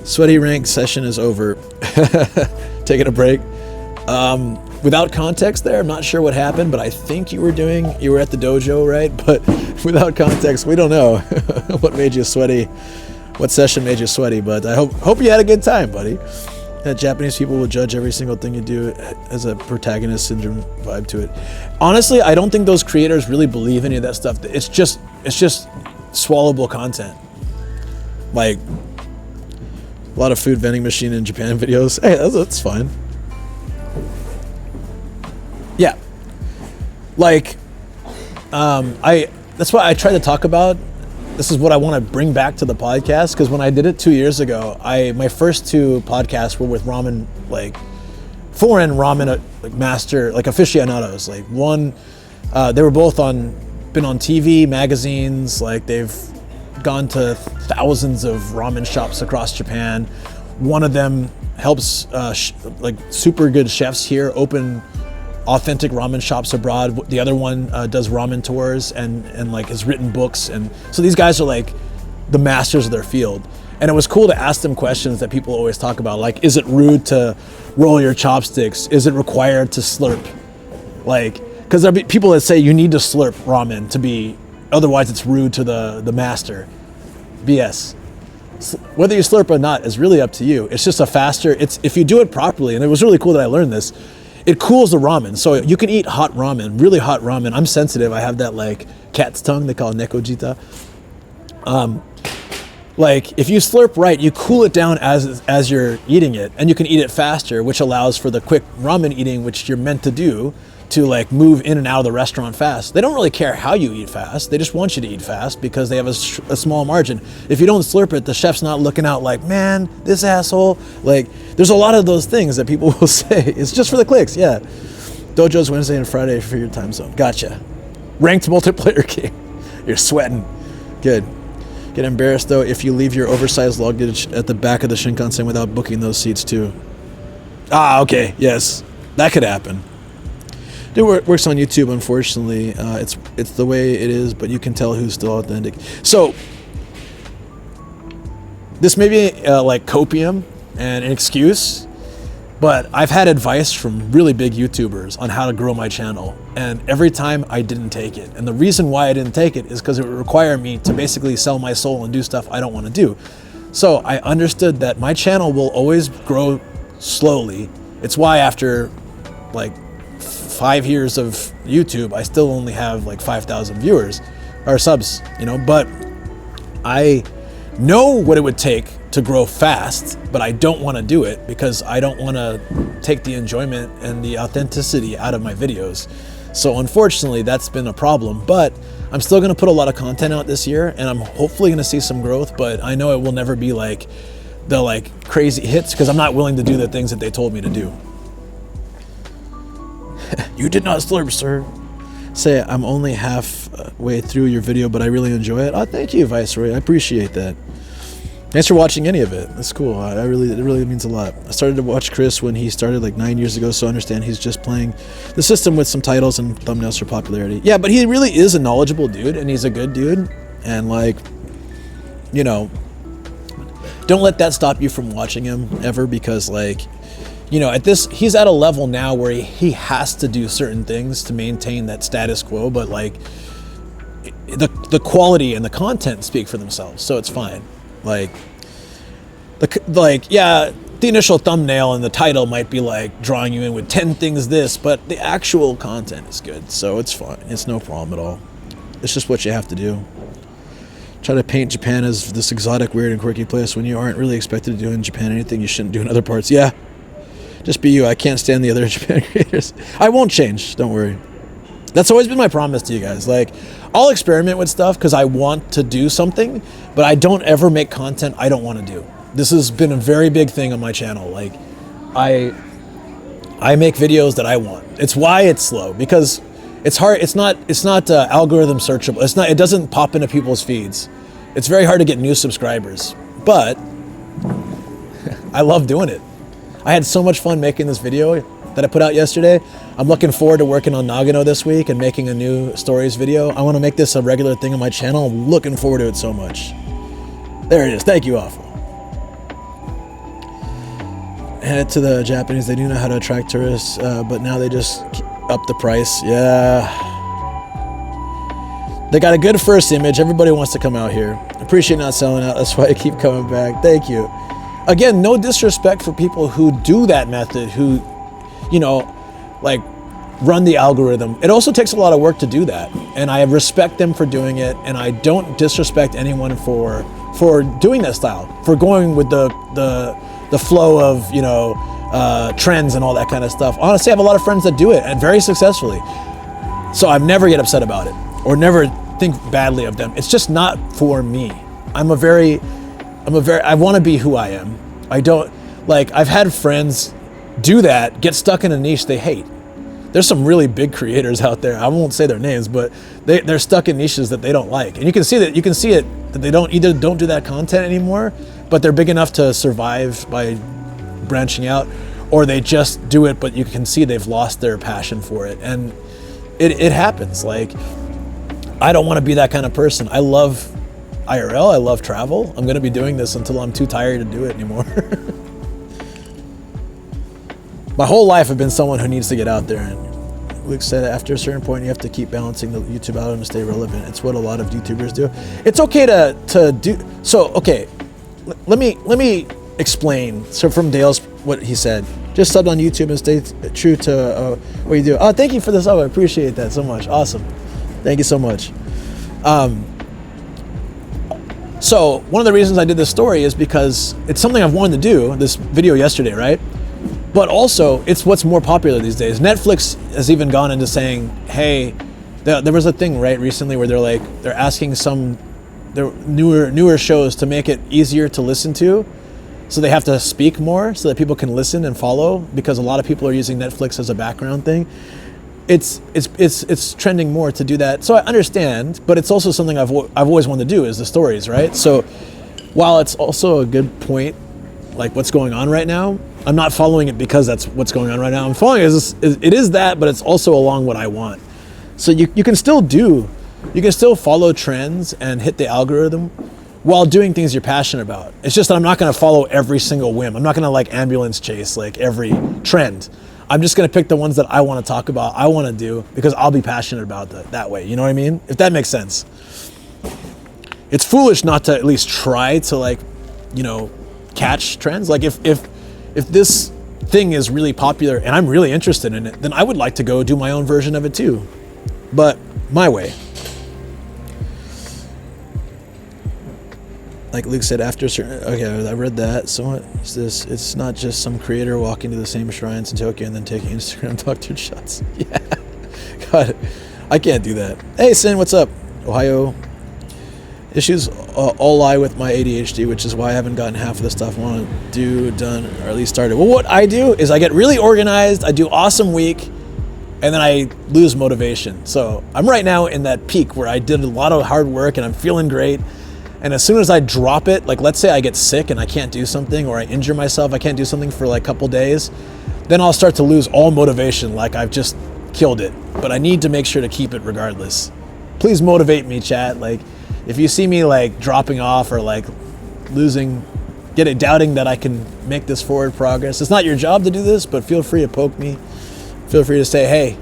Sweaty rank session is over. Taking a break. Without context there, I'm not sure what happened, but I think you were at the dojo, right? But without context, we don't know what made you sweaty, what session made you sweaty, but I hope you had a good time, buddy. Japanese people will judge every single thing you do as a protagonist syndrome vibe to it. Honestly, I don't think those creators really believe any of that stuff. It's just swallowable content. Like a lot of food vending machine in Japan videos. Hey, that's fine. Yeah. Like, that's what I try to talk about. This is what I want to bring back to the podcast, because when I did it 2 years ago, my first 2 podcasts were with ramen, like foreign ramen master, like aficionados. Like one, they were both been on TV, magazines, like they've gone to thousands of ramen shops across Japan. One of them helps like super good chefs here open authentic ramen shops abroad. The other one does ramen tours and like has written books, and so these guys are like the masters of their field. And it was cool to ask them questions that people always talk about, like, is it rude to roll your chopsticks? Is it required to slurp? Like, because there'll be people that say you need to slurp ramen to be, otherwise it's rude to the master. BS. Whether you slurp or not is really up to you. It's just a faster, if you do it properly, and it was really cool that I learned this. it cools the ramen. So you can eat hot ramen, really hot ramen. I'm sensitive. I have that like cat's tongue. They call it nekojita. Like if you slurp right, you cool it down as you're eating it, and you can eat it faster, which allows for the quick ramen eating, which you're meant to do, to like move in and out of the restaurant fast. They don't really care how you eat fast. They just want you to eat fast because they have a small margin. If you don't slurp it, the chef's not looking out like, man, this asshole. Like there's a lot of those things that people will say. It's just for the clicks, yeah. Dojo's Wednesday and Friday for your time zone. Gotcha. Ranked multiplayer game. You're sweating. Good. Get embarrassed though if you leave your oversized luggage at the back of the Shinkansen without booking those seats too. Ah, okay, yes, that could happen. It works on YouTube, unfortunately. It's the way it is, but you can tell who's still authentic. So this may be like copium and an excuse, but I've had advice from really big YouTubers on how to grow my channel, and every time I didn't take it. And the reason why I didn't take it is because it would require me to basically sell my soul and do stuff I don't want to do. So I understood that my channel will always grow slowly. It's why after like 5 years of YouTube, I still only have like 5,000 viewers or subs, you know, but I know what it would take to grow fast, but I don't want to do it because I don't want to take the enjoyment and the authenticity out of my videos. So unfortunately, that's been a problem, but I'm still going to put a lot of content out this year, and I'm hopefully going to see some growth, but I know it will never be like the like crazy hits because I'm not willing to do the things that they told me to do. You did not slurp, sir. Say, I'm only halfway through your video, but I really enjoy it. Oh, thank you, Viceroy. I appreciate that. Thanks for watching any of it. That's cool. It really means a lot. I started to watch Chris when he started like 9 years ago, so I understand he's just playing the system with some titles and thumbnails for popularity. Yeah, but he really is a knowledgeable dude, and he's a good dude. And like, you know, don't let that stop you from watching him ever, because like, you know, he's at a level now where he has to do certain things to maintain that status quo, but like the quality and the content speak for themselves, so it's fine. Like yeah, the initial thumbnail and the title might be like drawing you in with 10 things this, but the actual content is good, so it's fine. It's no problem at all. It's just what you have to do. Try to paint Japan as this exotic, weird, and quirky place when you aren't really expected to do in Japan anything you shouldn't do in other parts. Yeah. Just be you. I can't stand the other Japan creators. I won't change. Don't worry. That's always been my promise to you guys. Like, I'll experiment with stuff because I want to do something, but I don't ever make content I don't want to do. This has been a very big thing on my channel. Like, I make videos that I want. It's why it's slow, because it's hard. It's not algorithm searchable. It doesn't pop into people's feeds. It's very hard to get new subscribers, but I love doing it. I had so much fun making this video that I put out yesterday. I'm looking forward to working on Nagano this week and making a new stories video. I want to make this a regular thing on my channel. I'm looking forward to it so much. There it is. Thank you, Awful. Headed to the Japanese. They do know how to attract tourists, but now they just up the price. Yeah. They got a good first image. Everybody wants to come out here. Appreciate not selling out. That's why I keep coming back. Thank you. Again, no disrespect for people who do that method, who, you know, like run the algorithm. It also takes a lot of work to do that, and I respect them for doing it, and I don't disrespect anyone for doing that style, for going with the flow of, you know, trends and all that kind of stuff. Honestly, I have a lot of friends that do it, and very successfully. So I never get upset about it or never think badly of them. It's just not for me. I want to be who I am. I don't, like, I've had friends do that, get stuck in a niche they hate. There's some really big creators out there. I won't say their names, but they're stuck in niches that they don't like. And you can see it that they don't do that content anymore, but they're big enough to survive by branching out, or they just do it, but you can see they've lost their passion for it. And it happens. Like, I don't want to be that kind of person. I love IRL, I love travel. I'm going to be doing this until I'm too tired to do it anymore. My whole life I've been someone who needs to get out there, and Luke said after a certain point you have to keep balancing the YouTube algorithm to stay relevant. It's what a lot of YouTubers do. It's okay to do so. Okay, let me explain. So from Dale's what he said, Just sub on YouTube and stay true to what you do. Oh, thank you for the sub. I appreciate that so much. Awesome. Thank you so much. So one of the reasons I did this story is because it's something I've wanted to do, this video yesterday, right? But also, it's what's more popular these days. Netflix has even gone into saying, hey, there was a thing, right, recently where they're asking their newer shows to make it easier to listen to. So they have to speak more so that people can listen and follow, because a lot of people are using Netflix as a background thing. It's trending more to do that. So I understand, but it's also something I've always wanted to do, is the stories, right? So while it's also a good point, like what's going on right now, I'm not following it because that's what's going on right now. I'm following it is that, but it's also along what I want. So you can still follow trends and hit the algorithm while doing things you're passionate about. It's just that I'm not going to follow every single whim. I'm not going to like ambulance chase like every trend. I'm just going to pick the ones that I want to talk about, I want to do, because I'll be passionate about that way. You know what I mean? If that makes sense. It's foolish not to at least try to like, catch trends. Like if this thing is really popular and I'm really interested in it, then I would like to go do my own version of it too. But my way. Like Luke said, after certain, okay, I read that. So what is this? It's not just some creator walking to the same shrines in Tokyo and then taking Instagram doctored shots. Yeah, God, I can't do that. Hey, Sin, what's up? Ohio. Issues all lie with my ADHD, which is why I haven't gotten half of the stuff I want to do done, or at least started. Well, what I do is I get really organized. I do awesome week, and then I lose motivation. So I'm right now in that peak where I did a lot of hard work and I'm feeling great. And as soon as I drop it, like let's say I get sick and I can't do something, or I injure myself, I can't do something for like a couple days, then I'll start to lose all motivation, like I've just killed it. But I need to make sure to keep it regardless. Please motivate me, chat. Like if you see me like dropping off or like doubting that I can make this forward progress, it's not your job to do this, but feel free to poke me. Feel free to say, hey,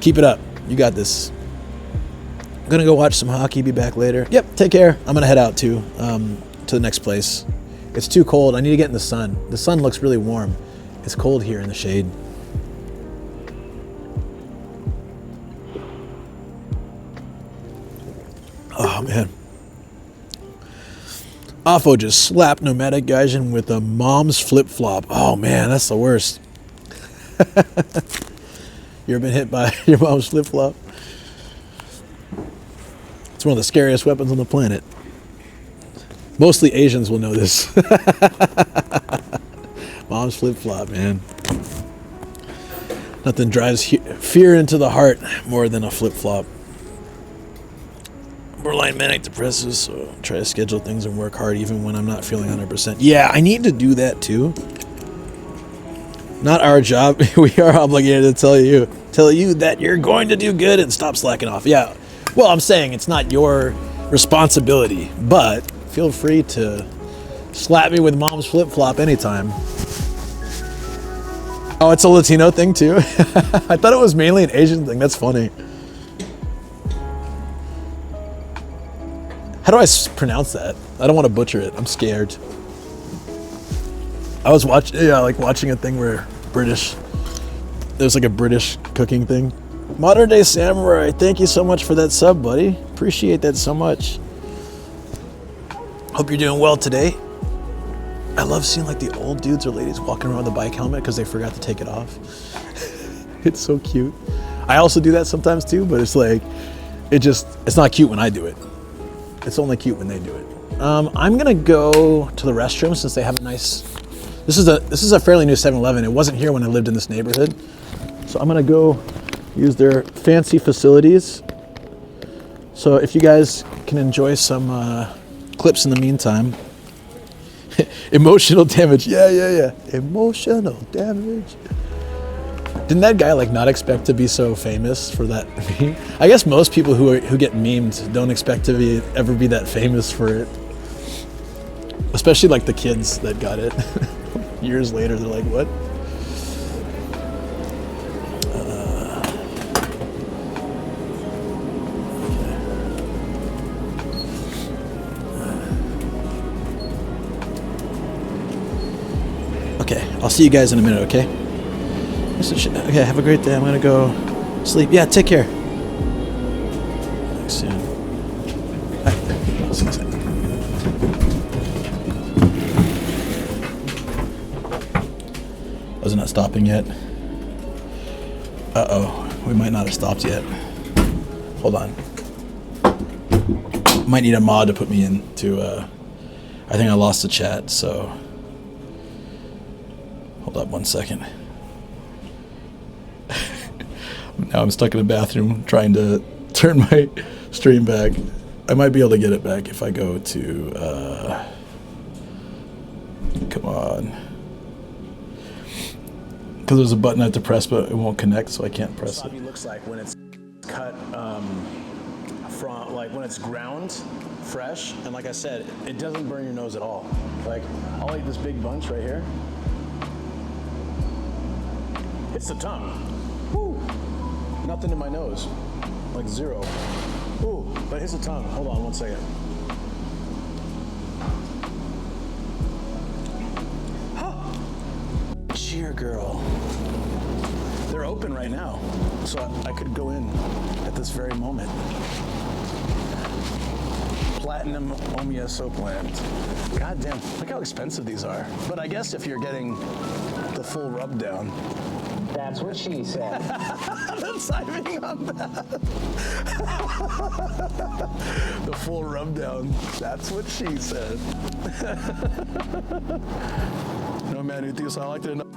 keep it up. You got this. I'm gonna go watch some hockey, be back later. Yep, take care. I'm gonna head out too, to the next place. It's too cold. I need to get in the sun. The sun looks really warm. It's cold here in the shade. Oh man. Afo just slapped Nomadic Gaijin with a mom's flip-flop. Oh man, that's the worst. You ever been hit by your mom's flip-flop? It's one of the scariest weapons on the planet. Mostly Asians will know this. Mom's flip-flop, man. Nothing drives fear into the heart more than a flip-flop. Borderline manic depressive, so I try to schedule things and work hard even when I'm not feeling 100%. Yeah, I need to do that too. Not our job. We are obligated to tell you that you're going to do good and stop slacking off. Yeah. Well, I'm saying it's not your responsibility, but feel free to slap me with mom's flip-flop anytime. Oh, it's a Latino thing too? I thought it was mainly an Asian thing. That's funny. How do I pronounce that? I don't want to butcher it. I'm scared. I was watching a thing where there's like a British cooking thing. Modern Day Samurai, thank you so much for that sub, buddy. Appreciate that so much. Hope you're doing well today. I love seeing like the old dudes or ladies walking around with a bike helmet because they forgot to take it off. It's so cute. I also do that sometimes too, but it's like, it's not cute when I do it. It's only cute when they do it. I'm gonna go to the restroom since they have a nice, this is a fairly new 7-Eleven. It wasn't here when I lived in this neighborhood. So I'm gonna go use their fancy facilities. So if you guys can enjoy some clips in the meantime. Emotional damage, yeah. Emotional damage. Didn't that guy like not expect to be so famous for that meme? I guess most people who get memed don't expect to ever be that famous for it. Especially like the kids that got it. Years later, they're like, what? Okay, I'll see you guys in a minute, okay? Okay, have a great day. I'm gonna go sleep. Yeah, take care. Thanks, soon. Was it not stopping yet? Uh-oh, we might not have stopped yet. Hold on. Might need a mod to put me into, I think I lost the chat, so. Hold up 1 second. Now I'm stuck in the bathroom trying to turn my stream back. I might be able to get it back if I go to, come on. Because there's a button I have to press, but it won't connect, so I can't press it. Wasabi looks like when it's cut from, like when it's ground fresh, and like I said, it doesn't burn your nose at all. Like, I'll eat this big bunch right here. It's the tongue. Woo! Nothing in my nose. Like zero. Ooh, but here's the tongue. Hold on 1 second. Cheer girl. They're open right now, so I could go in at this very moment. Platinum Omiya soap lamp. God damn, look how expensive these are. But I guess if you're getting the full rub down. That's what she said. The timing on that. The full rub down. That's what she said. No man who thinks I like it enough.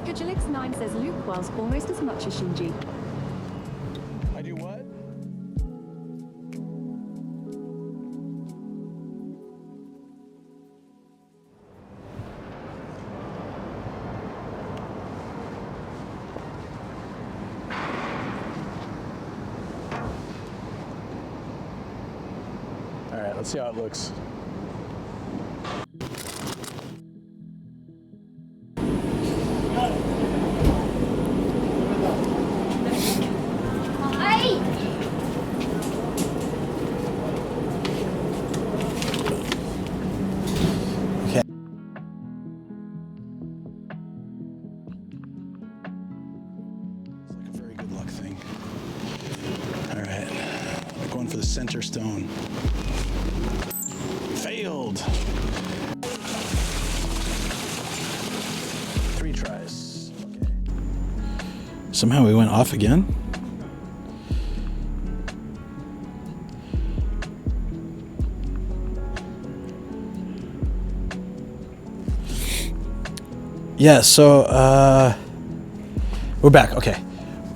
Kajilix9 says Luke was almost as much as Shinji. I do what? All right, let's see how it looks. Center stone. Failed. 3 tries. Okay. Somehow we went off again. Yeah, so we're back. Okay.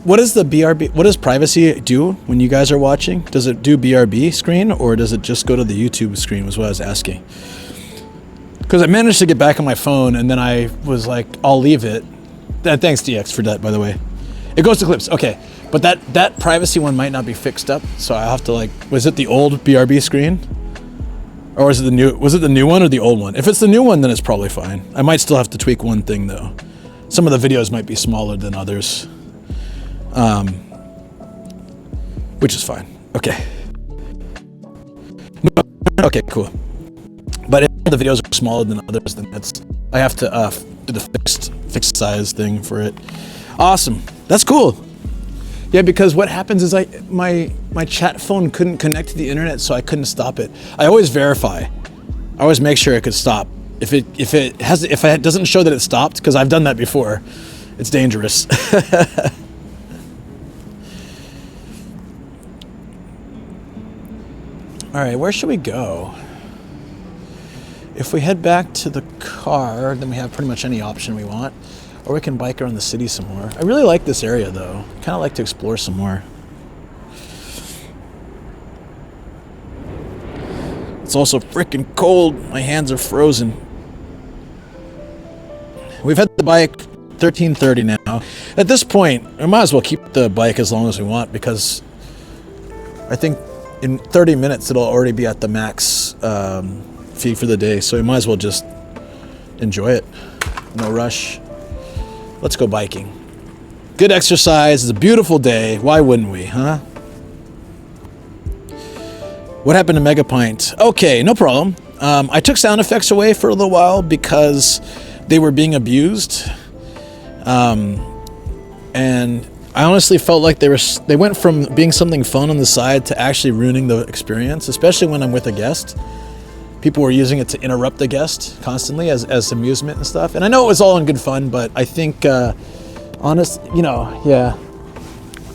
What does the BRB, what does privacy do when you guys are watching? Does it do BRB screen or does it just go to the YouTube screen was what I was asking. Because I managed to get back on my phone and then I was like, I'll leave it. Thanks DX for that, by the way. It goes to clips, okay. But that privacy one might not be fixed up, so I have to like, was it the old BRB screen? Or was it the new one or the old one? If it's the new one, then it's probably fine. I might still have to tweak one thing though. Some of the videos might be smaller than others. Which is fine. Okay. Okay, cool. But if the videos are smaller than others, then I have to do the fixed size thing for it. Awesome. That's cool. Yeah, because what happens is my chat phone couldn't connect to the internet, so I couldn't stop it. I always verify. I always make sure it could stop. If it doesn't show that it stopped, because I've done that before, it's dangerous. All right, where should we go? If we head back to the car, then we have pretty much any option we want. Or we can bike around the city some more. I really like this area though. Kind of like to explore some more. It's also freaking cold. My hands are frozen. We've had the bike 13:30 now. At this point, we might as well keep the bike as long as we want because I think in 30 minutes it'll already be at the max fee for the day. So we might as well just enjoy it. No rush. Let's go biking. Good exercise. It's a beautiful day. Why wouldn't we, huh? What happened to Megapint? Okay, no problem. I took sound effects away for a little while because they were being abused. And I honestly felt like they went from being something fun on the side to actually ruining the experience, especially when I'm with a guest. People were using it to interrupt the guest constantly as amusement and stuff. And I know it was all in good fun, but I think, yeah,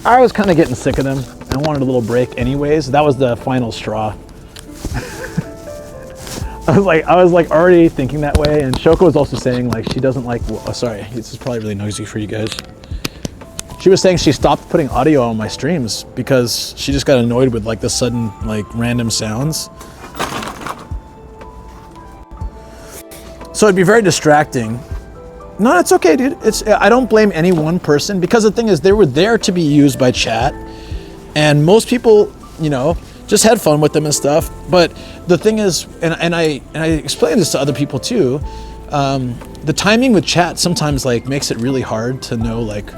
I was kind of getting sick of them. I wanted a little break anyways. That was the final straw. I was like already thinking that way. And Shoko was also saying like she doesn't like, oh, sorry, this is probably really noisy for you guys. She was saying she stopped putting audio on my streams because she just got annoyed with like the sudden like random sounds. So it'd be very distracting. No, it's okay, dude. I don't blame any one person because the thing is they were there to be used by chat, and most people, just had fun with them and stuff. But the thing is, and I explained this to other people too. The timing with chat sometimes like makes it really hard to know like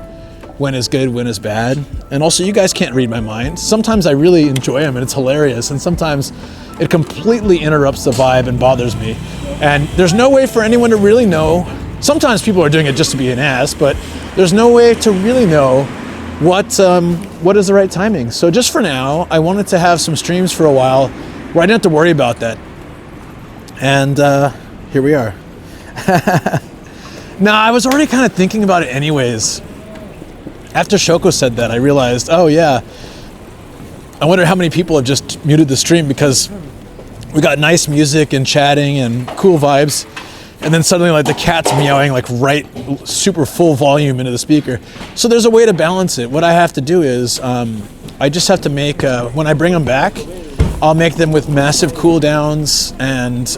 when is good, when is bad. And also you guys can't read my mind. Sometimes I really enjoy them and it's hilarious, and sometimes it completely interrupts the vibe and bothers me. And there's no way for anyone to really know. Sometimes people are doing it just to be an ass, but there's no way to really know what is the right timing. So just for now, I wanted to have some streams for a while where I didn't have to worry about that. And here we are. Now, I was already kind of thinking about it anyways. After Shoko said that, I realized, oh yeah, I wonder how many people have just muted the stream because we got nice music and chatting and cool vibes. And then suddenly like the cat's meowing like right super full volume into the speaker. So there's a way to balance it. What I have to do is I just have to make, when I bring them back, I'll make them with massive cooldowns and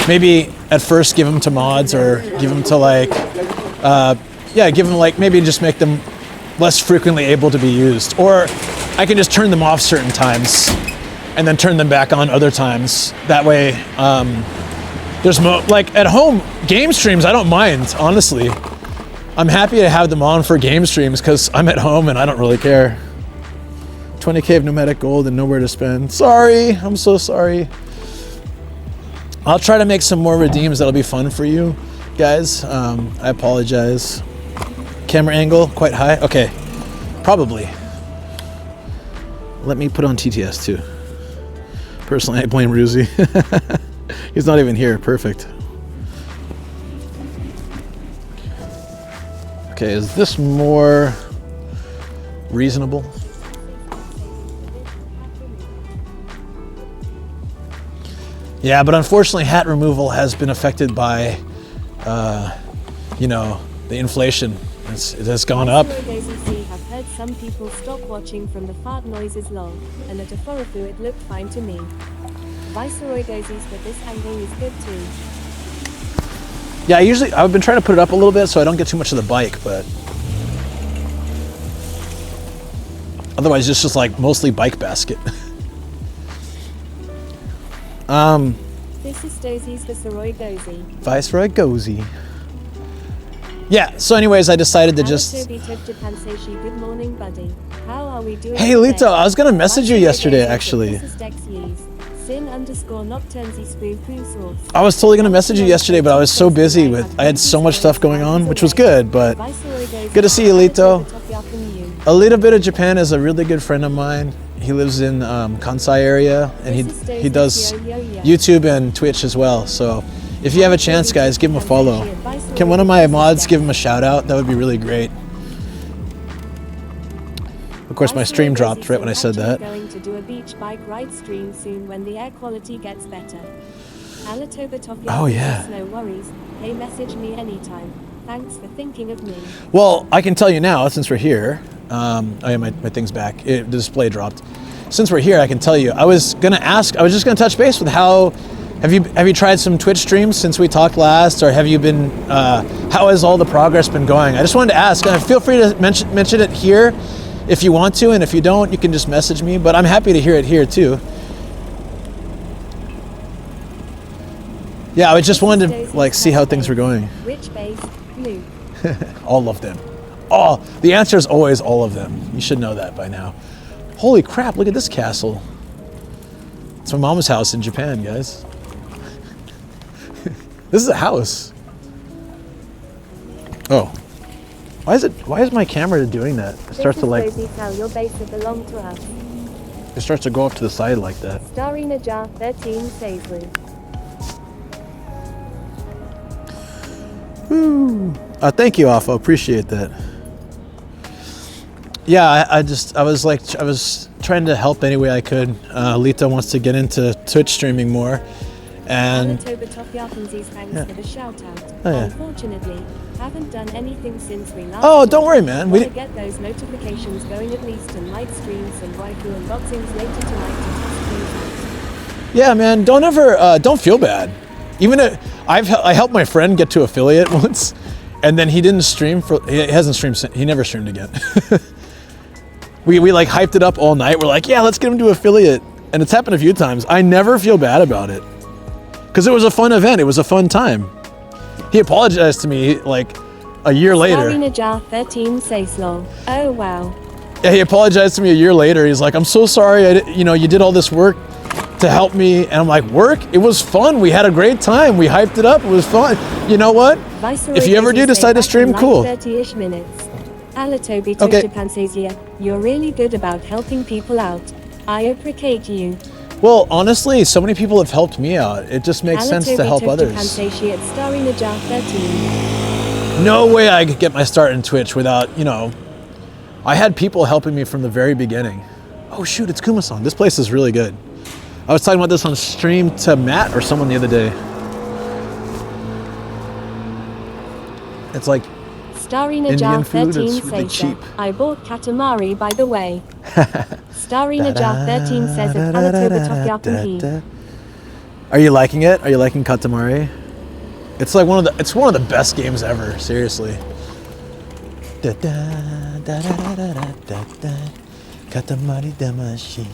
maybe at first give them to mods or give them to like, give them like, maybe just make them less frequently able to be used. Or I can just turn them off certain times and then turn them back on other times. That way, there's like at home game streams, I don't mind, honestly. I'm happy to have them on for game streams because I'm at home and I don't really care. 20k of nomadic gold and nowhere to spend. Sorry, I'm so sorry. I'll try to make some more redeems that'll be fun for you guys. I apologize. Camera angle, quite high? Okay, probably. Let me put on TTS too. Personally, I blame Ruzi. He's not even here. Perfect. Okay, is this more reasonable? Yeah, but unfortunately, hat removal has been affected by, the inflation. It has gone up. Have heard some people stop watching from the fart noises long, and at a Forofu it looked fine to me. Viceroy Gozis, but this angle is good too. Yeah, I've been trying to put it up a little bit so I don't get too much of the bike, but otherwise it's just like mostly bike basket. This is Dozy's Viceroy Gozy. Viceroy Gozy. Yeah, so anyways, I decided to just... Good morning, buddy. How are we doing? Hey, Lito, I was going to message you yesterday, actually. I was totally going to message you yesterday, but I was so busy I had so much stuff going on, which was good, but good to see you, Lito. A little bit of Japan is a really good friend of mine. He lives in Kansai area, and he does YouTube and Twitch as well, so if you have a chance, guys, give him a follow. Can one of my mods give him a shout out? That would be really great. Of course, my stream dropped right when I said that. Going to do a beach bike ride stream soon when the air quality gets better. Oh yeah. No worries. Hey, message me anytime. Thanks for thinking of me. Well, I can tell you now, since we're here. Oh yeah, my thing's back. The display dropped. Since we're here, I can tell you. I was just gonna touch base with how. Have you tried some Twitch streams since we talked last, or have you been? How has all the progress been going? I just wanted to ask. Feel free to mention it here if you want to, and if you don't, you can just message me. But I'm happy to hear it here too. Yeah, I just wanted to see how things were going. Which base? Blue. All of them. Oh, the answer is always all of them. You should know that by now. Holy crap! Look at this castle. It's my mom's house in Japan, guys. This is a house. Oh. Why is my camera doing that? It starts to like... Your base belong to us. It starts to go off to the side like that. Starry Najah 13 Saisley. Woo. Thank you, Alpha. Appreciate that. Yeah, I was trying to help any way I could. Lita wants to get into Twitch streaming more. And thanks for the shout out. Oh, yeah. Unfortunately, haven't done anything since we last. Oh, don't worry, man. We get those notifications going at least and live streams and waifu unboxings later tonight to test things out. Yeah, man. Don't feel bad. Even I helped my friend get to affiliate once, and then he didn't stream he hasn't streamed. He never streamed again. we like hyped it up all night. We're like, yeah, let's get him to affiliate, and it's happened a few times. I never feel bad about it because it was a fun event. It was a fun time. He apologized to me like a year later. Starry Najah 13 Saisley. Oh wow. Yeah, he apologized to me a year later. He's like, I'm so sorry. You did all this work to help me, and I'm like, work? It was fun. We had a great time. We hyped it up. It was fun. You know what? If you ever do decide to stream, cool. 30-ish minutes. Alatobi Okay. Japan says, yeah, you're really good about helping people out. I appreciate you. Well, honestly, so many people have helped me out. It just makes sense to help others. Starry Najah 13. No way I could get my start in Twitch without, I had people helping me from the very beginning. Oh shoot, it's Kuma-san. This place is really good. I was talking about this on stream to Matt or someone the other day. It's like Starry Indian Najah food. 13 It's really says cheap. I bought Katamari by the way. Starry Najah 13 says it's Alatobi. Are you liking it? Are you liking Katamari? It's like one of the best games ever, seriously. Katamari damashi.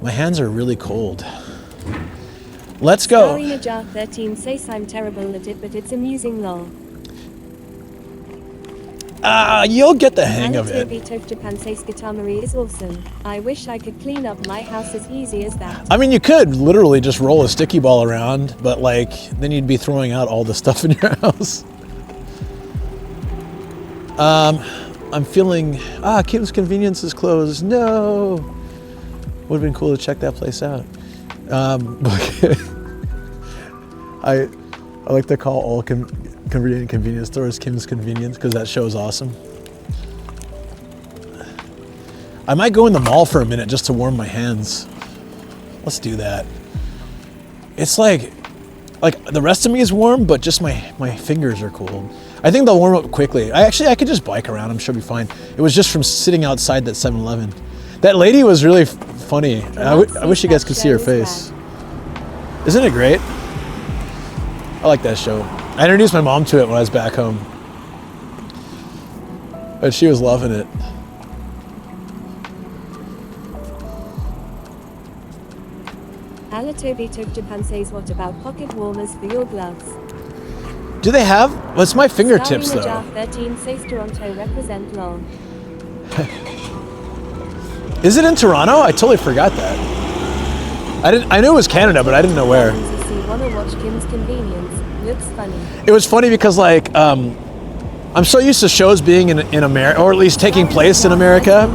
My hands are really cold. Let's go. Starry Najah 13 says I'm terrible at it, but it's amusing lol. You'll get the hang of it. Alatobi Japan says Katamari is awesome. I wish I could clean up my house as easy as that. I mean, you could literally just roll a sticky ball around, but then you'd be throwing out all the stuff in your house. I'm feeling, Kim's Convenience is closed. No. Would have been cool to check that place out. I like to call all convenience stores Kim's Convenience because that show is awesome. I might go in the mall for a minute just to warm my hands. Let's do that. It's like the rest of me is warm, but just my fingers are cold. I think they'll warm up quickly. I could just bike around. I'm sure it'll be fine. It was just from sitting outside that 7-Eleven. That lady was really funny. I wish you guys could see her face. Isn't it great? I like that show. I introduced my mom to it when I was back home. But she was loving it. Alatobi Japan says what about pocket warmers for your gloves? Do they have? Well, it's my fingertips Starry though. Najah 13 says Toronto represent lol. Is it in Toronto? I totally forgot that. I knew it was Canada, but I didn't know where. Wanna watch Kim's Convenience? Looks funny. It was funny because I'm so used to shows being in America, or at least taking place in America,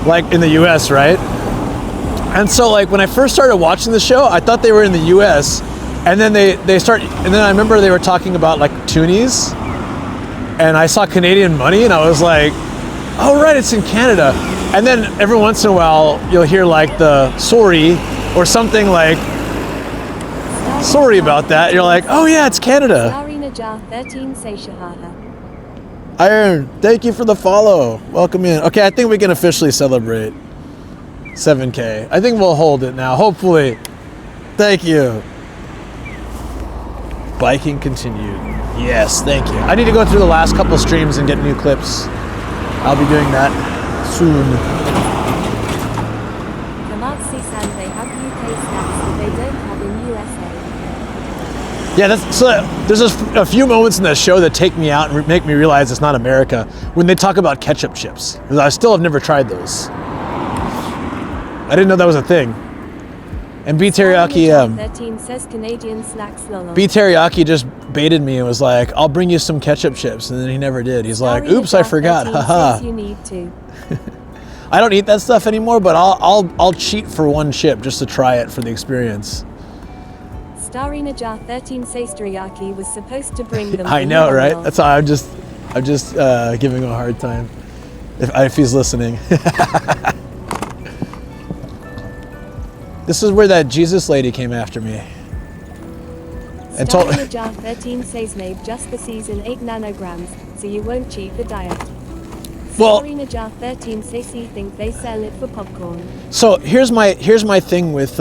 like in the US, right? And so when I first started watching the show, I thought they were in the US, and then and then I remember they were talking about toonies, and I saw Canadian money, and I was like, oh right, it's in Canada. And then every once in a while, you'll hear the sorry, or something like, sorry about that. You're like, oh yeah, it's Canada. Starry Najah 13 say Shahada. Iron, thank you for the follow. Welcome in. Okay, I think we can officially celebrate 7K. I think we'll hold it now, hopefully. Thank you. Biking continued. Yes, thank you. I need to go through the last couple streams and get new clips. I'll be doing that soon. Kamatsu-san, they have UK snacks that they don't have in USA. Yeah, there's a few moments in the show that take me out and make me realize it's not America when they talk about ketchup chips. I still have never tried those. I didn't know that was a thing. And B Teriyaki, 13 says Canadian snacks lol. B Teriyaki just baited me and was like, "I'll bring you some ketchup chips," and then he never did. He's like, "Oops, I forgot." Haha. You need to. I don't eat that stuff anymore, but I'll cheat for one chip just to try it for the experience. Starry Najah 13 says teriyaki was supposed to bring them. I know, right? That's how I'm just giving him a hard time if he's listening. This is where that Jesus lady came after me. And Starry told Najah 13 says made just the season 8 nanograms, so you won't cheat the diet. Well, Starry Najah 13 says he think they sell it for popcorn. so here's my thing with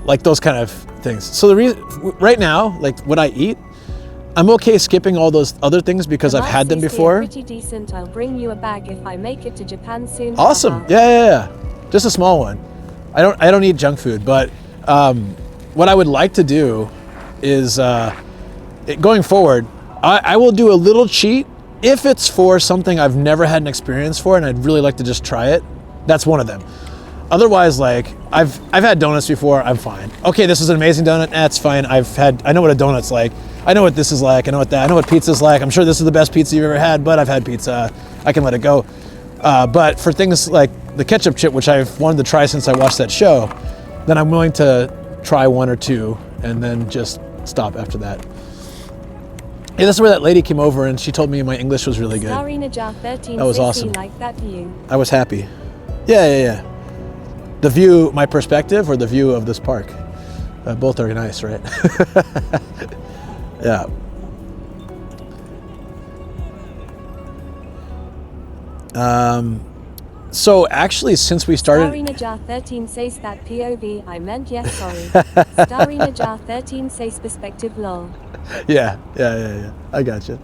like those kind of things. So the reason right now, like what I eat, I'm okay skipping all those other things because I've had them before. Pretty decent. I'll bring you a bag if I make it to Japan soon. Awesome. Yeah. Just a small one. I don't eat junk food, but what I would like to do is going forward, I will do a little cheat if it's for something I've never had an experience for and I'd really like to just try it. That's one of them. Otherwise, like I've had donuts before, I'm fine. Okay, this is an amazing donut. That's fine. I know what a donut's like. I know what this is like. I know what pizza's like. I'm sure this is the best pizza you've ever had, but I've had pizza. I can let it go. But for things like the ketchup chip, which I've wanted to try since I watched that show, then I'm willing to try one or two and then just stop after that. Yeah, this is where that lady came over and she told me my English was really good. Starry Najah 13 That was says awesome. he liked that view. I was happy. Yeah. The view, my perspective, or the view of this park. Both are nice, right? Yeah. So actually, since we started... Starry Najah 13 says that POV, I meant yes, sorry. Starry Najah 13 says perspective lol. Yeah. I got you.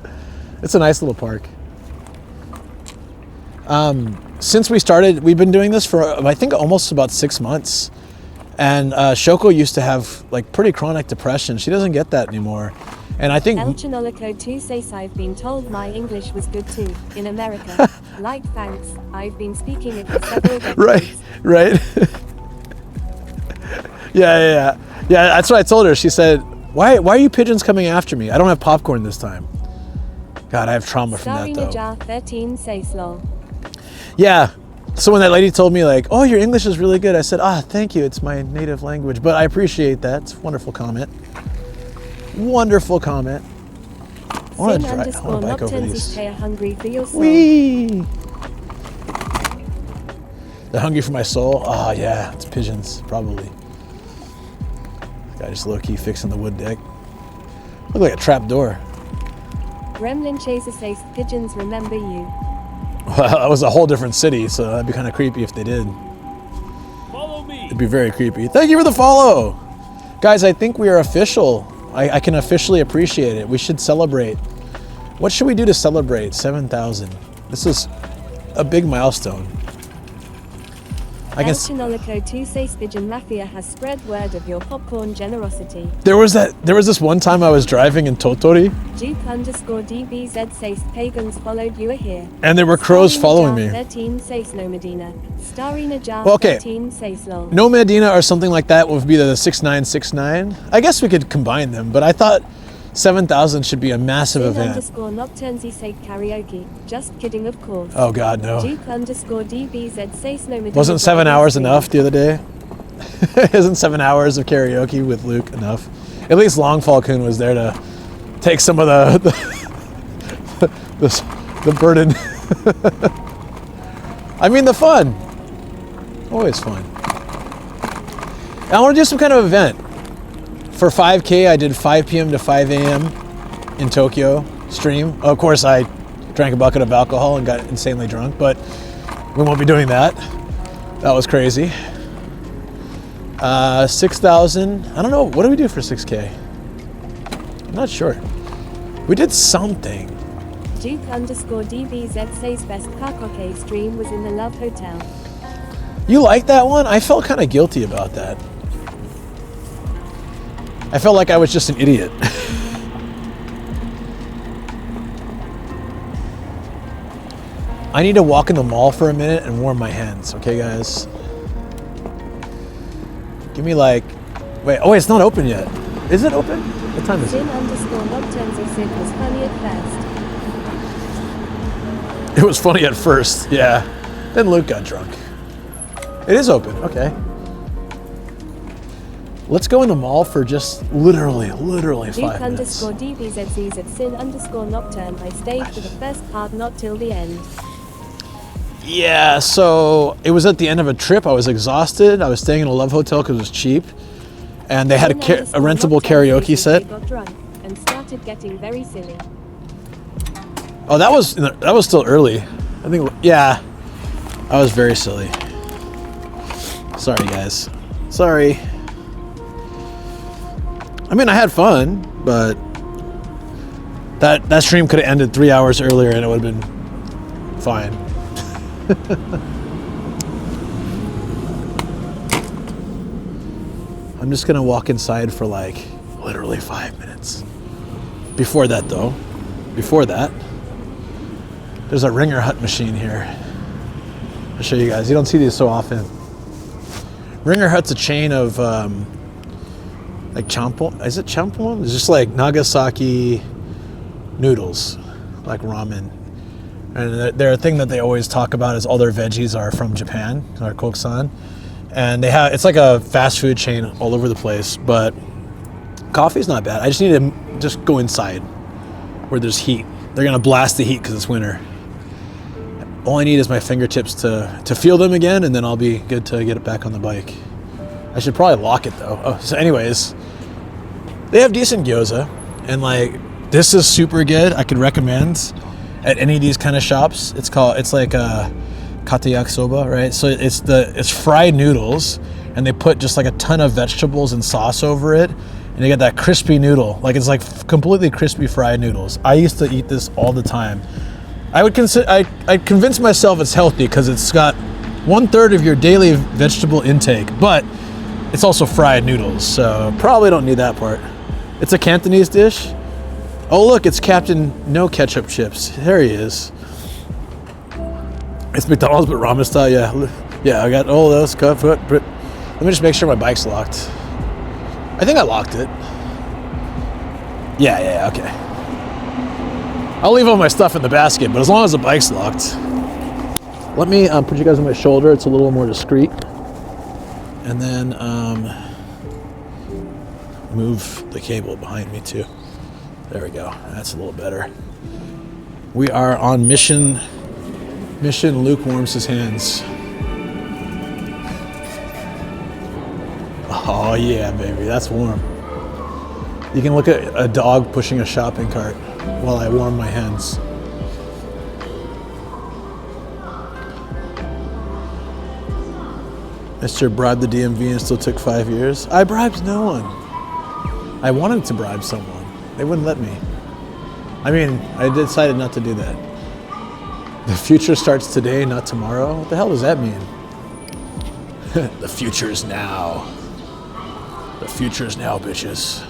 It's a nice little park. Since we started, we've been doing this for, I think, almost about 6 months. And Shoko used to have like pretty chronic depression. She doesn't get that anymore. And I think... El Chinolico 2 says I've been told my English was good too, in America. Like thanks, I've been speaking it for several decades. Right. Yeah, that's what I told her. She said, why are you pigeons coming after me? I don't have popcorn this time. God, I have trauma from Starry that though. Najah 13 says lol. Yeah. So when that lady told me like, oh, your English is really good, I said, thank you. It's my native language, but I appreciate that. It's a wonderful comment. Wonderful comment. I want to bike over these. Hungry for your soul. Whee! They're hungry for my soul? Oh yeah, it's pigeons, probably. Guy just low-key fixing the wood deck. Look like a trap door. Gremlin Chaser says pigeons remember you. Well, that was a whole different city, so that'd be kind of creepy if they did. Follow me. It'd be very creepy. Thank you for the follow! Guys, I think we are official. I can officially appreciate it. We should celebrate. What should we do to celebrate 7,000? This is a big milestone. El Chinolico 2 says Pigeon Mafia has spread word of your popcorn generosity. There was this one time I was driving in Totori, Duke_DBZ says pagans followed you here. and there were crows Starry following Najah me. 13 says no Medina. Starry Najah Well, okay. 13 says lol. No Medina or something like that would be the 6969. I guess we could combine them, but I thought 7,000 should be a massive event. Sin_Nocturnes say karaoke. Just kidding, of course. Oh God, no. Duke_DBZ says no Medina. Wasn't 7 hours enough the other day? Isn't 7 hours of karaoke with Luke enough? At least Longfall Kun was there to take some of the burden. I mean the fun. Always fun. I want to do some kind of event. For 5K, I did 5 p.m. to 5 a.m. in Tokyo stream. Of course, I drank a bucket of alcohol and got insanely drunk, but we won't be doing that. That was crazy. 6,000. I don't know. What do we do for 6K? I'm not sure. We did something. Duke_DBZ says best karaoke stream was in the Love Hotel. You like that one? I felt kind of guilty about that. I felt like I was just an idiot. I need to walk in the mall for a minute and warm my hands, okay, guys? Give me like, wait, oh, it's not open yet. Is it open? What time is it? Sin_Nocturnes said was funny at first. It was funny at first, yeah. Then Luke got drunk. It is open, okay. Let's go in the mall for just literally 5 minutes. Luke_DBZZ at Sin_Nocturne. I stayed for the first part, not till the end. Yeah, so it was at the end of a trip. I was exhausted. I was staying in a love hotel because it was cheap. And they had a rentable karaoke set. Got drunk and started getting very silly. Oh, that was still early. I think, yeah, I was very silly. Sorry, guys. Sorry. I mean, I had fun, but that stream could have ended 3 hours earlier and it would have been fine. I'm just gonna walk inside for like literally 5 minutes. Before that though, there's a Ringer Hut machine here. I'll show you guys. You don't see these so often. Ringer Hut's a chain of like champon. Is it champon? It's just like Nagasaki noodles, like ramen. And their thing that they always talk about is all their veggies are from Japan, or Kokusan. And it's like a fast food chain all over the place, but coffee's not bad. I just need to just go inside where there's heat. They're gonna blast the heat because it's winter. All I need is my fingertips to feel them again, and then I'll be good to get it back on the bike. I should probably lock it though. Oh, so anyways, they have decent gyoza, and like this is super good. I could recommend at any of these kind of shops. It's like a katayakisoba, right? So it's fried noodles, and they put just like a ton of vegetables and sauce over it, and you get that crispy noodle. Like it's like completely crispy fried noodles. I used to eat this all the time. I convince myself it's healthy because it's got 1/3 of your daily vegetable intake, but it's also fried noodles, so probably don't need that part. It's a Cantonese dish. Oh look, it's Captain No Ketchup Chips. There he is. It's McDonald's but ramen style, yeah. Yeah, I got all those. Let me just make sure my bike's locked. I think I locked it. Yeah, okay. I'll leave all my stuff in the basket, but as long as the bike's locked. Let me put you guys on my shoulder. It's a little more discreet. And then move the cable behind me too. There we go. That's a little better. We are on mission. Luke warms his hands. Oh yeah, baby, that's warm. You can look at a dog pushing a shopping cart while I warm my hands. Mr. bribed the DMV and still took 5 years. I bribed no one. I wanted to bribe someone. They wouldn't let me. I mean, I decided not to do that. The future starts today, not tomorrow. What the hell does that mean? The future is now. The future is now, bitches.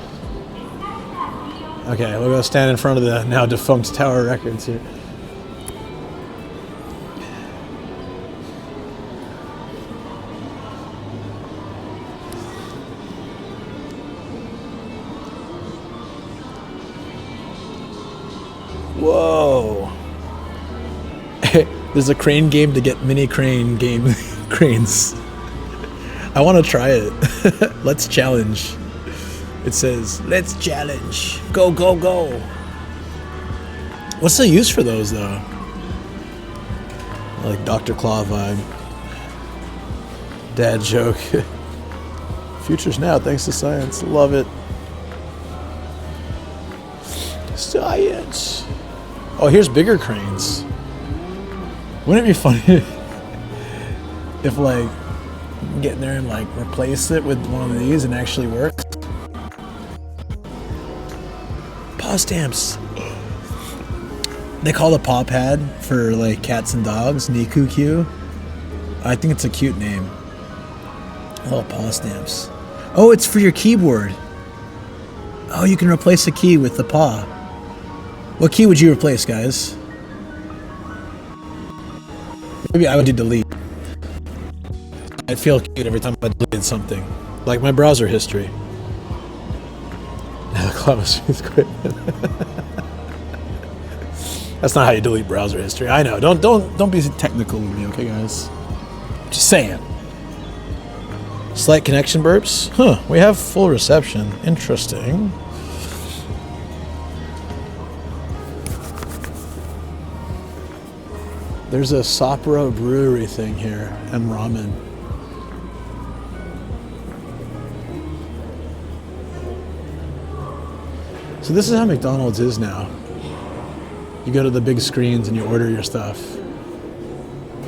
Okay, we're gonna stand in front of the now defunct Tower Records here. Whoa. There's a crane game to get mini crane game cranes. I want to try it. Let's challenge. It says, let's challenge. Go, go, go. What's the use for those though? Like Dr. Claw vibe. Dad joke. Future's now thanks to science. Love it. Science. Oh, here's bigger cranes. Wouldn't it be funny if like get in there and like replace it with one of these and actually work? Paw stamps. They call the paw pad for like cats and dogs Niku-Q. I think it's a cute name. Oh, paw stamps. Oh, it's for your keyboard. Oh, you can replace a key with the paw. What key would you replace, guys? Maybe I would do delete. I'd feel cute every time I deleted something. Like my browser history. That's not how you delete browser history. I know. Don't be technical with me, okay, guys? Just saying. Slight connection burps. Huh. We have full reception. Interesting. There's a Sakura brewery thing here and ramen. So this is how McDonald's is now. You go to the big screens and you order your stuff.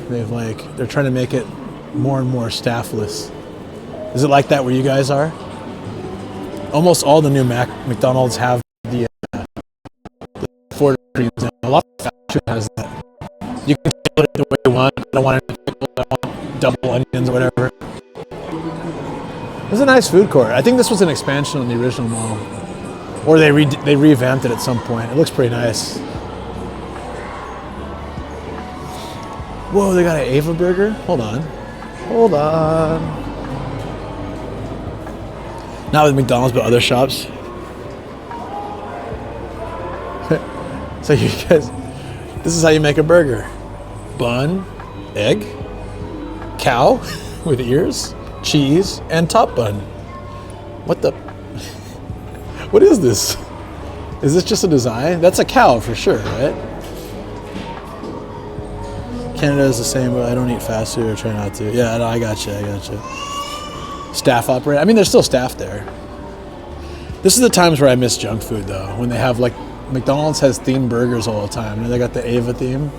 They're trying to make it more and more staffless. Is it like that where you guys are? Almost all the new McDonald's have the four screens now. A lot of fast food has that. You can put it the way you want. I don't want any pickles, I want double onions or whatever. It's a nice food court. I think this was an expansion on the original mall. Or they revamped it at some point. It looks pretty nice. Whoa, they got an Ava burger? Hold on. Not with McDonald's, but other shops. So you guys, this is how you make a burger. Bun, egg, cow with ears, cheese, and top bun. What the? What is this? Is this just a design? That's a cow for sure, right? Canada is the same, but I don't eat fast food or try not to. Yeah, no, I got you. Staff operate. I mean, there's still staff there. This is the times where I miss junk food, though. When they have, like, McDonald's has themed burgers all the time. And they got the Ava theme.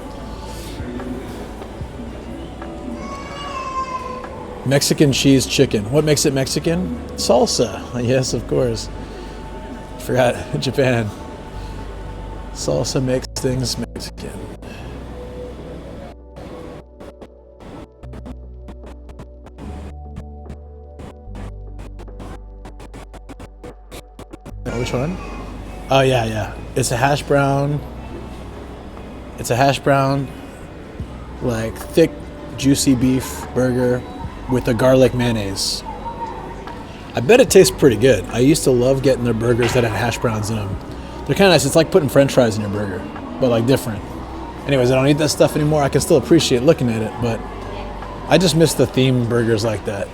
Mexican cheese chicken. What makes it Mexican? Salsa. Yes, of course. Forgot Japan. Salsa makes things Mexican. Which one? Oh yeah. It's a hash brown. Like thick, juicy beef burger with a garlic mayonnaise. I bet it tastes pretty good. I used to love getting their burgers that had hash browns in them. They're kind of nice. It's like putting French fries in your burger, but like different. Anyways, I don't eat that stuff anymore. I can still appreciate looking at it, but I just miss the themed burgers like that.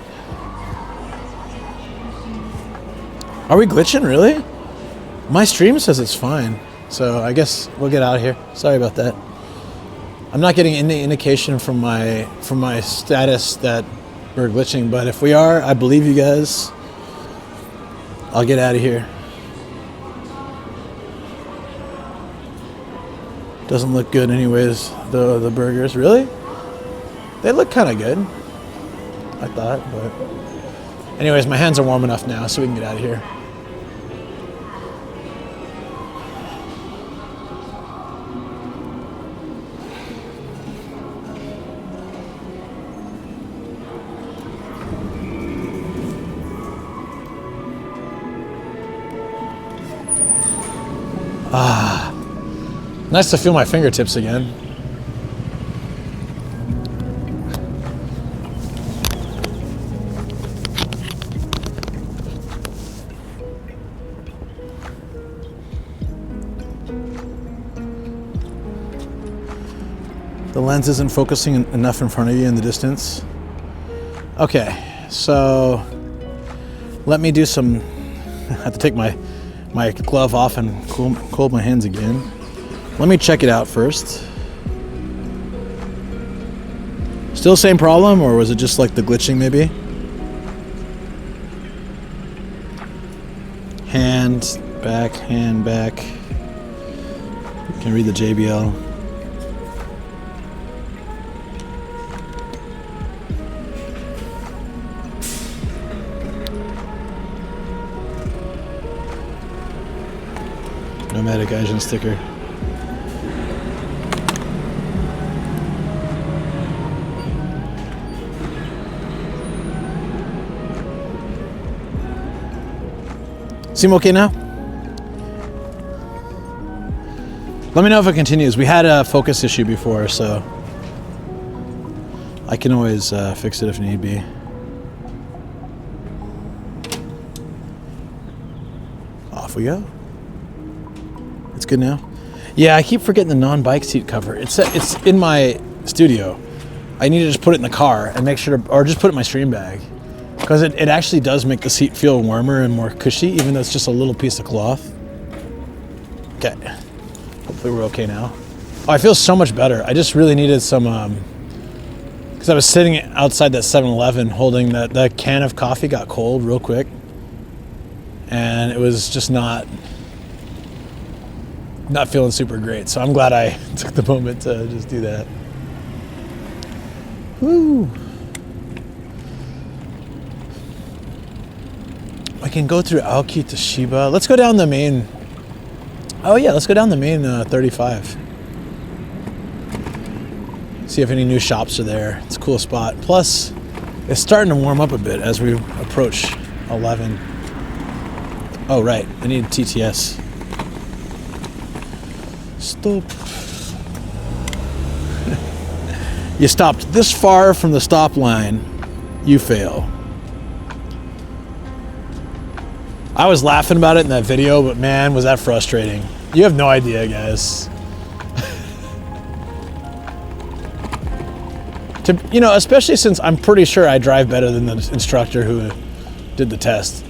Are we glitching, really? My stream says it's fine, so I guess we'll get out of here. Sorry about that. I'm not getting any indication from my status that we're glitching, but if we are, I believe you guys. I'll get out of here. Doesn't look good anyways, the burgers. Really? They look kind of good, I thought, but... Anyways, my hands are warm enough now, so we can get out of here. Nice to feel my fingertips again. The lens isn't focusing enough in front of you in the distance. Okay, so let me do some, I have to take my glove off and cool my hands again. Let me check it out first. Still same problem, or was it just like the glitching maybe? Hand back. You can read the JBL. Nomadic Asian sticker. Seem okay now? Let me know if it continues. We had a focus issue before, so I can always fix it if need be. Off we go. It's good now. Yeah, I keep forgetting the non-bike seat cover. It's in my studio. I need to just put it in the car and make sure to, or just put it in my stream bag. Because it actually does make the seat feel warmer and more cushy, even though it's just a little piece of cloth. Okay. Hopefully we're okay now. Oh, I feel so much better. I just really needed some, because I was sitting outside that 7-Eleven holding the can of coffee got cold real quick. And it was just not feeling super great. So I'm glad I took the moment to just do that. Woo. I can go through Aoki to Shiba. Let's go down the main. Oh yeah, let's go down the main 35. See if any new shops are there. It's a cool spot. Plus, it's starting to warm up a bit as we approach 11. Oh right, I need TTS. Stop. You stopped this far from the stop line, you fail. I was laughing about it in that video, but man, was that frustrating. You have no idea, guys. Especially since I'm pretty sure I drive better than the instructor who did the test.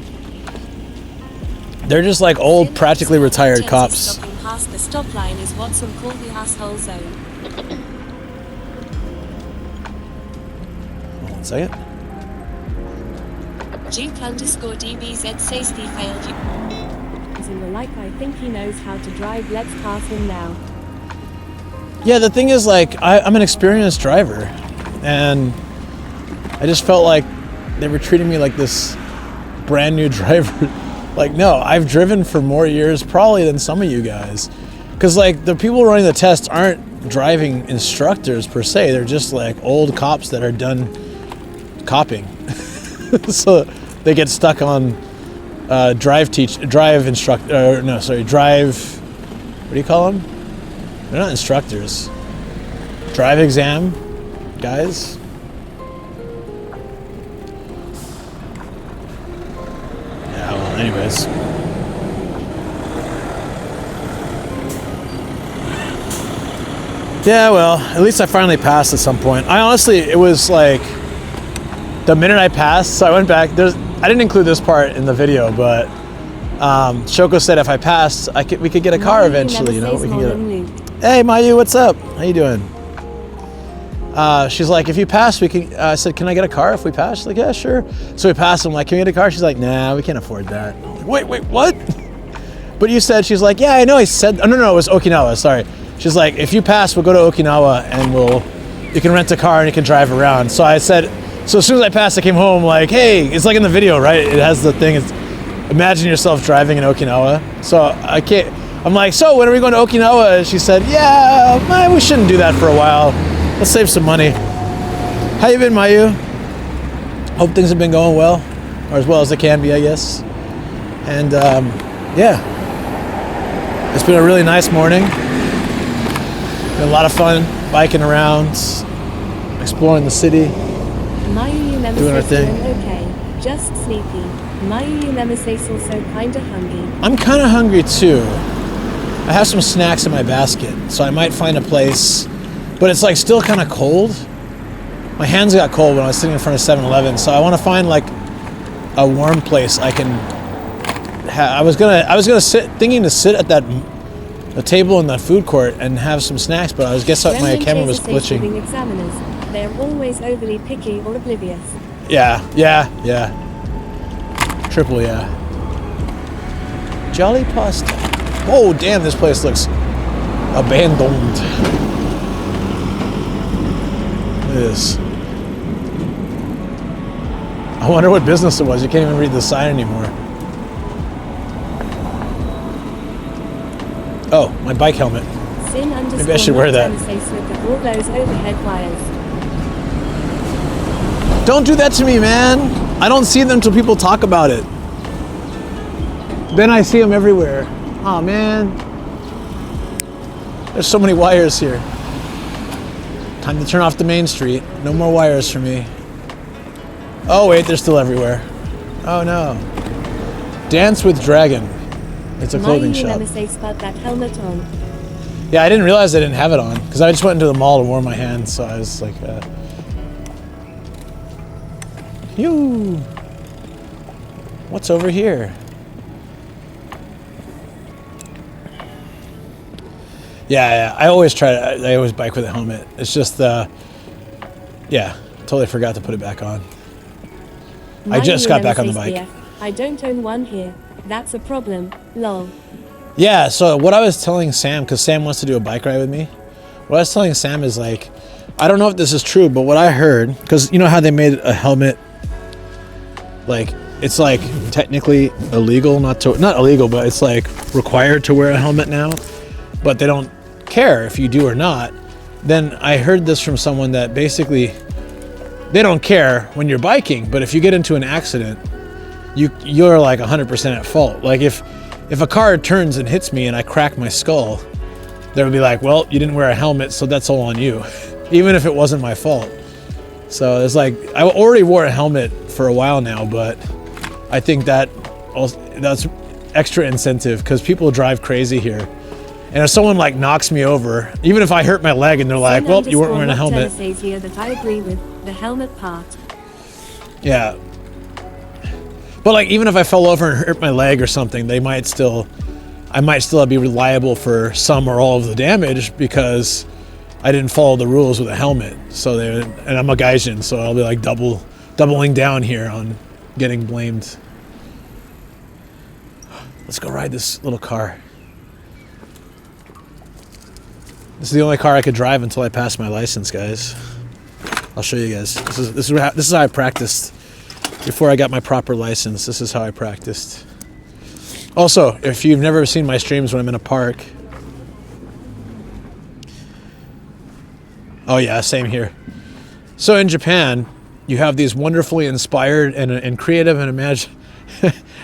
They're just like old, practically retired cops. Stopping past the stop line is what some call the asshole zone. Hold on a second. Duke_DBZ says he failed you. As in the like, I think he knows how to drive. Let's pass him now. Yeah, the thing is, like, I'm an experienced driver, and I just felt like they were treating me like this brand new driver. Like, no, I've driven for more years probably than some of you guys. Because, like, the people running the test aren't driving instructors per se. They're just, like, old cops that are done copping. So they get stuck on drive, what do you call them? They're not instructors. Drive exam guys. Yeah, well, anyways. Yeah, well, at least I finally passed at some point. It was like the minute I passed, so I went back. I didn't include this part in the video, but Shoko said if I passed, we could get a car eventually. We can get Hey, Mayu, what's up? How you doing? She's like, if you pass, we can. I said, can I get a car if we pass? She's like, yeah, sure. So we passed. I'm like, can we get a car? She's like, nah, we can't afford that. I'm like, wait, what? But you said, she's like, yeah, I know. I said, oh, no, it was Okinawa. Sorry. She's like, if you pass, we'll go to Okinawa and you can rent a car and you can drive around. So I said. So as soon as I passed, I came home like, hey, it's like in the video, right? It has the thing, it's imagine yourself driving in Okinawa. So I'm like, so when are we going to Okinawa? And she said, yeah, we shouldn't do that for a while. Let's save some money. How you been, Mayu? Hope things have been going well, or as well as they can be, I guess. And yeah, it's been a really nice morning. Been a lot of fun biking around, exploring the city. Doing our thing. Okay, just sleepy. also kinda hungry. I'm kinda hungry too. I have some snacks in my basket, so I might find a place, but it's like still kinda cold. My hands got cold when I was sitting in front of 7-Eleven, so I want to find like a warm place I can. I was gonna thinking to sit at the table in the food court and have some snacks, but I guess my camera was glitching. Examiners. They're always overly picky or oblivious. Yeah. Triple yeah. Jolly pasta. Oh damn, this place looks abandoned. Look at this. I wonder what business it was. You can't even read the sign anymore. Oh, my bike helmet. Maybe I should wear that. All those overhead wires. Don't do that to me, man. I don't see them until people talk about it. Then I see them everywhere. Oh man. There's so many wires here. Time to turn off the main street. No more wires for me. Oh wait, they're still everywhere. Oh no. Dance with Dragon. It's a clothing shop. That helmet on. Yeah, I didn't realize I didn't have it on because I just went into the mall and wore my hands, so I was like, Phew. What's over here? Yeah, I always I always bike with a helmet. It's just, yeah, totally forgot to put it back on. I just got back on the bike. I don't own one here. That's a problem. Lol. Yeah, so what I was telling Sam, because Sam wants to do a bike ride with me, what I was telling Sam is like, I don't know if this is true, but what I heard, because you know how they made a helmet, like, it's like technically illegal, not illegal, but it's like required to wear a helmet now, but they don't care if you do or not. Then I heard this from someone that basically they don't care when you're biking, but if you get into an accident, you're like 100% at fault. Like if a car turns and hits me and I crack my skull, they would be like, well, you didn't wear a helmet, so that's all on you, even if it wasn't my fault. So it's like, I already wore a helmet for a while now, but I think that's extra incentive because people drive crazy here. And if someone like knocks me over, even if I hurt my leg and they're like, well, you weren't wearing a helmet. Says here that I agree with the helmet part. Yeah. But like, even if I fell over and hurt my leg or something, I might still be liable for some or all of the damage because I didn't follow the rules with a helmet. So and I'm a gaijin, so I'll be like doubling down here on getting blamed. Let's go ride this little car. This is the only car I could drive until I pass my license, guys. I'll show you guys. This is how I practiced before I got my proper license. This is how I practiced. Also, if you've never seen my streams when I'm in a park. Oh yeah, same here. So in Japan, you have these wonderfully inspired and creative and imagine.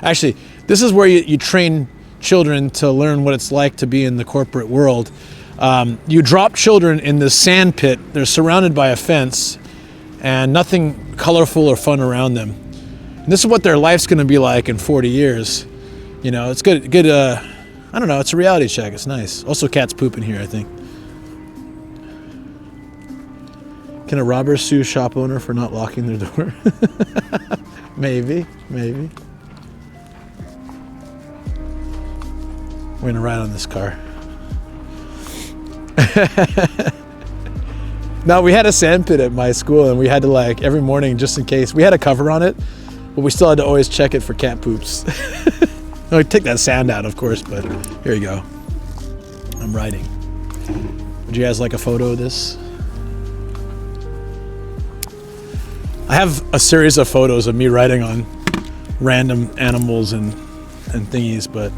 Actually, this is where you train children to learn what it's like to be in the corporate world. You drop children in this sand pit. They're surrounded by a fence and nothing colorful or fun around them. And this is what their life's going to be like in 40 years. You know, it's good. I don't know. It's a reality check. It's nice. Also, cats poop in here, I think. Can a robber sue shop owner for not locking their door? Maybe. We're going to ride on this car. Now we had a sand pit at my school and we had to like every morning just in case we had a cover on it, but we still had to always check it for cat poops. I take that sand out, of course, but here you go. I'm riding. Would you guys like a photo of this? I have a series of photos of me riding on random animals and thingies, but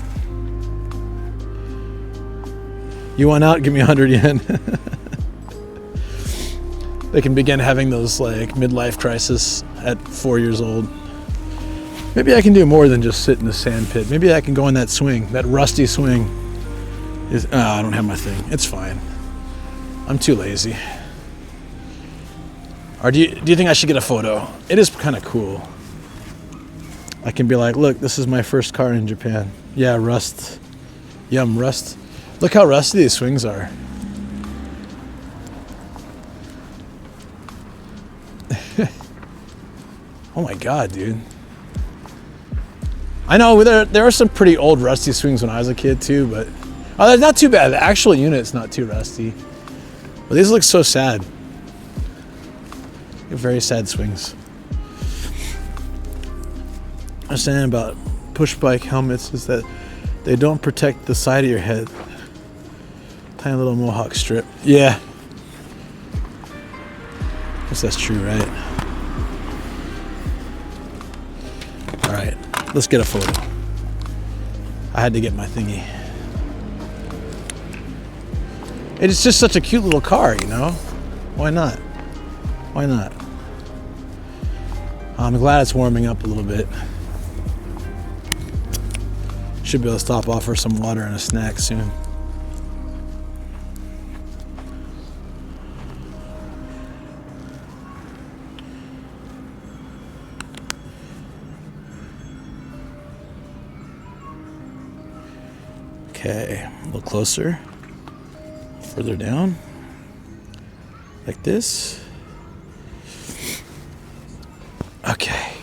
you want out? Give me 100 yen. They can begin having those like midlife crisis at 4 years old. Maybe I can do more than just sit in the sand pit. Maybe I can go on that swing, that rusty swing. I don't have my thing. It's fine. I'm too lazy. Or do you think I should get a photo? It is kind of cool. I can be like, look, this is my first car in Japan. Yeah, rust. Yum, rust. Look how rusty these swings are. Oh my god, dude. I know there are some pretty old rusty swings when I was a kid too, but they're not too bad. The actual unit's not too rusty. But these look so sad. They're very sad swings. I'm saying about push bike helmets is that they don't protect the side of your head. Tiny little mohawk strip. Yeah. Guess that's true, right? Alright, let's get a photo. I had to get my thingy. It's just such a cute little car, you know? Why not? Why not? I'm glad it's warming up a little bit. Should be able to stop off for some water and a snack soon. Okay, a little closer. Further down. Like this. Okay.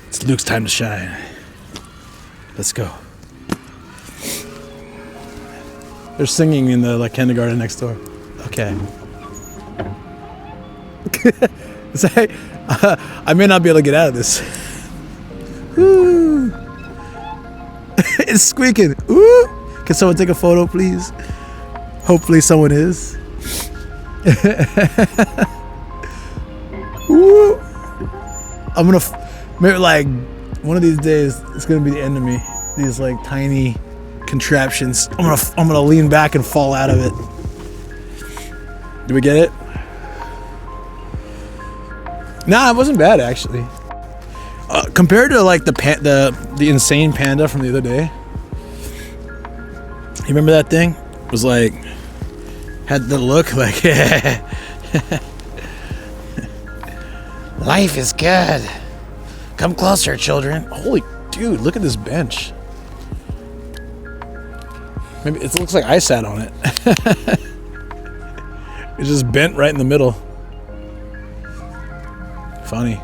It's Luke's time to shine. Let's go. They're singing in the kindergarten next door. Okay. I may not be able to get out of this. Woo. It's squeaking. Ooh. Can someone take a photo, please? Hopefully someone is. Ooh. I'm gonna maybe one of these days it's gonna be the end of me. These tiny contraptions. I'm gonna lean back and fall out of it. Do we get it? Nah, it wasn't bad actually. Compared to the insane panda from the other day. You remember that thing? It was had the look life is good. Come closer, children. Holy dude, look at this bench. Maybe it looks like I sat on it. It's just bent right in the middle. Funny.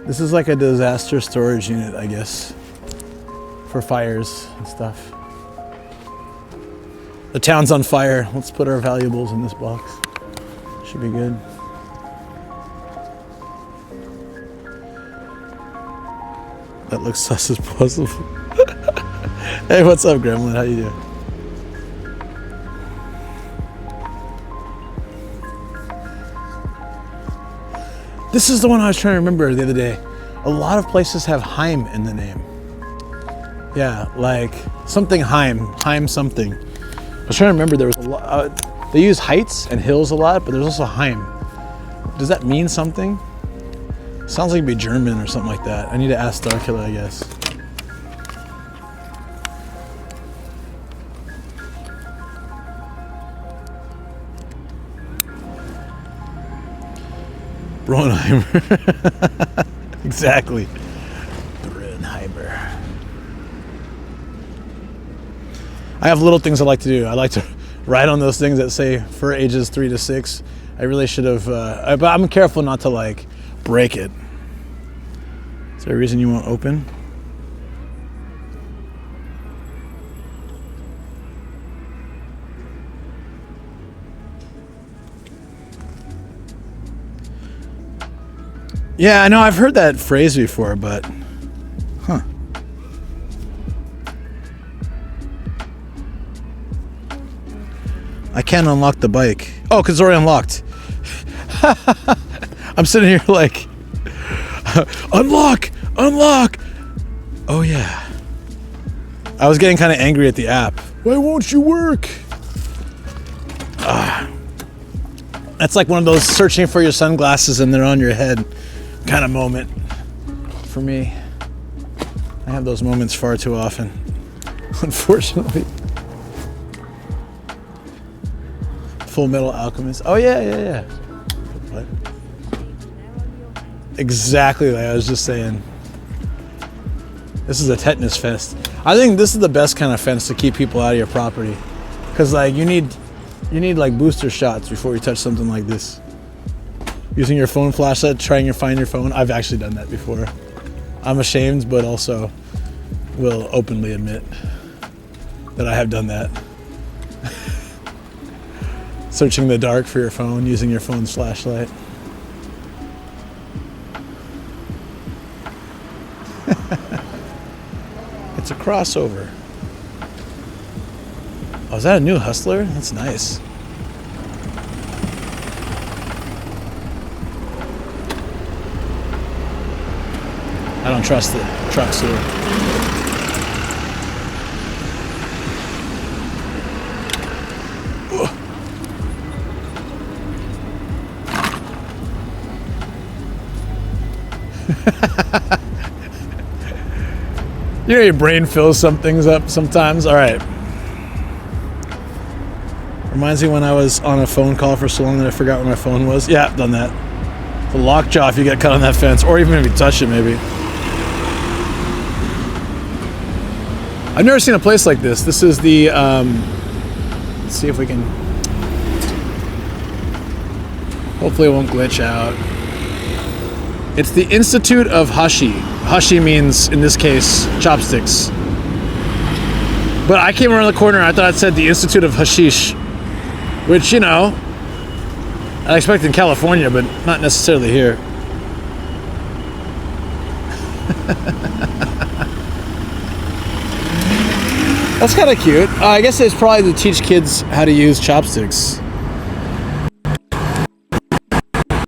This is like a disaster storage unit, I guess, for fires and stuff. The town's on fire. Let's put our valuables in this box. Should be good. That looks sus as possible. Hey, what's up, Gremlin? How you doing? This is the one I was trying to remember the other day. A lot of places have Heim in the name. Yeah, something Heim something. I was trying to remember there was a lot. They use heights and hills a lot, but there's also Heim. Does that mean something? Sounds like it'd be German or something like that. I need to ask Starkiller, I guess. Bronheimer. Exactly. Bronheimer. I have little things I like to do. I like to ride on those things that say for ages 3 to 6. I really should have, but I'm careful not to break it. Is there a reason you won't open? Yeah, I know I've heard that phrase before, but huh. I can't unlock the bike. Oh, because it's already unlocked. I'm sitting here unlock! Oh yeah. I was getting kind of angry at the app. Why won't you work? That's like one of those searching for your sunglasses and they're on your head kind of moment for me. I have those moments far too often, unfortunately. Full Metal Alchemist. Oh yeah. What? Exactly like I was just saying. This is a tetanus fence. I think this is the best kind of fence to keep people out of your property, because you need booster shots before you touch something like this. Using your phone flashlight, trying to find your phone. I've actually done that before. I'm ashamed, but also will openly admit that I have done that. Searching the dark for your phone, using your phone's flashlight. It's a crossover. Oh, is that a new Hustler? That's nice. I don't trust the trucks here. You know, your brain fills some things up sometimes. All right. Reminds me when I was on a phone call for so long that I forgot where my phone was. Yeah, I've done that. The lockjaw if you get cut on that fence, or even if you touch it, maybe. I've never seen a place like this. This is the, let's see if we can, hopefully it won't glitch out. It's the Institute of Hashi. Hashi means, in this case, chopsticks. But I came around the corner and I thought it said the Institute of Hashish, which, you know, I expect in California, but not necessarily here. That's kind of cute. I guess it's probably to teach kids how to use chopsticks.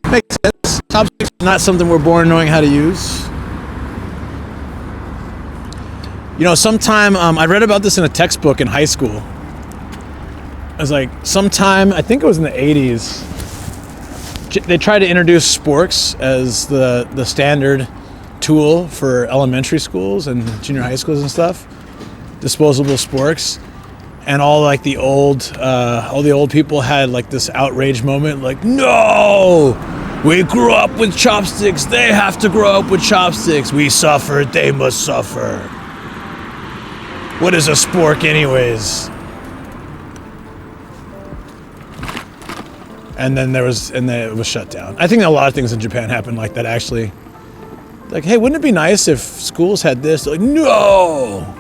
Makes sense. Chopsticks are not something we're born knowing how to use. You know, sometime, I read about this in a textbook in high school. It was like, sometime, I think it was in the 80s, they tried to introduce sporks as the standard tool for elementary schools and junior high schools and stuff. Disposable sporks. And all the old people had like this outrage moment, like, no! We grew up with chopsticks, they have to grow up with chopsticks. We suffered, they must suffer. What is a spork anyways? And then it was shut down. I think a lot of things in Japan happened like that actually. Like, hey, wouldn't it be nice if schools had this? They're like, no!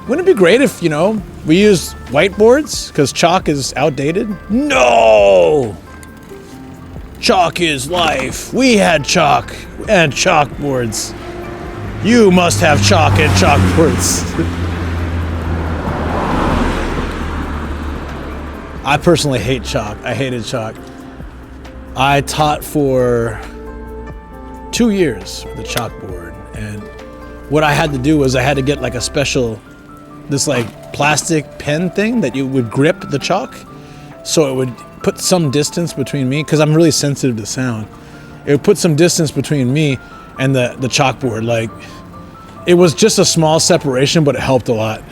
Wouldn't it be great if, you know, we use whiteboards because chalk is outdated? No! Chalk is life. We had chalk and chalkboards. You must have chalk and chalkboards. I personally hate chalk. I hated chalk. I taught for 2 years with a chalkboard, and what I had to do was I had to get like a special, this like plastic pen thing that you would grip the chalk, so it would put some distance between me, because I'm really sensitive to sound. It would put some distance between me and the chalkboard. Like, it was just a small separation, but it helped a lot.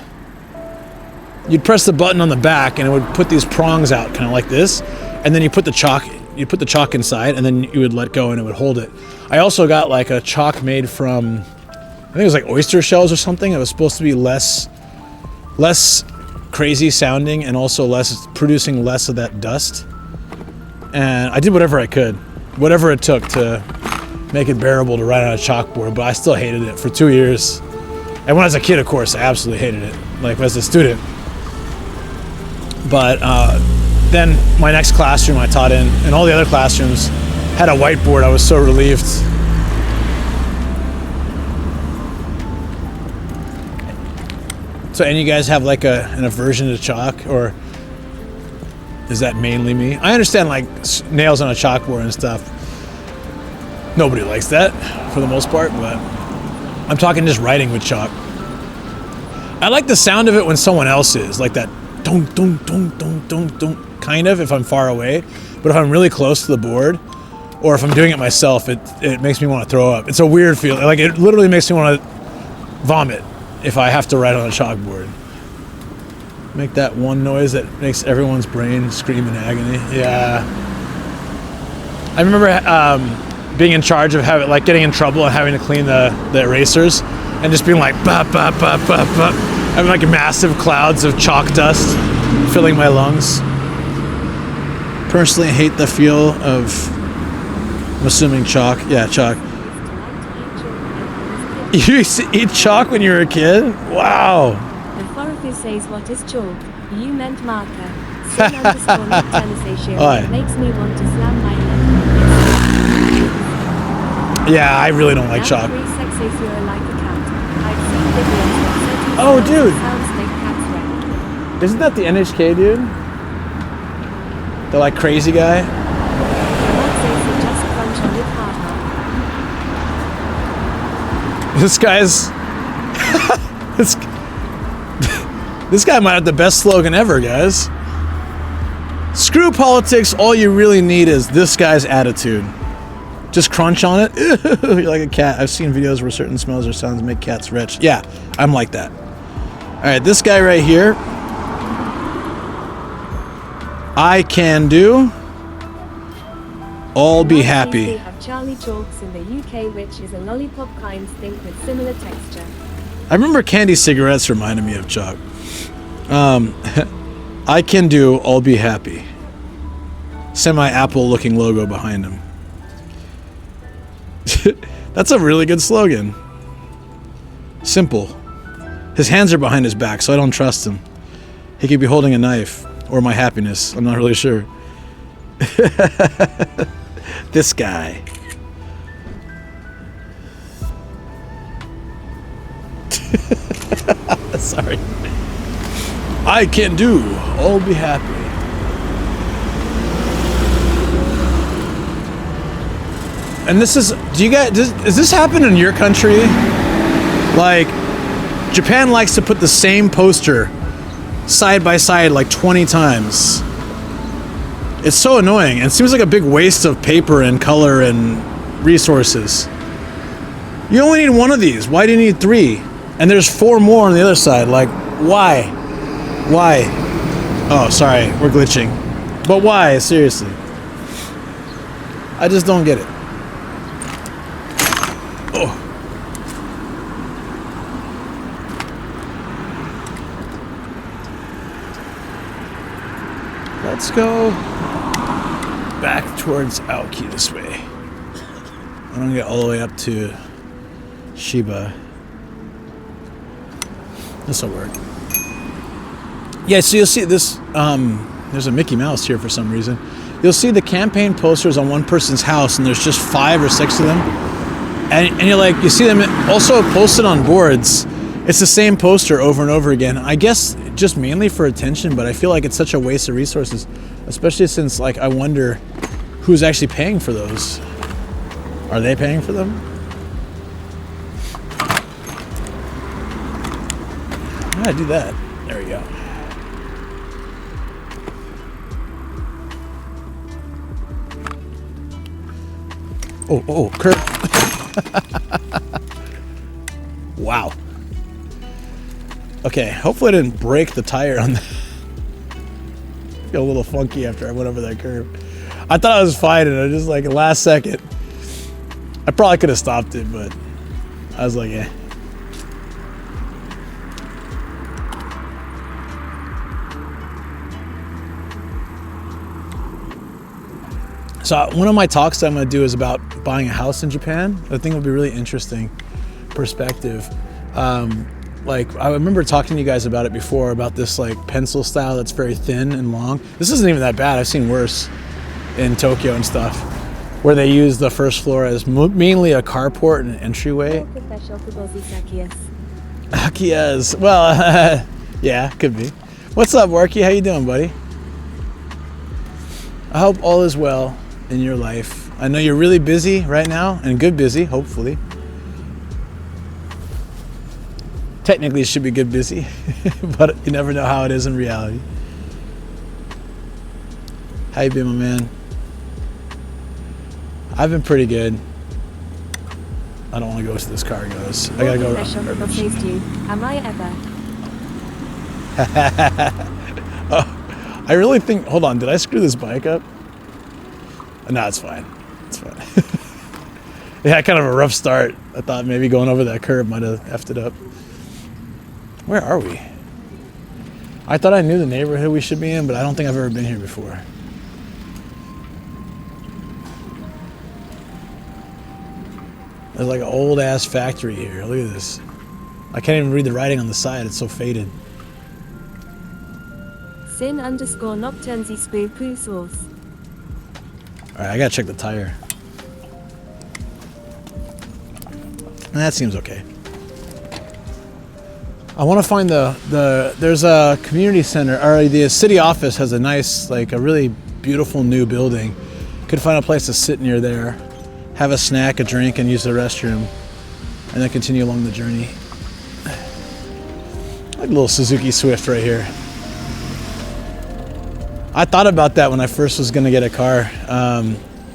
You'd press the button on the back and it would put these prongs out kind of like this, and then you put the chalk inside, and then you would let go and it would hold it. I also got like a chalk made from, I think it was like oyster shells or something. It was supposed to be less crazy sounding and also producing less of that dust. And I did whatever I could, whatever it took to make it bearable to write on a chalkboard, but I still hated it for 2 years. And when I was a kid, of course, I absolutely hated it, like as a student. But then my next classroom I taught in, and all the other classrooms had a whiteboard. I was so relieved. So, and you guys have like an aversion to chalk, or is that mainly me? I understand like nails on a chalkboard and stuff. Nobody likes that for the most part, but I'm talking just writing with chalk. I like the sound of it when someone else is, like that don't, kind of, if I'm far away. But if I'm really close to the board, or if I'm doing it myself, it makes me want to throw up. It's a weird feeling. Like, it literally makes me want to vomit if I have to write on a chalkboard. Make that one noise that makes everyone's brain scream in agony. Yeah. I remember being in charge of getting in trouble and having to clean the erasers, and just being like, bop, bop, bop, bop, bop. Having like massive clouds of chalk dust filling my lungs. Personally, hate the feel of, I'm assuming chalk. Yeah, chalk. You used to eat chalk when you were a kid? Wow. The Forofo says, what is chalk? You meant marker. Sin underscore not tennis. It makes me want to slam my head. Yeah, I really don't like chalk. Like a cat. I've seen videos that certain oh, dude. sounds make cats red. Isn't that the NHK dude? The like crazy guy? Just crunch on it hard. This guy's this guy might have the best slogan ever, guys. Screw politics, all you really need is this guy's attitude. Just crunch on it. You're like a cat. I've seen videos where certain smells or sounds make cats rich. Yeah, I'm like that. Alright, this guy right here. I can do. All be happy. They have Charlie chalks in the UK, which is a lollipop kind thing with similar texture. I remember candy cigarettes reminded me of Chuck. I can do, I'll be happy. Semi-Apple looking logo behind him. That's a really good slogan. Simple. His hands are behind his back, so I don't trust him. He could be holding a knife, or my happiness. I'm not really sure. This guy. Sorry. I can do, I'll be happy. And this is, do you guys, does this happen in your country? Like, Japan likes to put the same poster side by side like 20 times. It's so annoying, and it seems like a big waste of paper and color and resources. You only need one of these. Why do you need 3? And there's 4 more on the other side. Like, why? Why? Oh, sorry, we're glitching. But why? Seriously. I just don't get it. Oh. Let's go back towards Aoki this way. I don't get all the way up to Shiba. This'll work. Yeah, so you'll see this, there's a Mickey Mouse here for some reason. You'll see the campaign posters on one person's house, and there's just 5 or 6 of them. And you're like, you see them also posted on boards. It's the same poster over and over again. I guess just mainly for attention, but I feel like it's such a waste of resources, especially since, like, I wonder who's actually paying for those. Are they paying for them? How do I do that? There we go. Oh, curb. Wow. Okay, hopefully I didn't break the tire on that. Feel a little funky after I went over that curb. I thought I was fine, and I just, like, last second. I probably could have stopped it, but I was like, eh. So one of my talks that I'm going to do is about buying a house in Japan. I think it would be really interesting perspective. Like, I remember talking to you guys about it before, about this, like, pencil style that's very thin and long. This isn't even that bad. I've seen worse in Tokyo and stuff, where they use the first floor as mainly a carport and an entryway. Akias. Well, yeah, could be. What's up, Warky? How you doing, buddy? I hope all is well in your life. I know you're really busy right now, and good busy, hopefully. Technically, it should be good busy, but you never know how it is in reality. How you been, my man? I've been pretty good. I don't want to go as this car goes. I gotta go around the garbage. Am I ever? Oh, I really think. Hold on, did I screw this bike up? No, it's fine. It's fine. Yeah, kind of a rough start. I thought maybe going over that curb might have effed it up. Where are we? I thought I knew the neighborhood we should be in, but I don't think I've ever been here before. There's like an old ass factory here. Look at this. I can't even read the writing on the side. It's so faded. Sin_nocturnes spoo poo sauce. Alright, I gotta check the tire. That seems okay. I want to find there's a community center, or the city office has a nice, like a really beautiful new building. Could find a place to sit near there, have a snack, a drink, and use the restroom, and then continue along the journey. Like a little Suzuki Swift right here. I thought about that when I first was gonna get a car.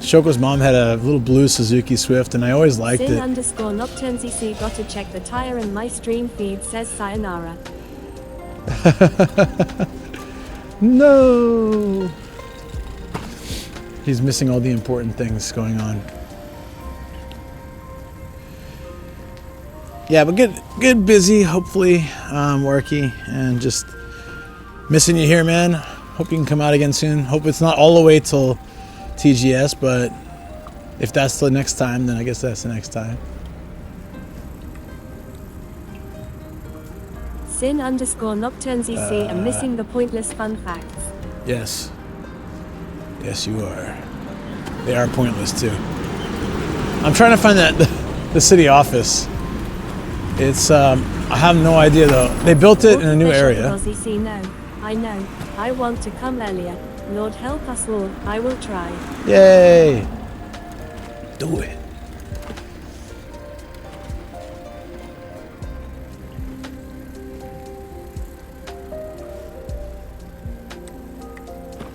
Shoko's mom had a little blue Suzuki Swift, and I always liked it. Sin_nocturnes gotta check the tire, and my stream feed says sayonara. No. He's missing all the important things going on. Yeah, but good, busy. Hopefully, worky, and just missing you here, man. Hope you can come out again soon. Hope it's not all the way till TGS, but if that's the next time, then I guess that's the next time. Sin_Nocturne ZC and missing the pointless fun facts. Yes. Yes, you are. They are pointless too. I'm trying to find the city office. It's I have no idea though. They built it in a new area. No, I know. I want to come earlier. Lord help us all. I will try. Yay! Do it.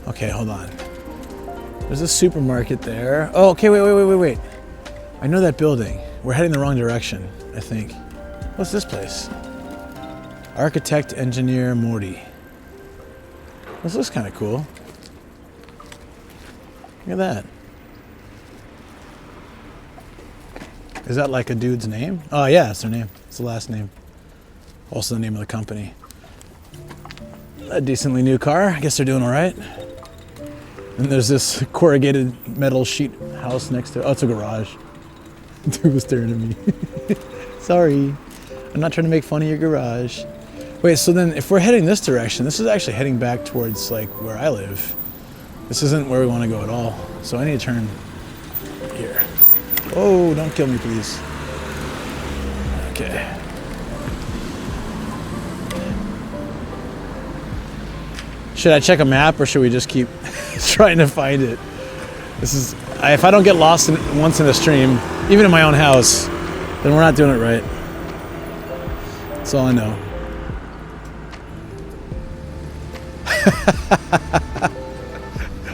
Okay, hold on. There's a supermarket there. Oh, okay, wait. I know that building. We're heading the wrong direction, I think. What's this place? Architect, engineer, Morty. This looks kind of cool. Look at that. Is that like a dude's name? Oh yeah, it's their name. It's the last name. Also the name of the company. A decently new car. I guess they're doing all right. And there's this corrugated metal sheet house next to it. Oh, it's a garage. Dude was staring at me. Sorry. I'm not trying to make fun of your garage. Wait, so then if we're heading this direction, this is actually heading back towards like where I live. This isn't where we want to go at all. So I need to turn here. Oh, don't kill me, please. Okay. Should I check a map or should we just keep trying to find it? This is, if I don't get lost once in a stream, even in my own house, then we're not doing it right. That's all I know.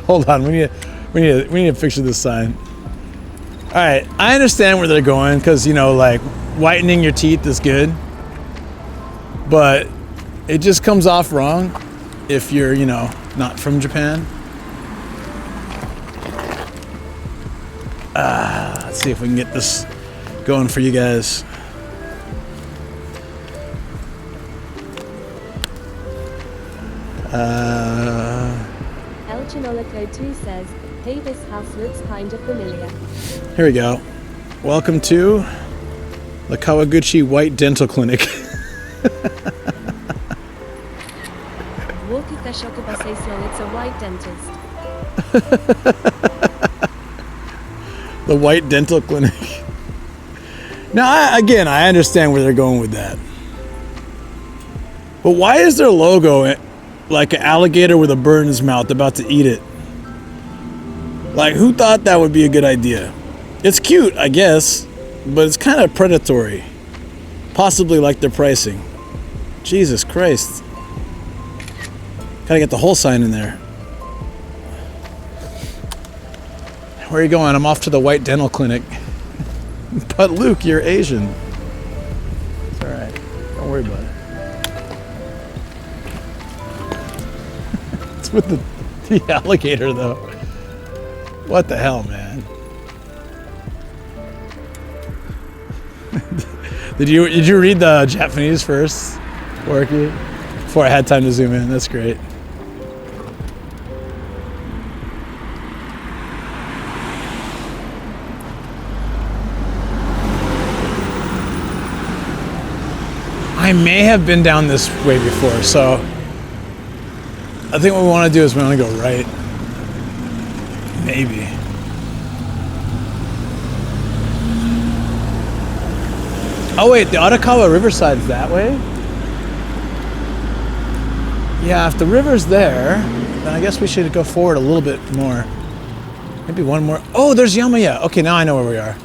Hold on, we need to picture this sign. All right, I understand where they're going because, you know, like whitening your teeth is good, but it just comes off wrong if you're, you know, not from Japan. Let's see if we can get this going for you guys. El Chinolico 2 says, hey, this house looks kind of familiar. Here we go. Welcome to the Kawaguchi White Dental Clinic. Walk the Shokubase it's a white dentist. The White Dental Clinic. Now, I understand where they're going with that. But why is their logo like an alligator with a bird in his mouth about to eat it? Like, who thought that would be a good idea? It's cute, I guess, but it's kind of predatory. Possibly like their pricing. Jesus Christ. Gotta get the whole sign in there. Where are you going? I'm off to the White Dental Clinic. But Luke, you're Asian. It's alright. Don't worry about it. It's with the alligator, though. What the hell, man? Did you read the Japanese first, Orky? Before I had time to zoom in. That's great. I may have been down this way before, so I think what we want to do is we want to go right. Maybe. Oh wait, the Arakawa Riverside's that way? Yeah, if the river's there, then I guess we should go forward a little bit more. Maybe one more. Oh, there's Yamaya. Okay, now I know where we are.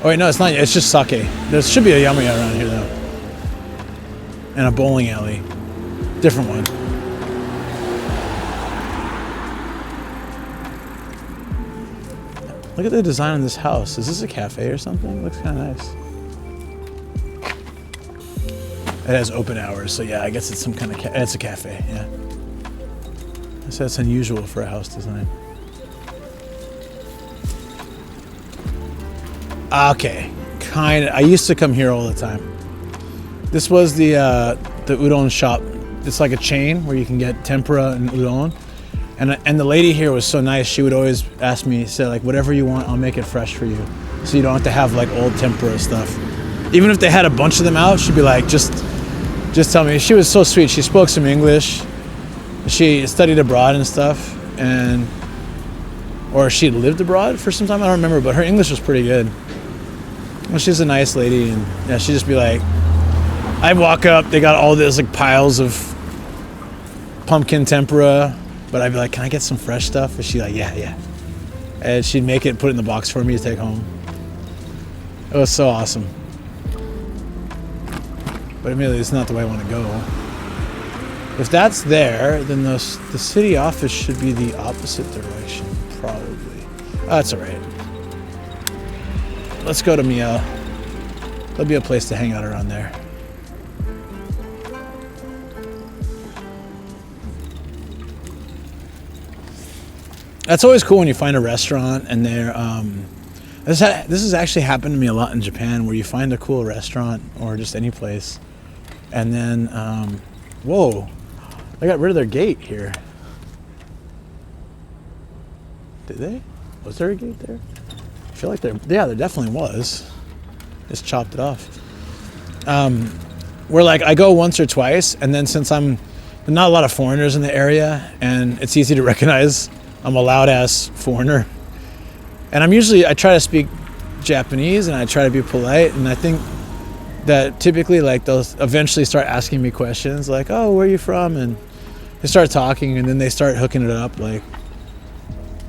Oh wait, no, it's not. It's just sake. There should be a Yamaya around here though. And a bowling alley. Different one. Look at the design on this house. Is this a cafe or something? It looks kind of nice. It has open hours, so yeah, I guess it's some kind of it's a cafe, yeah. So that's unusual for a house design. Okay, I used to come here all the time. This was the udon shop. It's like a chain where you can get tempura and udon. And the lady here was so nice. She would always ask me, say like, whatever you want, I'll make it fresh for you. So you don't have to have like old tempura stuff. Even if they had a bunch of them out, she'd be like, just tell me. She was so sweet. She spoke some English. She studied abroad and stuff, or she lived abroad for some time. I don't remember, but her English was pretty good. Well, she's a nice lady, and yeah, she'd just be like, I'd walk up, they got all this like piles of pumpkin tempura, but I'd be like, can I get some fresh stuff? And she'd like, yeah. And she'd make it, put it in the box for me to take home. It was so awesome. But admittedly, it's not the way I want to go. If that's there, then the city office should be the opposite direction, probably. Oh, that's all right. Let's go to Mia. There'll be a place to hang out around there. That's always cool when you find a restaurant and they're this has actually happened to me a lot in Japan, where you find a cool restaurant or just any place, and then whoa, they got rid of their gate here. Did they? Was there a gate there? I feel like there definitely was. Just chopped it off. Where like I go once or twice, and then since there's not a lot of foreigners in the area, and it's easy to recognize I'm a loud ass foreigner. And I try to speak Japanese and I try to be polite, and I think that typically like they'll eventually start asking me questions like, oh, where are you from? And they start talking, and then they start hooking it up like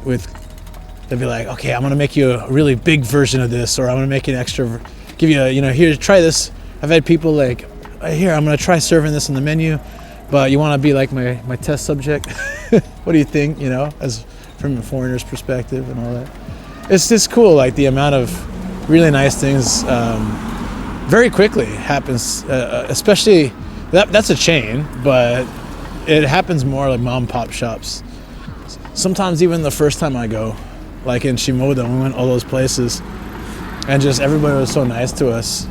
they'll be like, okay, I'm gonna make you a really big version of this, or I'm gonna make an extra, give you here, try this. I've had people like, here, I'm gonna try serving this in the menu, but you wanna be like my test subject? What do you think, as from a foreigner's perspective and all that. It's just cool, like the amount of really nice things very quickly happens, especially, that's a chain, but it happens more like mom and pop shops. Sometimes even the first time I go, like in Shimoda, we went all those places, and just everybody was so nice to us.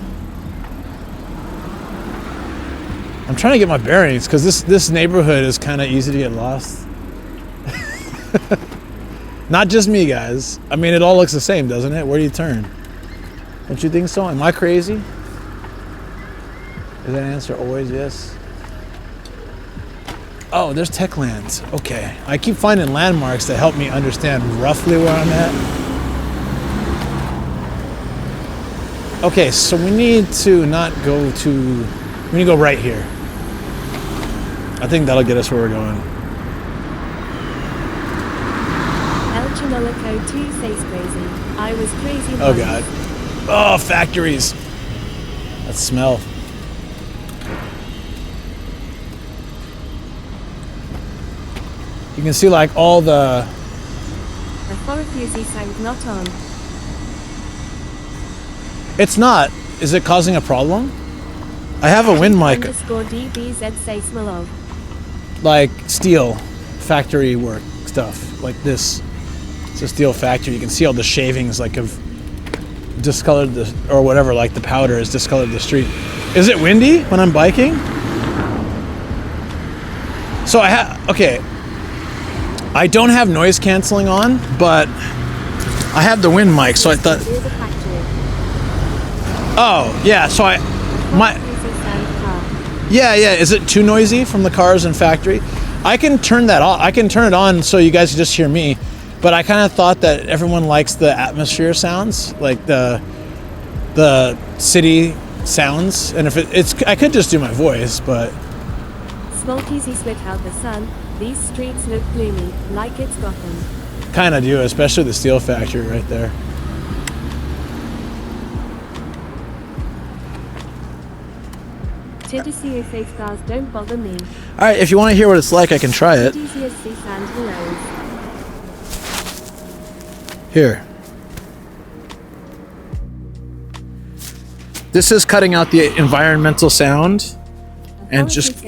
I'm trying to get my bearings, because this neighborhood is kind of easy to get lost. Not just me, guys. I mean, it all looks the same, doesn't it? Where do you turn? Don't you think so? Am I crazy? Is that answer always yes? Oh, there's Techland. Okay. I keep finding landmarks that help me understand roughly where I'm at. Okay, so we need to we need to go right here. I think that'll get us where we're going. Too says crazy. I was crazy. Oh God. Oh, factories. That smell. You can see like all the Authority sound not on. It's not. Is it causing a problem? I have a wind mic. _DBZ say smell of. Like steel factory work stuff like this. It's a steel factory. You can see all the shavings like have discolored or whatever, like the powder has discolored the street. Is it windy when I'm biking? So okay. I don't have noise canceling on, but I have the wind mic, so I thought. Oh yeah, so yeah. Is it too noisy from the cars and factory? I can turn that off. I can turn it on so you guys can just hear me. But I kind of thought that everyone likes the atmosphere sounds, like the city sounds, and if I could just do my voice, but. Smokey's split out the sun. These streets look gloomy, like it's Gotham. Kind of do, especially the steel factory right there. Tidicious stars don't bother me. All right, if you want to hear what it's like, I can try it. Here. This is cutting out the environmental sound and just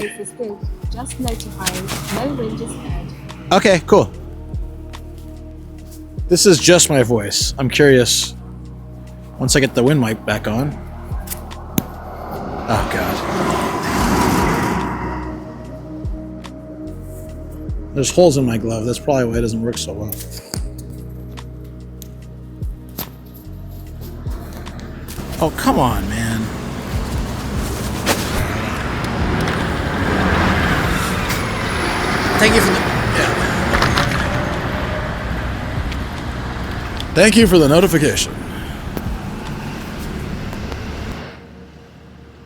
notifying, no wind is heard. Okay, cool. This is just my voice. I'm curious Once I get the wind mic back on. Oh God. There's holes in my glove. That's probably why it doesn't work so well. Oh, come on, man. Thank you for the... Yeah. Thank you for the notification.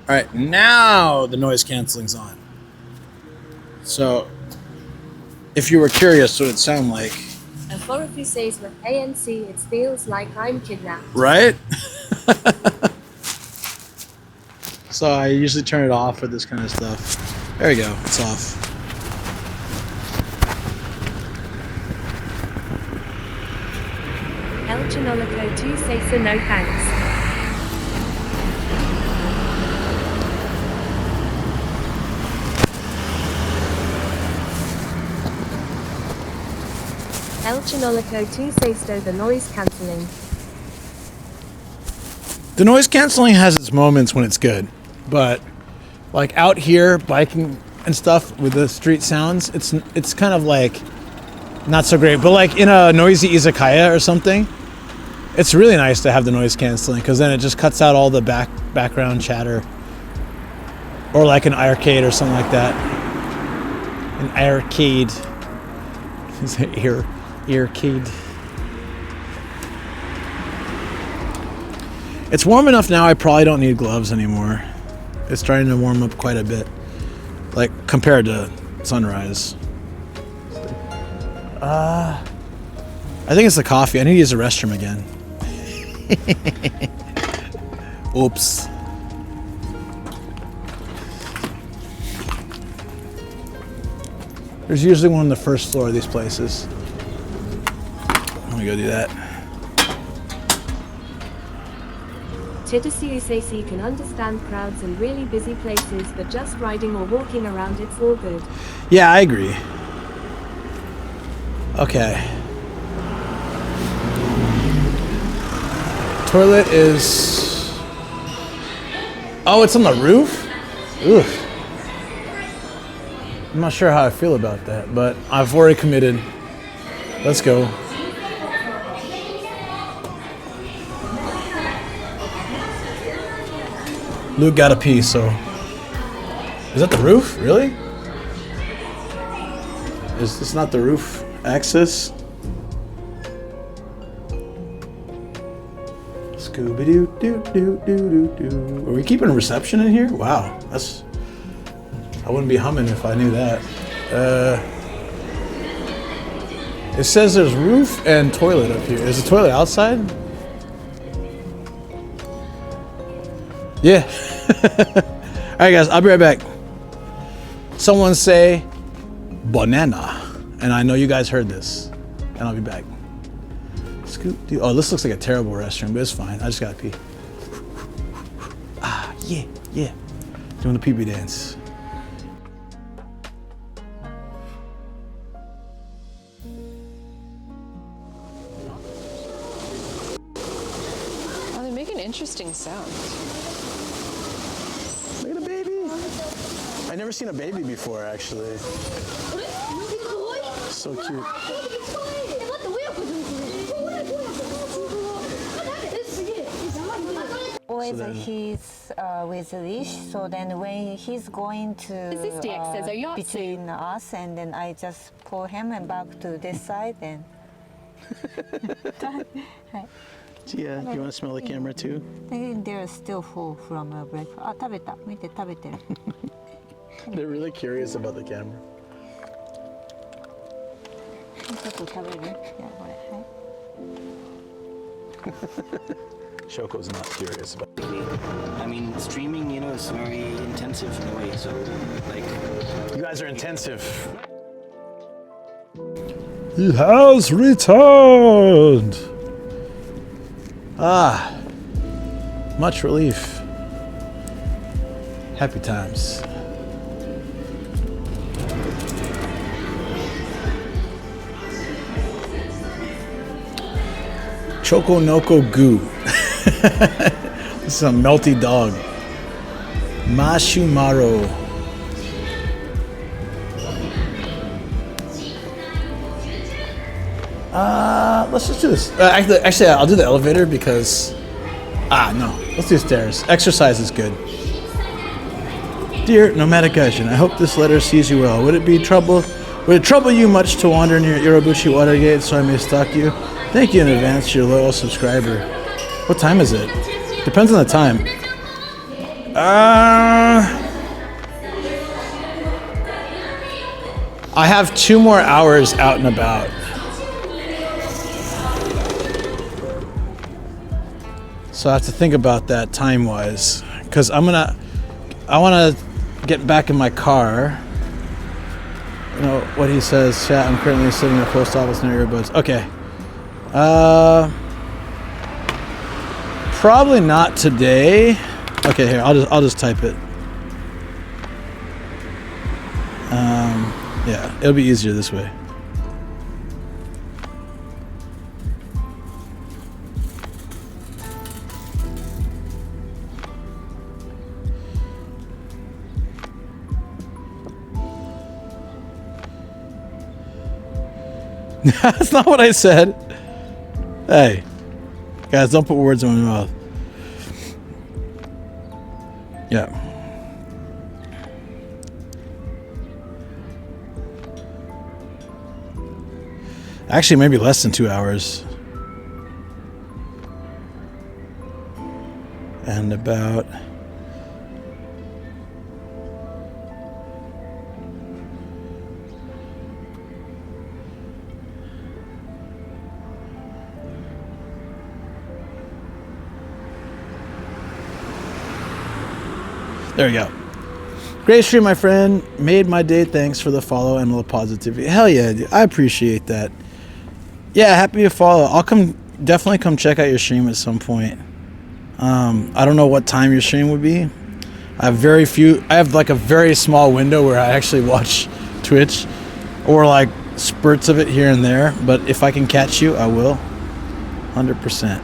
All right, now the noise canceling's on. So, if you were curious what it sounded like... Authority says with ANC, it feels like I'm kidnapped. Right? So I usually turn it off for this kind of stuff. There we go, it's off. El Chinolico 2 says so no thanks. El Chinolico 2 says so the noise cancelling. The noise canceling has its moments when it's good, but like out here biking and stuff with the street sounds, it's kind of like not so great. But like in a noisy izakaya or something, it's really nice to have the noise canceling because then it just cuts out all the background chatter. Or like an arcade or something like that. An arcade. Is it earcade? It's warm enough now I probably don't need gloves anymore. It's starting to warm up quite a bit. Like compared to sunrise. I think it's the coffee. I need to use the restroom again. Oops. There's usually one on the first floor of these places. Let me go do that. Titasiu says he can understand crowds in really busy places, but just riding or walking around it's all good. Yeah, I agree. Okay. Toilet is... Oh, it's on the roof? Oof. I'm not sure how I feel about that, but I've already committed. Let's go. Luke got a pee, so... Is that the roof? Really? Is this not the roof access? Scooby-doo-doo-doo-doo-doo. Are we keeping a reception in here? Wow, that's... I wouldn't be humming if I knew that. It says there's roof and toilet up here. Is the toilet outside? Yeah. All right, guys, I'll be right back. Someone say banana, and I know you guys heard this, and I'll be back. Oh, this looks like a terrible restroom, but it's fine. I just gotta pee. Ah, yeah, yeah. Doing the pee-pee dance. Oh, they make an interesting sound. Look at a baby. I've never seen a baby before, actually. So cute. Always he's with a leash, so then when he's going to This is DX's Oyatsu. between us, and then I just pull him and back to this side, and Gia, you want to smell the camera too? they're still full from breakfast. あ、食べた。見て食べてる。They're really curious about the camera. ちょっと食べる？じゃあこれ。はい。 Shoko's not curious about it. I mean, streaming, you know, is very intensive in a way. So, like, You guys are intensive. He has returned. Ah, much relief. Happy times. Choco Noko Goo. This is a melty dog. Mashumaro. Let's just do this. Actually, I'll do the elevator because... no. Let's do stairs. Exercise is good. Dear Nomadic Gaijin, I hope this letter sees you well. Would it trouble you much to wander near Irobuchi Watergate so I may stalk you? Thank you in advance, your loyal subscriber. What time is it? Depends on the time. I have 2 more hours out and about. So I have to think about that time-wise, because I want to get back in my car. You know what he says, chat, I'm currently sitting in a post office near earbuds. Okay. Probably not today. Okay, here, I'll just type it. Yeah, it'll be easier this way. That's not what I said. Hey, guys, don't put words in my mouth. Yeah. Actually, maybe less than 2 hours. And about... There we go. Great stream, my friend. Made my day. Thanks for the follow and the positivity. Hell yeah, dude. I appreciate that. Yeah, happy to follow. I'll definitely come check out your stream at some point. I don't know what time your stream would be. I have like a very small window where I actually watch Twitch, or like spurts of it here and there. But if I can catch you, I will. 100%.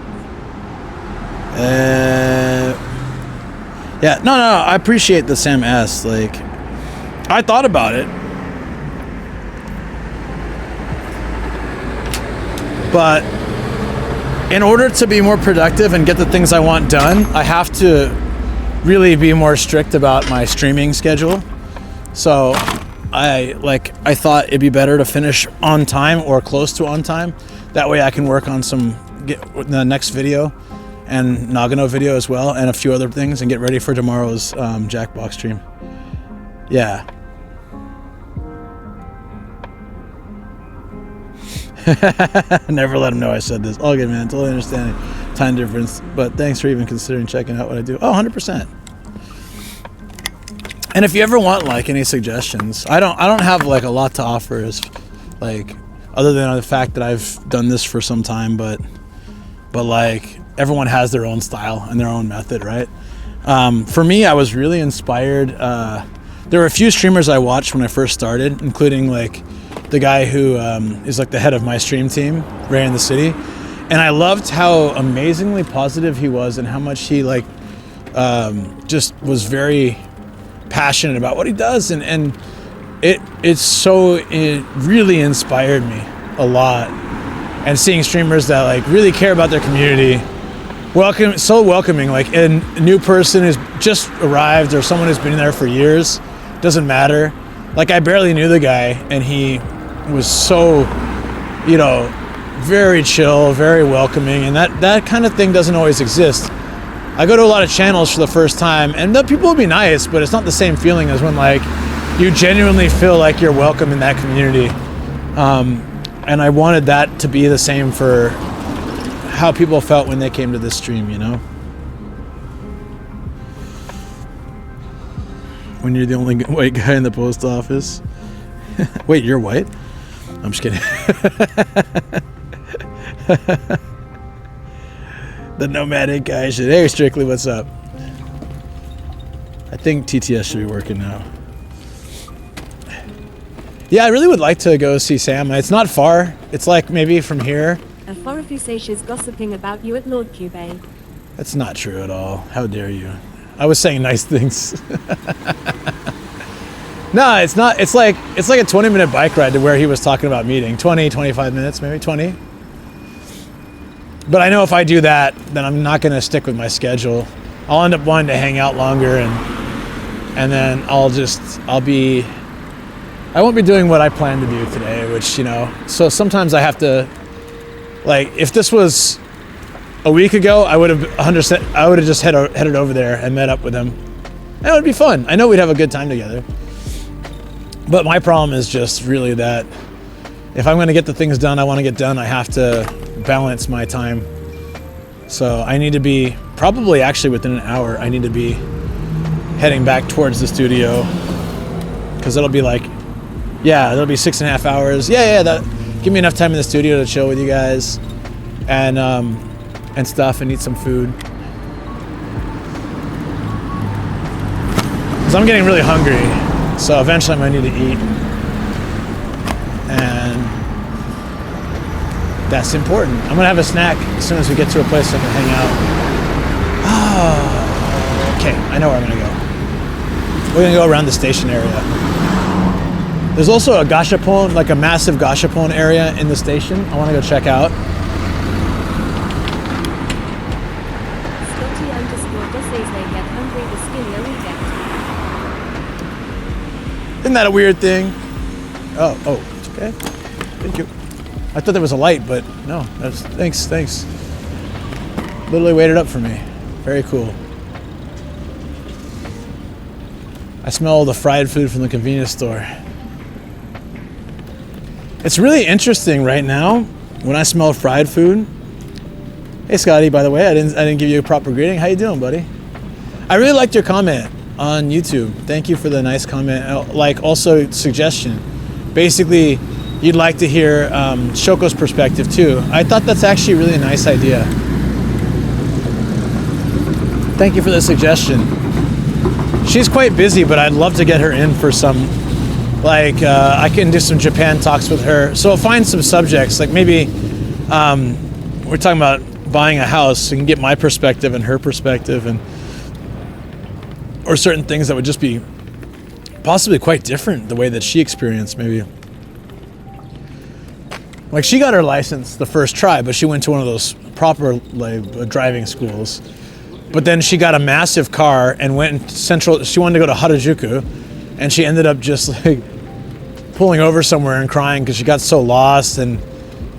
Yeah, no, I appreciate the Sam S. Like, I thought about it, but in order to be more productive and get the things I want done, I have to really be more strict about my streaming schedule. So I thought it'd be better to finish on time or close to on time. That way I can work on the next video and Nagano video as well, and a few other things, and get ready for tomorrow's Jackbox stream. Yeah. Never let him know I said this. All good, man. Totally understand time difference, but thanks for even considering checking out what I do. Oh, 100%. And if you ever want like any suggestions, I don't have like a lot to offer, as like other than the fact that I've done this for some time, but like everyone has their own style and their own method, right? For me, I was really inspired. There were a few streamers I watched when I first started, including like the guy who is like the head of my stream team, Ray in the City. And I loved how amazingly positive he was, and how much he like just was very passionate about what he does. And it really inspired me a lot. And seeing streamers that like really care about their community, so welcoming, like a new person who's just arrived or someone who's been there for years, doesn't matter. Like I barely knew the guy, and he was so, very chill, very welcoming, and that kind of thing doesn't always exist. I go to a lot of channels for the first time, and the people will be nice, but it's not the same feeling as when like you genuinely feel like you're welcome in that community. And I wanted that to be the same for how people felt when they came to this stream, When you're the only white guy in the post office. Wait, you're white? I'm just kidding. The nomadic guy should. Hey, Strictly, what's up? I think TTS should be working now. Yeah, I really would like to go see Sam. It's not far. It's like maybe from here. A Forafusatia's gossiping about you at Lord Cube. That's not true at all. How dare you? I was saying nice things. No, it's not. It's like a 20-minute bike ride to where he was talking about meeting. 20, 25 minutes, maybe 20. But I know if I do that, then I'm not going to stick with my schedule. I'll end up wanting to hang out longer, and then I won't be doing what I planned to do today, which, you know, so sometimes I have to, like, if this was a week ago, I would have just headed over there and met up with him. And it would be fun. I know we'd have a good time together. But my problem is just really that if I'm going to get the things done I want to get done, I have to balance my time. So I need to be, probably actually within an hour, I need to be heading back towards the studio, because it'll be like, yeah, it'll be 6.5 hours. Yeah, that give me enough time in the studio to chill with you guys and stuff and eat some food. Because I'm getting really hungry. So eventually I'm going to need to eat, and that's important. I'm going to have a snack as soon as we get to a place I can hang out. Oh, okay, I know where I'm going to go. We're going to go around the station area. There's also a gashapon, like a massive gashapon area in the station I want to go check out. Isn't that a weird thing? Oh, it's okay. Thank you. I thought there was a light, but no. Thanks. Literally waited up for me. Very cool. I smell all the fried food from the convenience store. It's really interesting right now when I smell fried food. Hey Scotty, by the way, I didn't give you a proper greeting. How you doing, buddy? I really liked your comment on YouTube. Thank you for the nice comment. Like, also suggestion. Basically, you'd like to hear Shoko's perspective too. I thought that's actually a really nice idea. Thank you for the suggestion. She's quite busy, but I'd love to get her in for some, like, I can do some Japan talks with her. So I'll find some subjects, like maybe we're talking about buying a house, so you can get my perspective and her perspective, or certain things that would just be possibly quite different the way that she experienced, maybe. Like, she got her license the first try, but she went to one of those proper, like, driving schools. But then she got a massive car and went she wanted to go to Harajuku, and she ended up just, like, pulling over somewhere and crying because she got so lost, and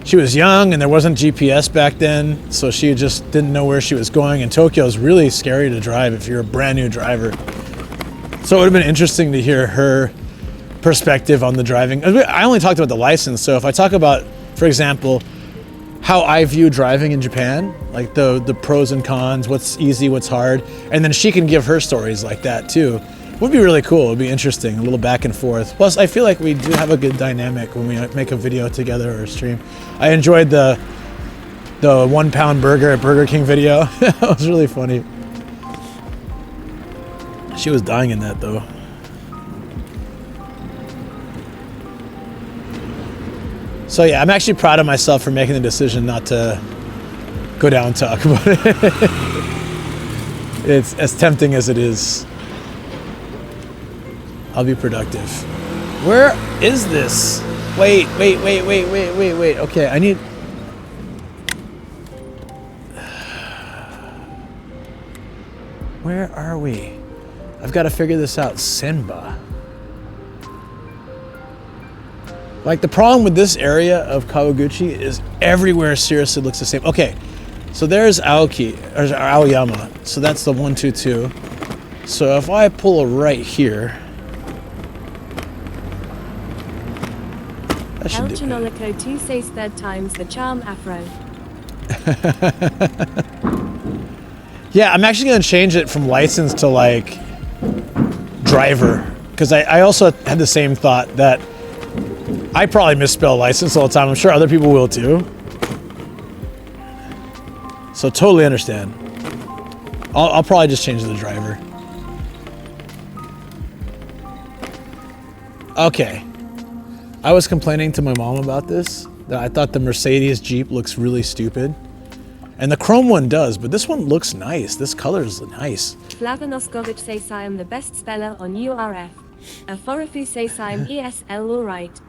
she was young and there wasn't GPS back then, so she just didn't know where she was going, and Tokyo is really scary to drive if you're a brand new driver. So it would have been interesting to hear her perspective on the driving. I only talked about the license, so if I talk about, for example, how I view driving in Japan, like the pros and cons, what's easy, what's hard, and then she can give her stories like that too. Would be really cool. It would be interesting, a little back and forth. Plus, I feel like we do have a good dynamic when we make a video together or stream. I enjoyed the 1 pound burger at Burger King video. That was really funny. She was dying in that though. So yeah, I'm actually proud of myself for making the decision not to go down and talk about it. It's as tempting as it is. I'll be productive. Where is this? Wait. Okay, I need... Where are we? I've got to figure this out. Senba. Like, the problem with this area of Kawaguchi is everywhere seriously looks the same. Okay, so there's Aoyama. So that's the 122. So if I pull a right here... El Chinolico 2 says third time's the charm afro. Yeah, I'm actually going to change it from license to, like, driver. Because I also had the same thought that I probably misspell license all the time. I'm sure other people will too. So totally understand. I'll probably just change the driver. Okay. I was complaining to my mom about this, that I thought the Mercedes Jeep looks really stupid. And the chrome one does, but this one looks nice. This color is nice. Kawaguchi I am the best speller on URF. Aforofu I am ESL alright.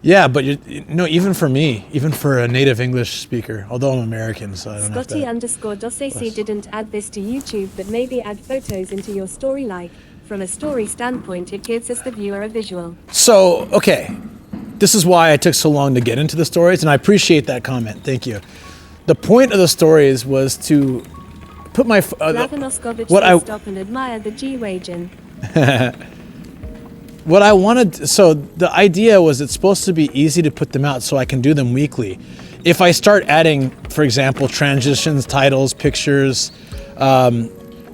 Yeah, but even for me, even for a native English speaker, although I'm American, so I don't have Scotty to. _Dosesi didn't add this to YouTube, but maybe add photos into your story. Like, from a story standpoint, it gives us the viewer a visual. So, okay. This is why I took so long to get into the stories, and I appreciate that comment. Thank you. The point of the stories was to put my Stop and admire the G-Wagon. What I wanted, so the idea was it's supposed to be easy to put them out so I can do them weekly. If I start adding, for example, transitions, titles, pictures,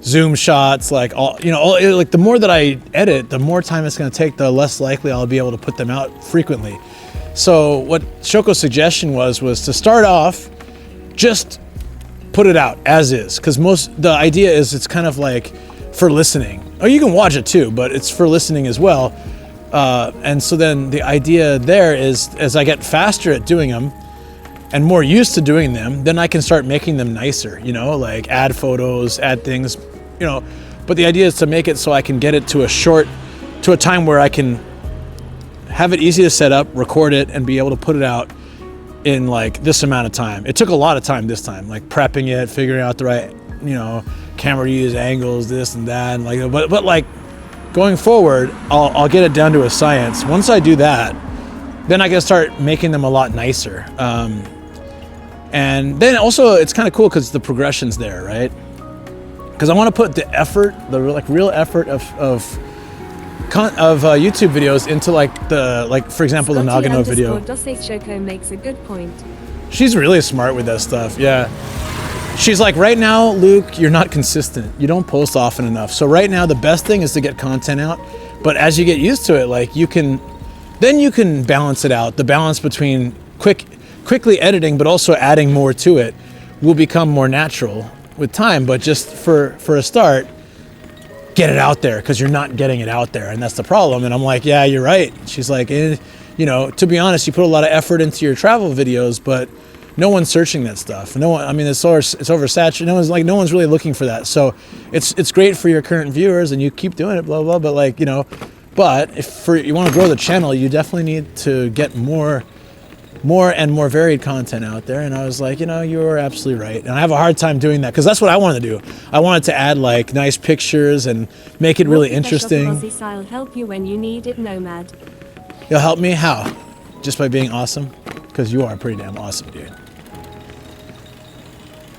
zoom shots, like like the more that I edit, the more time it's going to take, the less likely I'll be able to put them out frequently. So what Shoko's suggestion was to start off, just put it out as is, because the idea is it's kind of like for listening. Oh, you can watch it too, but it's for listening as well. And so then the idea there is, as I get faster at doing them and more used to doing them, then I can start making them nicer, like add photos, add things, but the idea is to make it so I can get it to a time where I can have it easy to set up, record it, and be able to put it out in like this amount of time. It took a lot of time this time, like prepping it, figuring out the right, camera use, angles, this and that, and like, but like going forward, I'll get it down to a science. Once I do that, then I can start making them a lot nicer. And then also it's kind of cool because the progression's there, right? Because I want to put the effort, the real effort of YouTube videos into for example, the Nagano video. Shoko makes a good point. She's really smart with that stuff. Yeah. She's like, right now, Luke, you're not consistent. You don't post often enough. So right now, the best thing is to get content out. But as you get used to it, like you can balance it out. The balance between quickly editing, but also adding more to it will become more natural with time. But just for a start, get it out there, because you're not getting it out there. And that's the problem. And I'm like, yeah, you're right. She's like, to be honest, you put a lot of effort into your travel videos, but no one's searching that stuff. No one. I mean, it's oversaturated. No one's really looking for that. So it's great for your current viewers, and you keep doing it, blah blah. But but if you want to grow the channel, you definitely need to get more and more varied content out there. And I was like, you were absolutely right. And I have a hard time doing that because that's what I wanted to do. I wanted to add like nice pictures and make it really interesting. I'll help you when you need it, Nomad. You'll help me? How? Just by being awesome? Because you are pretty damn awesome, dude.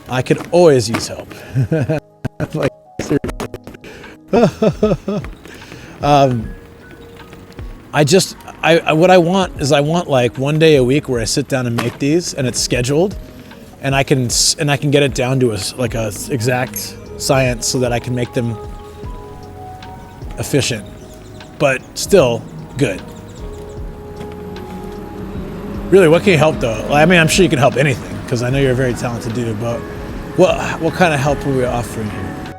I could always use help. Like, seriously. What I want is like one day a week where I sit down and make these, and it's scheduled, and I can get it down to a exact science so that I can make them efficient, but still good. Really, what can you help though? I mean, I'm sure you can help anything because I know you're a very talented dude, but what kind of help are we offering here?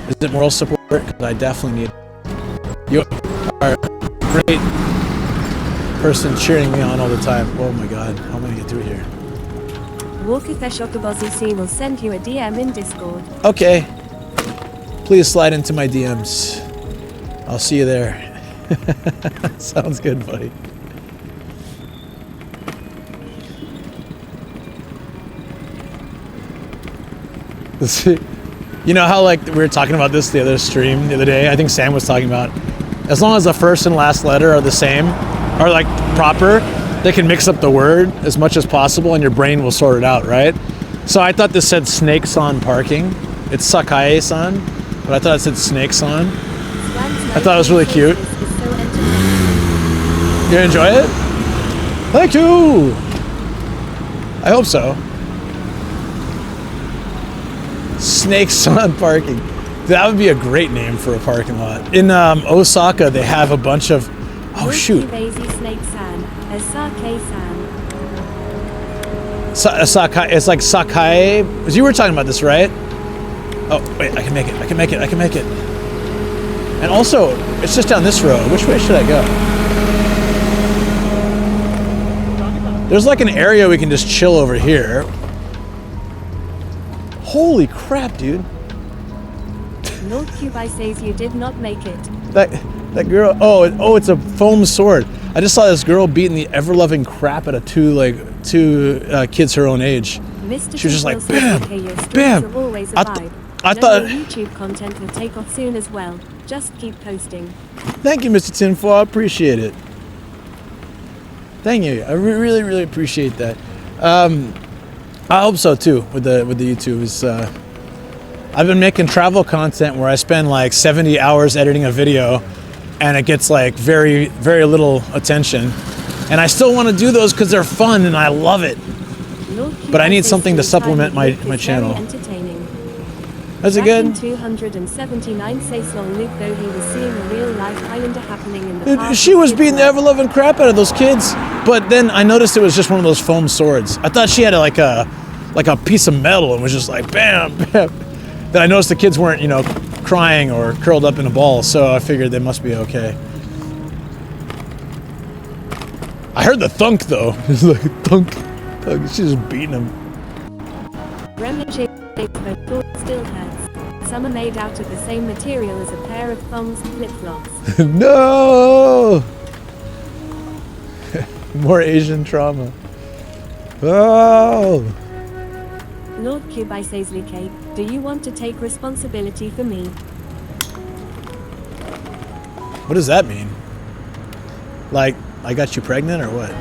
Is it moral support? Because I definitely need. You are a great person cheering me on all the time. Oh my God, how am I gonna get through here? Walker will send you a DM in Discord. Okay. Please slide into my DMs. I'll see you there. Sounds good, buddy. You know how like we were talking about this the other stream the other day? I think Sam was talking about, as long as the first and last letter are the same, are like proper, they can mix up the word as much as possible and your brain will sort it out, right? So I thought this said snakes on parking. It's Sakae-san, but I thought it said snakes on. I thought it was really cute. You enjoy it? Thank you! I hope so. Snakes on parking. That would be a great name for a parking lot. In Osaka, they have a bunch of. Oh shoot. Sakai. It's like Sakai. You were talking about this, right? Oh wait, I can make it. I can make it. I can make it. And also, it's just down this road. Which way should I go? There's like an area we can just chill over here. Holy crap, dude. Lord Kubai says you did not make it. That girl, oh, it's a foam sword. I just saw this girl beating the ever-loving crap out of two kids her own age. Mr. She was just like, Says, bam, okay, your streams bam. are always a I vibe. I Know thought. your YouTube content will take off soon as well. Just keep posting. Thank you, Mr. Tinfoil. I appreciate it. Thank you. I really, really appreciate that. I hope so too with the YouTube. I've been making travel content where I spend like 70 hours editing a video, and it gets like very, very little attention. And I still want to do those because they're fun and I love it. But I need something to supplement my channel. Is it good? 279 says long Luke, though he was seeing a real life Highlander happening in the past. She was beating the ever-loving crap out of those kids, but then I noticed it was just one of those foam swords. I thought she had like a piece of metal and was just like bam, bam. Then I noticed the kids weren't, crying or curled up in a ball, so I figured they must be okay. I heard the thunk though. It's like thunk, thunk. She's just beating him. Still hurts. Some are made out of the same material as a pair of thongs and flip-flops. No! More Asian trauma. Oh! Lord Kubai says, Luke, do you want to take responsibility for me? What does that mean? Like, I got you pregnant or what?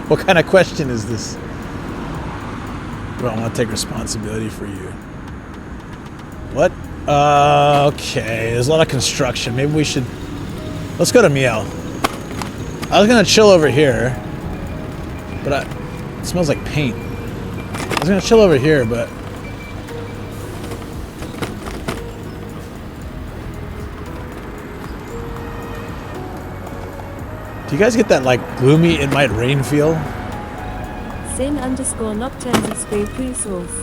What kind of question is this? Do I want to take responsibility for you? What? Okay, there's a lot of construction. Maybe we should... Let's go to Miel. I was gonna chill over here, but it smells like paint. I was gonna chill over here, but... Do you guys get that, like, gloomy, it might rain feel? Sin_nocturnes screw poo sauce.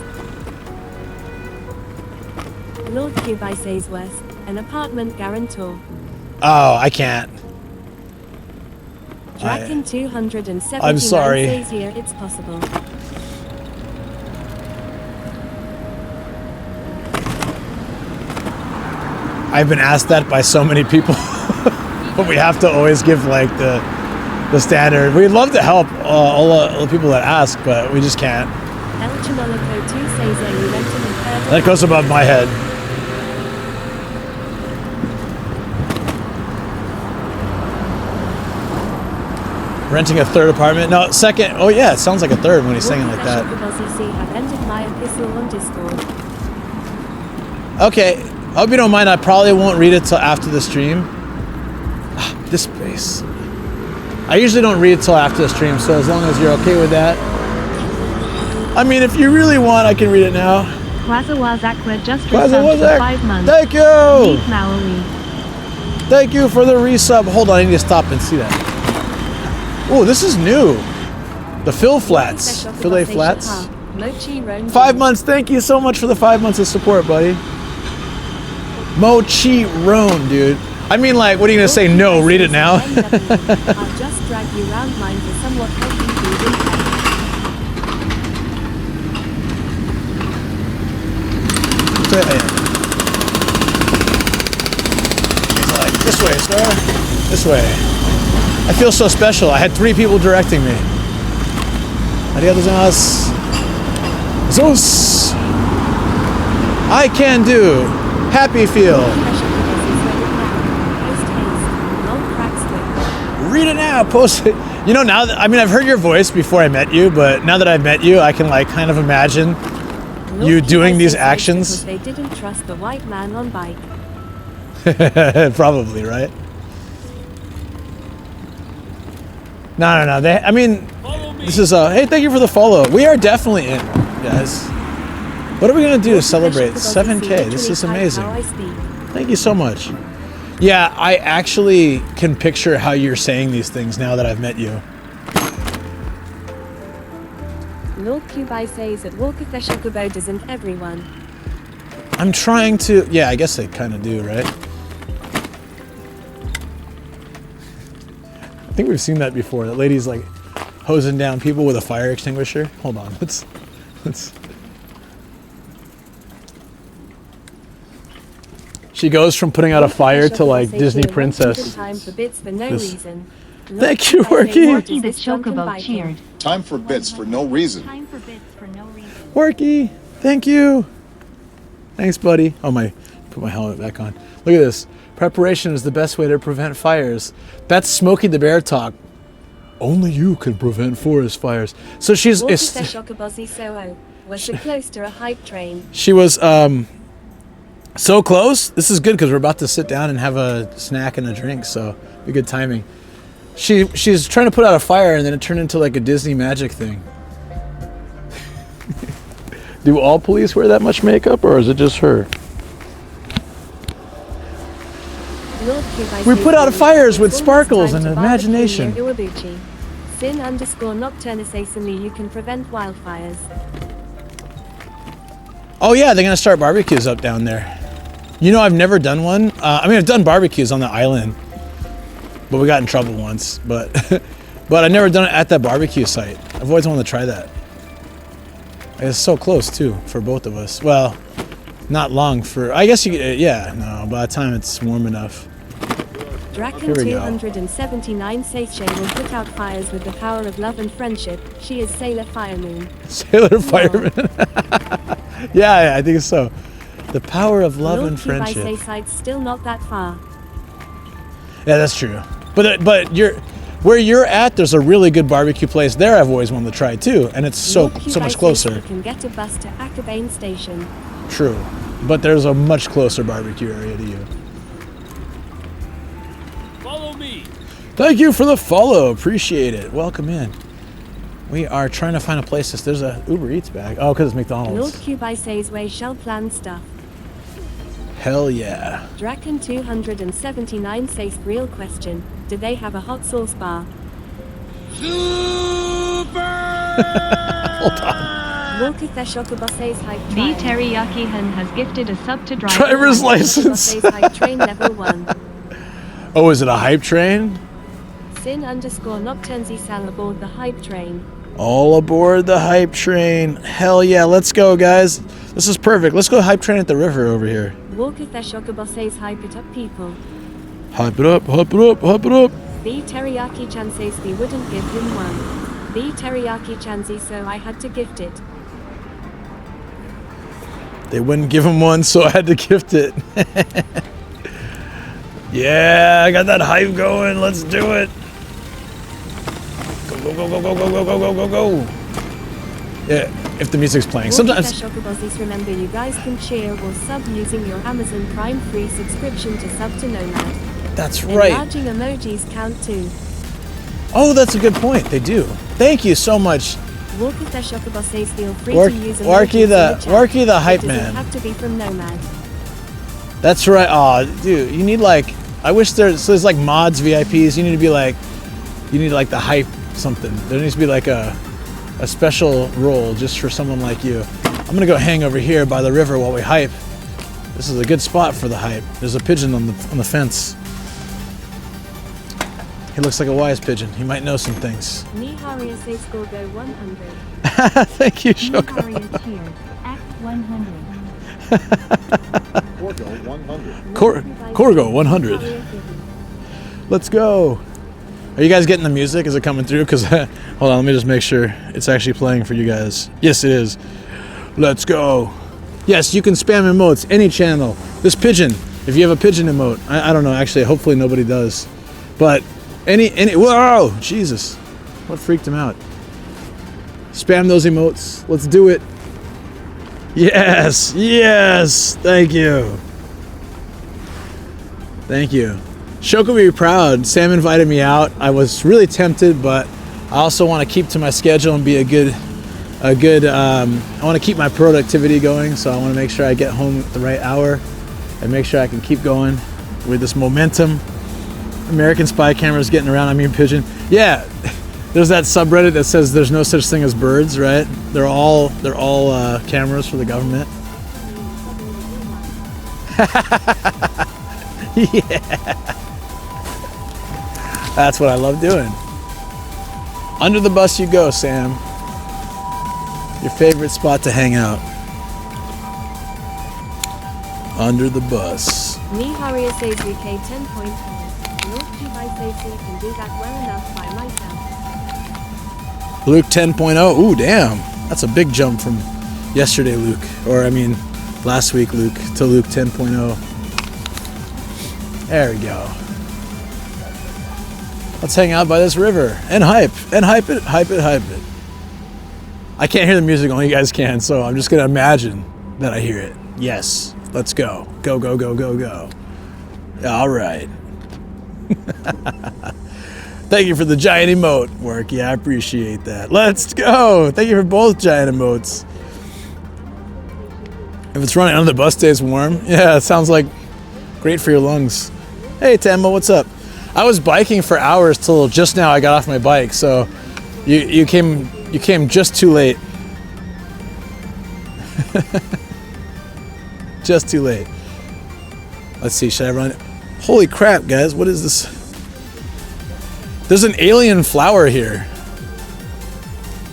Lord Kubai says West, an apartment guarantor. Oh, I can't. Draken 279 I'm sorry. says here it's possible. I've been asked that by so many people, but we have to always give like the standard. We'd love to help all the people that ask, but we just can't. That goes above my head. Renting a third apartment? No, second. Oh yeah, it sounds like a third when he's saying it like that. Okay, I hope you don't mind. I probably won't read it till after the stream. This space. I usually don't read it till after the stream, so as long as you're okay with that. I mean, if you really want, I can read it now. Kwazawazakwa just resubbed for 5 months. Thank you! Thank you for the resub. Hold on, I need to stop and see that. Oh, this is new. The Phil Flats. Filet Flats. 5 months. Thank you so much for the 5 months of support, buddy. Mochi Roan, dude. I mean, like, what are you gonna say? No, read it now. I'll just drag you around mine for somewhat healthy food impact. He's like, this way, sir. This way. I feel so special. I had 3 people directing me. Arigatou gozaimasu. Zos. I can do. Happy feel. Read it now. Post it. You know, now that, I mean, I've heard your voice before I met you, but now that I've met you, I can like kind of imagine you doing these actions. They didn't trust the white man on bike. Probably, right? No. I mean, this is hey, thank you for the follow. We are definitely in, guys. What are we gonna do to celebrate 7K? This is amazing. Thank you so much. Yeah, I actually can picture how you're saying these things now that I've met you. Lord Kubai says that Walkafeshakubo doesn't everyone. I'm trying to, yeah, I guess they kind of do, right? I think we've seen that before. That lady's like hosing down people with a fire extinguisher. Hold on, let's She goes from putting out a fire to like Disney princess. Time for bits for no reason. Thank you, Worky. Worky the Chocobo cheered. Time for bits for no reason. Time for bits for no reason. Worky, thank you. Thanks, buddy. Oh my, put my helmet back on. Look at this. Preparation is the best way to prevent fires. That's Smokey the Bear talk. Only you can prevent forest fires. So she's. Kawaguchi-Saiwai-cho was so close to a hype train. She was so close. This is good because we're about to sit down and have a snack and a drink. So be good timing. She's trying to put out a fire and then it turned into like a Disney magic thing. Do all police wear that much makeup or is it just her? We put out fires with sparkles and imagination. Sin_nocturne you can prevent wildfires. Oh yeah, they're gonna start barbecues up down there. You know, I've never done one. I mean, I've done barbecues on the island, but we got in trouble once. But but I've never done it at that barbecue site. I've always wanted to try that. It's so close too for both of us. Well, not long for. I guess you. Yeah, no. By the time it's warm enough. Draken 279 says she will put out fires with the power of love and friendship. She is Sailor Firemoon. Sailor Fireman. Yeah, I think so. The power of love and friendship. Lord side's still not that far. Yeah, that's true. But where you're at, there's a really good barbecue place there. I've always wanted to try too, and it's so much closer. You can get a bus to Akabane Station. True, but there's a much closer barbecue area to you. Follow me. Thank you for the follow. Appreciate it. Welcome in. We are trying to find a place. There's a Uber Eats bag. Oh, because it's McDonald's. Lord Kubai says we shall plan stuff. Hell yeah. Draken 279 says real question. Do they have a hot sauce bar? Hold on. Walker Theshokaba says hype The train. Teriyaki Hen has gifted a sub to drive. Driver's license. Says hype train level 1. Oh, is it a hype train? Sin_nocturne sal aboard the hype train. All aboard the hype train. Hell yeah, let's go, guys. This is perfect. Let's go hype train at the river over here. Walker Theshokaba says hype it up people. Hype it up, hype it up, hype it up. The Teriyaki-chan says they wouldn't give him one. The Teriyaki-chanzy so I had to gift it. They wouldn't give him one, so I had to gift it. Yeah, I got that hype going. Let's do it. Go, go, go, go, go, go, go, go, go, go. Yeah, if the music's playing. Sometimes. Remember, you guys can share or sub using your Amazon Prime free subscription to sub to Nomad. That's right. Enlarging emojis count too. Oh, that's a good point. They do. Thank you so much. Walker Theshokaba says feel free to use emojis Worky the hype man. It doesn't man. have to be from Nomad. That's right. Aw, dude, you need like, I wish there's like mods, VIPs. You need to be like, you need like the hype something. There needs to be like a special role just for someone like you. I'm gonna go hang over here by the river while we hype. This is a good spot for the hype. There's a pigeon on the fence. He looks like a wise pigeon. He might know some things. Niharia says score go 100. Thank you, Shoko. Niharia cheered. Act 100. Corgo 100. Corgo 100. Let's go. Are you guys getting the music? Is it coming through? Because hold on, let me just make sure it's actually playing for you guys. Yes, it is. Let's go. Yes, you can spam emotes any channel. This pigeon, if you have a pigeon emote, I don't know. Actually, hopefully nobody does. But any whoa, Jesus, what freaked him out? Spam those emotes. Let's do it. Yes, yes. Thank you. Thank you. Shoko will be proud. Sam invited me out. I was really tempted, but I also want to keep to my schedule and be I want to keep my productivity going, so I want to make sure I get home at the right hour and make sure I can keep going with this momentum. American spy cameras getting around, I mean pigeon. Yeah, there's that subreddit that says there's no such thing as birds, right? They're all cameras for the government. Yeah. That's what I love doing. Under the bus you go, Sam. Your favorite spot to hang out? Under the bus. Miharia says UK 10.4. North Dubai says you can do that well enough by myself. Luke 10.0. Ooh, damn. That's a big jump from yesterday, Luke. Or, I mean, last week, Luke, to Luke 10.0. There we go. Let's hang out by this river and hype it. I can't hear the music, only you guys can, so I'm just gonna imagine that I hear it. Yes, let's go. Go, go, go, go, go. All right. Thank you for the giant emote work. Yeah, I appreciate that. Let's go. Thank you for both giant emotes. If it's running under the bus, stays warm. Yeah, it sounds like great for your lungs. Hey, Tammo, what's up? I was biking for hours till just now I got off my bike, so you came just too late. Just too late. Let's see, should I run it? Holy crap, guys, what is this? There's an alien flower here.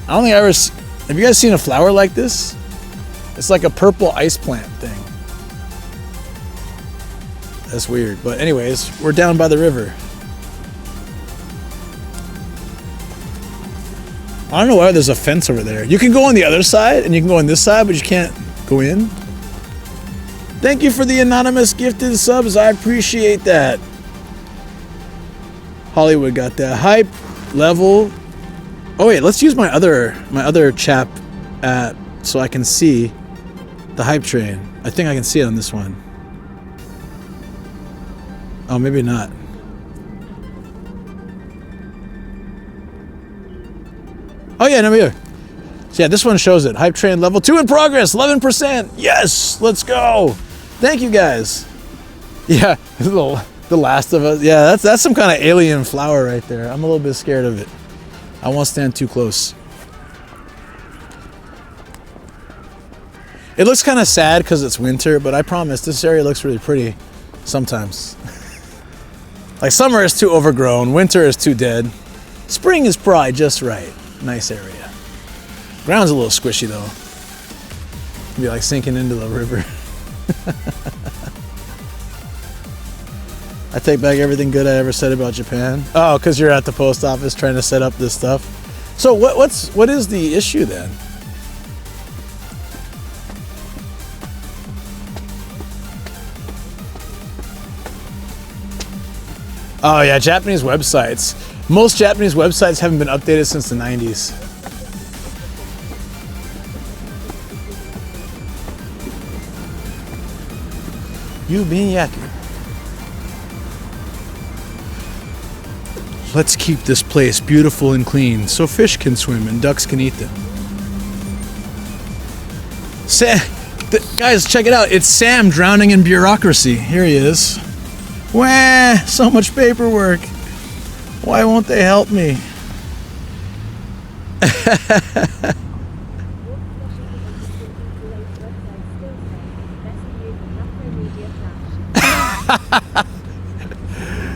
I don't think I ever... Have you guys seen a flower like this? It's like a purple ice plant thing. That's weird. But anyways, we're down by the river. I don't know why there's a fence over there. You can go on the other side and you can go on this side, but you can't go in. Thank you for the anonymous gifted subs. I appreciate that. Hollywood got that hype level. Oh wait, let's use my other chap so I can see the hype train. I think I can see it on this one. Oh, maybe not. Oh yeah, no, here. So yeah, this one shows it. Hype train level 2 in progress, 11%. Yes, let's go. Thank you guys. Yeah, the Last of Us. Yeah, that's some kind of alien flower right there. I'm a little bit scared of it. I won't stand too close. It looks kind of sad because it's winter, but I promise this area looks really pretty sometimes. Like summer is too overgrown, winter is too dead. Spring is probably just right. Nice area. Ground's a little squishy though. It'd be like sinking into the river. I take back everything good I ever said about Japan. Oh, because you're at the post office trying to set up this stuff. So what is the issue then? Oh yeah, Japanese websites. Most Japanese websites haven't been updated since the 90s. Yubinyaku. Let's keep this place beautiful and clean so fish can swim and ducks can eat them. Guys, check it out. It's Sam drowning in bureaucracy. Here he is. Wah, so much paperwork. Why won't they help me?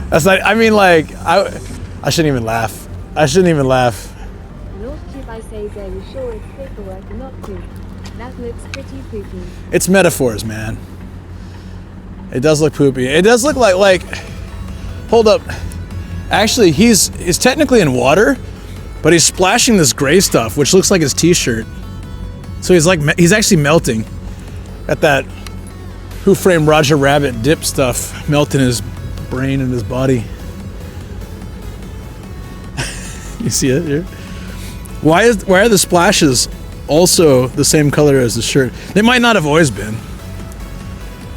That's not, I mean, like, I shouldn't even laugh. I shouldn't even laugh. North Dubai says are you sure it's paperwork, not poop? That looks pretty poopy. It's metaphors, man. It does look poopy. It does look like hold up. Actually, he's technically in water, but he's splashing this gray stuff, which looks like his t-shirt. So he's actually melting. Got that Who Framed Roger Rabbit dip stuff melting his brain and his body. You see it here? Why are the splashes also the same color as the shirt? They might not have always been.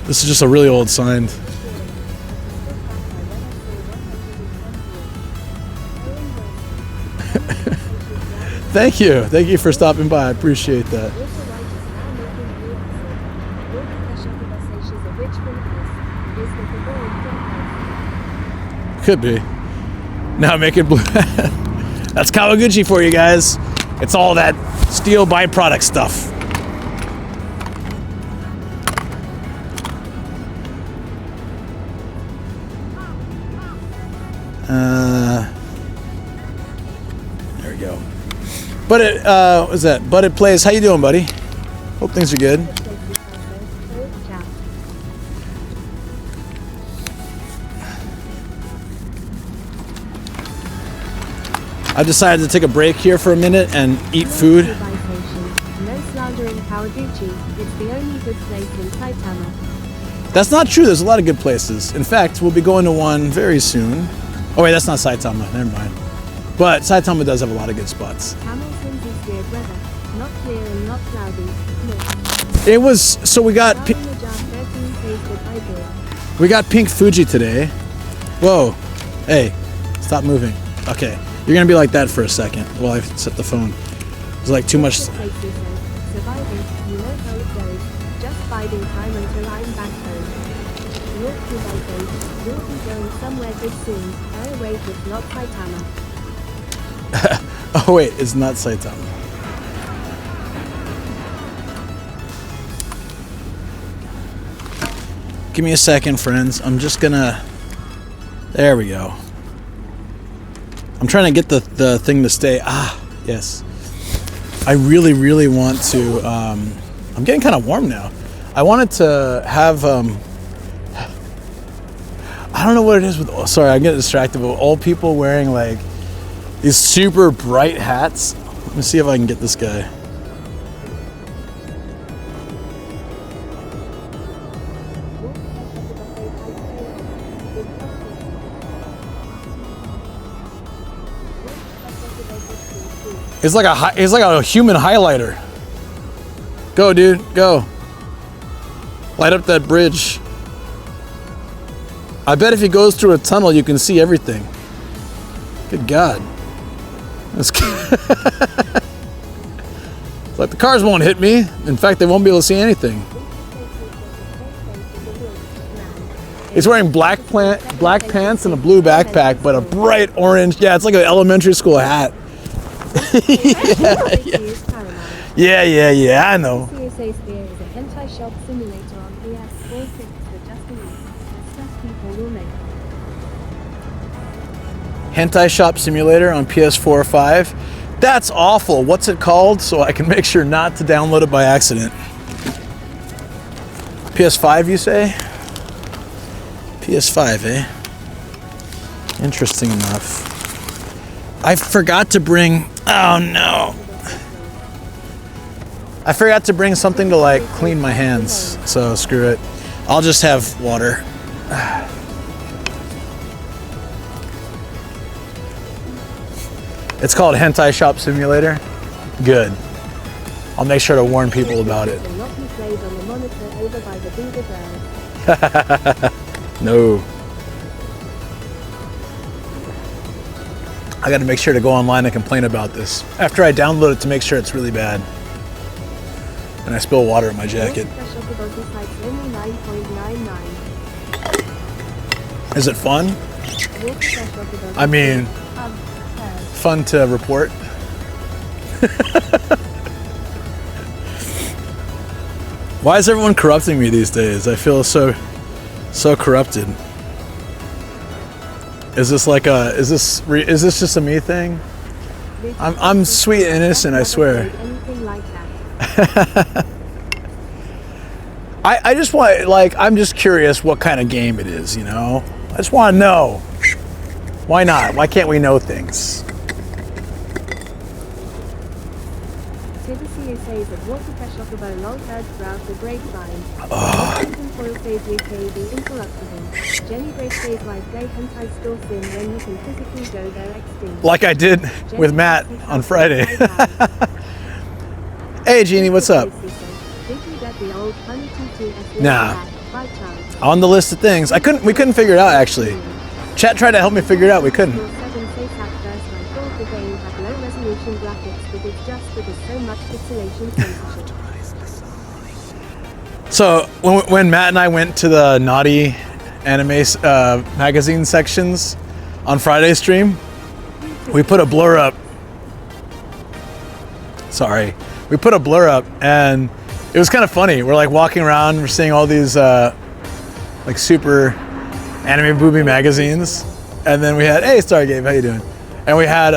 This is just a really old sign. Thank you for stopping by. I appreciate that. Could be. Now make it blue. That's Kawaguchi for you guys. It's all that steel byproduct stuff. There we go. But it, what's that? But it plays. How you doing, buddy? Hope things are good. I decided to take a break here for a minute and eat food. No slandering Kawaguchi. It's the only good place in Saitama. That's not true. There's a lot of good places. In fact, we'll be going to one very soon. Oh wait, that's not Saitama. Never mind. But Saitama does have a lot of good spots. Hamilton's is weird weather. Not clear and not cloudy. It was, so we got Pink Fuji today. Whoa. Hey, stop moving. Okay. You're gonna be like that for a second while I set the phone. It's like too much. Surviving, you know how it goes. Just biding time until I'm back home. You'll be waiting. You'll be going somewhere good soon. Oh wait, it's not Saitama. Oh wait, it's not Saitama. Give me a second, friends. I'm just gonna... There we go. I'm trying to get the thing to stay. Ah, yes. I really, really want to... I'm getting kind of warm now. I wanted to have... I don't know what it is with... Oh, sorry, I'm getting distracted. But old people wearing like these super bright hats. Let me see if I can get this guy. It's like a human highlighter. Go, dude, go. Light up that bridge. I bet if he goes through a tunnel, you can see everything. Good God. That's it's like the cars won't hit me. In fact, they won't be able to see anything. He's wearing black pants and a blue backpack, but a bright orange. Yeah, it's like an elementary school hat. Yeah, I know. Hentai Shop Simulator on PS4 or 5. That's awful. What's it called? So I can make sure not to download it by accident. PS5, you say? PS5, eh? Interesting enough. I forgot to bring... Oh no. I forgot to bring something to like clean my hands. So screw it. I'll just have water. It's called Hentai Shop Simulator. Good. I'll make sure to warn people about it. No. I gotta make sure to go online and complain about this after I download it to make sure it's really bad. And I spill water in my jacket. Is it fun? I mean, fun to report. Why is everyone corrupting me these days? I feel so corrupted. Is this like a? Is this just a me thing? I'm sweet and innocent, I swear. I just want, like, I'm just curious what kind of game it is, you know? I just want to know. Why not? Why can't we know things? Like I did with Matt on Friday. Hey Jeannie, what's up? Nah. On the list of things. We couldn't figure it out actually. Chat tried to help me figure it out, we couldn't. So when Matt and I went to the naughty anime magazine sections on Friday's stream, we put a blur up. Sorry. We put a blur up and it was kind of funny. We're like walking around, we're seeing all these like super anime booby magazines. And then we had, hey Stargate, how you doing? And we had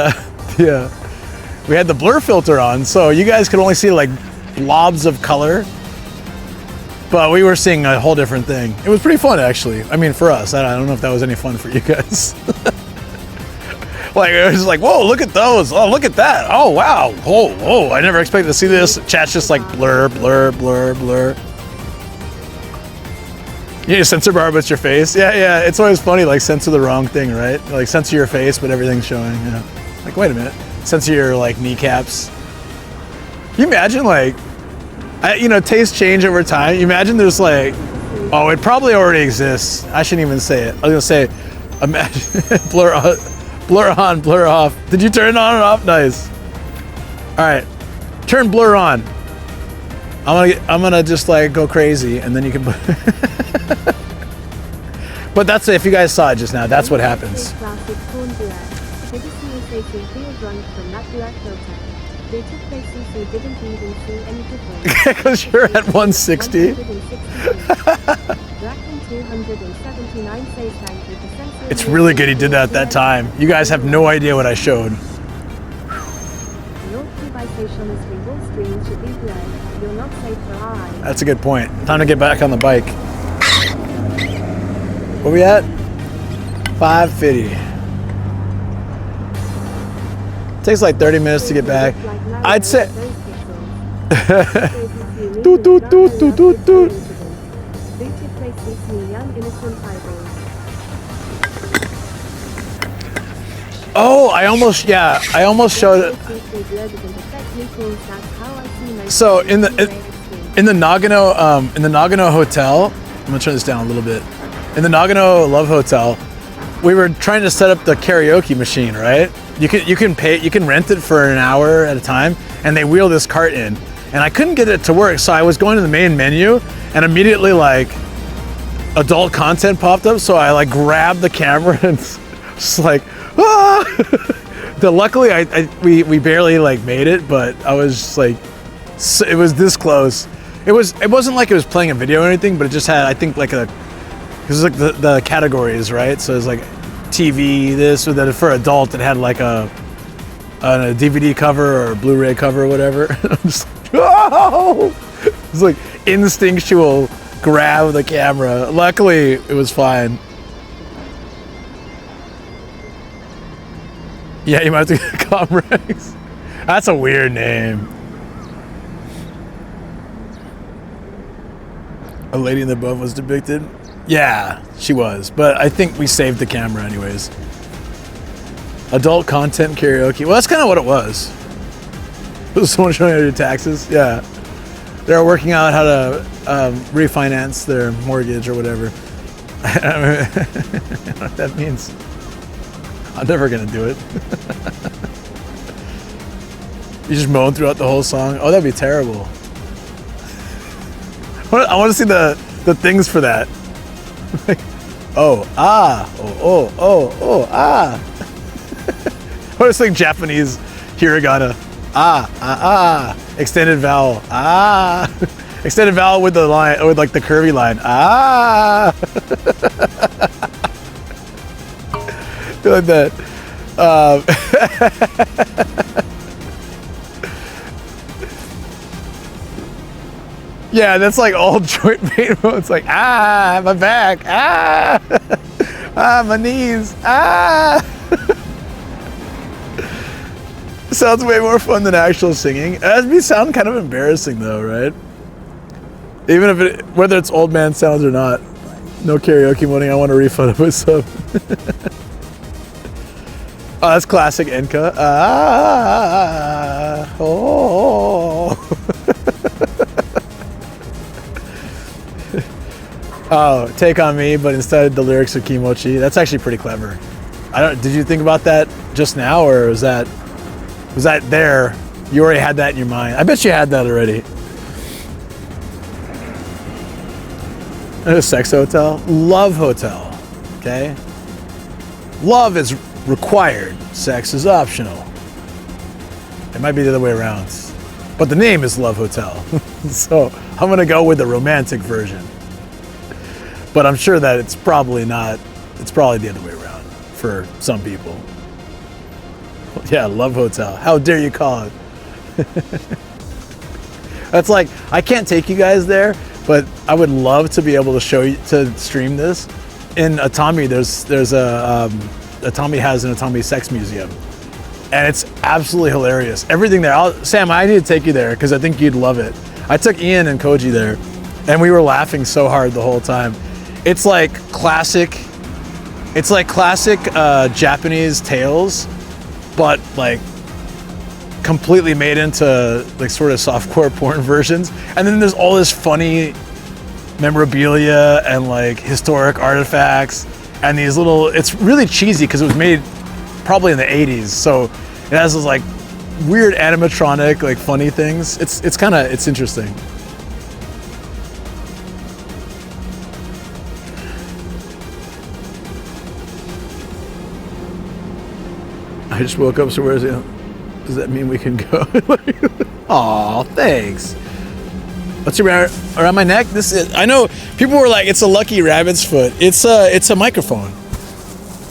we had the blur filter on, so you guys could only see like blobs of color. But we were seeing a whole different thing. It was pretty fun, actually. I mean, for us. I don't know if that was any fun for you guys. Like, it was like, whoa, look at those. Oh, look at that. Oh, wow. Whoa. I never expected to see this. Chat's just like blur, blur, blur, blur. You need a censor bar, but it's your face. Yeah. It's always funny, like, censor the wrong thing, right? Like, censor your face, but everything's showing. Yeah. Like, wait a minute. Censor your, like, kneecaps. Can you imagine, like, tastes change over time. You imagine there's like, oh, it probably already exists. I shouldn't even say it. I was gonna say, imagine blur on, blur off. Did you turn it on and off? Nice. All right, turn blur on. I'm gonna just like go crazy, and then you can. But that's it. If you guys saw it just now, that's what happens. Because you're at 160. It's really good he did that at that time. You guys have no idea what I showed. That's a good point. Time to get back on the bike. Where we at? 550. Takes like 30 minutes to get back. I'd say. Oh, I almost showed it. So in the Nagano hotel, I'm gonna turn this down a little bit. In the Nagano Love Hotel, we were trying to set up the karaoke machine, right? You can rent it for an hour at a time, and they wheel this cart in. And I couldn't get it to work, so I was going to the main menu, and immediately like adult content popped up. So I like grabbed the camera and just like, ah! Luckily we barely like made it, but I was just like, it was this close. It wasn't like it was playing a video or anything, but it just had, I think, like it was like the categories, right? So it was like TV, this or that. For adult, it had like a DVD cover or a Blu-ray cover or whatever. I'm just like, oh! It's like instinctual grab of the camera. Luckily, it was fine. Yeah, you might have to get Comrex. That's a weird name. A lady in the above was depicted. Yeah, she was, but I think we saved the camera anyways. Adult content karaoke. Well, that's kind of what it was. Was someone showing how to do taxes? Yeah. They're working out how to refinance their mortgage or whatever. I don't know what that means. I'm never gonna do it. You just moan throughout the whole song? Oh, that'd be terrible. I want to see the things for that. Like, oh, ah, ah. I was saying Japanese hiragana. Extended vowel. Extended vowel with the line, with like the curvy line. Like that. Yeah, that's like all joint pain mode. It's like, my back, my knees, Sounds way more fun than actual singing. It has me sound kind of embarrassing though, right? Even if whether it's old man sounds or not. No karaoke morning, I want a refund of my sub. Oh, that's classic Enka. Oh, Take On Me, but instead the lyrics are Kimochi. That's actually pretty clever. Did you think about that just now, or was that there? You already had that in your mind. I bet you had that already. A sex hotel? Love hotel. Okay? Love is required. Sex is optional. It might be the other way around. But the name is Love Hotel. So I'm gonna go with the romantic version. But I'm sure that it's probably not. It's probably the other way around for some people. Yeah, Love Hotel. How dare you call it? That's like, I can't take you guys there, but I would love to be able to show you, to stream this. In Atami, there's a Atami has an Atami sex museum, and it's absolutely hilarious. Everything there. Sam, I need to take you there because I think you'd love it. I took Ian and Koji there, and we were laughing so hard the whole time. It's like classic. It's like classic Japanese tales, but like completely made into like sort of softcore porn versions. And then there's all this funny memorabilia and like historic artifacts and these little, it's really cheesy because it was made probably in the 80s. So it has this like weird animatronic, like funny things. It's interesting. I just woke up, so where's it? Does that mean we can go? Aw, thanks. What's around my neck? I know people were like, it's a lucky rabbit's foot. It's a microphone.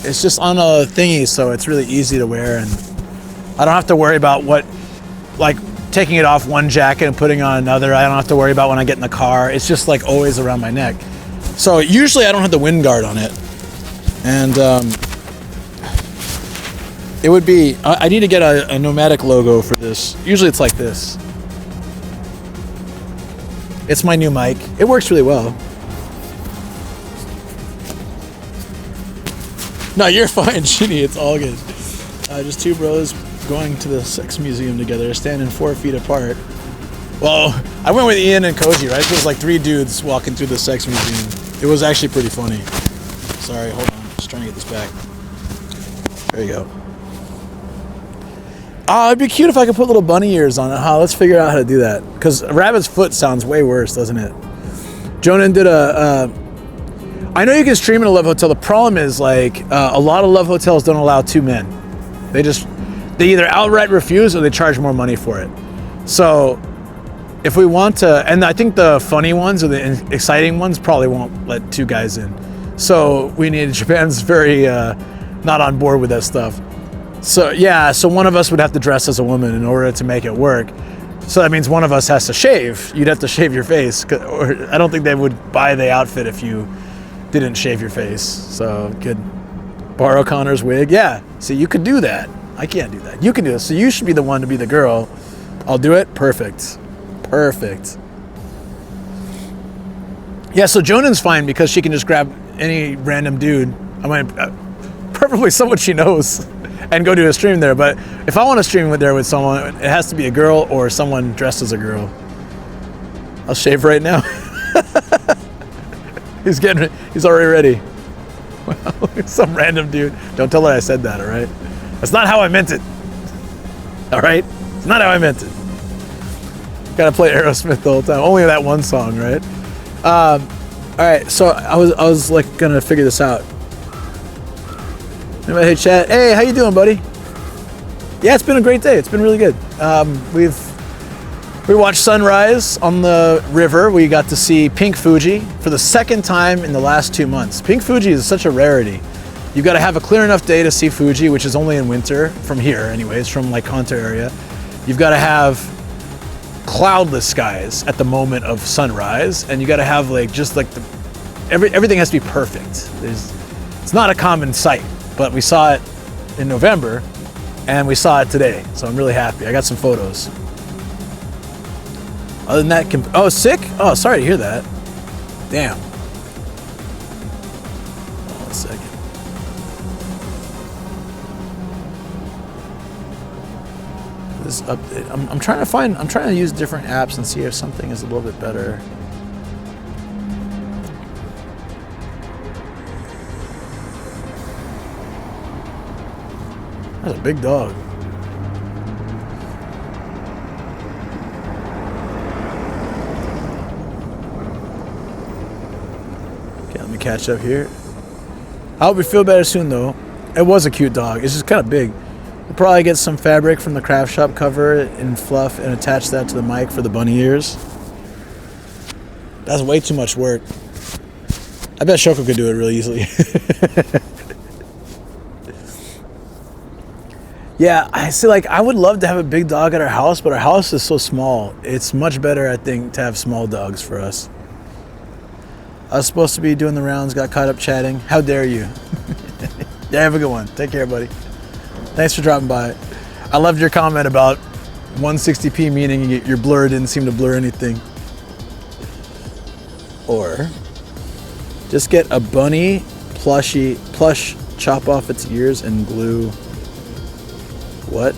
It's just on a thingy, so it's really easy to wear, and I don't have to worry about like taking it off one jacket and putting on another. I don't have to worry about when I get in the car. It's just like always around my neck. So usually I don't have the wind guard on it, and it would be, I need to get a nomadic logo for this. Usually it's like this. It's my new mic. It works really well. No, you're fine, Shinny. It's all good. Just two bros going to the sex museum together, standing 4 feet apart. Well, I went with Ian and Koji, right? So it was like 3 dudes walking through the sex museum. It was actually pretty funny. Sorry, hold on. Just trying to get this back. There you go. Oh, it'd be cute if I could put little bunny ears on it. Let's figure out how to do that. Because a rabbit's foot sounds way worse, doesn't it? Jonan did I know you can stream in a Love Hotel. The problem is, like, a lot of Love Hotels don't allow 2 men. They either outright refuse or they charge more money for it. So, if we want to, and I think the funny ones or the exciting ones probably won't let 2 guys in. So, Japan's very not on board with that stuff. So yeah, so one of us would have to dress as a woman in order to make it work. So that means one of us has to shave. You'd have to shave your face. Or I don't think they would buy the outfit if you didn't shave your face. So could borrow Connor's wig. Yeah, see, you could do that. I can't do that. You can do it. So you should be the one to be the girl. I'll do it. Perfect. Perfect. Yeah, so Jonan's fine because she can just grab any random dude. I mean, preferably someone she knows. And go do a stream there, but if I want to stream there with someone, it has to be a girl or someone dressed as a girl. I'll shave right now. He's already ready. Some random dude. Don't tell her I said that, all right? That's not how I meant it. All right? It's not how I meant it. Gotta play Aerosmith the whole time. Only that one song, right? All right, so I was like gonna figure this out. Hey chat, hey, how you doing, buddy? Yeah, it's been a great day. It's been really good. We watched sunrise on the river. We got to see Pink Fuji for the 2nd time in the last 2 months. Pink Fuji is such a rarity. You've got to have a clear enough day to see Fuji, which is only in winter, from here anyways, from like Kanto area. You've got to have cloudless skies at the moment of sunrise, and you got to have like just like everything has to be perfect. It's not a common sight. But we saw it in November, and we saw it today, so I'm really happy. I got some photos. Other than that, sick? Oh, sorry to hear that. Damn. Hold on a second. This update. I'm trying to use different apps and see if something is a little bit better. That's a big dog. Okay, let me catch up here. I hope you feel better soon, though. It was a cute dog. It's just kind of big. We'll probably get some fabric from the craft shop, cover it in fluff, and attach that to the mic for the bunny ears. That's way too much work. I bet Shoko could do it really easily. Yeah, I see. Like, I would love to have a big dog at our house, but our house is so small. It's much better, I think, to have small dogs for us. I was supposed to be doing the rounds, got caught up chatting. How dare you? Yeah, have a good one. Take care, buddy. Thanks for dropping by. I loved your comment about 160p, meaning your blur didn't seem to blur anything. Or just get a bunny plush, chop off its ears and glue. What?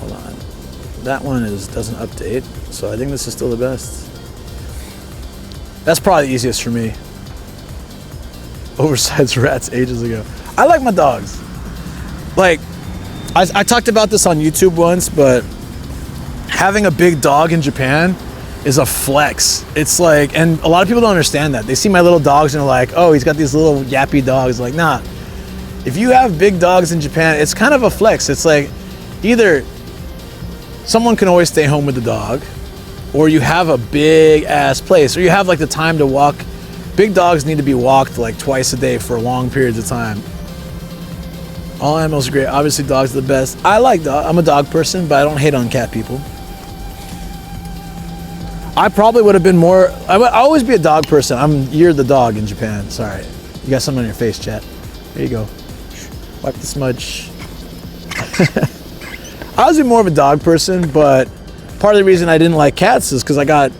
Hold on. That one doesn't update, so I think this is still the best. That's probably the easiest for me. Oversized rats ages ago. I like my dogs. Like, I talked about this on YouTube once, but having a big dog in Japan is a flex. It's like, and a lot of people don't understand that. They see my little dogs and they're like, oh, he's got these little yappy dogs. Like, nah. If you have big dogs in Japan, it's kind of a flex. It's like either someone can always stay home with the dog, or you have a big ass place, or you have like the time to walk. Big dogs need to be walked like twice a day for long periods of time. All animals are great. Obviously, dogs are the best. I like dogs. I'm a dog person, but I don't hate on cat people. I probably would have been more. I'll always be a dog person. You're the dog in Japan. Sorry, you got something on your face, chat. There you go. Wipe the smudge. I was more of a dog person, but part of the reason I didn't like cats is because I got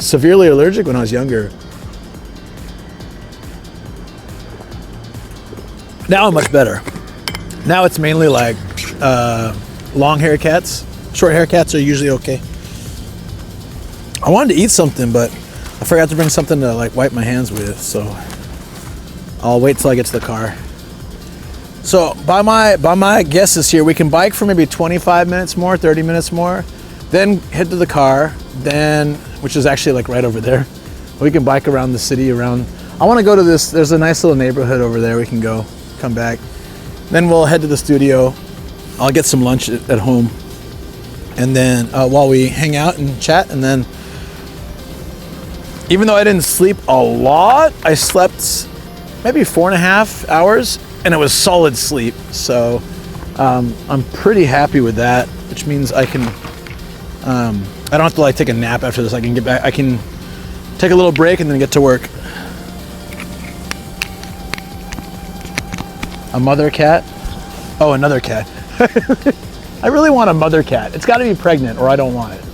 severely allergic when I was younger. Now I'm much better. Now it's mainly like long hair cats. Short hair cats are usually okay. I wanted to eat something, but I forgot to bring something to like wipe my hands with, so I'll wait till I get to the car. So by my guesses here, we can bike for maybe 25 minutes more, 30 minutes more, then head to the car, then, which is actually like right over there. We can bike around the city around. I want to go to this, there's a nice little neighborhood over there we can go, come back. Then we'll head to the studio. I'll get some lunch at home. And then while we hang out and chat, and then even though I didn't sleep a lot, I slept maybe 4.5 hours, and it was solid sleep. So I'm pretty happy with that, which means I can, I don't have to like take a nap after this. I can get back, I can take a little break and then get to work. A mother cat? Oh, another cat. I really want a mother cat. It's got to be pregnant or I don't want it.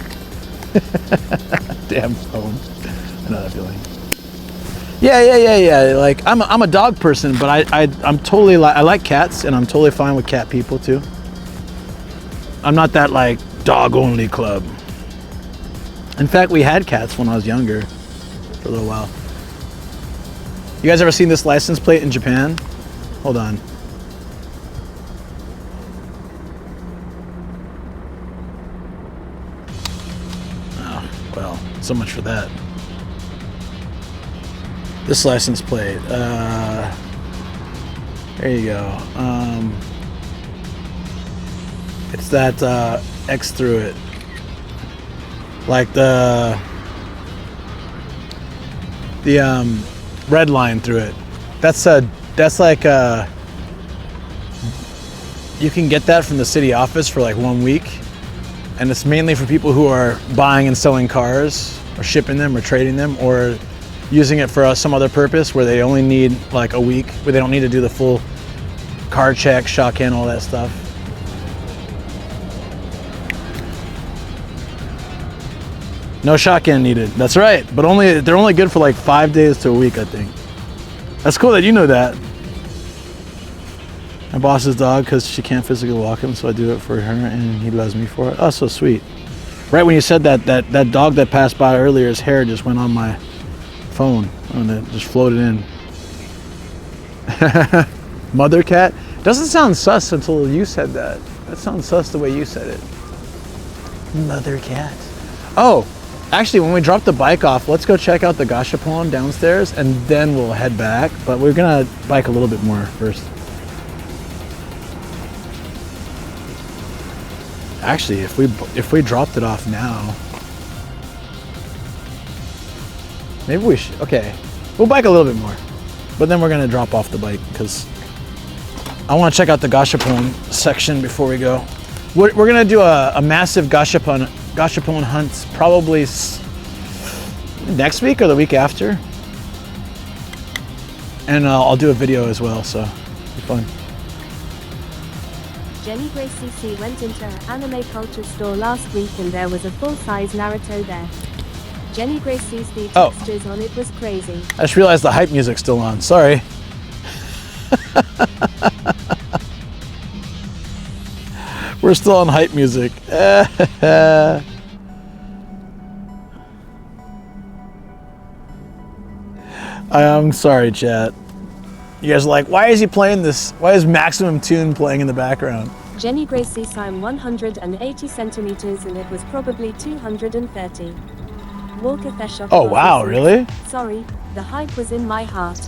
Damn phone. I know that feeling. Yeah. Like I'm a dog person, but I'm totally I like cats, and I'm totally fine with cat people too. I'm not that like dog only club. In fact, we had cats when I was younger for a little while. You guys ever seen this license plate in Japan? Hold on. Oh, well, so much for that. This license plate, there you go. It's that X through it, like the red line through it. That's like you can get that from the city office for like 1 week, and it's mainly for people who are buying and selling cars, or shipping them, or trading them, or using it for some other purpose where they only need like a week, where they don't need to do the full car check, shock in, all that stuff. No shock in needed. That's right, but they're only good for like 5 days to a week, I think. That's cool that you know that. My boss's dog, because she can't physically walk him, so I do it for her, and he loves me for it. Oh, so sweet. Right when you said that dog that passed by earlier, his hair just went on my phone, and it just floated in. Mother cat? Doesn't sound sus until you said that. That sounds sus the way you said it. Mother cat. Oh, actually, when we drop the bike off, let's go check out the gashapon downstairs, and then we'll head back. But we're gonna bike a little bit more first. Actually, if we dropped it off now, maybe we should. Okay, we'll bike a little bit more, but then we're gonna drop off the bike because I want to check out the gashapon section before we go. We're gonna do a massive gashapon hunt probably next week or the week after, and I'll do a video as well, so it'll be fun. Jenny Grace CC went into her anime culture store last week and there was a full-size Naruto there. Jenny Grace sees the textures on it was crazy. I just realized the hype music's still on. Sorry. We're still on hype music. I'm sorry, chat. You guys are like, why is he playing this? Why is Maximum Tune playing in the background? Jenny Grace sees I'm 180 centimeters and it was probably 230. Walker Theshock. Oh wow, really? Sorry, the hype was in my heart.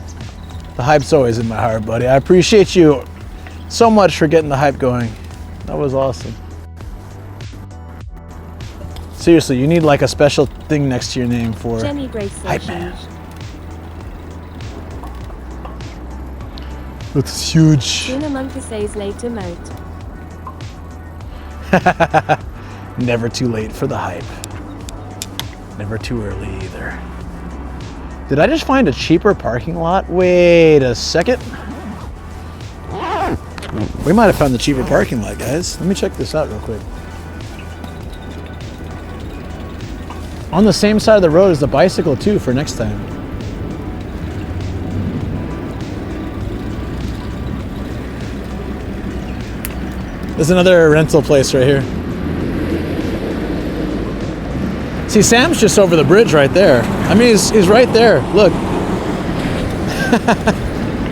The hype's always in my heart, buddy. I appreciate you so much for getting the hype going. That was awesome. Seriously, you need like a special thing next to your name for Jenny Grace hype man. It's huge. Tuna Monkey says later mode. Never too late for the hype. Never too early either. Did I just find a cheaper parking lot? Wait a second. We might have found the cheaper parking lot, guys. Let me check this out real quick. On the same side of the road as the bicycle too for next time. There's another rental place right here. See, Sam's just over the bridge right there. I mean, he's right there. Look.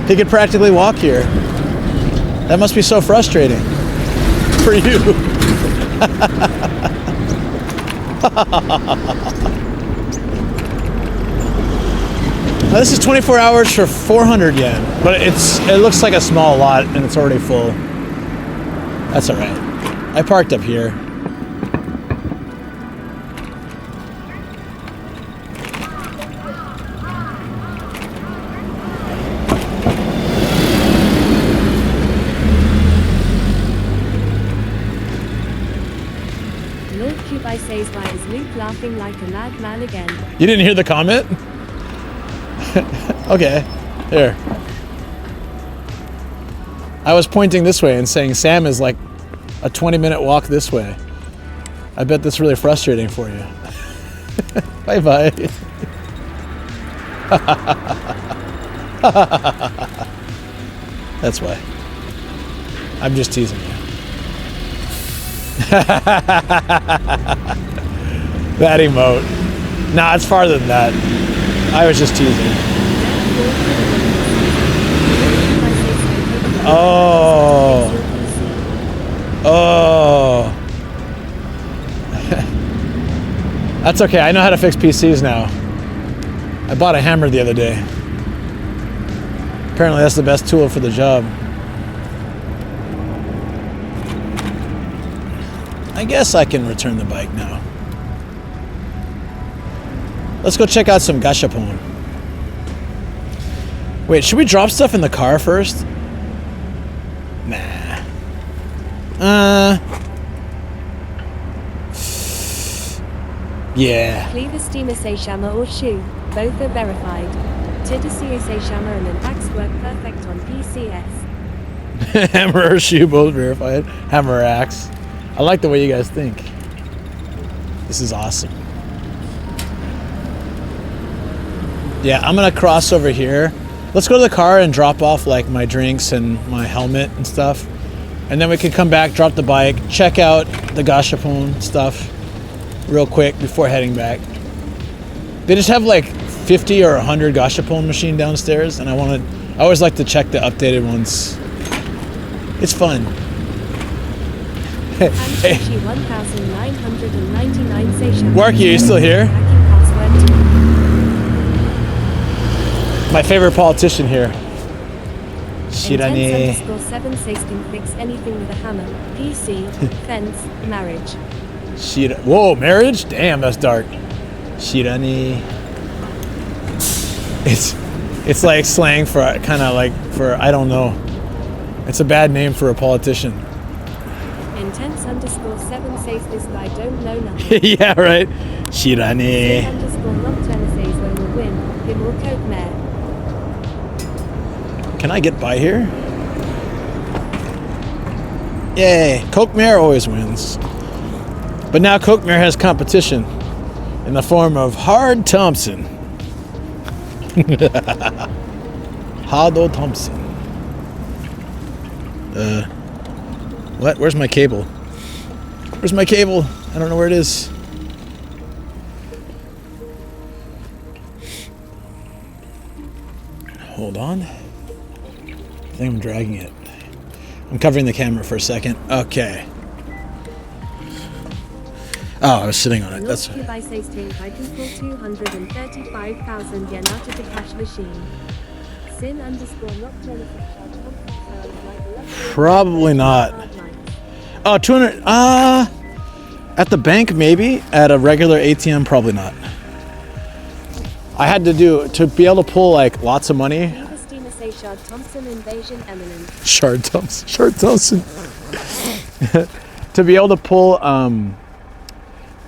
He could practically walk here. That must be so frustrating for you. Now, this is 24 hours for 400 yen, but it looks like a small lot and it's already full. That's all right. I parked up here. Lord Cubai says why is Luke laughing like a madman again? You didn't hear the comment? Okay, here. I was pointing this way and saying Sam is like a 20-minute walk this way. I bet that's really frustrating for you. Bye-bye. That's why. I'm just teasing you. That emote. Nah, it's farther than that. I was just teasing. Oh. Oh. That's okay. I know how to fix PCs now. I bought a hammer the other day. Apparently that's the best tool for the job. I guess I can return the bike now. Let's go check out some gashapon. Wait, should we drop stuff in the car first? Nah. Yeah. Cleaver Steamer Seishama or Shoe, both are verified. Tidasuyo Seishama and an axe work perfect on PCS. Hammer or shoe, both verified. Hammer or axe. I like the way you guys think. This is awesome. Yeah, I'm gonna cross over here. Let's go to the car and drop off like my drinks and my helmet and stuff. And then we can come back, drop the bike, check out the gashapon stuff real quick before heading back. They just have like 50 or 100 gashapon machine downstairs, and I always like to check the updated ones. It's fun. Hey. Warky, are you still here? My favorite politician here. Shirani. _7 says can fix anything with a hammer. PC, fence, marriage. Whoa, marriage? Damn, that's dark. Shirani. It's like slang for kind of like for I don't know. It's a bad name for a politician. Intense_7 says this guy don't know nothing. Yeah, right. Shirane. _Nocturne says when we'll win, him or Coke Mare. Can I get by here? Yay. Coke Mare always wins. But now Coke Mare has competition in the form of Hard Thompson. Hardo Thompson. What? Where's my cable? Where's my cable? I don't know where it is. Hold on. I think I'm dragging it. I'm covering the camera for a second. Okay. Oh, I was sitting on it. That's right. I say I can pull 235,000 yen out of the cash machine. Sin_Nocturne. Probably not. Oh, 200. At the bank, maybe. At a regular ATM, probably not. I had to be able to pull like lots of money. Shard Thompson invasion imminent. Shard Thompson. To be able to pull,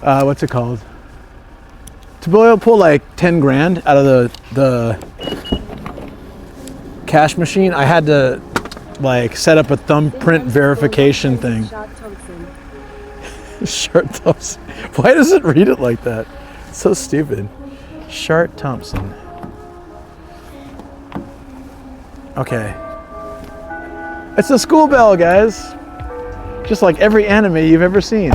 what's it called? To be able to pull like 10 grand out of the cash machine, I had to like set up a thumbprint verification thing. Shard Thompson. Why does it read it like that? It's so stupid. Shard Thompson. Okay. It's a school bell, guys. Just like every anime you've ever seen.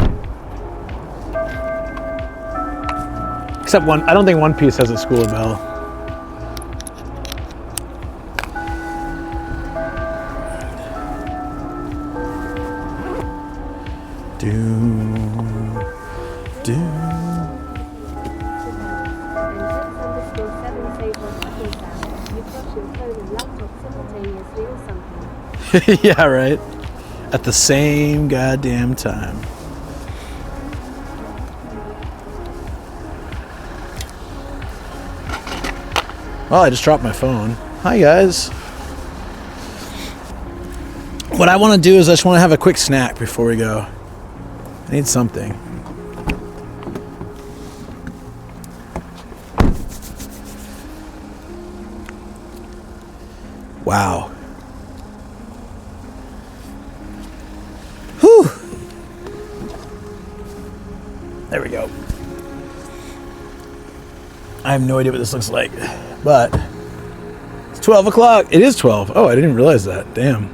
Except one, I don't think One Piece has a school bell. Yeah, right. At the same goddamn time. Well, I just dropped my phone. Hi, guys. What I want to do is I just want to have a quick snack before we go. I need something. Wow. Whew. There we go. I have no idea what this looks like, but it's 12 o'clock. It is 12. Oh, I didn't realize that. Damn.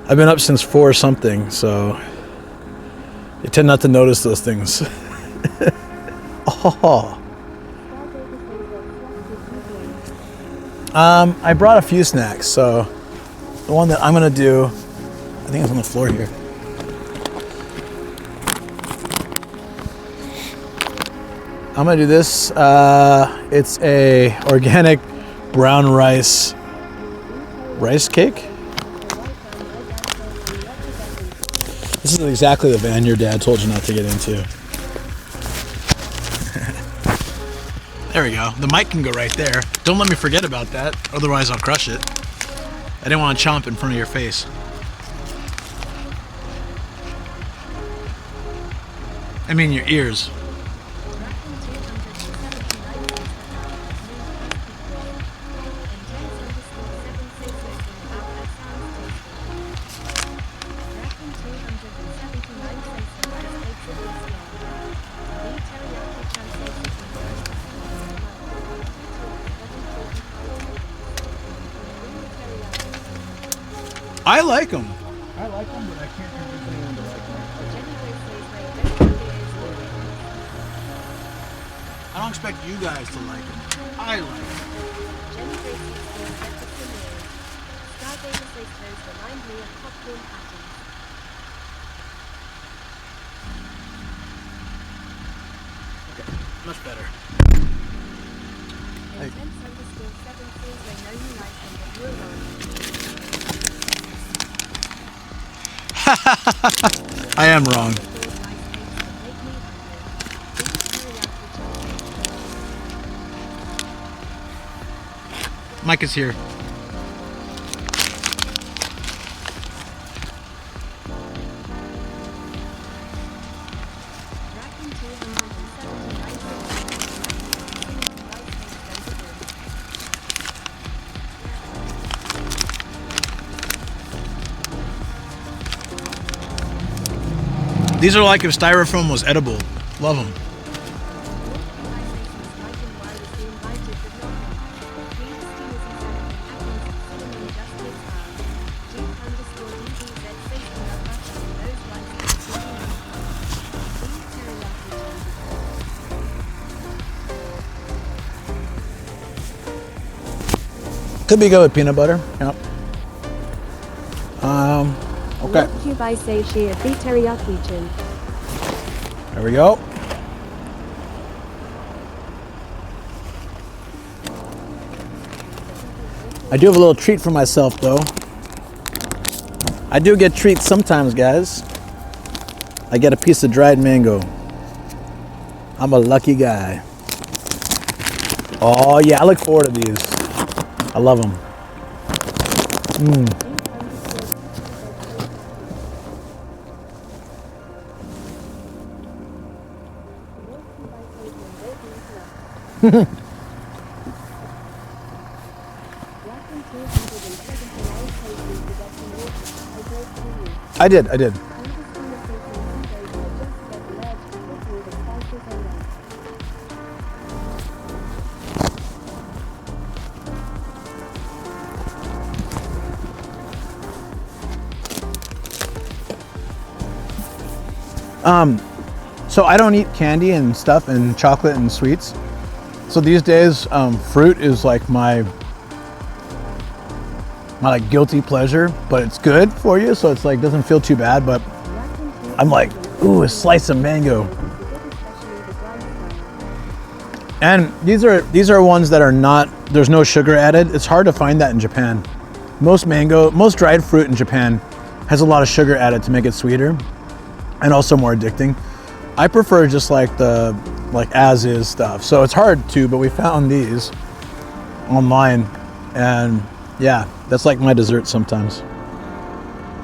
I've been up since 4 something, so you tend not to notice those things. Oh. I brought a few snacks, so the one that I'm gonna do, I think it's on the floor here. I'm gonna do this. It's a organic brown rice cake. This is exactly the van your dad told you not to get into. There we go. The mic can go right there. Don't let me forget about that, otherwise I'll crush it. I didn't want to chomp in front of your face. I mean your ears. I like them. I like them, but I can't convince anyone to like them. I don't expect you guys to like them. I like them. Okay, much better. Hey. I am wrong. Mike is here. These are like if styrofoam was edible. Love them. Could be good with peanut butter. Yep. Okay. There we go. I do have a little treat for myself though. I do get treats sometimes, guys. I get a piece of dried mango. I'm a lucky guy. Oh yeah, I look forward to these. I love them. I did. So I don't eat candy and stuff and chocolate and sweets. So these days, fruit is like my like guilty pleasure, but it's good for you, so it's like doesn't feel too bad. But I'm like, ooh, a slice of mango. And these are ones that are not. There's no sugar added. It's hard to find that in Japan. Most dried fruit in Japan has a lot of sugar added to make it sweeter, and also more addicting. I prefer just like the as is stuff. So it's hard to, but we found these online, and yeah, that's like my dessert sometimes.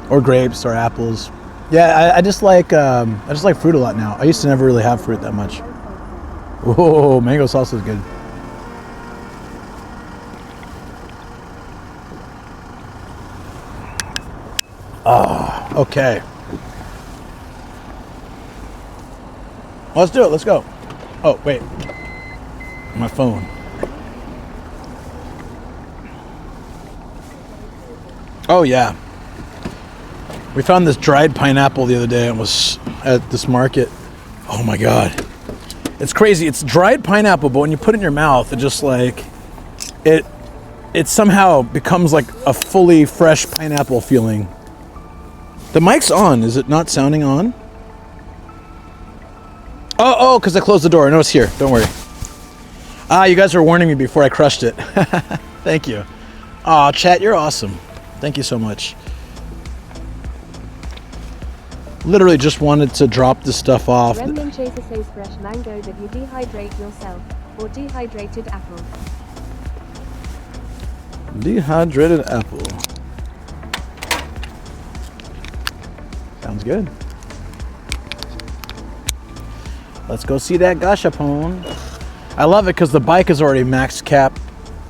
Or grapes or apples. Yeah, I just like fruit a lot now. I used to never really have fruit that much. Whoa, mango sauce is good. Ah, okay. Let's do it. Let's go. Oh, wait. My phone. Oh, yeah. We found this dried pineapple the other day. It was at this market. Oh, my God. It's crazy. It's dried pineapple, but when you put it in your mouth, it just like... It somehow becomes like a fully fresh pineapple feeling. The mic's on. Is it not sounding on? Oh, because I closed the door. No, it's here. Don't worry. You guys were warning me before I crushed it. Thank you. Aw, chat, you're awesome. Thank you so much. Literally just wanted to drop this stuff off. Remnant Chaser says fresh mango that you dehydrate yourself, or dehydrated apple. Dehydrated apple. Sounds good. Let's go see that gashapon. I love it because the bike is already max cap,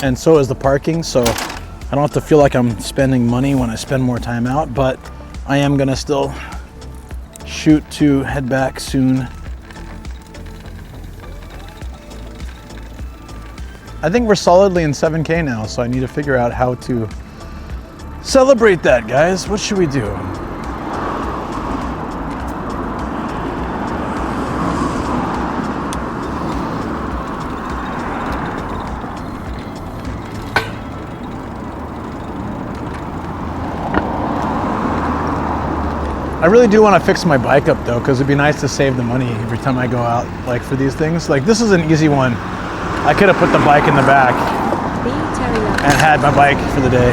and so is the parking, so I don't have to feel like I'm spending money when I spend more time out, but I am gonna still shoot to head back soon. I think we're solidly in 7K now, so I need to figure out how to celebrate that, guys. What should we do? I really do want to fix my bike up though, because it'd be nice to save the money every time I go out, like for these things. Like this is an easy one. I could have put the bike in the back and had my bike for the day.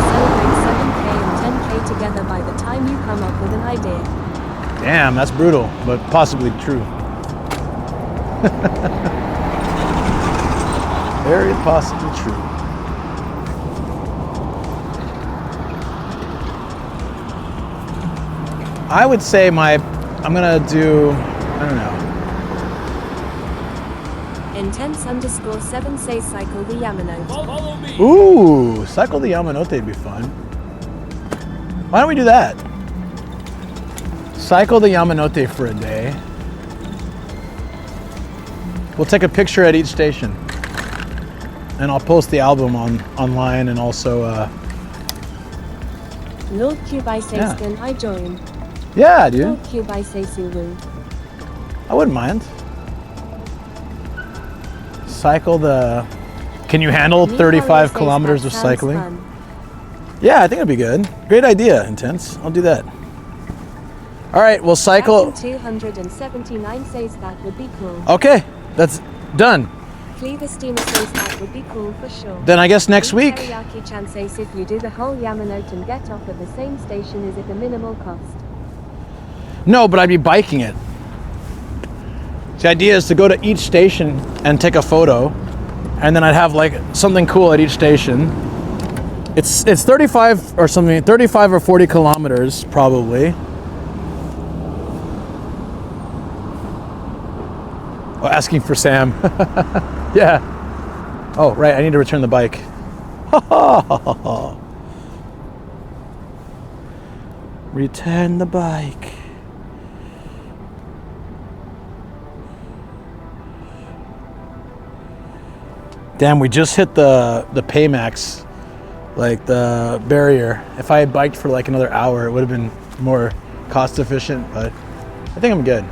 Celebrate 7K and 10K together by the time you come up with an idea. Damn, that's brutal, but possibly true. Very possibly true. I would say I'm gonna do, I don't know. Intense_7 says cycle the Yamanote. Follow me. Ooh, cycle the Yamanote would be fun. Why don't we do that? Cycle the Yamanote for a day. We'll take a picture at each station. And I'll post the album online and also Lord Kubai-Seisken, I joined. yeah, dude. Lord Kubai-Seisulu. I wouldn't mind. Cycle the... Can you handle 35 kilometers of cycling? Yeah, I think it'd be good. Great idea, Intense. I'll do that. All right, we'll cycle... 279 says that would be cool. Okay, that's done. Cleaver Steamer says that would be cool for sure. Then I guess next week... Teriyaki-chan says if you do the whole Yamanote and get off at the same station, is it a minimal cost? No, but I'd be biking it. The idea is to go to each station and take a photo, and then I'd have like something cool at each station. It's 35 or something, 35 or 40 kilometers probably. Oh, asking for Sam. Yeah. Oh, right, I need to return the bike. Return the bike. Damn, we just hit the Paymax, like the barrier. If I had biked for like another hour, it would have been more cost efficient, but I think I'm good.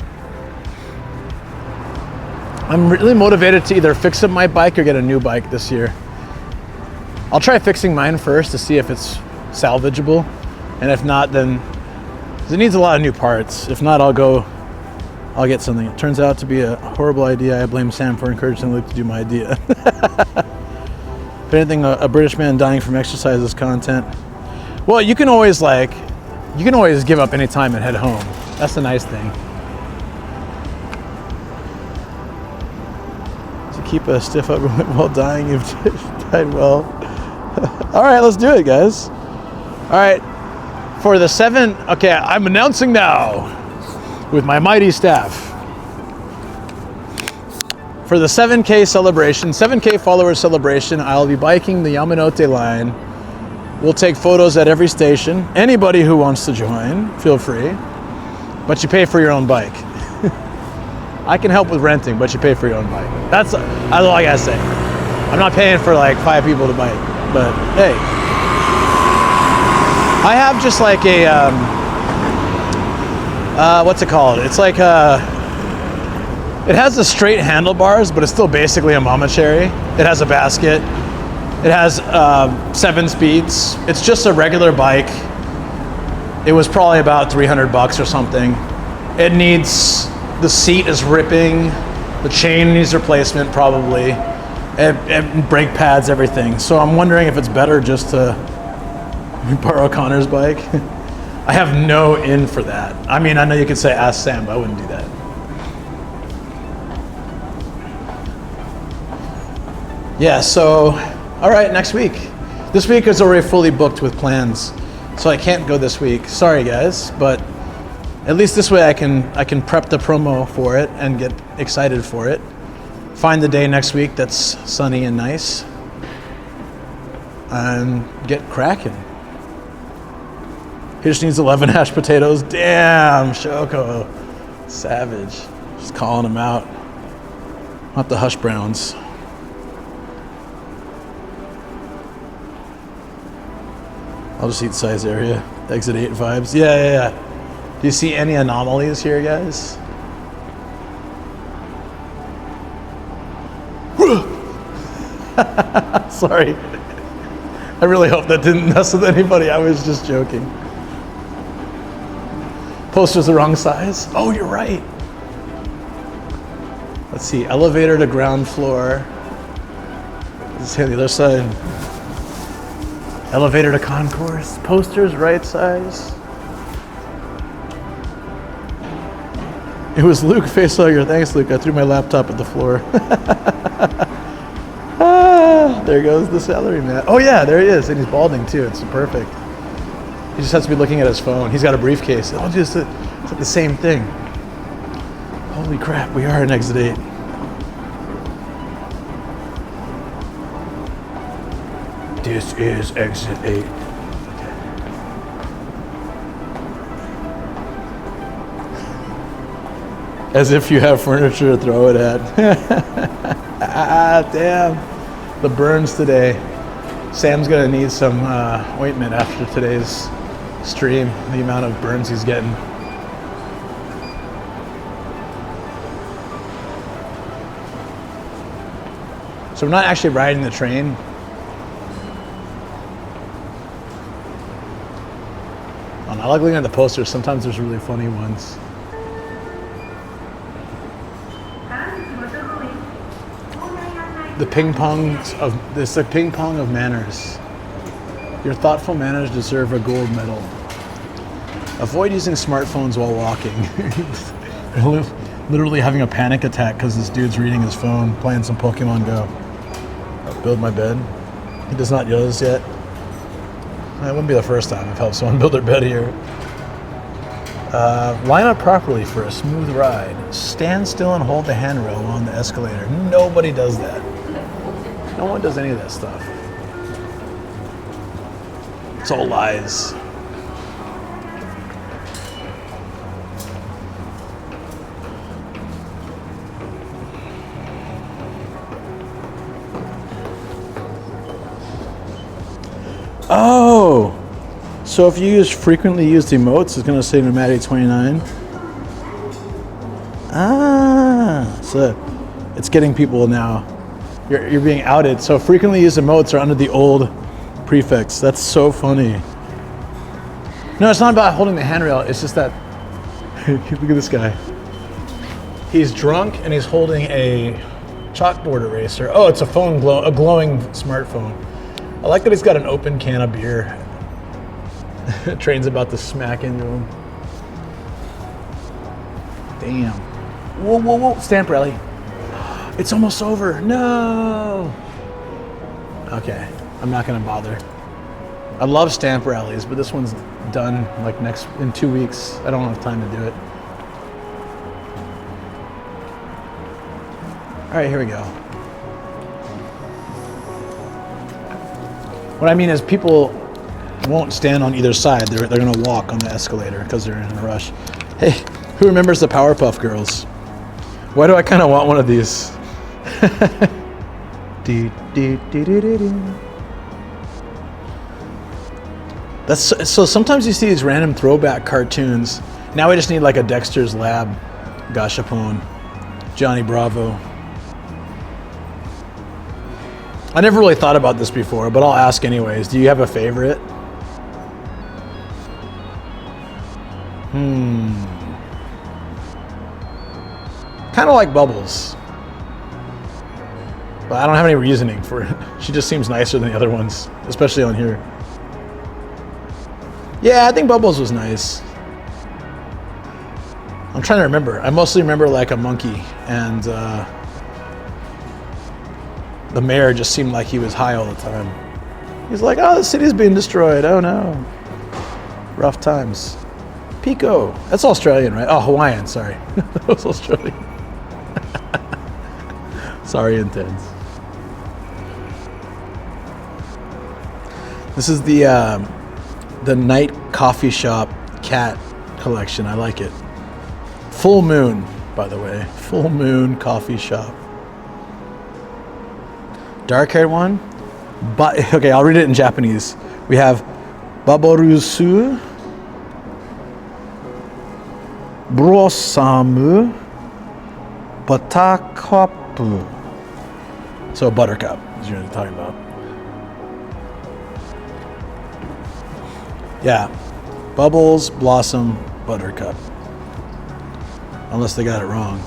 I'm really motivated to either fix up my bike or get a new bike this year. I'll try fixing mine first to see if it's salvageable, and if not, then 'cause it needs a lot of new parts. If not, I'll get something. It turns out to be a horrible idea. I blame Sam for encouraging Luke to do my idea. If anything, a British man dying from exercise is content. Well, you can always give up any time and head home. That's the nice thing. To keep a stiff upper lip while dying, you've died well. All right, let's do it, guys. All right, for the 7, okay, I'm announcing now with my mighty staff. For the 7K celebration, 7K followers celebration, I'll be biking the Yamanote line. We'll take photos at every station. Anybody who wants to join, feel free. But you pay for your own bike. I can help with renting, but you pay for your own bike. That's all I gotta say. I'm not paying for like 5 people to bike, but hey. I have just like a, what's it called? It's like it has the straight handlebars, but it's still basically a mama cherry. It has a basket. It has 7 speeds. It's just a regular bike. It was probably about $300 or something. It needs, the seat is ripping. The chain needs replacement probably. And brake pads, everything. So I'm wondering if it's better just to borrow Connor's bike. I have no in for that. I mean, I know you could say ask Sam, but I wouldn't do that. Yeah, so, all right, next week. This week is already fully booked with plans, so I can't go this week. Sorry, guys, but at least this way I can prep the promo for it and get excited for it. Find the day next week that's sunny and nice, and get cracking. He just needs 11 hashed potatoes. Damn, Shoko. Savage. Just calling him out. Not the hush browns. I'll just eat size area. Exit 8 vibes. Yeah. Do you see any anomalies here, guys? Sorry. I really hope that didn't mess with anybody. I was just joking. Poster's the wrong size. Oh, you're right. Let's see. Elevator to ground floor. Let's see on the other side. Elevator to concourse. Poster's right size. It was Luke Facehugger. Thanks, Luke. I threw my laptop at the floor. There goes the salary man. Oh yeah, there he is, and he's balding too. It's perfect. He just has to be looking at his phone. He's got a briefcase. Oh, just it's like the same thing. Holy crap, we are in exit 8. This is exit 8. As if you have furniture to throw it at. Damn. The burns today. Sam's gonna need some ointment after today's stream, the amount of burns he's getting. So we're not actually riding the train. I like looking at the posters. Sometimes there's really funny ones. The ping pong of manners. Your thoughtful manners deserve a gold medal. Avoid using smartphones while walking. Literally having a panic attack because this dude's reading his phone, playing some Pokemon Go. I'll build my bed. He does not know this yet. It wouldn't be the first time I've helped someone build their bed here. Line up properly for a smooth ride. Stand still and hold the handrail on the escalator. Nobody does that. No one does any of that stuff. It's all lies. Oh! So if you use frequently used emotes, it's going to say Nomadic 29. Ah! So it's getting people now. You're being outed. So frequently used emotes are under the old prefix. That's so funny. No, it's not about holding the handrail. It's just that... Look at this guy. He's drunk and he's holding a chalkboard eraser. Oh, it's a phone a glowing smartphone. I like that he's got an open can of beer. Train's about to smack into him. Damn. Whoa, whoa, whoa. Stamp rally. It's almost over. No. Okay. I'm not going to bother. I love stamp rallies, but this one's done like in 2 weeks. I don't have time to do it. All right, here we go. What I mean is people won't stand on either side. They're going to walk on the escalator because they're in a rush. Hey, who remembers the Powerpuff Girls? Why do I kind of want one of these? That's so sometimes you see these random throwback cartoons. Now we just need like a Dexter's Lab, Gashapon, Johnny Bravo. I never really thought about this before, but I'll ask anyways. Do you have a favorite? Kind of like Bubbles. But I don't have any reasoning for it. She just seems nicer than the other ones, especially on here. Yeah, I think Bubbles was nice. I'm trying to remember. I mostly remember like a monkey, and the mayor just seemed like he was high all the time. He's like, oh, the city's being destroyed. Oh no. Rough times. Pico. That's Australian, right? Oh, Hawaiian, sorry. That was Australian. Sorry, intense. This is the night coffee shop cat collection. I like it. Full moon, by the way. Full moon coffee shop. Dark-haired one. But okay, I'll read it in Japanese. We have Baborusu, Brosamu, Batakapu. So buttercup is what you're talking about. Yeah. Bubbles, Blossom, Buttercup. Unless they got it wrong.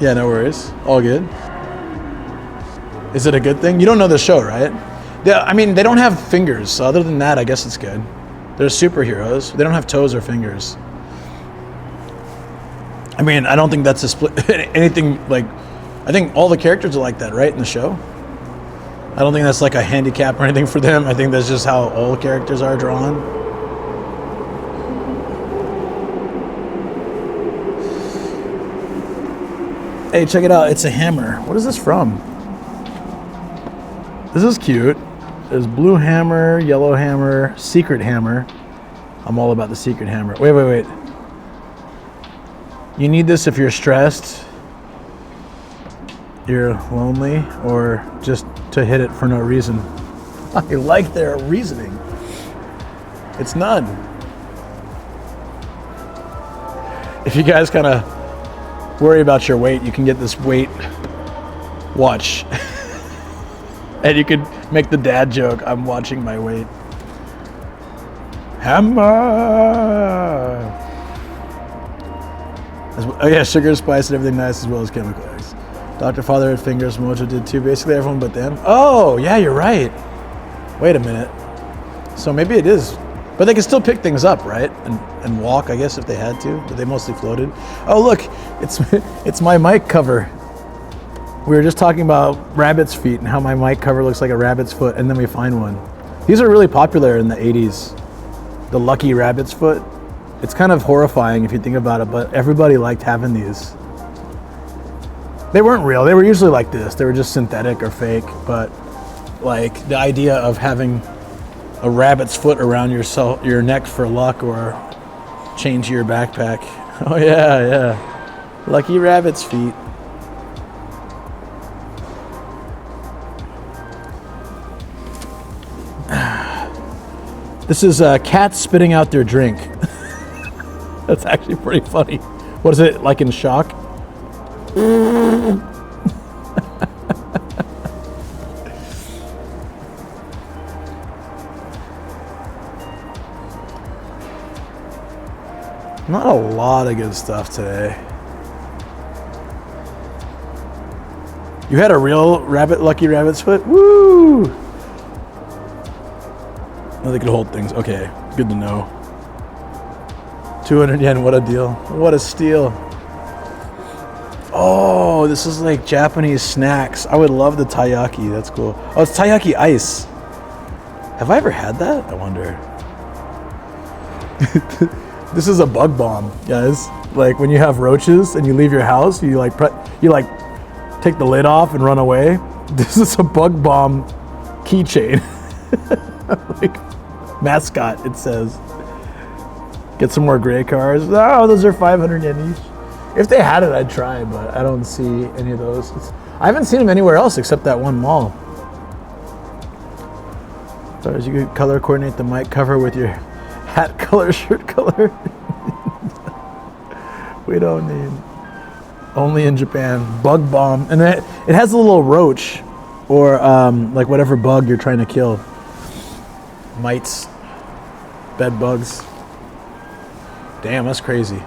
Yeah, no worries. All good. Is it a good thing? You don't know the show, right? Yeah, I mean, they don't have fingers, so other than that, I guess it's good. They're superheroes. They don't have toes or fingers. I mean, I don't think that's a split. Anything like, I think all the characters are like that, right, in the show? I don't think that's like a handicap or anything for them. I think that's just how all characters are drawn. Hey, check it out. It's a hammer. What is this from? This is cute. There's blue hammer, yellow hammer, secret hammer. I'm all about the secret hammer. Wait. You need this if you're stressed, you're lonely, or just to hit it for no reason. I like their reasoning. It's none. If you guys kind of worry about your weight, you can get this weight watch. And you could make the dad joke, I'm watching my weight. Hammer! Oh yeah, sugar, spice, and everything nice as well as chemical eggs. Dr. Father had fingers, Mojo did too. Basically everyone but them. Oh, yeah, you're right. Wait a minute. So maybe it is. But they can still pick things up, right? And walk, I guess, if they had to. But they mostly floated. Oh, look, it's my mic cover. We were just talking about rabbit's feet and how my mic cover looks like a rabbit's foot, and then we find one. These are really popular in the 80s. The lucky rabbit's foot. It's kind of horrifying if you think about it, but everybody liked having these. They weren't real. They were usually like this. They were just synthetic or fake, but like the idea of having a rabbit's foot around your neck for luck or change your backpack. Oh yeah. Lucky rabbit's feet. This is cats spitting out their drink. That's actually pretty funny. What is it, like in shock? Not a lot of good stuff today. You had a real lucky rabbit's foot? Woo! Oh, they could hold things. Okay, good to know. 200 yen, what a deal. What a steal. Oh, this is like Japanese snacks. I would love the taiyaki. That's cool. Oh, it's taiyaki ice. Have I ever had that? I wonder. This is a bug bomb, guys. Like when you have roaches and you leave your house, you like take the lid off and run away. This is a bug bomb keychain. Like mascot, it says. Get some more gray cars. Oh, those are 500 yen each. If they had it, I'd try, but I don't see any of those. I haven't seen them anywhere else except that one mall. So as you could color coordinate the mic cover with your hat color, shirt color. We don't need. Only in Japan. Bug bomb. And it has a little roach or like whatever bug you're trying to kill. Mites. Bed bugs. Damn, that's crazy.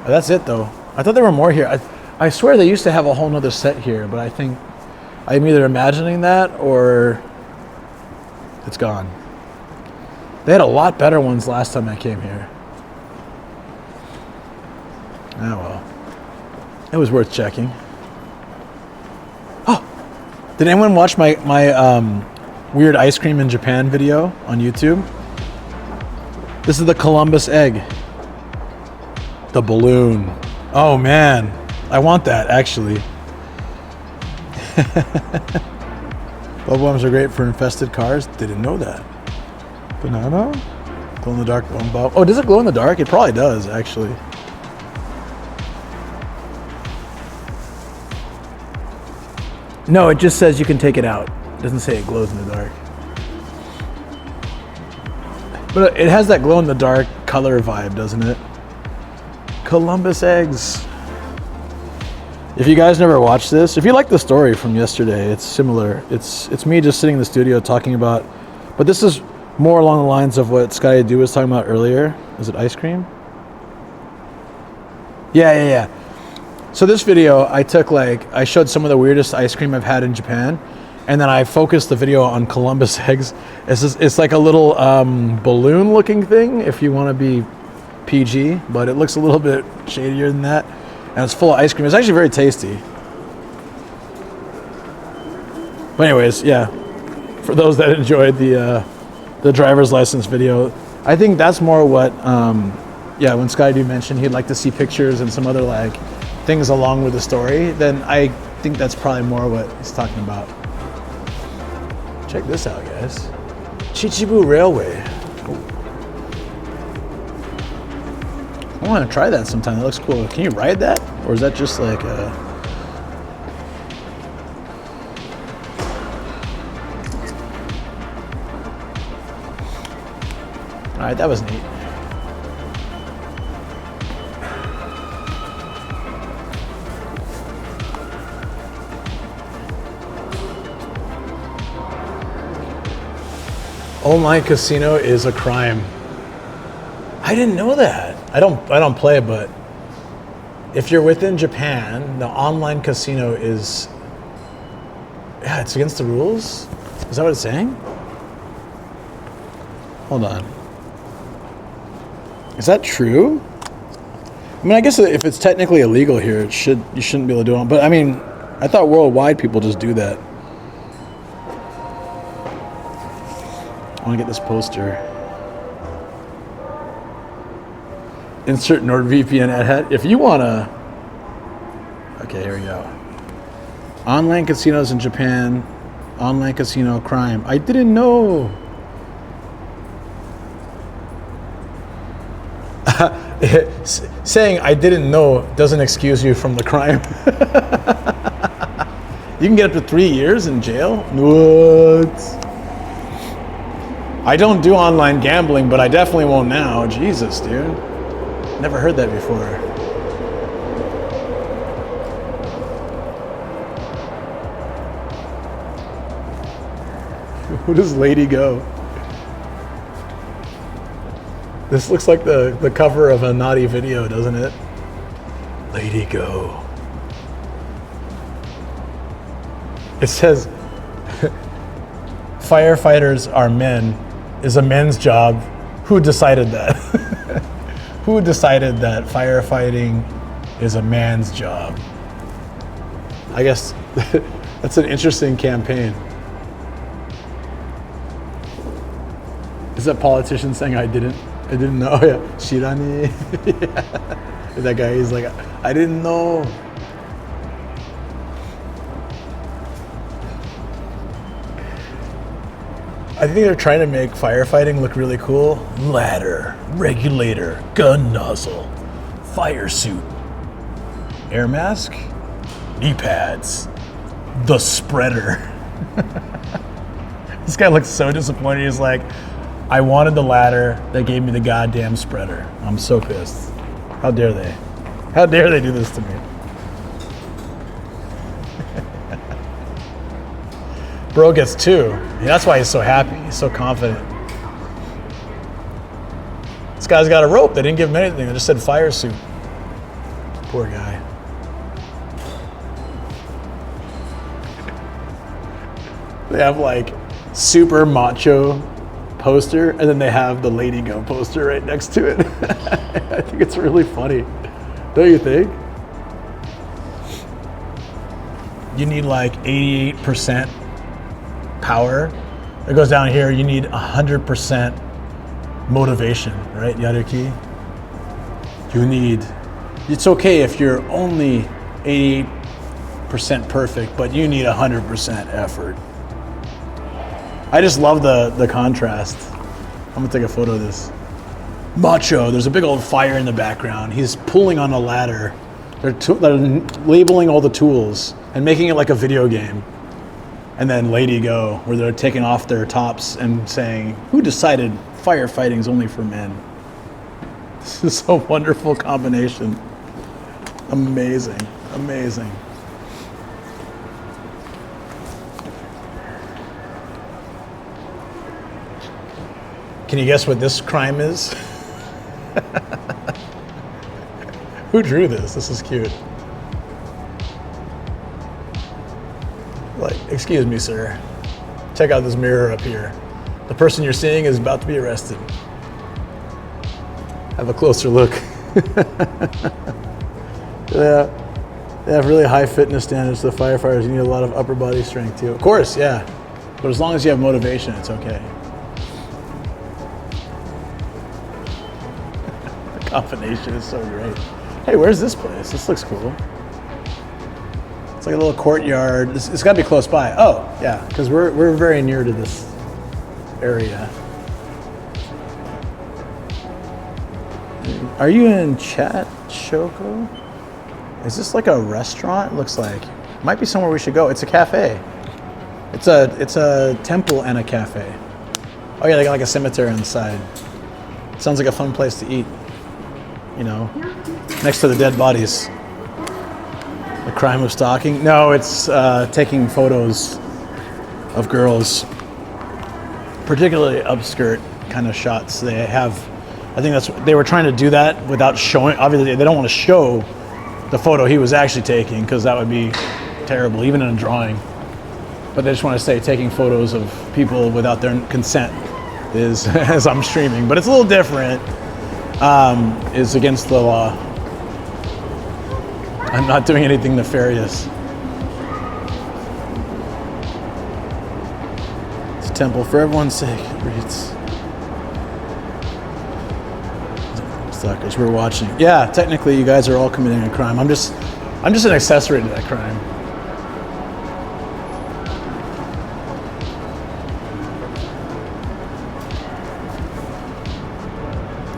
Oh, that's it though. I thought there were more here. I swear they used to have a whole nother set here, but I think I'm either imagining that or it's gone. They had a lot better ones last time I came here. Oh well. It was worth checking. Oh! Did anyone watch my weird ice cream in Japan video on YouTube? This is the Columbus egg. The balloon. Oh man, I want that actually. Bubble bombs are great for infested cars. Didn't know that. Banana? Glow in the dark bomb bomb. Oh, does it glow in the dark? It probably does actually. No, it just says you can take it out. It doesn't say it glows in the dark. But it has that glow in the dark color vibe, doesn't it? Columbus eggs. If you guys never watched this, if you like the story from yesterday, it's similar. It's me just sitting in the studio talking about, but this is more along the lines of what Sky Du was talking about earlier. Is it ice cream? Yeah. So this video, I showed some of the weirdest ice cream I've had in Japan, and then I focused the video on Columbus eggs. It's like a little balloon looking thing, if you want to be PG, but it looks a little bit shadier than that, and it's full of ice cream. It's actually very tasty. But anyways, yeah, for those that enjoyed the driver's license video, I think that's more what when Sky Du mentioned he'd like to see pictures and some other like things along with the story, then I think that's probably more what he's talking about. Check this out, guys. Chichibu Railway. I want to try that sometime. That looks cool. Can you ride that? Or is that just like a... Alright, that was neat. Online casino is a crime. I didn't know that. I don't play, but if you're within Japan, the online casino is, yeah, it's against the rules. Is that what it's saying? Hold on. Is that true? I mean, I guess if it's technically illegal here, you shouldn't be able to do it. But I mean, I thought worldwide people just do that. I want to get this poster. Insert NordVPN ad hat. If you want to... Okay, here we go. Online casinos in Japan. Online casino crime. I didn't know. Saying I didn't know doesn't excuse you from the crime. You can get up to 3 years in jail? What? I don't do online gambling, but I definitely won't now. Jesus, dude. Never heard that before. Who does Lady go? This looks like the cover of a naughty video, doesn't it? Lady go. It says, firefighters are men, is a men's job. Who decided that? Who decided that firefighting is a man's job? I guess that's an interesting campaign. Is that politician saying I didn't know? Oh, yeah. Shirani. Yeah. That guy, he's like, I didn't know. I think they're trying to make firefighting look really cool. Ladder, regulator, gun nozzle, fire suit, air mask, knee pads, the spreader. This guy looks so disappointed. He's like, I wanted the ladder, they gave me the goddamn spreader. I'm so pissed. How dare they? How dare they do this to me? Bro gets 2. Yeah, that's why he's so happy. He's so confident. This guy's got a rope. They didn't give him anything. They just said fire suit. Poor guy. They have like super macho poster, and then they have the Lady Go poster right next to it. I think it's really funny. Don't you think? You need like 88% power. It goes down here. You need 100% motivation, right? Yaruki. You need. It's okay if you're only 88% perfect, but you need 100% effort. I just love the contrast. I'm gonna take a photo of this. Macho. There's a big old fire in the background. He's pulling on a ladder. They're labeling all the tools and making it like a video game. And then Lady Go, where they're taking off their tops and saying, who decided firefighting is only for men? This is a wonderful combination. Amazing, amazing. Can you guess what this crime is? Who drew this? This is cute. Like, excuse me, sir. Check out this mirror up here. The person you're seeing is about to be arrested. Have a closer look. Yeah, they have really high fitness standards to the firefighters. You need a lot of upper body strength too. Of course, yeah. But as long as you have motivation, it's okay. The combination is so great. Hey, where's this place? This looks cool. It's like a little courtyard. It's got to be close by. Oh, yeah, because we're very near to this area. Are you in chat, Shoko? Is this like a restaurant? It looks like. Might be somewhere we should go. It's a cafe. It's a temple and a cafe. Oh yeah, they got like a cemetery on the side. Sounds like a fun place to eat. You know, next to the dead bodies. The crime of stalking? No, it's taking photos of girls, particularly upskirt kind of shots. They have, I think they were trying to do that without showing. Obviously, they don't want to show the photo he was actually taking because that would be terrible, even in a drawing. But they just want to say taking photos of people without their consent is, as I'm streaming. But it's a little different, is against the law. I'm not doing anything nefarious. It's a temple for everyone's sake, it reads. Suckers, we're watching. Yeah, technically you guys are all committing a crime. I'm just an accessory to that crime.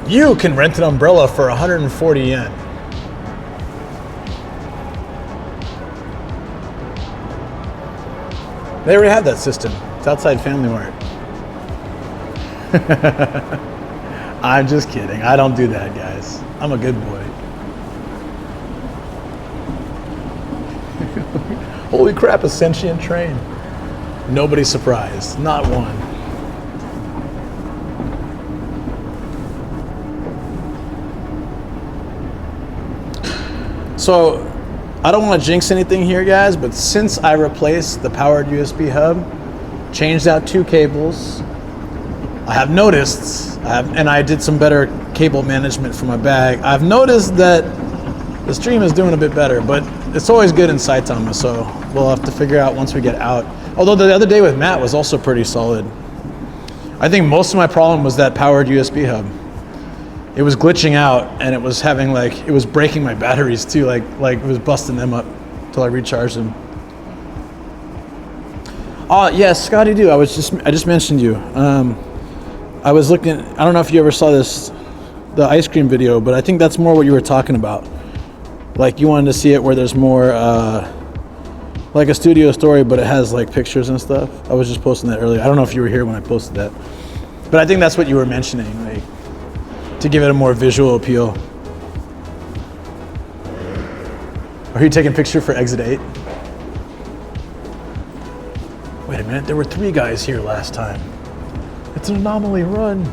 You can rent an umbrella for 140 yen. They already have that system. It's outside Family Mart. I'm just kidding. I don't do that, guys. I'm a good boy. Holy crap, a sentient train. Nobody's surprised. Not one. So, I don't want to jinx anything here, guys, but since I replaced the powered USB hub, changed out 2 cables, I have noticed, and I did some better cable management for my bag, I've noticed that the stream is doing a bit better, but it's always good in Saitama, so we'll have to figure out once we get out. Although the other day with Matt was also pretty solid. I think most of my problem was that powered USB hub. It was glitching out, and it was having it was breaking my batteries too, like it was busting them up till I recharged them. Oh yes, Scotty Doo, I just mentioned you. I was looking, I don't know if you ever saw the ice cream video, but I think that's more what you were talking about. Like you wanted to see it where there's more, like a studio story, but it has like pictures and stuff. I was just posting that earlier. I don't know if you were here when I posted that, but I think that's what you were mentioning, like to give it a more visual appeal. Are you taking a picture for Exit 8? Wait a minute, there were 3 guys here last time. It's an anomaly, run.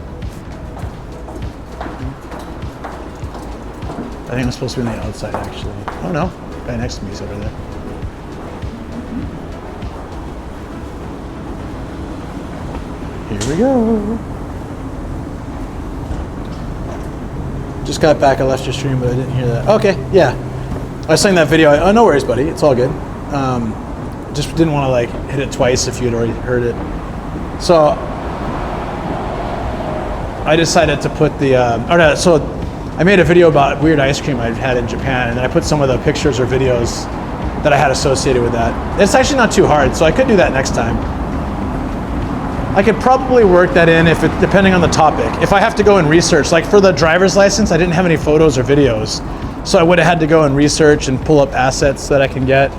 I think I'm supposed to be on the outside, actually. Oh no, the guy next to me is over there. Here we go. Just got back, I left your stream, but I didn't hear that. Okay, yeah. I was saying that video, oh, no worries, buddy, it's all good. Just didn't want to like hit it twice if you'd already heard it. So, I decided to put so I made a video about weird ice cream I've had in Japan, and then I put some of the pictures or videos that I had associated with that. It's actually not too hard, so I could do that next time. I could probably work that in depending on the topic. If I have to go and research, like for the driver's license, I didn't have any photos or videos. So I would have had to go and research and pull up assets that I can get,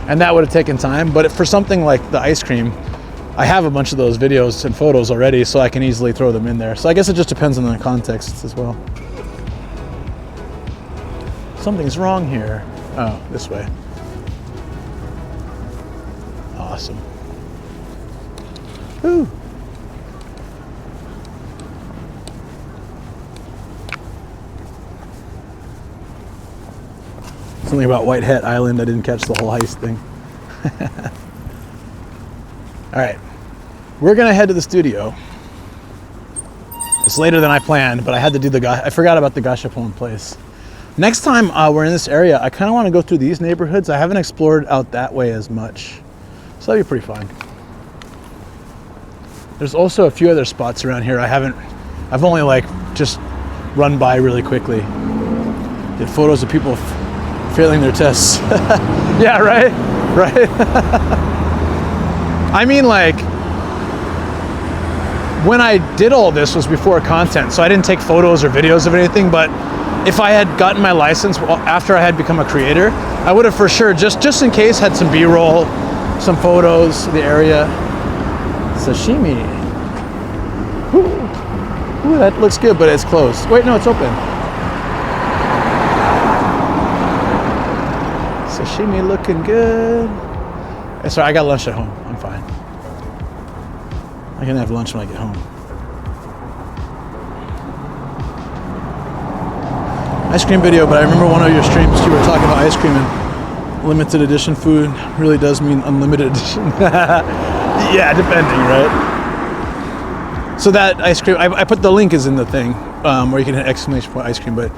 and that would have taken time. But for something like the ice cream, I have a bunch of those videos and photos already, so I can easily throw them in there. So I guess it just depends on the context as well. Something's wrong here. Oh, this way. Awesome. Woo. Something about White Hat Island, I didn't catch the whole heist thing. All right, we're gonna head to the studio. It's later than I planned, but I had to do I forgot about the gashapon place. Next time we're in this area, I kind of want to go through these neighborhoods. I haven't explored out that way as much, so that'd be pretty fun. There's also a few other spots around here I've only like just run by really quickly. Get photos of people failing their tests. Yeah, right? right? I mean, like, when I did all this was before content, so I didn't take photos or videos of anything, but if I had gotten my license after I had become a creator, I would have for sure, just in case, had some B-roll, some photos of the area. Sashimi. Ooh, that looks good, but it's closed. Wait, no, it's open. Sashimi looking good. Sorry, I got lunch at home. I'm fine. I can have lunch when I get home. Ice cream video, but I remember one of your streams you were talking about ice cream and limited edition food really does mean unlimited edition. Yeah, depending, right? So that ice cream, I put the link is in the thing where you can hit exclamation point ice cream, but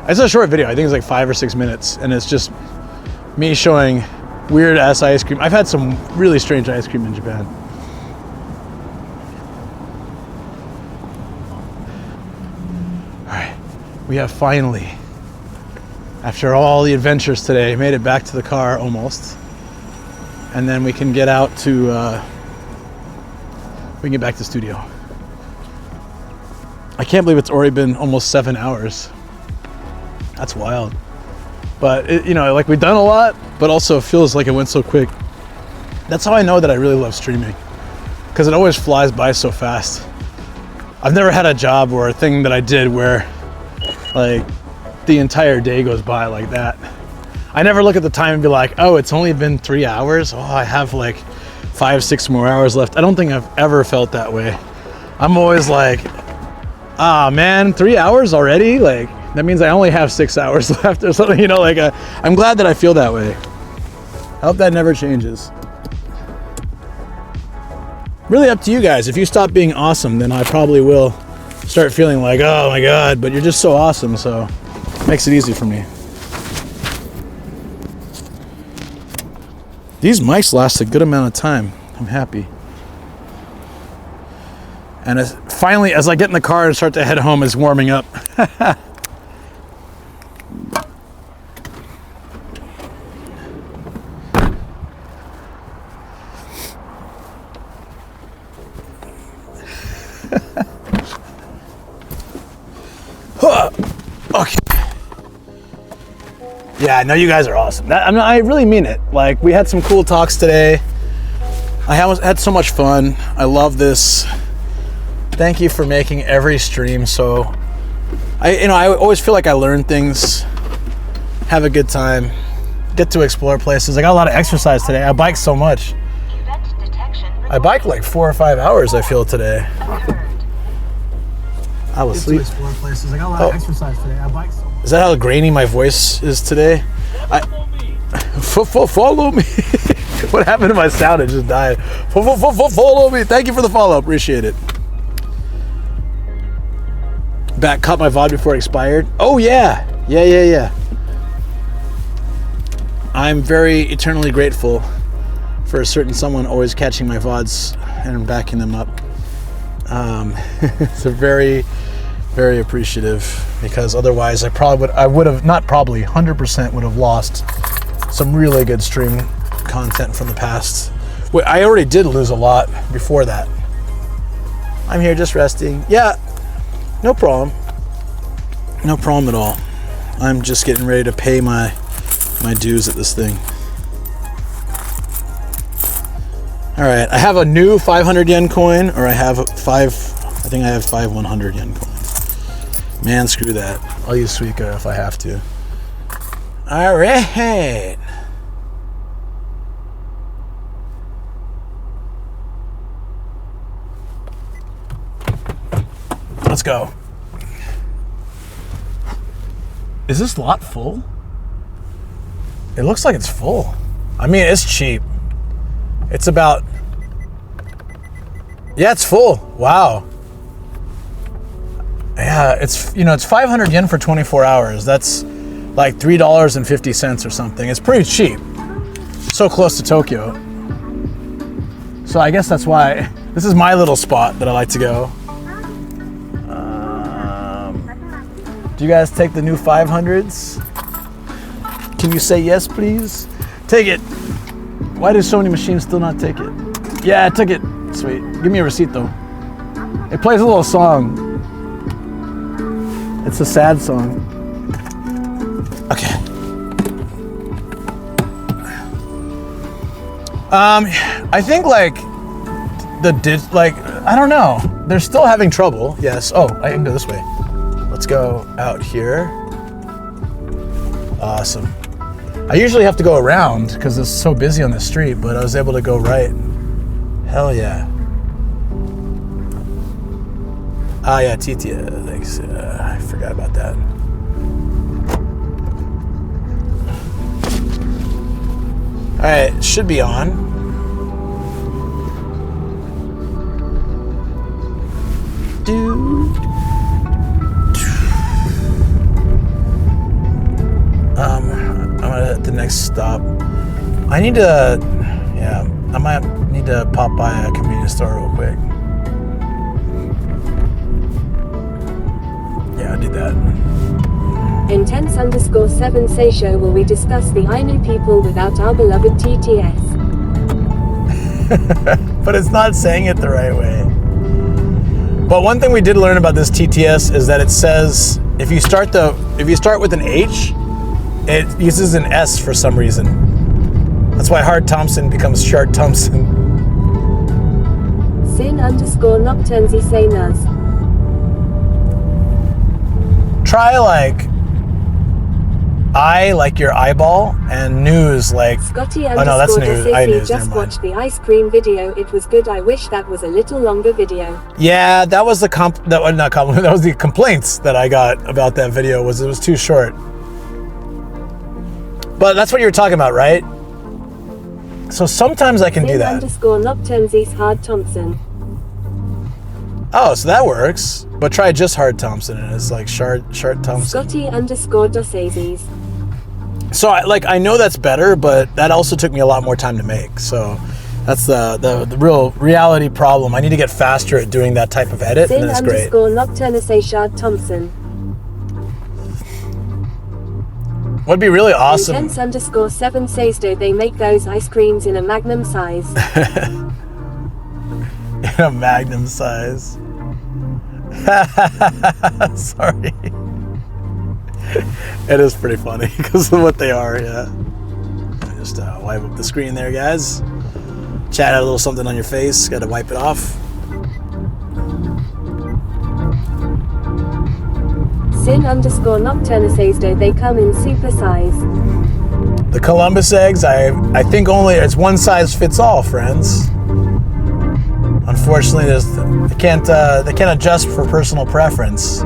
it's a short video. I think it's like 5 or 6 minutes, and it's just me showing weird ass ice cream. I've had some really strange ice cream in Japan. All right, we have finally, after all the adventures today, made it back to the car almost, and then we can get out to we can get back to the studio. I can't believe it's already been almost 7 hours. That's wild. But it, you know, like we've done a lot, but also it feels like it went so quick. That's how I know that I really love streaming, because it always flies by so fast. I've never had a job or a thing that I did where like the entire day goes by like that. I never look at the time and be like, oh, it's only been 3 hours. Oh, I have like 5-6 more hours left. I don't think I've ever felt that way. I'm always like, ah, man, 3 hours already? Like, that means I only have 6 hours left or something, you know, like I'm glad that I feel that way. I hope that never changes. Really up to you guys. If you stop being awesome, then I probably will start feeling like, oh my God, but you're just so awesome, so it makes it easy for me. These mics last a good amount of time. I'm happy. And finally, as I get in the car and start to head home, it's warming up. Okay. Yeah, I know you guys are awesome. I really mean it. Like, we had some cool talks today. I had so much fun. I love this. Thank you for making every stream so... I always feel like I learn things, have a good time, get to explore places. I got a lot of exercise today. I biked so much. I biked like 4 or 5 hours, I feel, today. I was asleep. Explore places. I got a lot of exercise today. I biked so much. Is that how grainy my voice is today? Follow me. What happened to my sound? It just died. Follow me. Thank you for the follow. Appreciate it. Back caught my VOD before it expired. Oh yeah. Yeah. I'm very eternally grateful for a certain someone always catching my VODs and backing them up. It's a very, very appreciative, because otherwise I would have not probably 100% would have lost some really good stream content from the past. I already did lose a lot before that. I'm here just resting. Yeah, no problem. No problem at all. I'm just getting ready to pay my dues at this thing. All right, I have a new 500 yen coin, or I think I have 5 100 yen coins. Man, screw that. I'll use Suica if I have to. All right. Let's go. Is this lot full? It looks like it's full. I mean, it's cheap. It's about... Yeah, it's full. Wow. Yeah, it's 500 yen for 24 hours. That's like $3.50 or something. It's pretty cheap. So close to Tokyo. So I guess that's why this is my little spot that I like to go. Do you guys take the new 500s? Can you say yes, please? Take it. Why did so many machines still not take it? Yeah, I took it. Sweet. Give me a receipt though. It plays a little song. It's a sad song. Okay. I think like I don't know. They're still having trouble. Yes. Oh, I can go this way. Let's go out here. Awesome. I usually have to go around because it's so busy on the street, but I was able to go right. Hell yeah. Ah, yeah, TT. Thanks. I forgot about that. All right, should be on. I'm gonna hit the next stop. I need to, yeah, I might need to pop by a convenience store real quick. Yeah, I did that. Intense_7 Seisho, will we discuss the Ainu people without our beloved TTS? But it's not saying it the right way. But one thing we did learn about this TTS is that it says if you start with an H, it uses an S for some reason. That's why Hard Thompson becomes Shart Thompson. Sin_Nocturnzy say Nuz. Try like I like your eyeball and news like Scotty oh no, that's news. I news. Just watched the ice cream video. It was good. I wish that was a little longer video. Yeah, that was the that was the complaints that I got about that video. Was it was too short. But that's what you were talking about, right? So sometimes I can do that. Sin_Nocturnzy's Hard Thompson. Oh, so that works. But try just Hard Thompson and it's like Shart Thompson. Scotty_Dosazes. So I know that's better, but that also took me a lot more time to make. So that's the real reality problem. I need to get faster at doing that type of edit, and that's great. Sin_Nocturnzy Thompson. What'd be really awesome. Intense_7 says do they make those ice creams in a magnum size? In a magnum size. Sorry. It is pretty funny because of what they are, yeah. Let me just wipe up the screen there, guys. Chat out a little something on your face. Got to wipe it off. Sin_Nocturna says do they come in super size? The Columbus eggs, I think only it's one size fits all, friends. Unfortunately, they can't adjust for personal preference.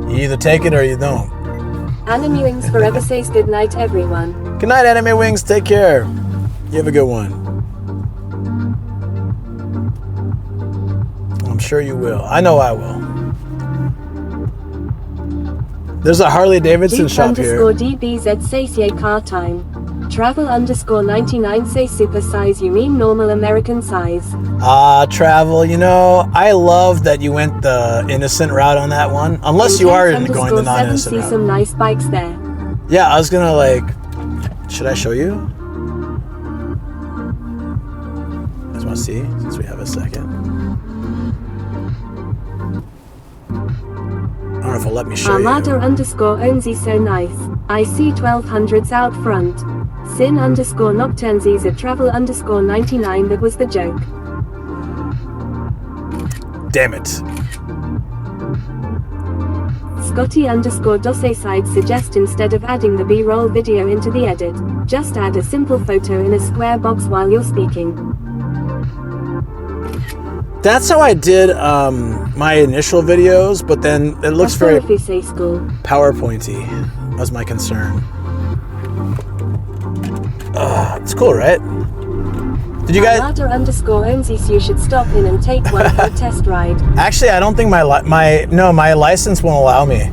You either take it or you don't. Anime Wings Forever says good night, everyone. Good night, Anime Wings. Take care. You have a good one. I'm sure you will. I know I will. There's a Harley Davidson shop here. _DBZ says yeah, car time. Travel_99 says super size. You mean normal American size? Travel. You know, I love that you went the innocent route on that one. Unless you are going the non-innocent route. See some nice bikes there. Yeah, I was gonna like. Should I show you? You guys want to see? Since we have a second. I don't know if it'll let me show you. Armada_Onzy so nice. I see 1200s out front. Sin_Nocturnzy's at travel_99. That was the joke. Damn it. Scotty_Dosaside suggest instead of adding the B-roll video into the edit, just add a simple photo in a square box while you're speaking. That's how I did my initial videos, but then it looks very PowerPointy. That was my concern. It's cool, right? Did you guys? Armada_Onzy, you should stop in and take one for a test ride. Actually, I don't think my license won't allow me.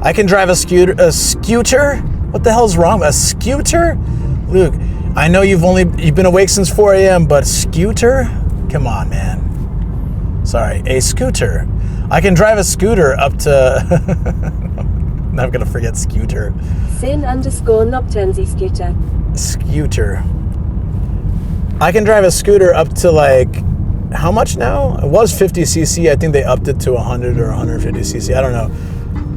I can drive a scooter. A scooter? What the hell's wrong? A scooter? Luke, I know you've been awake since 4 a.m., but scooter? Come on, man. Sorry, a scooter. I can drive a scooter up to. I'm gonna forget scooter. Sin_Nocturnzy scooter. Scooter. I can drive a scooter up to like, how much now? It was 50cc. I think they upped it to 100 or 150cc. I don't know.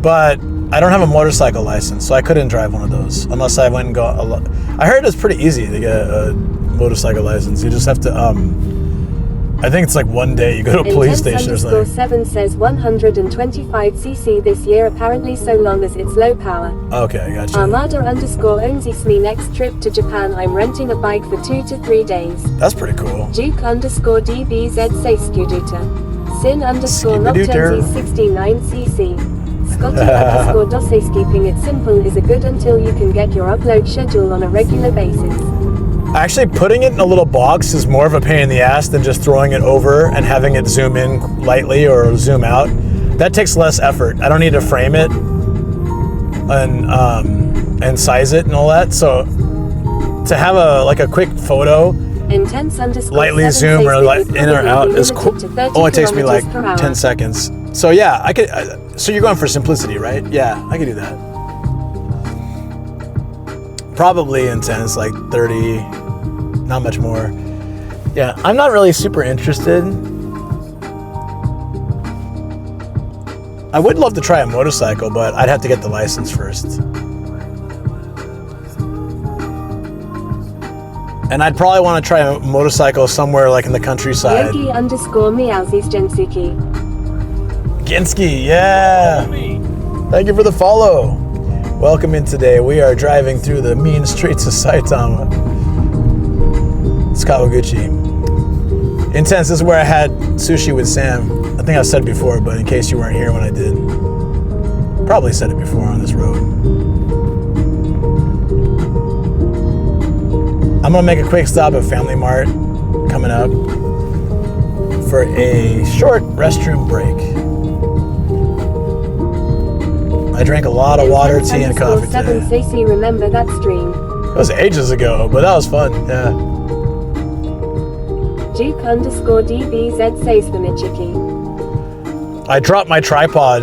But I don't have a motorcycle license, so I couldn't drive one of those unless I went and got a lot. I heard it's pretty easy to get a motorcycle license. You just have to, I think it's like one day you go to a police station or something. 7 says 125cc this year, apparently, so long as it's low power. Okay, I gotcha. Armada_owns me next trip to Japan. I'm renting a bike for 2 to 3 days. That's pretty cool. Duke_DBZ say Scuduta. Sin_Noctensi 69cc. Scotty_Dosse keeping it simple is a good until you can get your upload schedule on a regular basis. Actually, putting it in a little box is more of a pain in the ass than just throwing it over and having it zoom in lightly or zoom out. That takes less effort. I don't need to frame it and size it and all that. So to have a quick photo, lightly zoom or in or out is cool. Only takes me like 10 seconds. So yeah, I could. So you're going for simplicity, right? Yeah, I could do that. Probably intense, like 30, not much more. Yeah, I'm not really super interested. I would love to try a motorcycle, but I'd have to get the license first. And I'd probably want to try a motorcycle somewhere like in the countryside. Yogi_Meowsies Gensuki. Genski, yeah. Thank you for the follow. Welcome in today. We are driving through the mean streets of Saitama. It's Kawaguchi. Intense, this is where I had sushi with Sam. I think I've said it before, but in case you weren't here when I did. Probably said it before on this road. I'm gonna make a quick stop at Family Mart coming up for a short restroom break. I drank a lot of water, tea, and coffee today. Stacey, remember that stream? It was ages ago, but that was fun, yeah. Duke_DBZ says for Michiki. I dropped my tripod.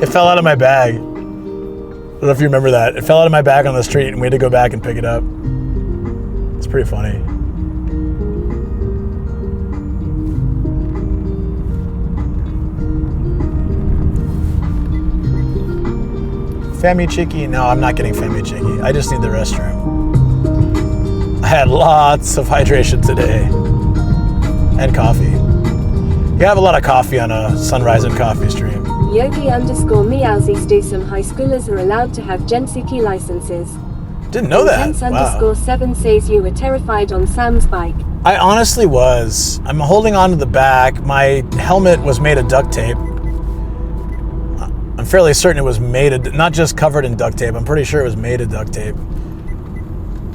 It fell out of my bag. I don't know if you remember that. It fell out of my bag on the street and we had to go back and pick it up. It's pretty funny. Famichiki? No, I'm not getting Famichiki. I just need the restroom. I had lots of hydration today. And coffee. You have a lot of coffee on a Sunrise and Coffee stream. Yogi_Meowsies do some high schoolers are allowed to have Gensuki licenses. Didn't know that. Wow. 7 says you were terrified on Sam's bike. I honestly was. I'm holding on to the back. My helmet was made of duct tape. I'm fairly certain it was made of, not just covered in duct tape, I'm pretty sure it was made of duct tape.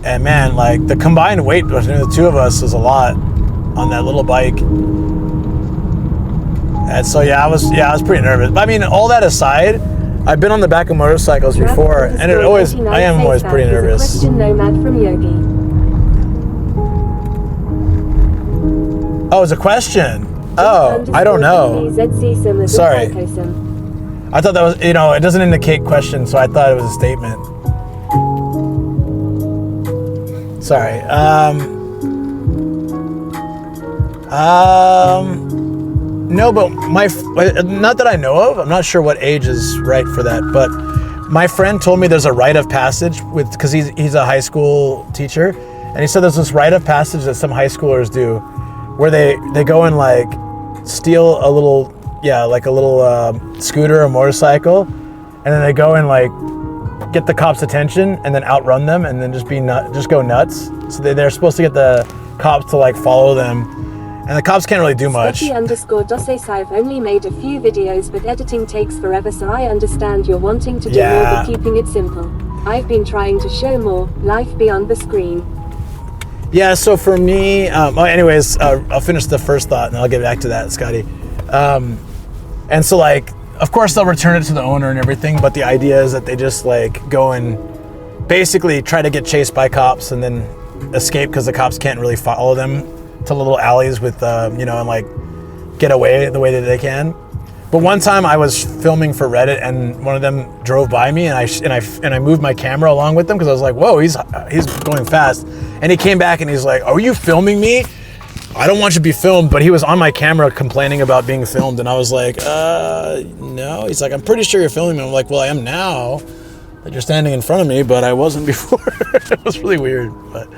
And man, like the combined weight between the two of us is a lot on that little bike. And so I was pretty nervous. But I mean, all that aside, I've been on the back of motorcycles before, and I am always pretty nervous. Question nomad from Yogi. Oh, it's a question. Oh, I don't know. Sorry. I thought that was, it doesn't indicate question, so I thought it was a statement. Sorry. No, but not that I know of. I'm not sure what age is right for that, but my friend told me there's a rite of passage because he's a high school teacher, and he said there's this rite of passage that some high schoolers do, where they go and like steal a little scooter or motorcycle, and then they go and like get the cops' attention and then outrun them and then just go nuts. So they're supposed to get the cops to like follow them, and the cops can't really do much. Scotty_Dosse, I've only made a few videos, but editing takes forever, so I understand you're wanting to do more but keeping it simple. I've been trying to show more life beyond the screen. Yeah, so for me, anyways, I'll finish the first thought and I'll get back to that, Scotty. And so like, of course they'll return it to the owner and everything, but the idea is that they just like go and basically try to get chased by cops and then escape because the cops can't really follow them to little alleys with, and like get away the way that they can. But one time I was filming for Reddit, and one of them drove by me, and I moved my camera along with them because I was like, "Whoa, he's going fast." And he came back and he's like, "Are you filming me? I don't want you to be filmed." But he was on my camera complaining about being filmed, and I was like, "No." He's like, "I'm pretty sure you're filming me." I'm like, "Well, I am now that you're standing in front of me, but I wasn't before." It was really weird, but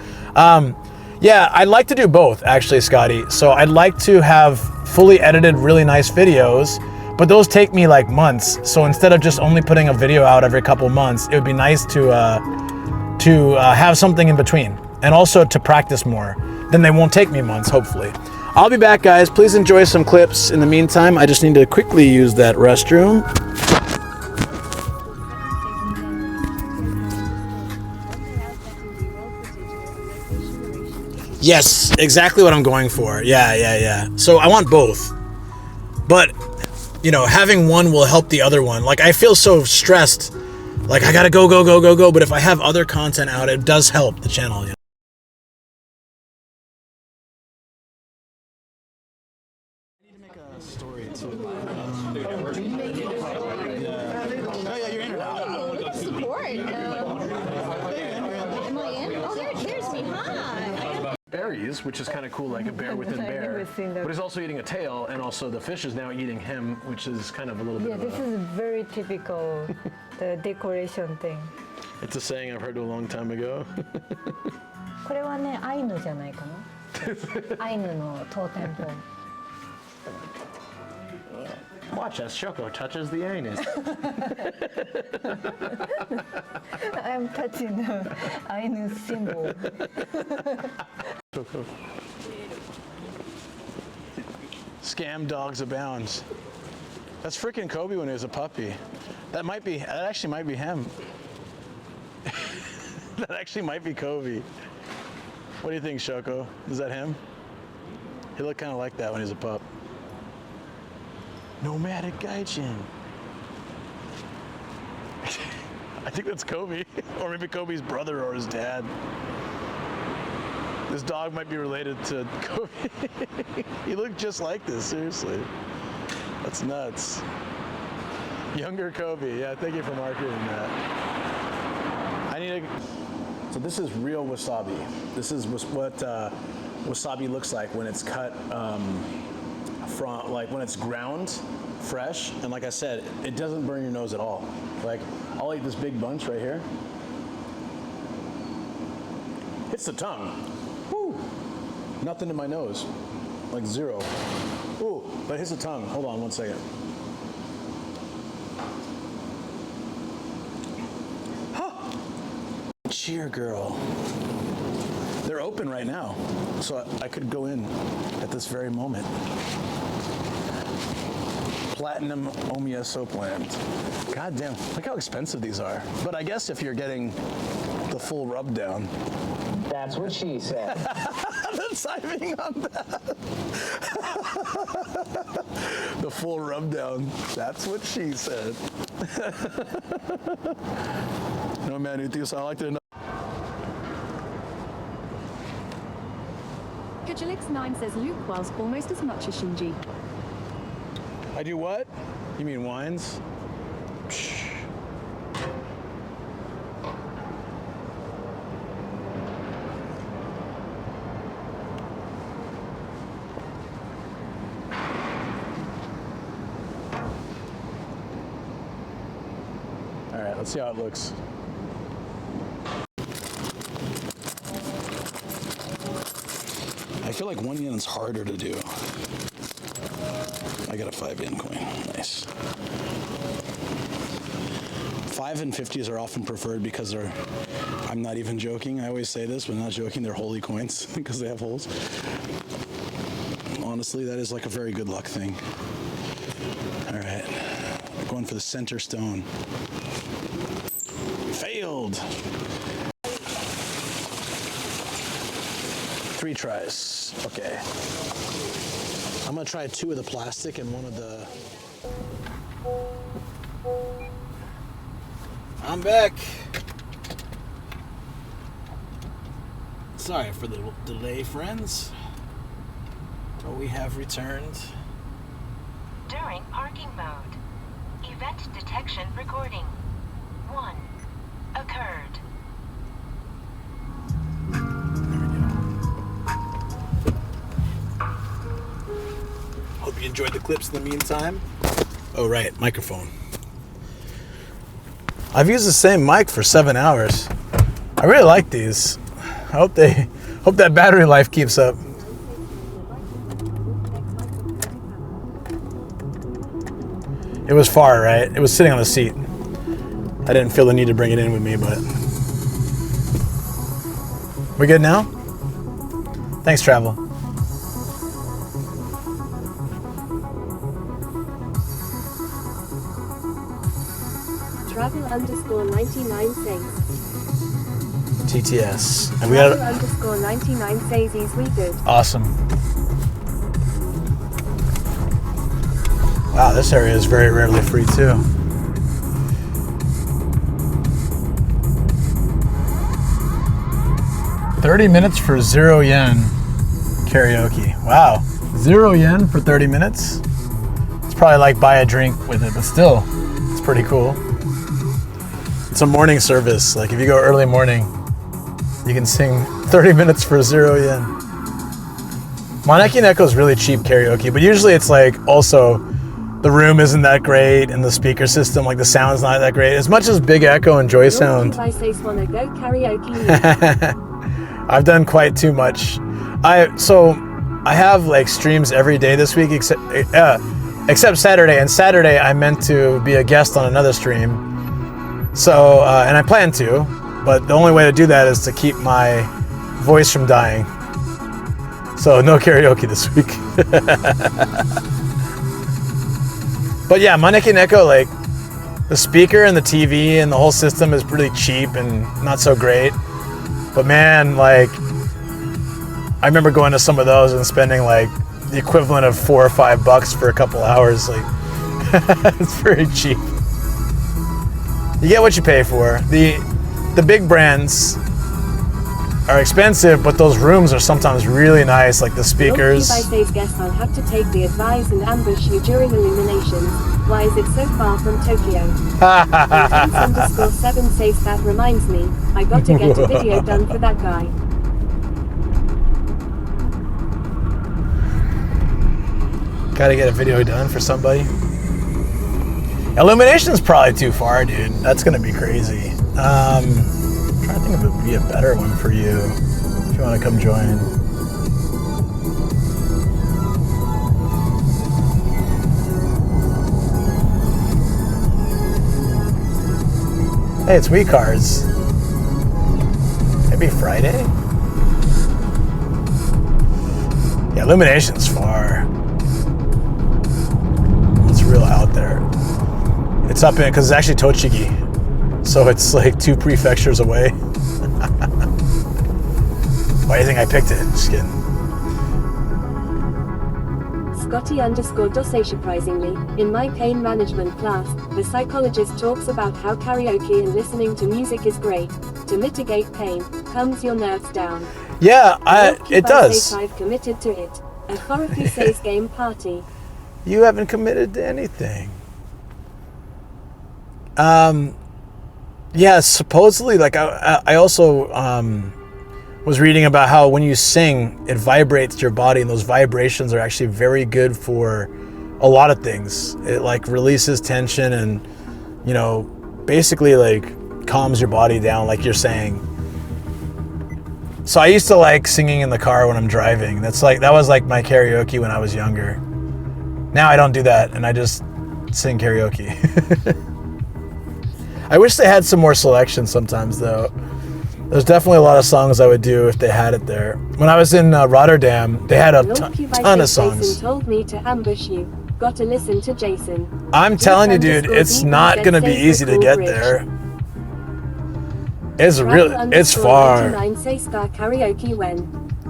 yeah, I'd like to do both actually, Scotty. So I'd like to have fully edited, really nice videos. But those take me like months. So instead of just only putting a video out every couple months, it would be nice to have something in between, and also to practice more. Then they won't take me months, hopefully. I'll be back, guys. Please enjoy some clips. In the meantime, I just need to quickly use that restroom. Yes, exactly what I'm going for. Yeah. So I want both. But you know, having one will help the other one. Like, I feel so stressed. Like, I gotta go. But if I have other content out, it does help the channel, you know? I need to make a story, too. Yeah, you're in or out? Support. Am I in? Oh, there's me. Hi. Berries, which is kind of cool, like a bear within bear. But he's also eating a tail, and also the fish is now eating him, which is kind of a little bit. Yeah, this is very typical, the decoration thing. It's a saying I've heard a long time ago. これはね、アイヌじゃないかな。アイヌのトーテンポン。 Watch as Shoko touches the anus. I'm touching the Ainu symbol. Scam dogs abound. That's freaking Kobe when he was a puppy. That actually might be him. That actually might be Kobe. What do you think, Shoko? Is that him? He looked kind of like that when he was a pup. Nomadic Gaijin. I think that's Kobe, or maybe Kobe's brother or his dad. This dog might be related to Kobe. He looked just like this, seriously. That's nuts. Younger Kobe, yeah, thank you for marketing that. So this is real wasabi. This is what wasabi looks like when it's cut from, like when it's ground fresh, and like I said, it doesn't burn your nose at all. Like, I'll eat this big bunch right here. Hits the tongue. Woo! Nothing in my nose. Like zero. Ooh, but it hits the tongue. Hold on one second. Huh! Cheer girl. They're open right now, so I could go in at this very moment. Platinum Omiya Soapland. God damn, look how expensive these are. But I guess if you're getting the full rub down. That's what she said. The timing on that. The full rub down. That's what she said. No man who thinks I like to know. Kajalex9 says Luke whiles almost as much as Shinji. I do what? You mean wines? Psh. All right, let's see how it looks. I feel like 1 yen is harder to do. I got a 5 yen coin. Nice. 5 and 50s are often preferred because they're, I'm not even joking, I always say this, but not joking, they're holy coins because they have holes. Honestly, that is like a very good luck thing. All right, going for the center stone. Failed. 3 tries. Okay. I'm gonna try 2 of the plastic and 1 of the... I'm back. Sorry for the delay, friends. But we have returned. During parking mode. Event detection recording. 1. Occurred. Hope you enjoyed the clips in the meantime. Oh, right, microphone. I've used the same mic for 7 hours. I really like these. I hope that battery life keeps up. It was far, right? It was sitting on the seat. I didn't feel the need to bring it in with me, but... We good now? Thanks, Travel. Travel_99 says. TTS. And we got Travel_99 says he's we good. Awesome. Wow, this area is very rarely free too. $30 for 0 yen karaoke. Wow, 0 yen for 30 minutes? It's probably like buy a drink with it, but still, it's pretty cool. It's a morning service. Like if you go early morning, you can sing 30 minutes for 0 yen. Maneki Neko is really cheap karaoke, but usually it's like also the room isn't that great and the speaker system, like the sound's not that great. As much as Big Echo and Joy Sound. I've done quite too much. I have like streams every day this week except Saturday. And Saturday I meant to be a guest on another stream. So and I plan to, but the only way to do that is to keep my voice from dying. So no karaoke this week. But yeah, Maneki Neko, like the speaker and the TV and the whole system is pretty cheap and not so great. But man, like I remember going to some of those and spending like the equivalent of $4 or $5 for a couple hours. Like it's very cheap. You get what you pay for. The big brands are expensive, but those rooms are sometimes really nice, like the speakers. Says guess I'll have to take the advice and ambush you during illuminations. Why is it so far from Tokyo? _7 says that reminds me, I got to get a video done for that guy. Gotta get a video done for somebody. Illumination's probably too far, dude. That's gonna be crazy. I'm trying to think if it would be a better one for you if you want to come join. Hey, it's Wii Cards. Maybe Friday? Yeah, Illumination's far. It's real out there. It's up in, because it's actually Tochigi. So it's like 2 prefectures away. Why do you think I picked it? Just kidding. Scotty_Dose surprisingly, in my pain management class, the psychologist talks about how karaoke and listening to music is great. To mitigate pain, calms your nerves down. Yeah, it does. I've committed to it. A Koroku says game party. You haven't committed to anything. Yeah, supposedly, like I also was reading about how when you sing, it vibrates your body, and those vibrations are actually very good for a lot of things. It like releases tension and, you know, basically like calms your body down, like you're saying. So I used to like singing in the car when I'm driving. That was like my karaoke when I was younger. Now I don't do that, and I just sing karaoke. I wish they had some more selection sometimes, though. There's definitely a lot of songs I would do if they had it there. When I was in Rotterdam, they had a ton of songs. Jason told me to ambush you. Got to listen to Jason. I'm telling you, dude, it's not going to be easy to get there. It's far. Karaoke when?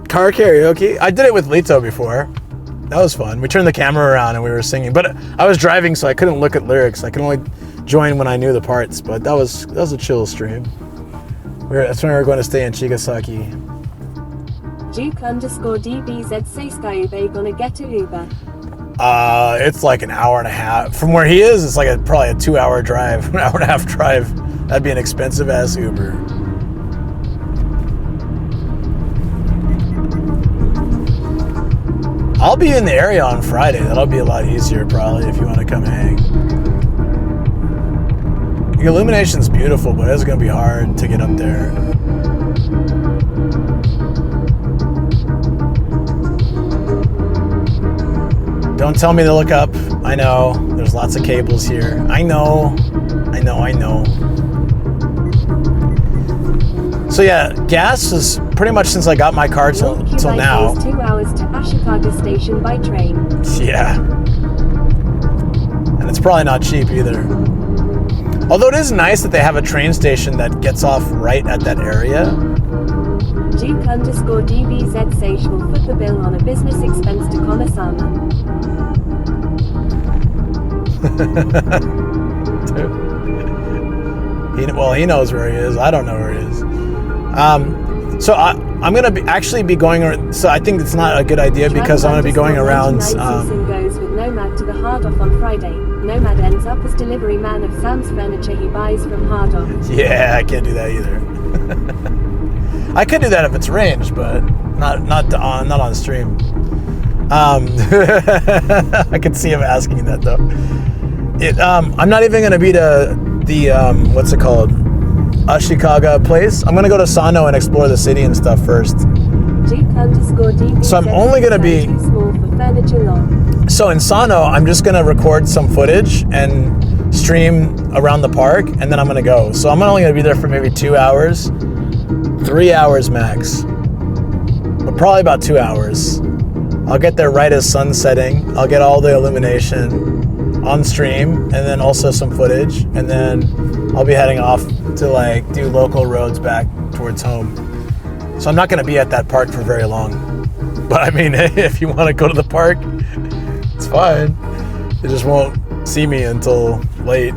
Car karaoke? I did it with Lito before. That was fun. We turned the camera around and we were singing. But I was driving, so I couldn't look at lyrics. I could only join when I knew the parts. But that was a chill stream. That's when we were going to stay in Chigasaki. Duke_DBZ says Skyube gonna get to Uber. It's like an hour and a half. From where he is, it's like probably a 2-hour drive, an hour and a half drive. That'd be an expensive ass Uber. I'll be in the area on Friday. That'll be a lot easier probably if you want to come hang. The illumination's beautiful, but it's going to be hard to get up there. Don't tell me to look up. I know. There's lots of cables here. I know. So yeah, gas is pretty much since I got my car till now. 2 hours to Ashikaga Station by train. Yeah. And it's probably not cheap either. Although it is nice that they have a train station that gets off right at that area. Duke_DBZ says will foot the bill on a business expense to Konosama. He knows where he is. I don't know where he is. So I'm gonna actually be going. So I think it's not a good idea because I'm gonna be going around. Goes with Nomad to the Hard Off on Friday. Nomad ends up as delivery man of Sam's furniture he buys from Hard Off. Yeah, I can't do that either. I could do that if it's ranged, but not on stream. I could see him asking that though. I'm not even gonna be the what's it called? Ashikaga place. I'm gonna go to Sano and explore the city and stuff first. So I'm only gonna be. So in Sano, I'm just gonna record some footage and stream around the park, and then I'm gonna go. So I'm only gonna be there for maybe 2 hours, 3 hours max, but probably about 2 hours. I'll get there right as sun's setting. I'll get all the illumination on stream, and then also some footage, and then I'll be heading off to like do local roads back towards home. So I'm not going to be at that park for very long, but I mean, if you want to go to the park, it's fine. You just won't see me until late.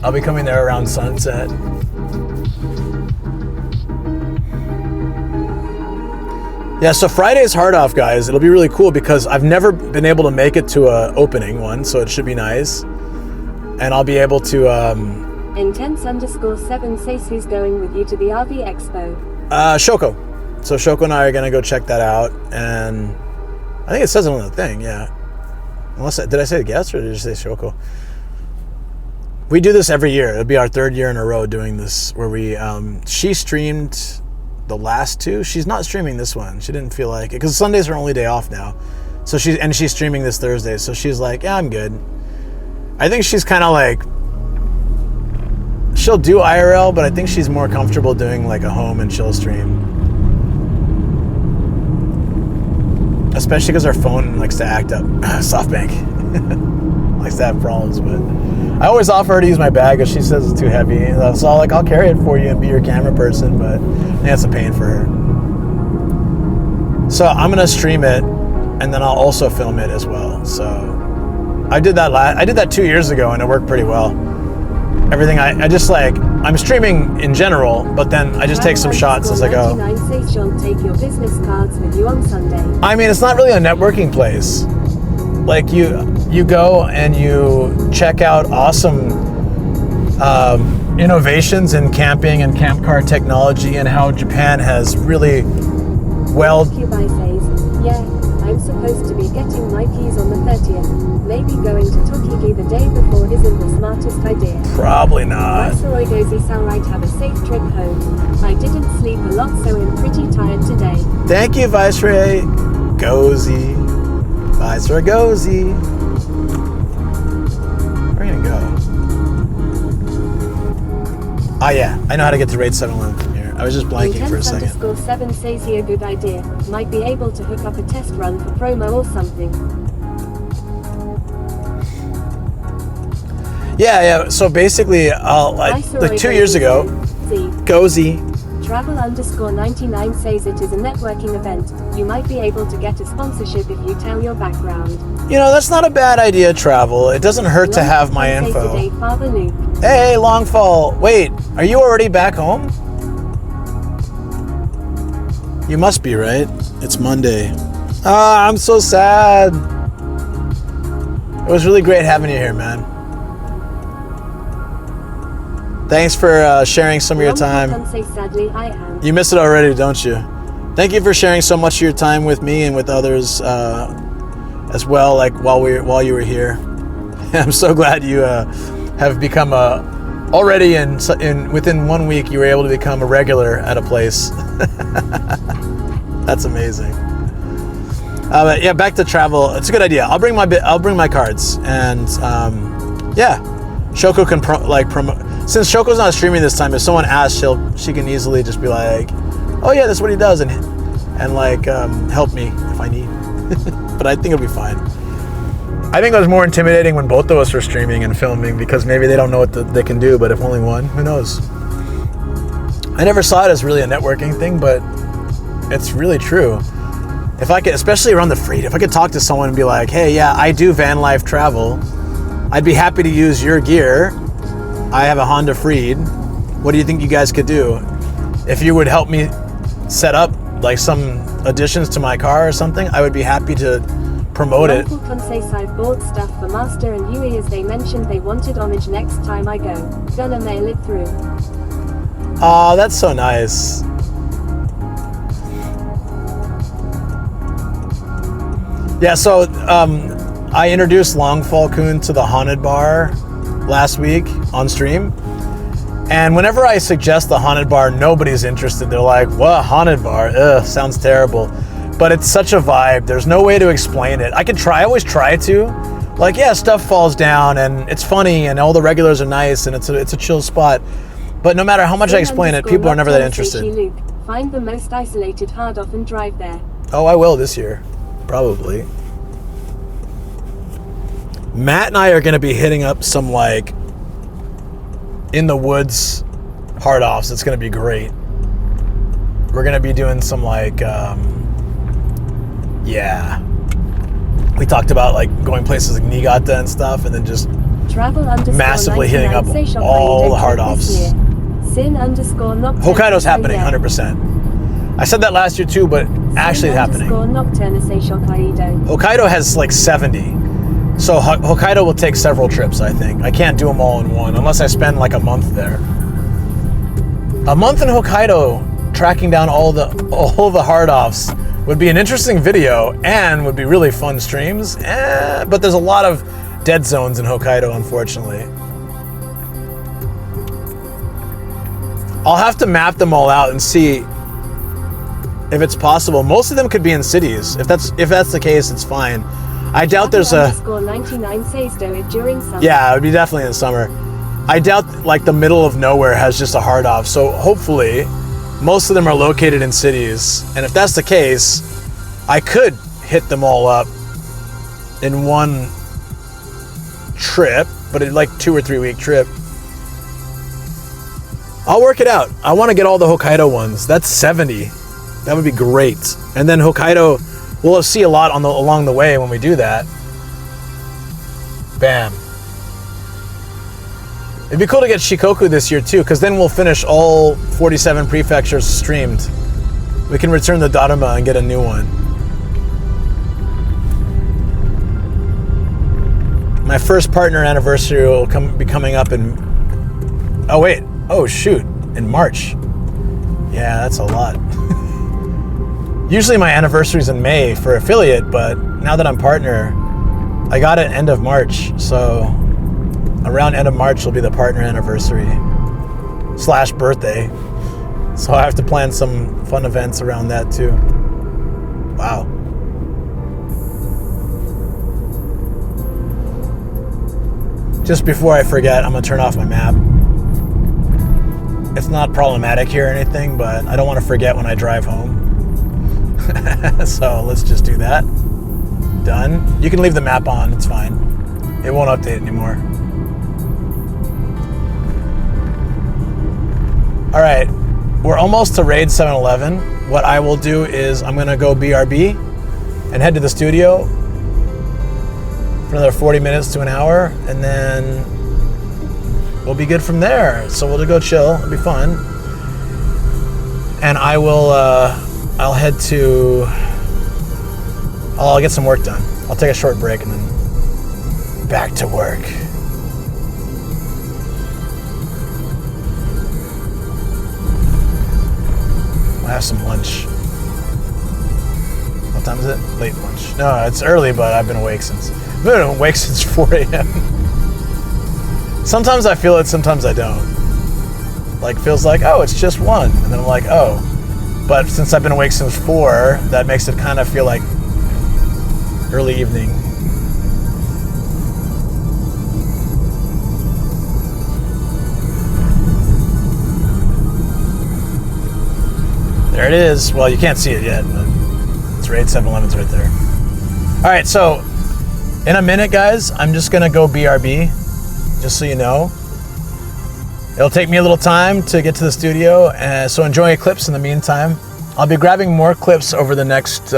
I'll be coming there around sunset. Yeah, so Friday's Hard Off, guys. It'll be really cool because I've never been able to make it to a opening one, so it should be nice. And I'll be able to... Intense_7 says who's going with you to the RV Expo. Shoko. So Shoko and I are going to go check that out. And I think it says it on the thing, yeah. Did I say the guest or did I just say Shoko? We do this every year. It'll be our 3rd year in a row doing this, where we... she streamed... the last 2. She's not streaming this one. She didn't feel like it because Sunday's her only day off now. So she's streaming this Thursday. So she's like, yeah, I'm good. I think she's kind of like, she'll do IRL, but I think she's more comfortable doing like a home and chill stream. Especially because her phone likes to act up. SoftBank likes to have problems, but I always offer her to use my bag if she says it's too heavy. So I'll carry it for you and be your camera person, but I think that's a pain for her. So I'm gonna stream it, and then I'll also film it as well. So I did that 2 years ago, and it worked pretty well. Everything I just like, I'm streaming in general, but then I just take some shots as I go. Take your business cards with you on Sunday. I mean, it's not really a networking place. Like you go and you check out awesome innovations in camping and camp car technology and how Japan has really well... Kubai says, yeah, I'm supposed to be getting my keys on the 30th. Maybe going to Tokigi the day before isn't the smartest idea. Probably not. Kawaguchi-Saiwai-cho have a safe trip home. I didn't sleep a lot, so I'm pretty tired today. Thank you, Viceroy Gozi. Viceroy Gozi. Where are you gonna go? Oh yeah, I know how to get to Raid 711 from here. I was just blanking for a second. Intense_7 says here, good idea. Might be able to hook up a test run for promo or something. Yeah. So basically, like 2 years ago, Gozi. Travel_99 says it is a networking event. You might be able to get a sponsorship if you tell your background. You know, that's not a bad idea, Travel. It doesn't hurt to have my info. Hey, Longfall. Wait, are you already back home? You must be, right? It's Monday. Ah, I'm so sad. It was really great having you here, man. Thanks for sharing some of your time. Sadly, I am. You miss it already, don't you? Thank you for sharing so much of your time with me and with others as well. Like while you were here, I'm so glad you have become already within 1 week you were able to become a regular at a place. That's amazing. But yeah, back to travel. It's a good idea. I'll bring my cards, and yeah, Shoko can promote. Since Shoko's not streaming this time, if someone asks, she can easily just be like, "Oh yeah, that's what he does," and like help me if I need. But I think it'll be fine. I think it was more intimidating when both of us were streaming and filming because maybe they don't know what they can do. But if only one, who knows? I never saw it as really a networking thing, but it's really true. If I could, especially around the Freed, if I could talk to someone and be like, "Hey, yeah, I do van life travel. I'd be happy to use your gear. I have a Honda Freed. What do you think you guys could do? If you would help me set up like some additions to my car or something, I would be happy to promote it." Uncle Kansei bought stuff for Master and Yui as they mentioned they wanted homage next time I go. Gonna mail it through. Oh, that's so nice. Yeah, so I introduced Longfall Kun to the Haunted Bar last week on stream. And whenever I suggest the Haunted Bar, nobody's interested. They're like, "What, Haunted Bar? Ugh, sounds terrible." But it's such a vibe. There's no way to explain it. I always try to. Like, yeah, stuff falls down and it's funny and all the regulars are nice and it's a chill spot. But no matter how much I explain it, people are never that interested. Find the most isolated hard off and drive there. Oh, I will this year. Probably. Matt and I are going to be hitting up some like in the woods hard offs. It's going to be great. We're going to be doing some like yeah. We talked about like going places like Niigata and stuff, and then just massively hitting up all the hard offs. Hokkaido's happening 100%. I said that last year too, but actually it's happening. Hokkaido has like 70. So Hokkaido will take several trips, I think. I can't do them all in one unless I spend like a month there. A month in Hokkaido tracking down all the hard offs would be an interesting video and would be really fun streams. But there's a lot of dead zones in Hokkaido, unfortunately. I'll have to map them all out and see if it's possible. Most of them could be in cities. If that's the case, it's fine. I doubt there's a... 99 says do it during summer. Yeah, it would be definitely in the summer. I doubt like the middle of nowhere has just a hard off. So hopefully most of them are located in cities. And if that's the case, I could hit them all up in one trip, but it's like 2 or 3 week trip. I'll work it out. I want to get all the Hokkaido ones. That's 70. That would be great. And then Hokkaido, we'll see a lot along the way when we do that. Bam. It'd be cool to get Shikoku this year too, because then we'll finish all 47 prefectures streamed. We can return the Dharma and get a new one. My first partner anniversary will be coming up in... Oh wait. Oh shoot. In March. Yeah, that's a lot. Usually my anniversary's in May for affiliate, but now that I'm partner, I got it end of March. So around end of March will be the partner anniversary / birthday. So I have to plan some fun events around that too. Wow. Just before I forget, I'm gonna turn off my map. It's not problematic here or anything, but I don't want to forget when I drive home. So let's just do that. Done. You can leave the map on, it's fine. It won't update anymore. All right, we're almost to raid 7-Eleven. What I will do is I'm gonna go BRB and head to the studio for another 40 minutes to an hour, and then we'll be good from there. So we'll go chill, it'll be fun. And I will, I'll head to, I'll get some work done. I'll take a short break and then back to work. I'll have some lunch. What time is it? Late lunch. No, it's early, but I've been awake since 4 a.m. Sometimes I feel it, sometimes I don't. Like, feels like, oh, it's just 1. And then I'm like, oh. But since I've been awake since 4, that makes it kind of feel like early evening. There it is. Well, you can't see it yet, but it's Raid 7-Eleven's right there. All right, so in a minute, guys, I'm just going to go BRB, just so you know. It'll take me a little time to get to the studio, so enjoy clips in the meantime. I'll be grabbing more clips over the next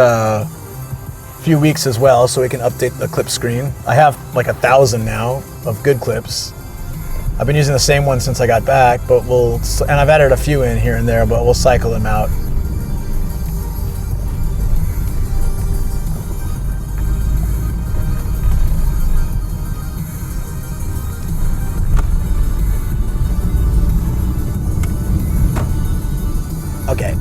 few weeks as well, so we can update the clip screen. I have like 1,000 now of good clips. I've been using the same one since I got back, and I've added a few in here and there, but we'll cycle them out. Okay.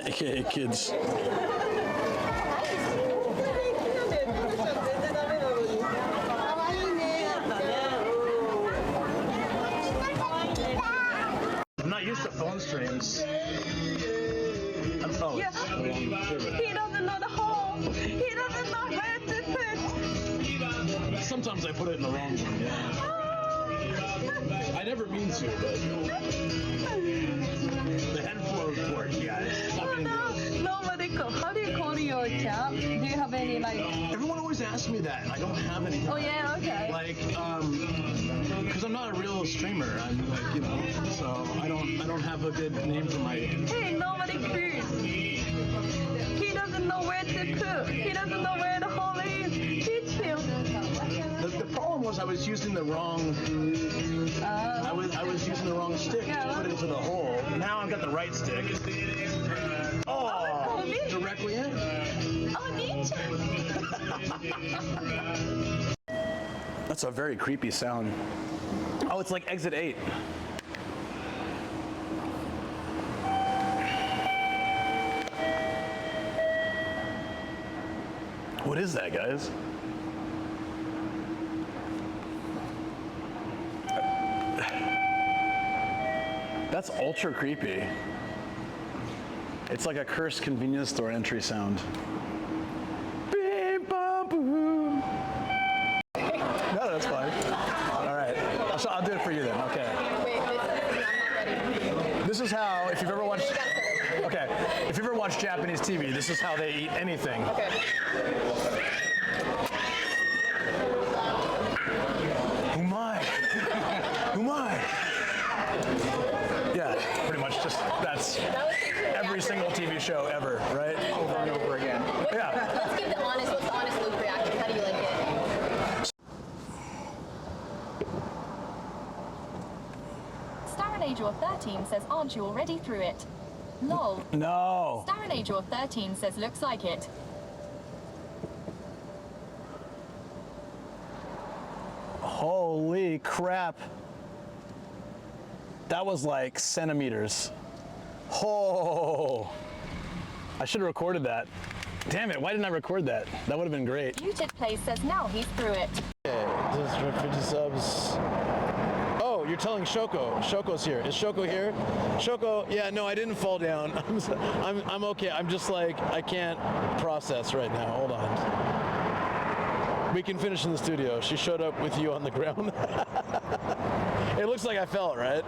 Okay, kids. I'm not used to phone streams. Oh, yeah. He doesn't know the hole. He doesn't know where to put. Sometimes I put it in the wrong one, yeah. I never mean to, but the headphone cord, guys. Nobody how do you call your cat? Do you have any like? Everyone always asks me that, and I don't have any. Oh yeah, okay. Like, because I'm not a real streamer. I'm like, you know, so I don't have a good name for my. Hey, nobody cares. He doesn't know where to put. He doesn't know where the hole is. Teach him. The problem was I was using the wrong. I was using the wrong stick to put into the hole. Now I've got the right stick. Oh, directly in. Oh, teach him. That's a very creepy sound. Oh, it's like exit 8. What is that, guys? That's ultra creepy. It's like a cursed convenience store entry sound. Beep, bum, boom. No, that's fine. All right. I'll do it for you then. Okay. This is how, if you've ever watched. Okay. If you've ever watched Japanese TV, this is how they eat anything. Okay. Yeah, pretty much just that's every single TV show ever, right? Over and over again. Yeah. Let's give what's the honest Luke reaction? How do you like it? Staranager13 says, aren't you already through it? Lol. No. Staranager13 says, looks like it. Holy crap. That was like centimeters. Oh. I should have recorded that. Damn it, why didn't I record that? That would have been great. Muted Place says, now he's through it. Okay, this is for 50 subs. Oh, you're telling Shoko. Shoko's here. Is Shoko here? Shoko, yeah, no, I didn't fall down. I'm okay. I'm just like, I can't process right now. Hold on. We can finish in the studio. She showed up with you on the ground. It looks like I fell, right?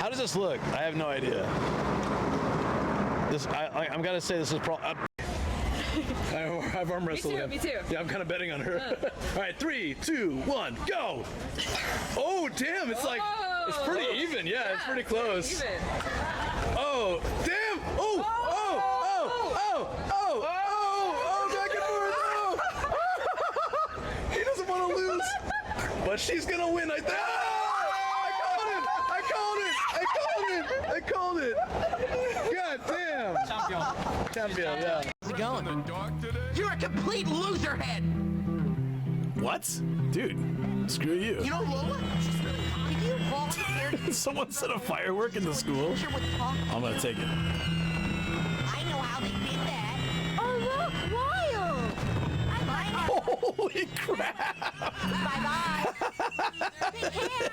How does this look? I have no idea. I'm gonna say this is probably. I've arm wrestled him. Me too. Yeah, I'm kind of betting on her. All right, 3, 2, 1, go! Oh, damn! It's like it's pretty even. Yeah, it's pretty close. Even. Oh, damn! Oh! Oh! Oh! Oh! Oh! Oh! Oh! Back and forth! Oh! she's gonna win. I called it. God damn. Champion, yeah. How's it going? You're a complete loser head. What? Dude, screw you. You know Lola? She's really hot. Did you volunteer to Someone set a firework in the school. I'm gonna take it. I know how they did that. Oh, look, wild. Holy crap. Bye-bye. Take care.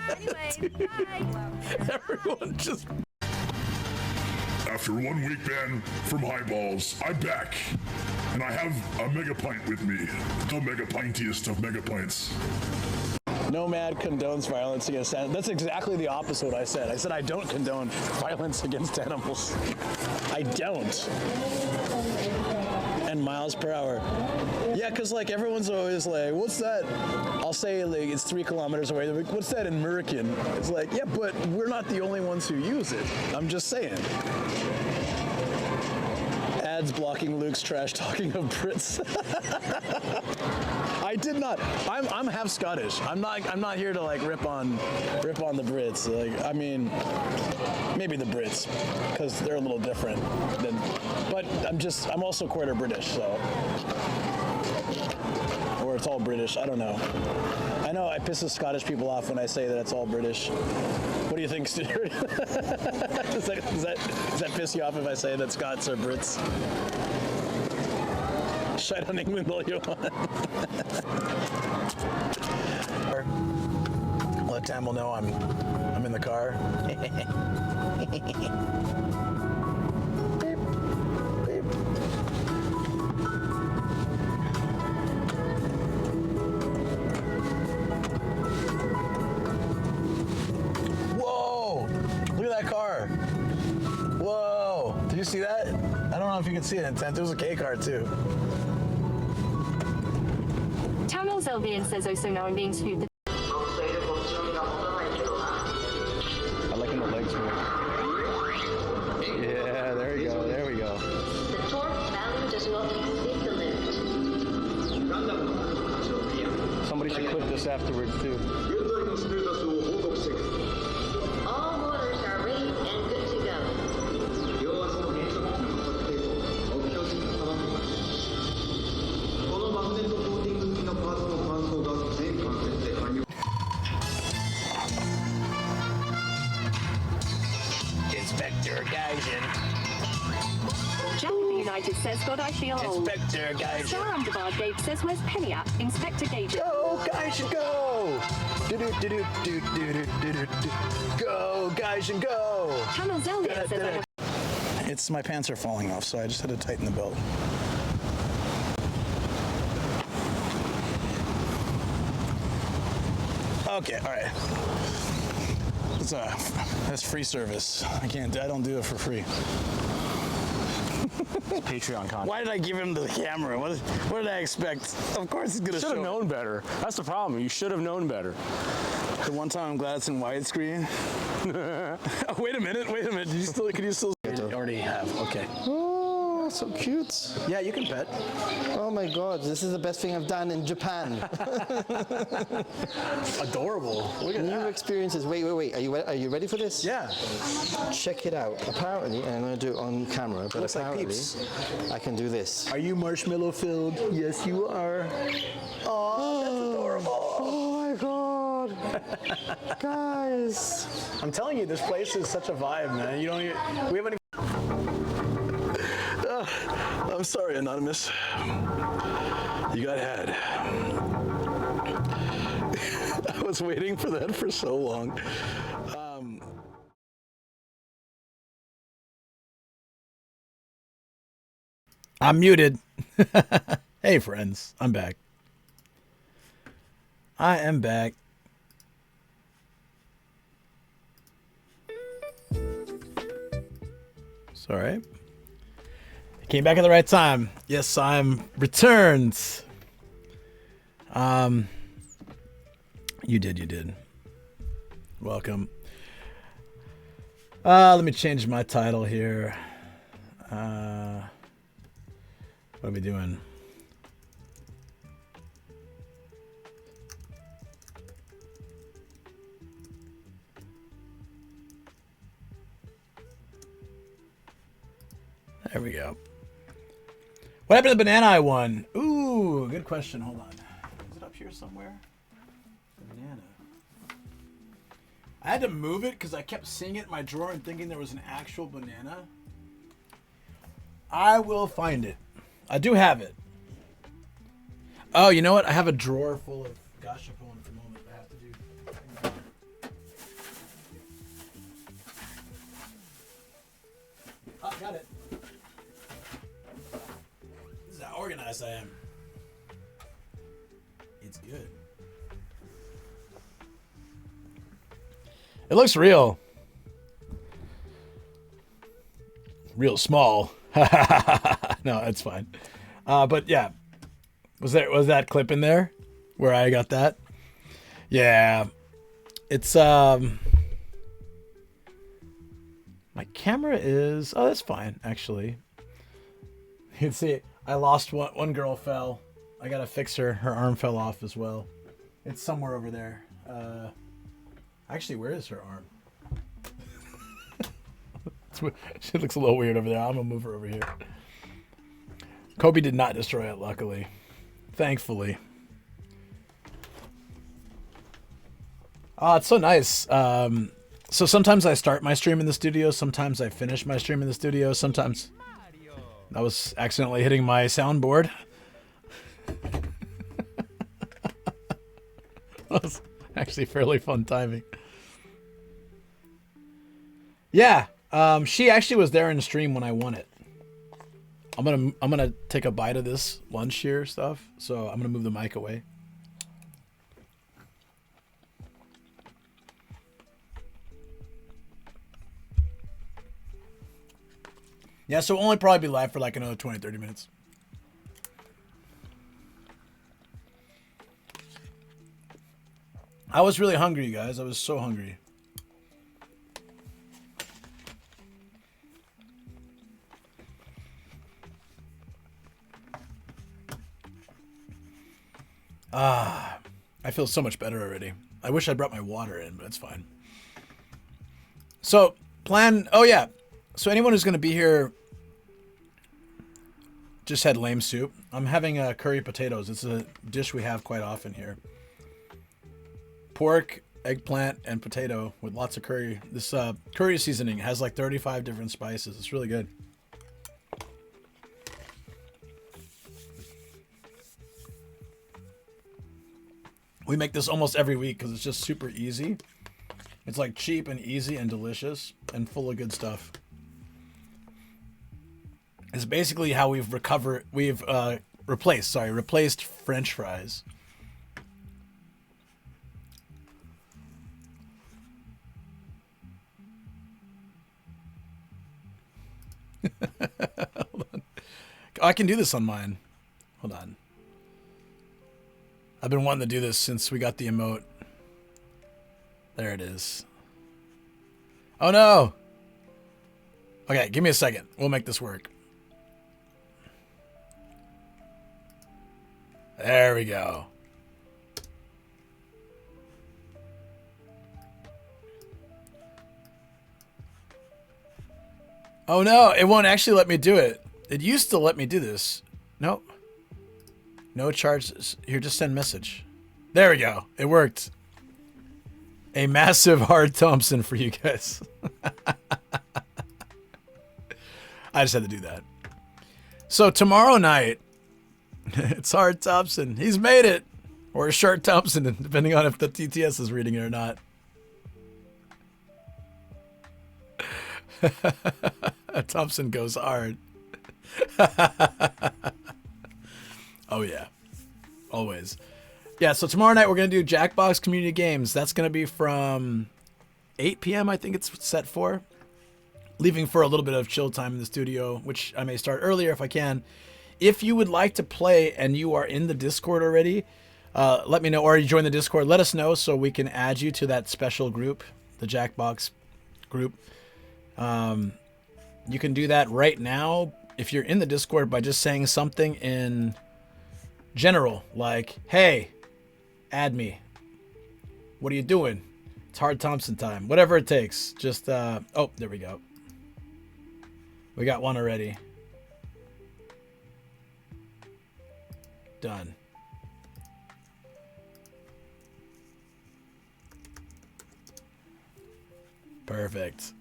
Anyway, bye. Everyone just... After 1 week ban from Highballs, I'm back. And I have a mega pint with me. The mega pintiest of mega pints. Nomad condones violence against animals. That's exactly the opposite of what I said. I said I don't condone violence against animals. I don't. And miles per hour. Yeah, because like everyone's always like, what's that? I'll say like it's 3 kilometers away. They're like, what's that in American? It's like, yeah, but we're not the only ones who use it. I'm just saying. Ads blocking Luke's trash talking of Brits. I did not. I'm half Scottish. I'm not here to like rip on the Brits. Like, I mean, maybe the Brits, because they're a little different than. But I'm also quarter British, so. Or it's all British. I don't know. I know I piss the Scottish people off when I say that it's all British. What do you think, Stuart? does that piss you off if I say that Scots are Brits? Shite on England all you want. Let Tamil know I'm in the car. Whoa! Look at that car. Whoa! Did you see that? I don't know if you can see it in tent. There was a K car too. Tamil Zelvian says also now I'm being stupid. I like when the legs move. Yeah, there we go, there we go. The torque value does not exceed the limit. Somebody should clip this afterwards too. All motors are ready and good to go. Inspector Gaijin. Jacob United says, God, I feel old. Inspector Gaijin. Star Underbar Gate says, where's Penny at? Inspector Gaijin. Go, Gaijin, go! Go, Gaijin, go! Tamil Zelvian says I have... It's my pants are falling off, so I just had to tighten the belt. Okay, all right. That's free service. I don't do it for free. Patreon content. Why did I give him the camera? What did I expect? Of course he's gonna show. Should have known better. That's the problem. You should have known better. The one time I'm glad it's in widescreen. Oh, wait a minute. Could you still? I already have. Okay. Oh, so cute. Yeah, you can pet. Oh my God, this is the best thing I've done in Japan. Adorable. Look at New that. experiences. Wait. Are you ready for this? Yeah. Check it out. Apparently, and I'm going to do it on camera, but Looks like apparently Peeps. I can do this. Are you marshmallow filled? Yes, you are. Oh, that's adorable. Oh my God. Guys. I'm telling you, this place is such a vibe, man. We haven't even... I'm sorry, Anonymous. You got had. I was waiting for that for so long. I'm muted. Hey, friends. I'm back. I am back. Sorry. I came back at the right time. Yes, I'm returned. You did. Welcome. Let me change my title here. What are we doing? There we go. What happened to the banana I won? Ooh, good question. Hold on. Is it up here somewhere? Banana. I had to move it because I kept seeing it in my drawer and thinking there was an actual banana. I will find it. I do have it. Oh, you know what? I have a drawer full of gashapon at the moment. I have to do. Oh, got it. This is how organized I am. It's good. It looks real. Real small. No, that's fine. But yeah. Was that clip in there where I got that? Yeah. It's my camera is that's fine actually. You can see I lost one girl fell. I gotta fix her. Her arm fell off as well. It's somewhere over there. Actually, where is her arm? She looks a little weird over there. I'm gonna move her over here. Kobe did not destroy it, luckily. Thankfully. Oh, it's so nice. So sometimes I start my stream in the studio. Sometimes I finish my stream in the studio. Sometimes I was accidentally hitting my soundboard. That was actually fairly fun timing. Yeah, she actually was there in the stream when I won it. I'm gonna take a bite of this lunch here stuff, so I'm gonna move the mic away. Yeah, so we'll only probably be live for like another 20-30 minutes. I was really hungry, you guys. I was so hungry. I feel so much better already. I wish I brought my water in, but it's fine. So, oh yeah. So anyone who's going to be here just had lame soup. I'm having curry potatoes. It's a dish we have quite often here. Pork, eggplant, and potato with lots of curry. This curry seasoning has like 35 different spices. It's really good. We make this almost every week because it's just super easy. It's like cheap and easy and delicious and full of good stuff. It's basically how we've replaced French fries. Hold on. I can do this on mine. Hold on. I've been wanting to do this since we got the emote. There it is. Oh no! Okay, give me a second. We'll make this work. There we go. Oh no, it won't actually let me do it. It used to let me do this. Nope. No charges. Here, just send message. There we go. It worked. A massive hard Thompson for you guys. I just had to do that. So tomorrow night, it's hard Thompson. He's made it. Or short Thompson, depending on if the TTS is reading it or not. Thompson goes hard. Oh yeah, always. Yeah, so tomorrow night we're going to do Jackbox Community Games. That's going to be from 8 p.m. I think it's set for. Leaving for a little bit of chill time in the studio, which I may start earlier if I can. If you would like to play and you are in the Discord already, let me know, or you join the Discord, let us know so we can add you to that special group, the Jackbox group. You can do that right now if you're in the Discord by just saying something in general, like, hey, add me. What are you doing? It's hard Thompson time. Whatever it takes. Just, oh, there we go. We got one already. Done. Perfect.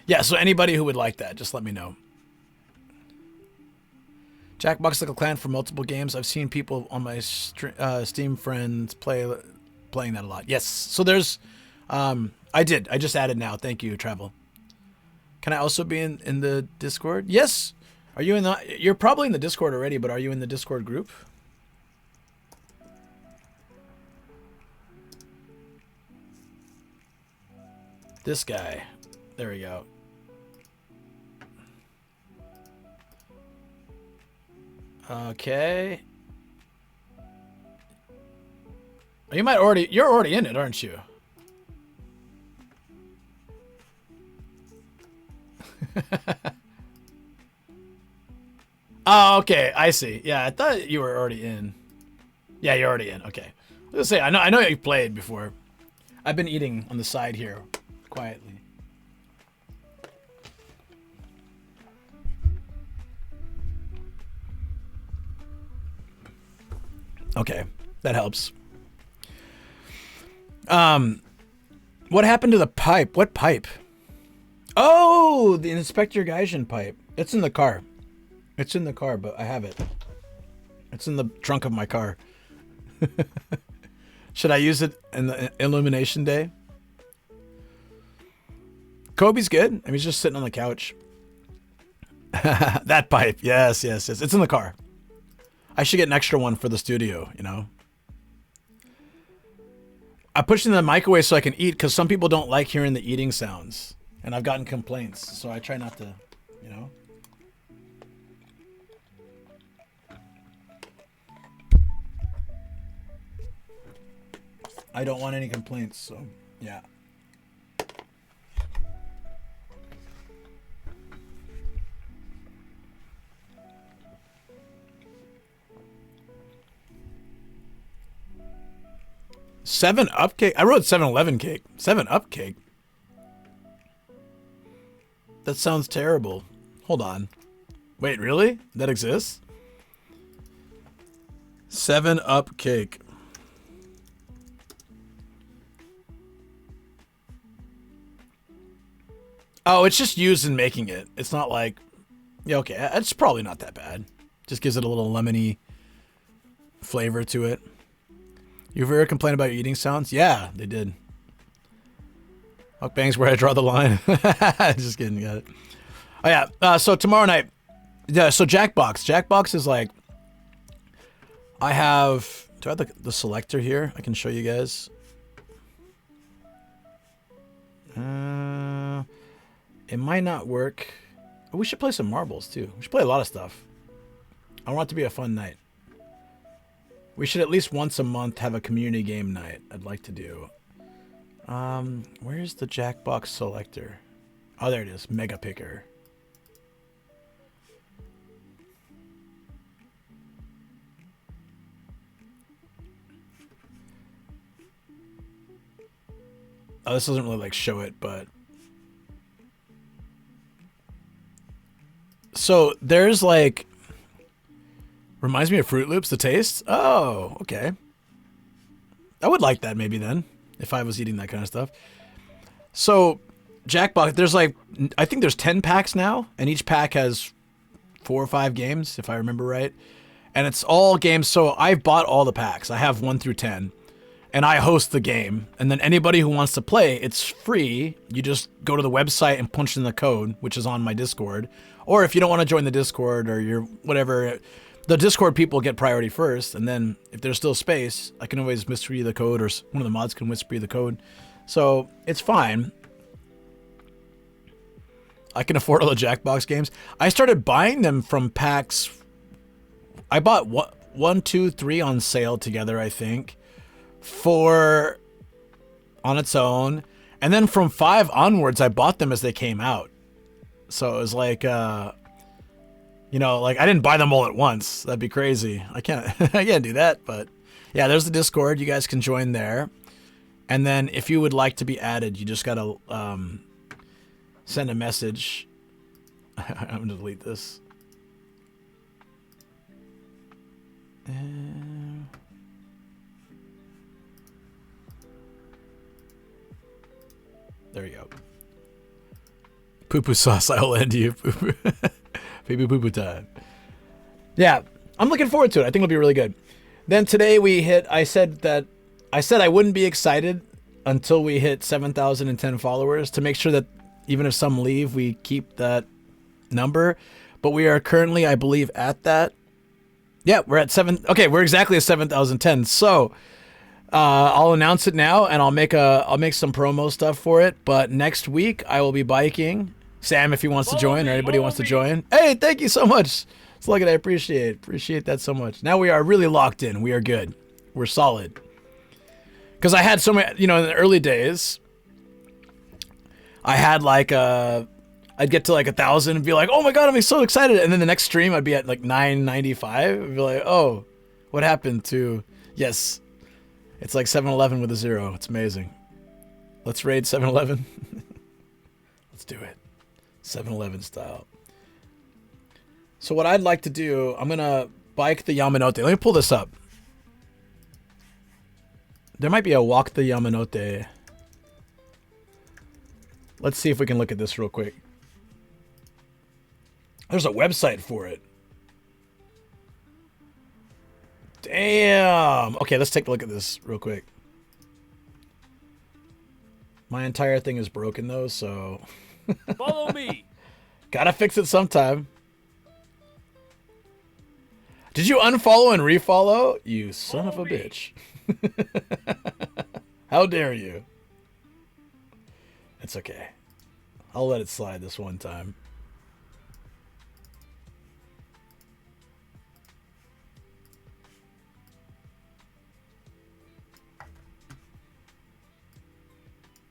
Yeah, so anybody who would like that, just let me know. Jackbox like a clan for multiple games. I've seen people on my Steam friends playing that a lot. Yes, so there's... I just added now. Thank you, Travel. Can I also be in the Discord? Yes. Are you in the... You're probably in the Discord already, but are you in the Discord group? This guy. There we go. Okay. You're already in it, aren't you? Oh, okay. I see. Yeah, I thought you were already in. Yeah, you're already in. Okay. Let's say I know you played before. I've been eating on the side here quietly. Okay, that helps. What happened to the pipe? What pipe? Oh, the Inspector Gaijin pipe. It's in the car. It's in the car, but I have it. It's in the trunk of my car. Should I use it in the Illumination Day? Kobe's good. I mean, he's just sitting on the couch. That pipe. Yes. It's in the car. I should get an extra one for the studio, you know? I pushed it in the microwave so I can eat because some people don't like hearing the eating sounds. And I've gotten complaints, so I try not to, you know? I don't want any complaints, so yeah. Seven Up cake? I wrote 7-Eleven cake. 7-Up cake? That sounds terrible. Hold on. Wait, really? That exists? 7-Up cake. Oh, it's just used in making it. It's not like... Yeah, okay. It's probably not that bad. Just gives it a little lemony flavor to it. You've ever complained about your eating sounds? Yeah, they did. Mukbang's where I draw the line. Just kidding, got it. Oh yeah, so tomorrow night, yeah, so Jackbox. Jackbox is like, I have, do I have the selector here? I can show you guys. It might not work. Oh, we should play some marbles too. We should play a lot of stuff. I want it to be a fun night. We should at least once a month have a community game night. I'd like to do. Where's the Jackbox selector? Oh, there it is. Mega Picker. Oh, this doesn't really like show it, but so there's like, reminds me of Fruit Loops, the taste. Oh, okay. I would like that maybe then, if I was eating that kind of stuff. So, Jackbox, there's like, I think there's 10 packs now, and each pack has 4 or 5 games, if I remember right. And it's all games, so I've bought all the packs. I have 1 through 10. And I host the game. And then anybody who wants to play, it's free. You just go to the website and punch in the code, which is on my Discord. Or if you don't want to join the Discord or you're whatever, the Discord people get priority first. And then if there's still space, I can always whisper you the code, or one of the mods can whisper you the code. So it's fine. I can afford all the Jackbox games. I started buying them from packs. I bought 1, 2, 3 on sale together, I think. 4 on its own. And then from 5 onwards, I bought them as they came out. So it was like, you know, like I didn't buy them all at once. That'd be crazy. I can't do that. But yeah, there's the Discord. You guys can join there. And then if you would like to be added, you just got to send a message. I'm going to delete this. There you go. Poo-poo sauce, I'll end you. Poo-poo poo-poo time. Yeah, I'm looking forward to it. I think it'll be really good. Then today we hit, I said I wouldn't be excited until we hit 7,010 followers to make sure that even if some leave, we keep that number. But we are currently, I believe, at that. Yeah, we're at 7. Okay, we're exactly at 7,010. So I'll announce it now, and I'll make some promo stuff for it. But next week I will be biking. Sam, if he wants to join, or anybody wants to join. Hey, thank you so much. Slugget, I appreciate that so much. Now we are really locked in. We are good. We're solid. Because I had so many, in the early days, I had like I'd get to like 1,000 and be like, oh my God, I'm so excited. And then the next stream, I'd be at like 995. I'd be like, oh, what happened to, yes, it's like 7-Eleven with a 0. It's amazing. Let's raid 7-Eleven. Let's do it. 7-Eleven style. So what I'd like to do, I'm going to bike the Yamanote. Let me pull this up. There might be a walk the Yamanote. Let's see if we can look at this real quick. There's a website for it. Damn. Okay, let's take a look at this real quick. My entire thing is broken though, so... Follow me. Gotta fix it sometime. Did you unfollow and refollow? You son of a bitch. How dare you? It's okay. I'll let it slide this one time.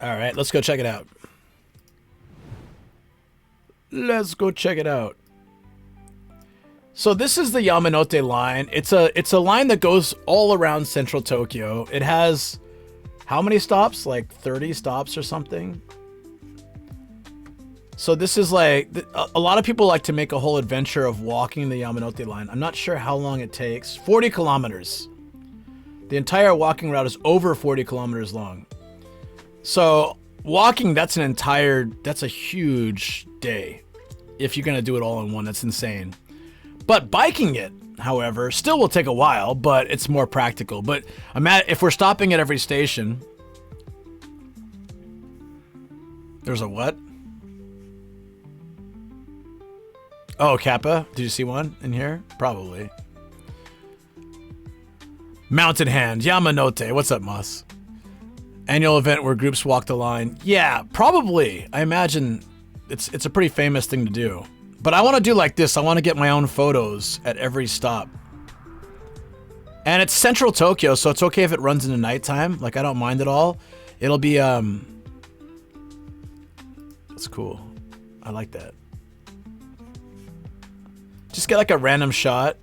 All right, let's go check it out. Let's go check it out. So this is the Yamanote line. It's a line that goes all around central Tokyo. It has how many stops? Like 30 stops or something. So this is like, a lot of people like to make a whole adventure of walking the Yamanote line. I'm not sure how long it takes. 40 kilometers. The entire walking route is over 40 kilometers long. So walking, that's a huge day. If you're going to do it all in one, that's insane. But biking it, however, still will take a while, but it's more practical. But if we're stopping at every station, there's a what? Oh, Kappa. Did you see one in here? Probably. Mountain Hand, Yamanote. What's up, Moss? Annual event where groups walk the line. Yeah, probably. I imagine it's a pretty famous thing to do. But I want to do like this. I want to get my own photos at every stop. And it's central Tokyo, so it's okay if it runs into nighttime. Like, I don't mind at all. It'll be, it's cool. I like that. Just get like a random shot.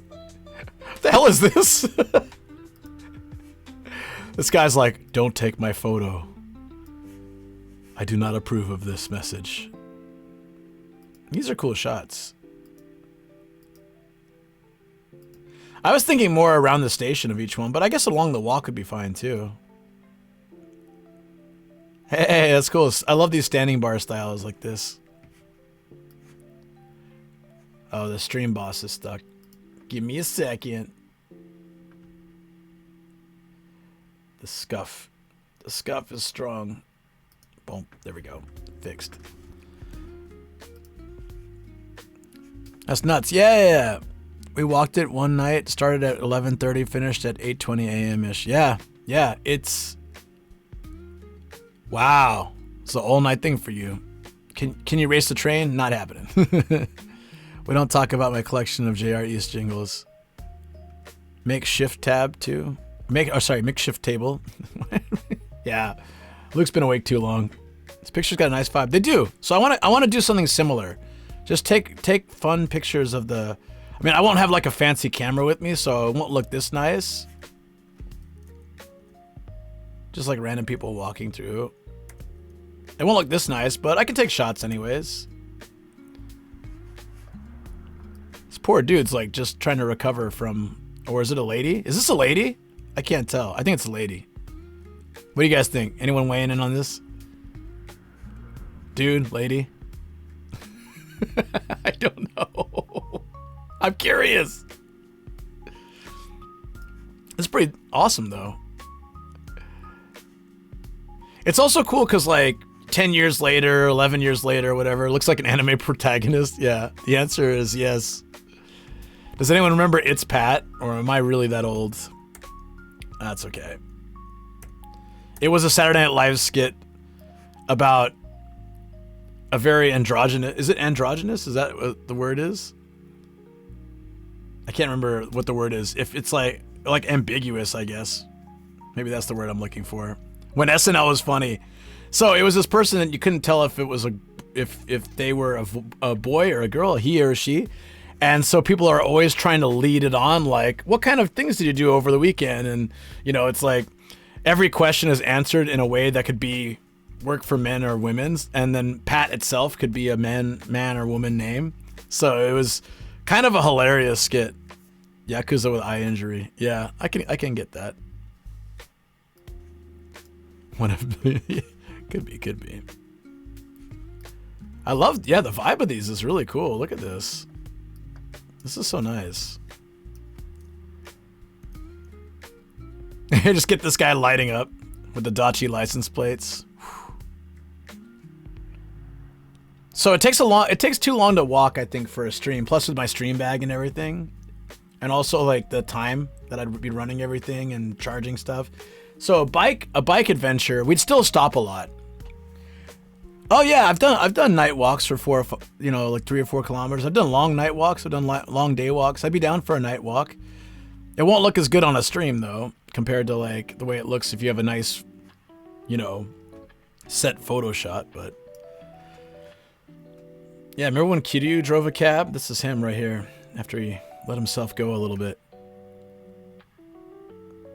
What the hell is this? This guy's like, don't take my photo. I do not approve of this message. These are cool shots. I was thinking more around the station of each one, but I guess along the walk would be fine too. Hey, that's cool. I love these standing bar styles like this. Oh, the stream boss is stuck. Give me a second. The scuff. The scuff is strong. Boom. There we go. Fixed. That's nuts. Yeah. We walked it one night. Started at 11:30. Finished at 8:20 a.m.-ish. Yeah. Yeah. It's... Wow. It's an all-night thing for you. Can you race the train? Not happening. We don't talk about my collection of JR East jingles. Make shift tab too. Make shift table. Yeah. Luke's been awake too long. This picture's got a nice vibe. They do. So I want to do something similar. Just take fun pictures of the... I mean, I won't have like a fancy camera with me, so it won't look this nice. Just like random people walking through. It won't look this nice, but I can take shots anyways. This poor dude's like just trying to recover from... Or is it a lady? Is this a lady? I can't tell. I think it's a lady. What do you guys think? Anyone weighing in on this? Dude, lady. I don't know. I'm curious. It's pretty awesome, though. It's also cool because, like, 10 years later, 11 years later, whatever, it looks like an anime protagonist. Yeah, the answer is yes. Does anyone remember It's Pat? Or am I really that old? That's okay. It was a Saturday Night Live skit about a very androgynous... Is it androgynous? Is that what the word is? I can't remember what the word is. If it's like ambiguous, I guess. Maybe that's the word I'm looking for. When SNL was funny. So it was this person that you couldn't tell if it was if they were a boy or a girl, he or she. And so people are always trying to lead it on, like, what kind of things did you do over the weekend? And, you know, it's like every question is answered in a way that could be work for men or women's. And then Pat itself could be a man or woman name. So it was kind of a hilarious skit. Yakuza with eye injury. Yeah, I can get that. One of could be. I love, the vibe of these is really cool. Look at this. This is so nice. Just get this guy lighting up with the Dachi license plates. So it takes too long to walk, I think, for a stream. Plus with my stream bag and everything. And also like the time that I'd be running everything and charging stuff. So a bike adventure, we'd still stop a lot. Oh yeah, I've done night walks for 3 or 4 kilometers. I've done long night walks. I've done long day walks. I'd be down for a night walk. It won't look as good on a stream though, compared to like the way it looks if you have a nice, set photo shot. But yeah, remember when Kiryu drove a cab? This is him right here after he let himself go a little bit.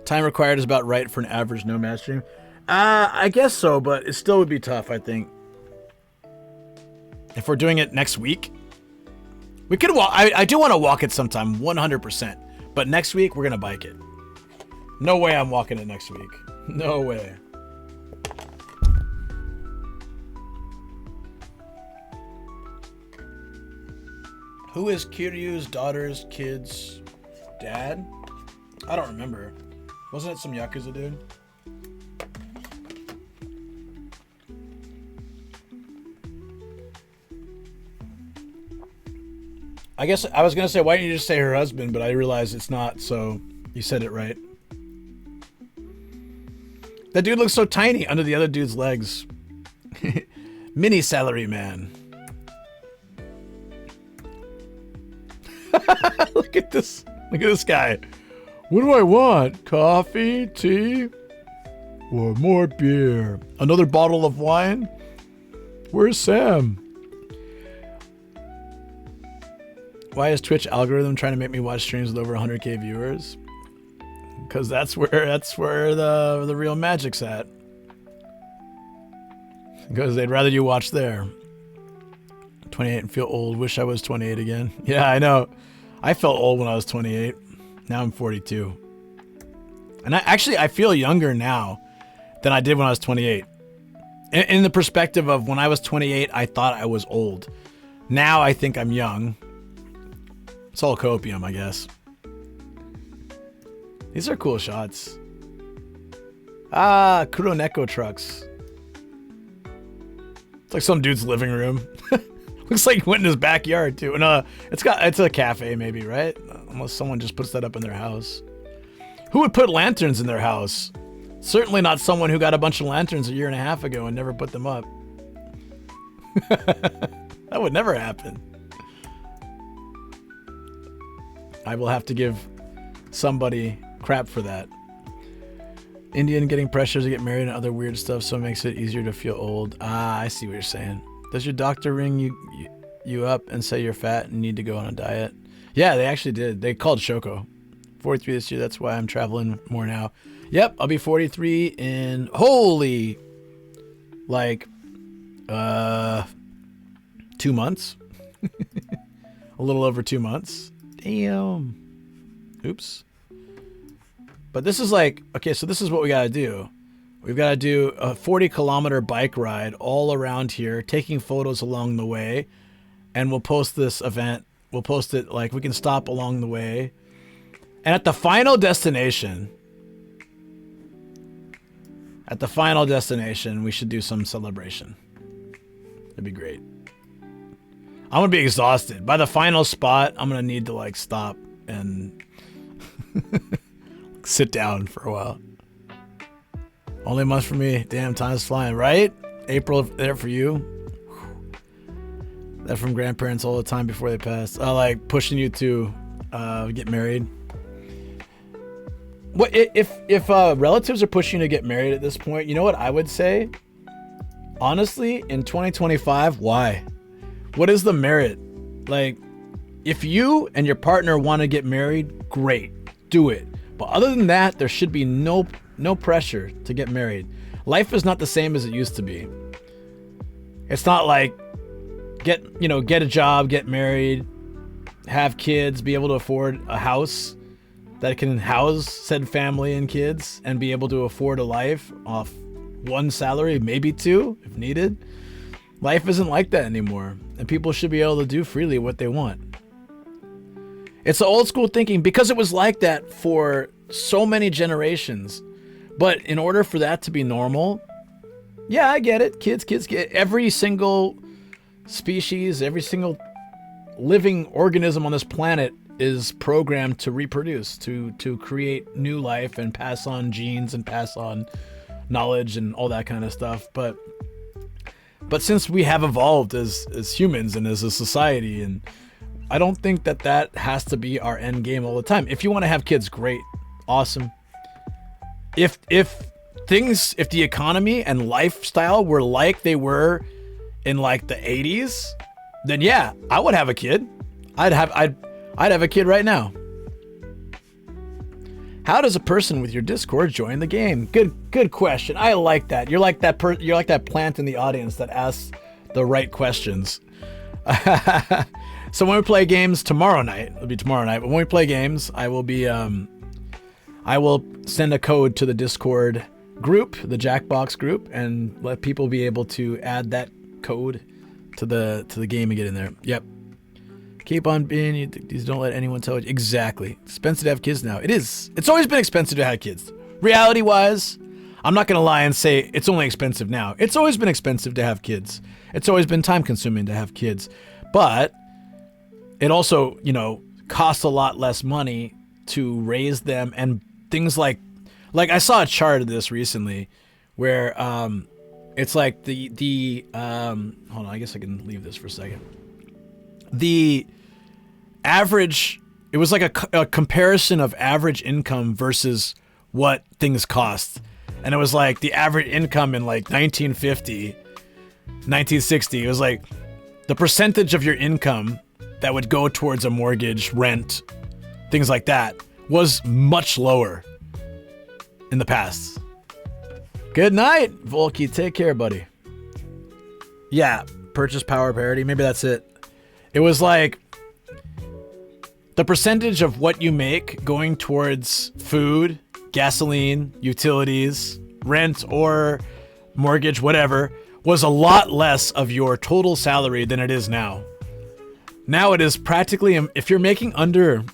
Time required is about right for an average Nomad stream. I guess so, but it still would be tough, I think. If we're doing it next week, we could walk. I do want to walk it sometime, 100%. But next week, we're going to bike it. No way I'm walking it next week. No way. Who is Kiryu's daughter's kid's dad? I don't remember. Wasn't it some Yakuza dude? I guess I was going to say, why didn't you just say her husband? But I realized it's not, so you said it right. That dude looks so tiny under the other dude's legs. Mini salary man. Look at this. Look at this guy. What do I want? Coffee, tea, or more beer? Another bottle of wine? Where's Sam? Why is Twitch algorithm trying to make me watch streams with over 100k viewers? Because that's where the real magic's at. Because they'd rather you watch there. 28 and feel old. Wish I was 28 again. Yeah, I know. I felt old when I was 28. Now I'm 42. And I feel younger now than I did when I was 28. In the perspective of when I was 28, I thought I was old. Now I think I'm young. It's all copium, I guess. These are cool shots. Ah, Kuroneko trucks. It's like some dude's living room. Looks like he went in his backyard too. No, it's a cafe maybe, right? Unless someone just puts that up in their house. Who would put lanterns in their house? Certainly not someone who got a bunch of lanterns a year and a half ago and never put them up. That would never happen. I will have to give somebody crap for that. Indian getting pressures to get married and other weird stuff, so it makes it easier to feel old. Ah, I see what you're saying. Does your doctor ring you up and say you're fat and need to go on a diet? Yeah, they actually did. They called Shoko. 43 this year. That's why I'm traveling more now. Yep, I'll be 43 in holy, like, 2 months. A little over 2 months. Damn. Oops. But this is like, okay, so this is what we gotta do. We've got to do a 40-kilometer bike ride all around here, taking photos along the way, and we'll post this event. We'll post it, like, we can stop along the way. And at the final destination, we should do some celebration. It'd be great. I'm going to be exhausted. By the final spot, I'm going to need to, like, stop and sit down for a while. Only a month for me. Damn, time's flying, right? April there for you. That from grandparents all the time before they pass. Like pushing you to get married. What if relatives are pushing you to get married at this point? You know what I would say? Honestly, in 2025, why? What is the merit? Like, if you and your partner want to get married, great, do it. But other than that, there should be no pressure to get married. Life is not the same as it used to be. It's not like get a job, get married, have kids, be able to afford a house that can house said family and kids, and be able to afford a life off one salary, maybe two if needed. Life isn't like that anymore, and people should be able to do freely what they want. It's the old school thinking because it was like that for so many generations. But in order for that to be normal, yeah, I get it. Kids get every single species, every single living organism on this planet is programmed to reproduce, to create new life and pass on genes and pass on knowledge and all that kind of stuff. But since we have evolved as humans and as a society, and I don't think that has to be our end game all the time. If you want to have kids, great, awesome. If the economy and lifestyle were like they were in like the 80s, then yeah, I would have a kid. I'd have a kid right now. How does a person with your Discord join the game? Good question. I like that. You're like that plant in the audience that asks the right questions. So when we play games tomorrow night, it'll be tomorrow night, but when we play games, I will send a code to the Discord group, the Jackbox group, and let people be able to add that code to the game and get in there. Yep. Keep on being, you don't let anyone tell you. Exactly. Expensive to have kids now. It is. It's always been expensive to have kids. Reality wise, I'm not going to lie and say it's only expensive now. It's always been expensive to have kids. It's always been time consuming to have kids. But it also, costs a lot less money to raise them, and things like I saw a chart of this recently where it's like the hold on, I guess I can leave this for a second. The average, it was like a comparison of average income versus what things cost. And it was like the average income in like 1950, 1960, it was like the percentage of your income that would go towards a mortgage, rent, things like that was much lower in the past. Good night, Volky. Take care, buddy. Yeah, purchase power parity. Maybe that's it. It was like the percentage of what you make going towards food, gasoline, utilities, rent, or mortgage, whatever, was a lot less of your total salary than it is now. Now it is practically, if you're making under...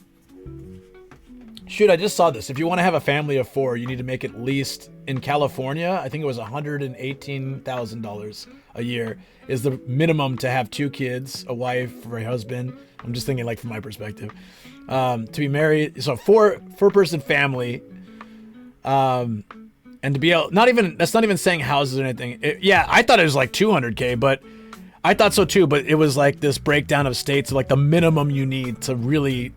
Shoot, I just saw this. If you want to have a family of 4, you need to make at least, in California, I think it was $118,000 a year is the minimum to have 2 kids, a wife or a husband. I'm just thinking like from my perspective. To be married, so 4-person family, and to be able, that's not even saying houses or anything. Yeah, I thought it was like 200K, but I thought so too, but it was like this breakdown of states of like the minimum you need to really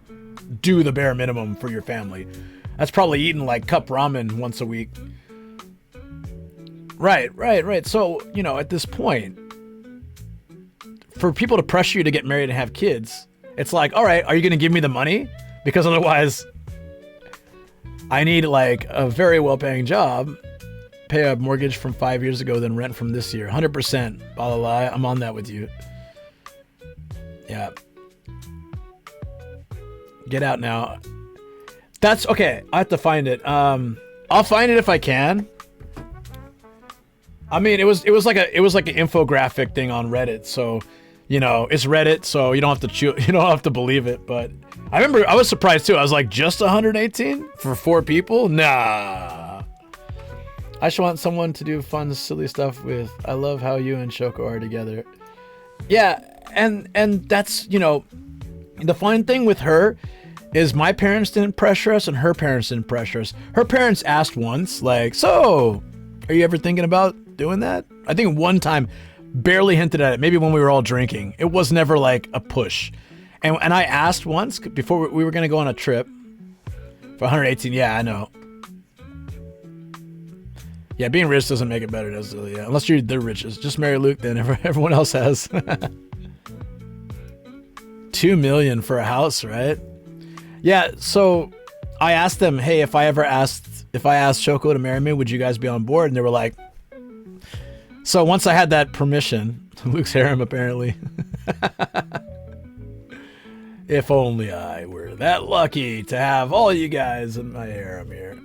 do the bare minimum for your family. That's probably eating like cup ramen once a week. Right. So, at this point, for people to pressure you to get married and have kids, it's like, all right, are you going to give me the money? Because otherwise, I need like a very well-paying job, pay a mortgage from 5 years ago, then rent from this year. 100%. Blah, blah, blah. I'm on that with you. Yeah. Get out now. That's okay. I have to find it. I'll find it if I can. I mean, it was like an infographic thing on Reddit. So, you know, it's Reddit, so you don't have to believe it. But I remember I was surprised too. I was like, just 118 for 4 people? Nah. I just want someone to do fun, silly stuff with. I love how you and Shoko are together. Yeah, and that's, you know, the fun thing with her is my parents didn't pressure us and her parents didn't pressure us. Her parents asked once, like, so, are you ever thinking about doing that? I think one time, barely hinted at it, maybe when we were all drinking. It was never like a push. And I asked once, before we were going to go on a trip, for 118, yeah, I know. Yeah, being rich doesn't make it better, does it? Yeah, unless you're the richest. Just marry Luke, then everyone else has. 2 million for a house, right? Yeah, so I asked them, hey, if I asked Shoko to marry me, would you guys be on board? And they were like, so once I had that permission, Luke's harem apparently. If only I were that lucky to have all you guys in my harem here.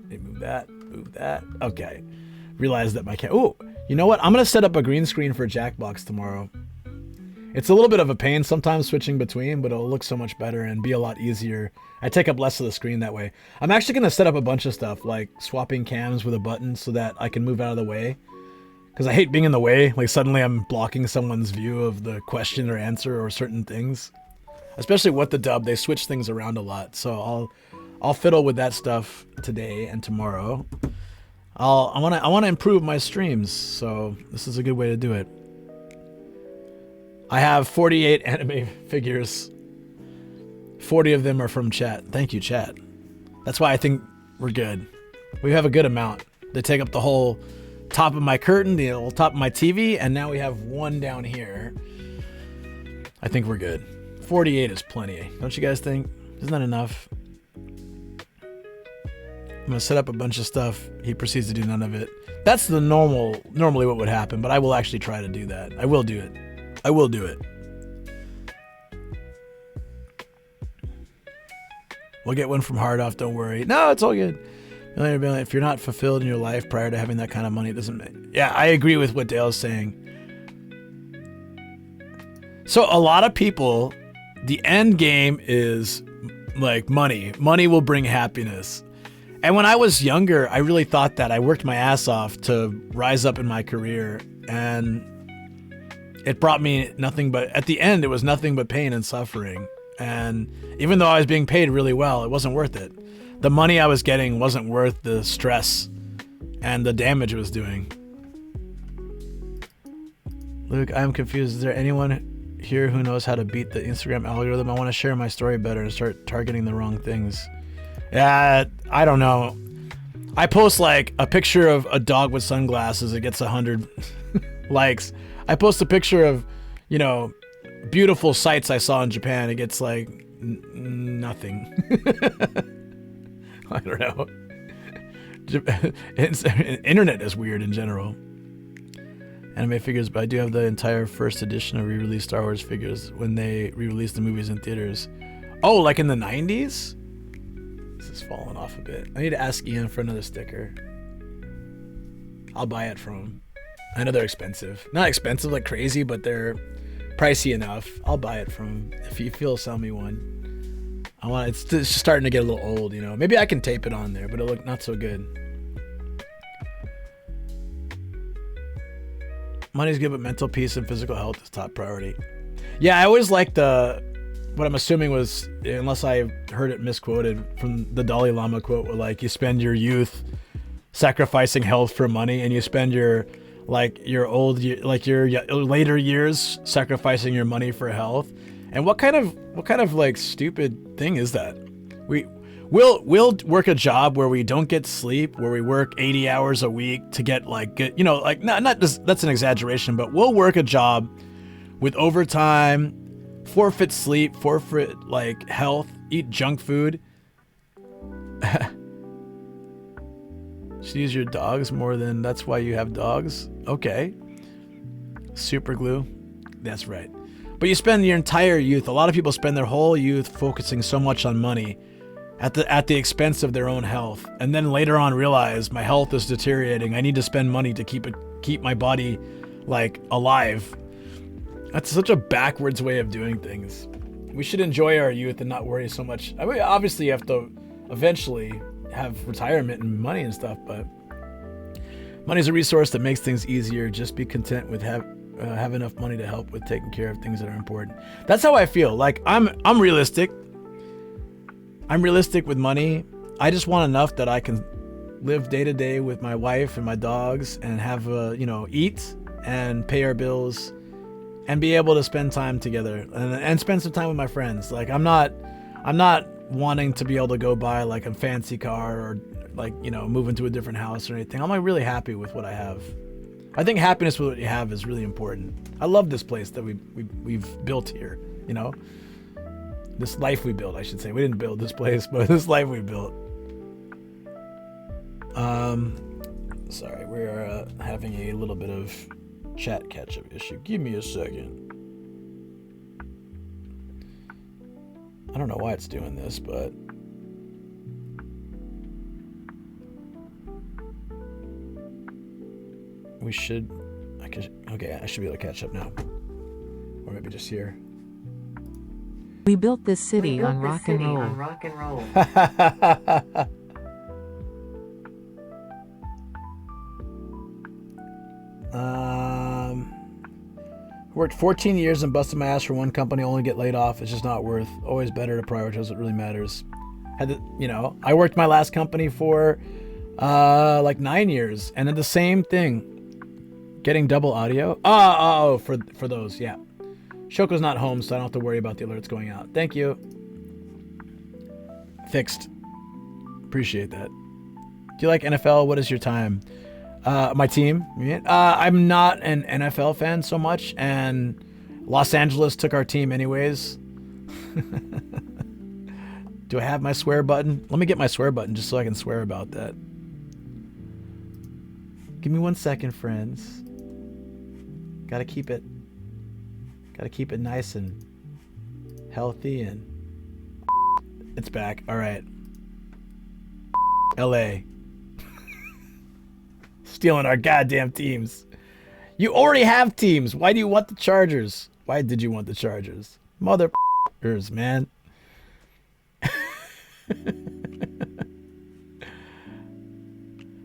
Hey, move that. Okay. Realize that my cat. Oh, you know what? I'm going to set up a green screen for Jackbox tomorrow. It's a little bit of a pain sometimes switching between, but it'll look so much better and be a lot easier. I take up less of the screen that way. I'm actually going to set up a bunch of stuff, like swapping cams with a button so that I can move out of the way. Because I hate being in the way. Like suddenly I'm blocking someone's view of the question or answer or certain things. Especially What the Dub, they switch things around a lot. So I'll fiddle with that stuff today and tomorrow. I want to improve my streams, so this is a good way to do it. I have 48 anime figures. 40 of them are from chat. Thank you, chat. That's why I think we're good. We have a good amount. They take up the whole top of my curtain, the whole top of my TV, and now we have one down here. I think we're good. 48 is plenty. Don't you guys think? Isn't that enough? I'm gonna set up a bunch of stuff. He proceeds to do none of it. That's the normally what would happen, but I will actually try to do that. I will do it. I will do it. We'll get one from Hard Off, don't worry. No, it's all good. If you're not fulfilled in your life prior to having that kind of money, it doesn't... Yeah, I agree with what Dale's saying. So a lot of people, the end game is like money. Money will bring happiness. And when I was younger, I really thought that. I worked my ass off to rise up in my career, and it brought me nothing but, at the end, it was nothing but pain and suffering. And even though I was being paid really well, it wasn't worth it. The money I was getting wasn't worth the stress and the damage it was doing. Luke, I'm confused. Is there anyone here who knows how to beat the Instagram algorithm? I want to share my story better and start targeting the wrong things. Yeah, I don't know. I post like a picture of a dog with sunglasses. It gets 100 likes. I post a picture of, you know, beautiful sights I saw in Japan. It gets like nothing. I don't know. Internet is weird in general. Anime figures, but I do have the entire first edition of re-released Star Wars figures when they re-released the movies in theaters. Oh, like in the 90s? This is falling off a bit. I need to ask Ian for another sticker. I'll buy it from him. I know they're expensive. Not expensive like crazy, but they're pricey enough. I'll buy it from him. If he'll sell me one. It's just starting to get a little old, you know. Maybe I can tape it on there, but it'll look not so good. Money's good, but mental peace and physical health is top priority. Yeah, I always liked what I'm assuming was, unless I heard it misquoted, from the Dalai Lama quote, where like you spend your youth sacrificing health for money, and you spend your later years sacrificing your money for health. And what kind of like stupid thing is that? We'll work a job where we don't get sleep, where we work 80 hours a week to get like good, you know, like not just, that's an exaggeration, but we'll work a job with overtime, forfeit sleep, forfeit like health, eat junk food. Should use your dogs more than that's why you have dogs. Okay. Super glue. That's right. But you spend your entire youth, a lot of people spend their whole youth focusing so much on money at the expense of their own health. And then later on realize my health is deteriorating. I need to spend money to keep it keep my body like alive. That's such a backwards way of doing things. We should enjoy our youth and not worry so much. I mean, obviously you have to eventually have retirement and money and stuff, but money is a resource that makes things easier. Just be content with have enough money to help with taking care of things that are important. That's how I feel. Like I'm realistic. I'm realistic with money. I just want enough that I can live day to day with my wife and my dogs and have eat and pay our bills and be able to spend time together and spend some time with my friends. Like I'm not wanting to be able to go buy like a fancy car or like, move into a different house or anything. I'm like really happy with what I have. I think happiness with what you have is really important. I love this place that we've built here, This life we built, I should say. We didn't build this place, but this life we built. Sorry, we're having a little bit of chat catch-up issue. Give me a second. I don't know why it's doing this, but I should be able to catch up now. Or maybe just here. We built this city on rock and roll. Worked 14 years and busted my ass for one company, only get laid off. It's just not worth. Always better to prioritize what really matters. I worked my last company for like 9 years and did the same thing. Getting double audio. For those, yeah. Shoko's not home, so I don't have to worry about the alerts going out. Thank you. Fixed. Appreciate that. Do you like NFL? What is your time? My team. I'm not an NFL fan so much, and Los Angeles took our team anyways. Do I have my swear button? Let me get my swear button just so I can swear about that. Give me 1 second, friends. Gotta keep it nice and healthy, and it's back. All right. LA. Stealing our goddamn teams. You already have teams. Why do you want the Chargers? Why did you want the Chargers? Motherfuckers, man.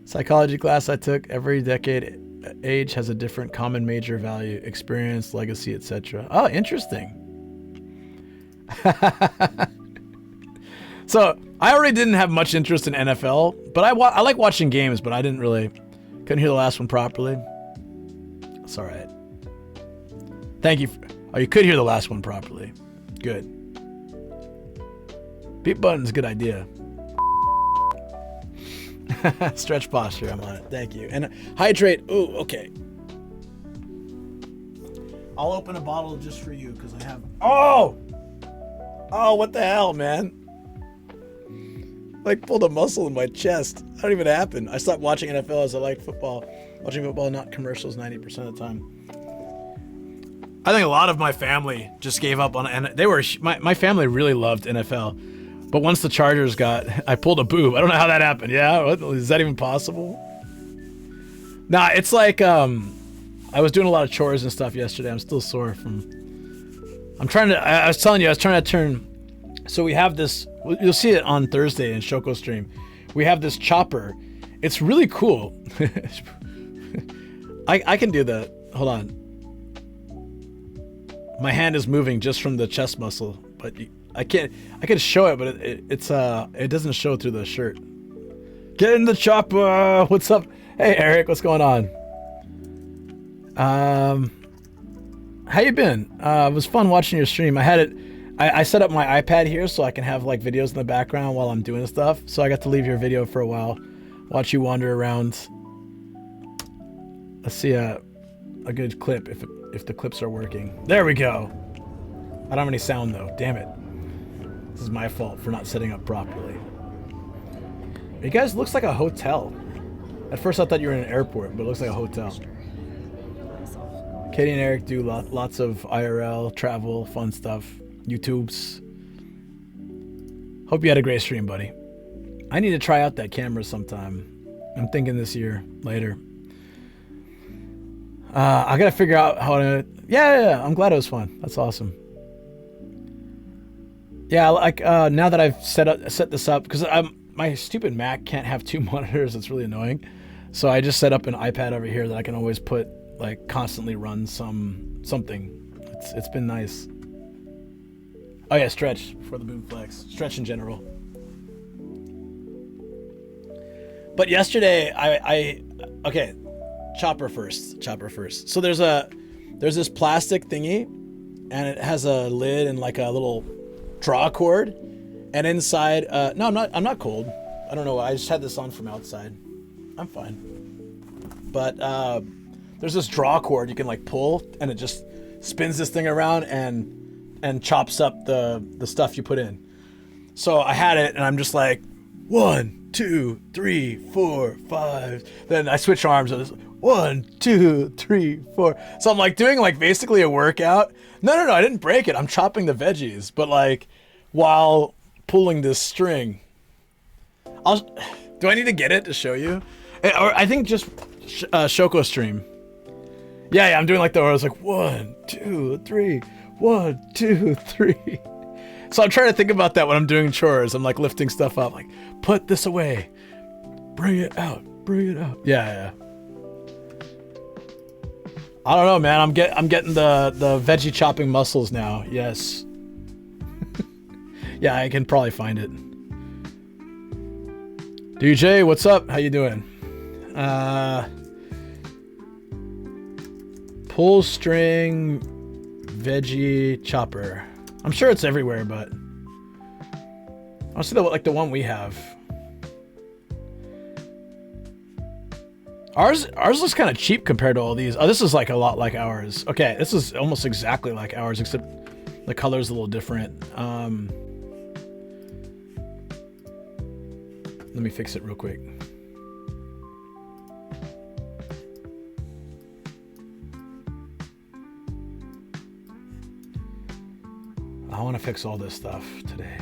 Psychology class I took. Every decade age has a different common major value, experience, legacy, etc. Oh, interesting. So I already didn't have much interest in NFL, but I like watching games, but I couldn't hear the last one properly. It's all right. Thank you. You could hear the last one properly. Good. Beat button's a good idea. Stretch posture, I'm on it. Thank you. And hydrate. Ooh, okay. I'll open a bottle just for you because I have. Oh, what the hell, man? Like pulled a muscle in my chest. That don't even happen. I stopped watching NFL as I like football. Watching football, not commercials, 90% of the time. I think a lot of my family just gave up on it, and my family really loved NFL. But once the Chargers I pulled a boob. I don't know how that happened. Yeah, is that even possible? Nah, it's like I was doing a lot of chores and stuff yesterday. I'm still sore from. I was telling you, I was trying to turn. So we have this. You'll see it on Thursday in Shoko stream. We have this chopper. It's really cool. I can do that. Hold on. My hand is moving just from the chest muscle, but I can show it, but it doesn't show through the shirt. Get in the chopper. What's up? Hey Eric, what's going on? How you been? It was fun watching your stream. I set up my iPad here so I can have like videos in the background while I'm doing stuff. So I got to leave your video for a while, watch you wander around. Let's see a good clip if the clips are working. There we go. I don't have any sound though. Damn it. This is my fault for not setting up properly. You guys, looks like a hotel. At first I thought you were in an airport, but it looks like a hotel. Katie and Eric do lots of IRL, travel, fun stuff. YouTubes. Hope you had a great stream, buddy. I need to try out that camera sometime. I'm thinking this year, later. I gotta figure out how to. Yeah. I'm glad it was fun. That's awesome. Yeah, like now that I've set this up, because my stupid Mac can't have 2 monitors. It's really annoying. So I just set up an iPad over here that I can always put, like, constantly run something. It's been nice. Oh yeah, stretch for the boom flex. Stretch in general. But yesterday okay, chopper first. So there's this plastic thingy, and it has a lid and like a little draw cord, and inside no, I'm not cold. I don't know, I just had this on from outside. I'm fine. But there's this draw cord you can like pull, and it just spins this thing around and chops up the stuff you put in. So I had it, and I'm just like 1, 2, 3, 4, 5. Then I switch arms, and it's 1, 2, 3, 4. So I'm like doing like basically a workout. No, I didn't break it. I'm chopping the veggies, but like while pulling this string. Do I need to get it to show you? Or I think just Shoko stream. Yeah, I'm doing like I was like 1, 2, 3, 1, 2, 3. So I'm trying to think about that when I'm doing chores. I'm like lifting stuff up, like put this away, bring it out. Yeah. I don't know, man. I'm getting the veggie chopping muscles now. Yes. Yeah, I can probably find it. DJ, what's up? How you doing? Pull string veggie chopper. I'm sure it's everywhere, but I'll see the one we have. Ours looks kind of cheap compared to all these. Oh, this is like a lot like ours. Okay, this is almost exactly like ours, except the color's a little different. Let me fix it real quick. I want to fix all this stuff today.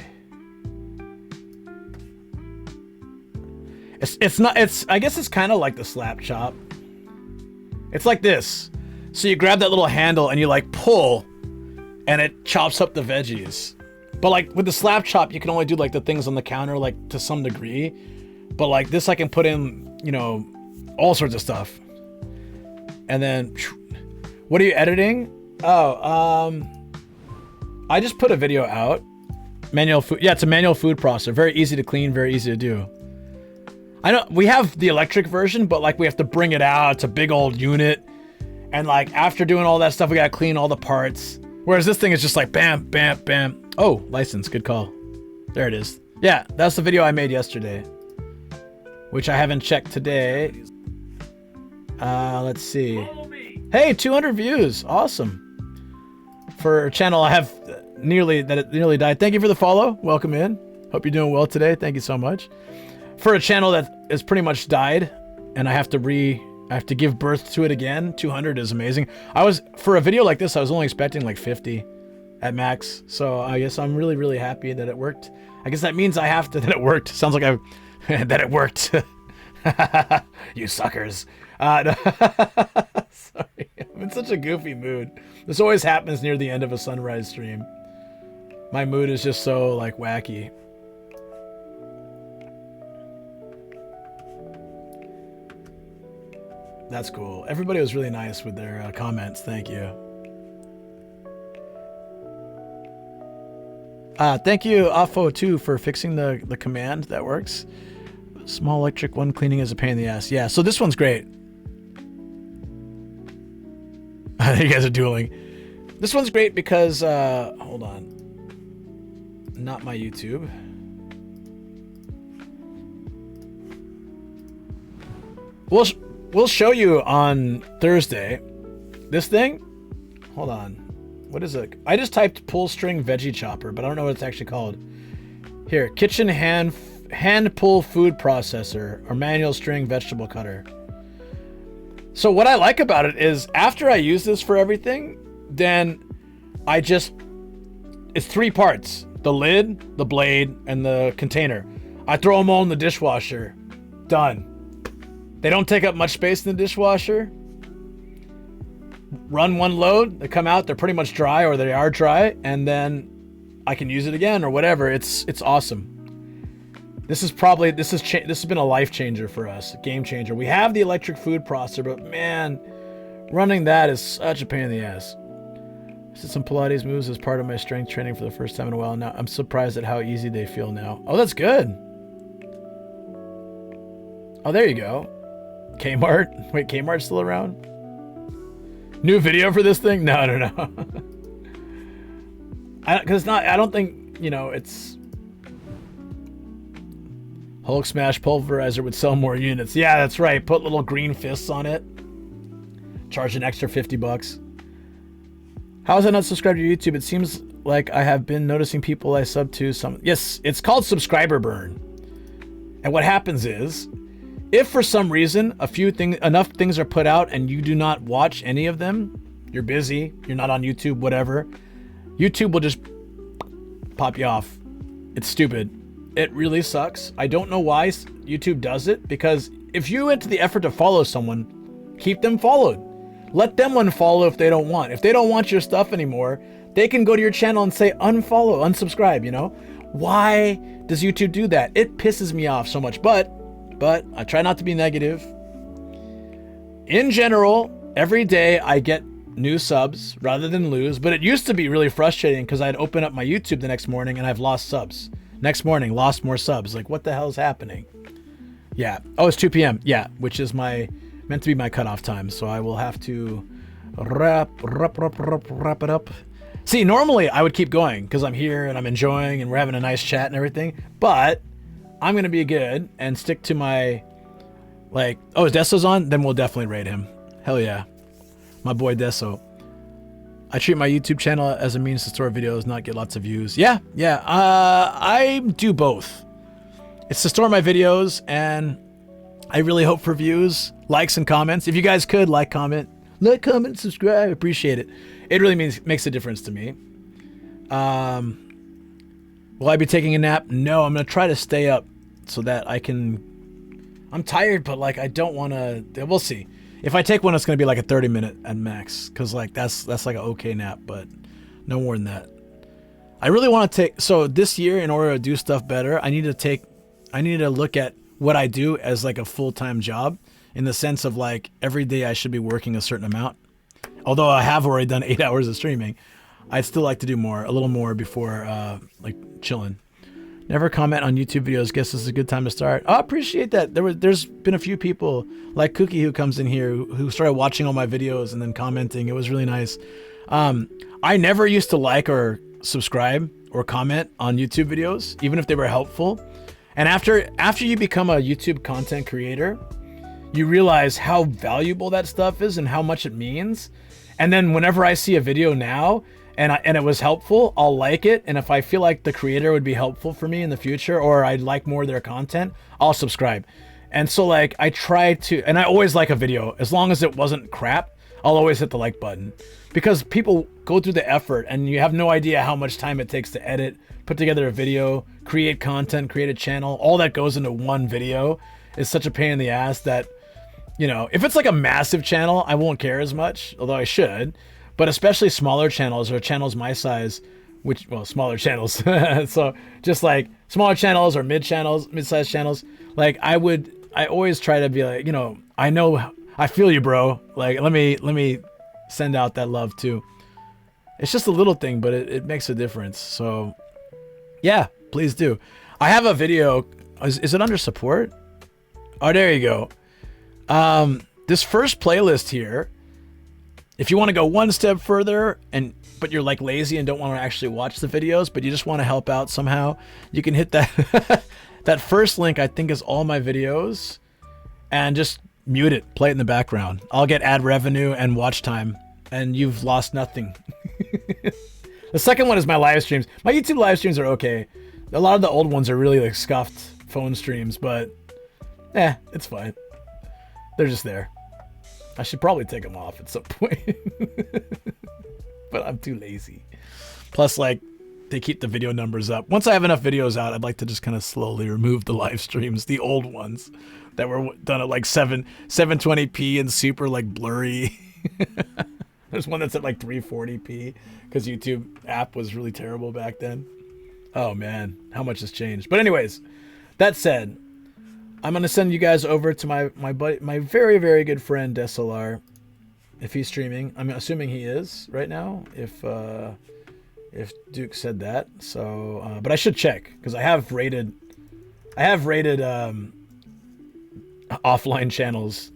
I guess it's kind of like the slap chop. It's like this. So you grab that little handle and you like pull, and it chops up the veggies. But like with the slap chop, you can only do like the things on the counter, like to some degree. But like this, I can put in, you know, all sorts of stuff. And then, what are you editing? Oh, I just put a video out. Manual food. Yeah, it's a manual food processor. Very easy to clean, very easy to do. I know we have the electric version, but like we have to bring it out. It's a big old unit. And like after doing all that stuff, we gotta clean all the parts. Whereas this thing is just like bam, bam, bam. Oh, license, good call. There it is. Yeah, that's the video I made yesterday, which I haven't checked today. Let's see. Hey, 200 views. Awesome. For a channel I have nearly died. Thank you for the follow. Welcome in. Hope you're doing well today. Thank you so much. For a channel that is pretty much died, and I have to give birth to it again. 200 is amazing. For a video like this, I was only expecting like 50 at max. So I guess I'm really, really happy that it worked. I guess that means that it worked. Sounds like that it worked. You suckers. No. Sorry, I'm in such a goofy mood. This always happens near the end of a sunrise stream. My mood is just so like wacky. That's cool. Everybody was really nice with their comments. Thank you. Thank you, Afo2, for fixing the command. That works. Small electric one cleaning is a pain in the ass. Yeah, so this one's great. You guys are dueling. This one's great because, hold on. Not my YouTube. We'll show you on Thursday. This thing? Hold on. What is it? I just typed pull string veggie chopper, but I don't know what it's actually called. Here, kitchen hand pull food processor or manual string vegetable cutter. So what I like about it is after I use this for everything, then it's 3 parts. The lid, the blade, and the container. I throw them all in the dishwasher. Done. They don't take up much space in the dishwasher. run one load, they come out, they're pretty much dry, or they are dry, and then I can use it again or whatever. It's awesome. This has been a life changer for us, a game changer. We have the electric food processor, but man, running that is such a pain in the ass. I did some Pilates moves as part of my strength training for the first time in a while. Now I'm surprised at how easy they feel now. Oh, that's good. Oh, there you go. Kmart. Wait, Kmart's still around? New video for this thing? No. Because I don't think, it's... Hulk Smash Pulverizer would sell more units. Yeah, that's right. Put little green fists on it. Charge an extra $50. How is I not subscribed to YouTube? It seems like I have been noticing people I sub to some... Yes, it's called subscriber burn. And what happens is, if for some reason enough things are put out and you do not watch any of them, you're busy, you're not on YouTube, whatever, YouTube will just pop you off. It's stupid. It really sucks. I don't know why YouTube does it, because if you went to the effort to follow someone, keep them followed. Let them unfollow if they don't want. If they don't want your stuff anymore, they can go to your channel and say unfollow, unsubscribe, Why does YouTube do that? It pisses me off so much, but I try not to be negative. In general, every day I get new subs rather than lose, but it used to be really frustrating because I'd open up my YouTube the next morning and I've lost subs. Next morning, lost more subs. Like, what the hell is happening? Yeah. Oh, it's 2 p.m. Yeah, which is meant to be my cutoff time. So I will have to wrap it up. See, normally I would keep going because I'm here and I'm enjoying and we're having a nice chat and everything. But I'm going to be good and stick to my, is Deso's on? Then we'll definitely raid him. Hell yeah. My boy Deso. I treat my YouTube channel as a means to store videos, not get lots of views. Yeah. I do both. It's to store my videos, and I really hope for views, likes, and comments. If you guys could comment, subscribe. Appreciate it. It really makes a difference to me. Will I be taking a nap? No, I'm gonna try to stay up so that I can. I'm tired, but I don't want to. We'll see. If I take one, it's going to be a 30-minute at max, because that's an okay nap, but no more than that. I really want to take, so this year, in order to do stuff better, I need to look at what I do as a full-time job, in the sense of every day I should be working a certain amount. Although I have already done 8 hours of streaming, I'd still like to do a little more before chilling. Never comment on YouTube videos. Guess this is a good time to start. I appreciate that. There's been a few people like Cookie who comes in here who started watching all my videos and then commenting. It was really nice. I never used to like or subscribe or comment on YouTube videos, even if they were helpful. And after you become a YouTube content creator, you realize how valuable that stuff is and how much it means. And then whenever I see a video now, and it was helpful, I'll like it. And if I feel like the creator would be helpful for me in the future, or I'd like more of their content, I'll subscribe. And so I try to, and I always like a video. As long as it wasn't crap, I'll always hit the like button. Because people go through the effort, and you have no idea how much time it takes to edit, put together a video, create content, create a channel. All that goes into one video is such a pain in the ass that, if it's a massive channel, I won't care as much, although I should. But especially smaller channels, or channels my size, smaller channels. So just smaller channels or mid-sized channels, I always try to be I feel you, bro. Let me send out that love too. It's just a little thing, but it makes a difference. So yeah, please do. I have a video. Is it under support? Oh, there you go. This first playlist here, if you want to go one step further but you're lazy and don't want to actually watch the videos, but you just want to help out somehow, you can hit that that first link. I think is all my videos, and just mute it, play it in the background. I'll get ad revenue and watch time, and you've lost nothing. The second one is my live streams. My YouTube live streams are okay. A lot of the old ones are really scuffed phone streams, but it's fine. They're just there. I should probably take them off at some point. But I'm too lazy. Plus, they keep the video numbers up. Once I have enough videos out, I'd like to just kind of slowly remove the live streams, the old ones that were done at 720p and super blurry. There's one that's at like 340p because YouTube app was really terrible back then. Oh man, how much has changed. But anyways, that said, I'm gonna send you guys over to my very, very good friend DSLR. If he's streaming, I'm assuming he is right now. If Duke said that, so but I should check because I have rated offline channels.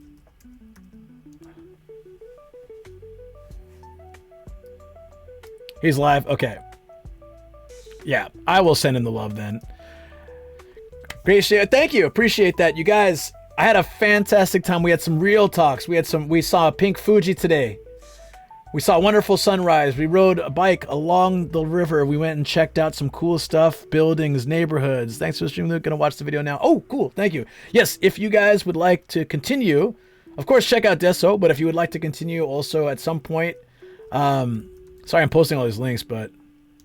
He's live. Okay. Yeah, I will send him the love then. Great shit. Thank you. Appreciate that. You guys, I had a fantastic time. We had some real talks. We saw a pink Fuji today. We saw a wonderful sunrise. We rode a bike along the river. We went and checked out some cool stuff, buildings, neighborhoods. Thanks for the stream, Luke. Gonna watch the video now. Oh, cool. Thank you. Yes, if you guys would like to continue, of course, check out Deso, but if you would like to continue also at some point, sorry, I'm posting all these links, but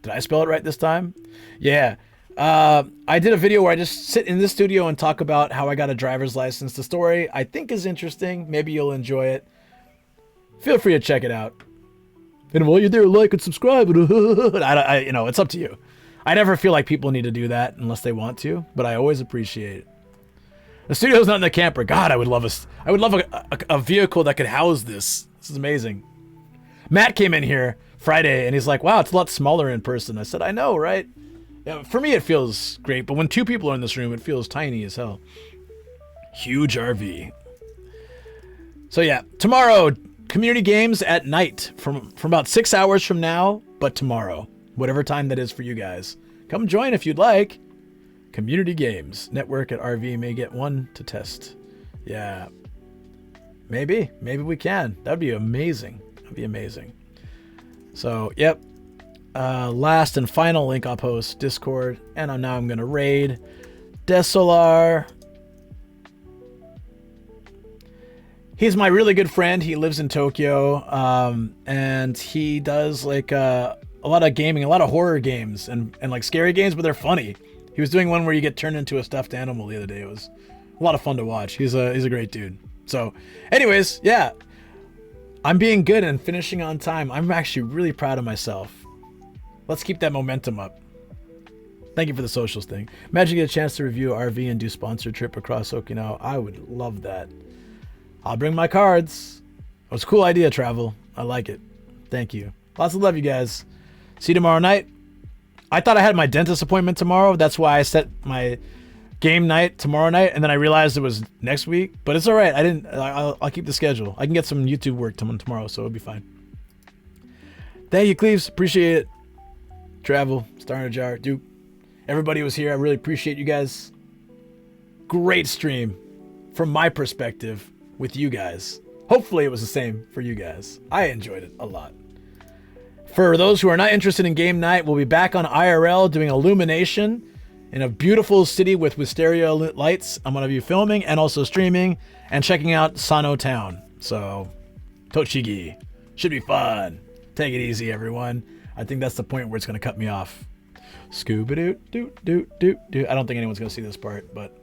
did I spell it right this time? Yeah. I did a video where I just sit in this studio and talk about how I got a driver's license. The story I think is interesting. Maybe you'll enjoy it. Feel free to check it out. And while you're there, like and subscribe. It's up to you. I never feel like people need to do that unless they want to, but I always appreciate it. The studio's not in the camper. God, I would love a vehicle that could house this. This is amazing. Matt came in here Friday and he's like, wow, it's a lot smaller in person. I said, I know, right? Yeah, for me, it feels great, but when two people are in this room, it feels tiny as hell. Huge RV. So yeah, tomorrow, community games at night from about 6 hours from now, but tomorrow, whatever time that is for you guys. Come join if you'd like. Community games. Network at RV may get one to test. Yeah. Maybe we can. That'd be amazing. That'd be amazing. So, yep. Last and final link I'll post, Discord, and I'm gonna raid Desolar. He's my really good friend. He lives in Tokyo, and he does like a lot of gaming, a lot of horror games, and like scary games, but they're funny. He was doing one where you get turned into a stuffed animal the other day. It was a lot of fun to watch. He's a great dude. So, anyways, yeah, I'm being good and finishing on time. I'm actually really proud of myself. Let's keep that momentum up. Thank you for the socials thing. Imagine you get a chance to review RV and do sponsored trip across Okinawa. I would love that. I'll bring my cards. It was a cool idea, Travel. I like it. Thank you. Lots of love, you guys. See you tomorrow night. I thought I had my dentist appointment tomorrow. That's why I set my game night tomorrow night, and then I realized it was next week. But it's all right. I'll keep the schedule. I can get some YouTube work tomorrow, so it'll be fine. Thank you, Cleves. Appreciate it. Travel, Star in a Jar, Duke. Everybody was here. I really appreciate you guys. Great stream from my perspective with you guys. Hopefully it was the same for you guys. I enjoyed it a lot. For those who are not interested in game night, we'll be back on IRL doing Illumination in a beautiful city with wisteria lights. I'm going to be filming and also streaming and checking out Sano Town. So, Tochigi. Should be fun. Take it easy, everyone. I think that's the point where it's going to cut me off. Scooby-doo, doo, doo, doo, doo. I don't think anyone's going to see this part, but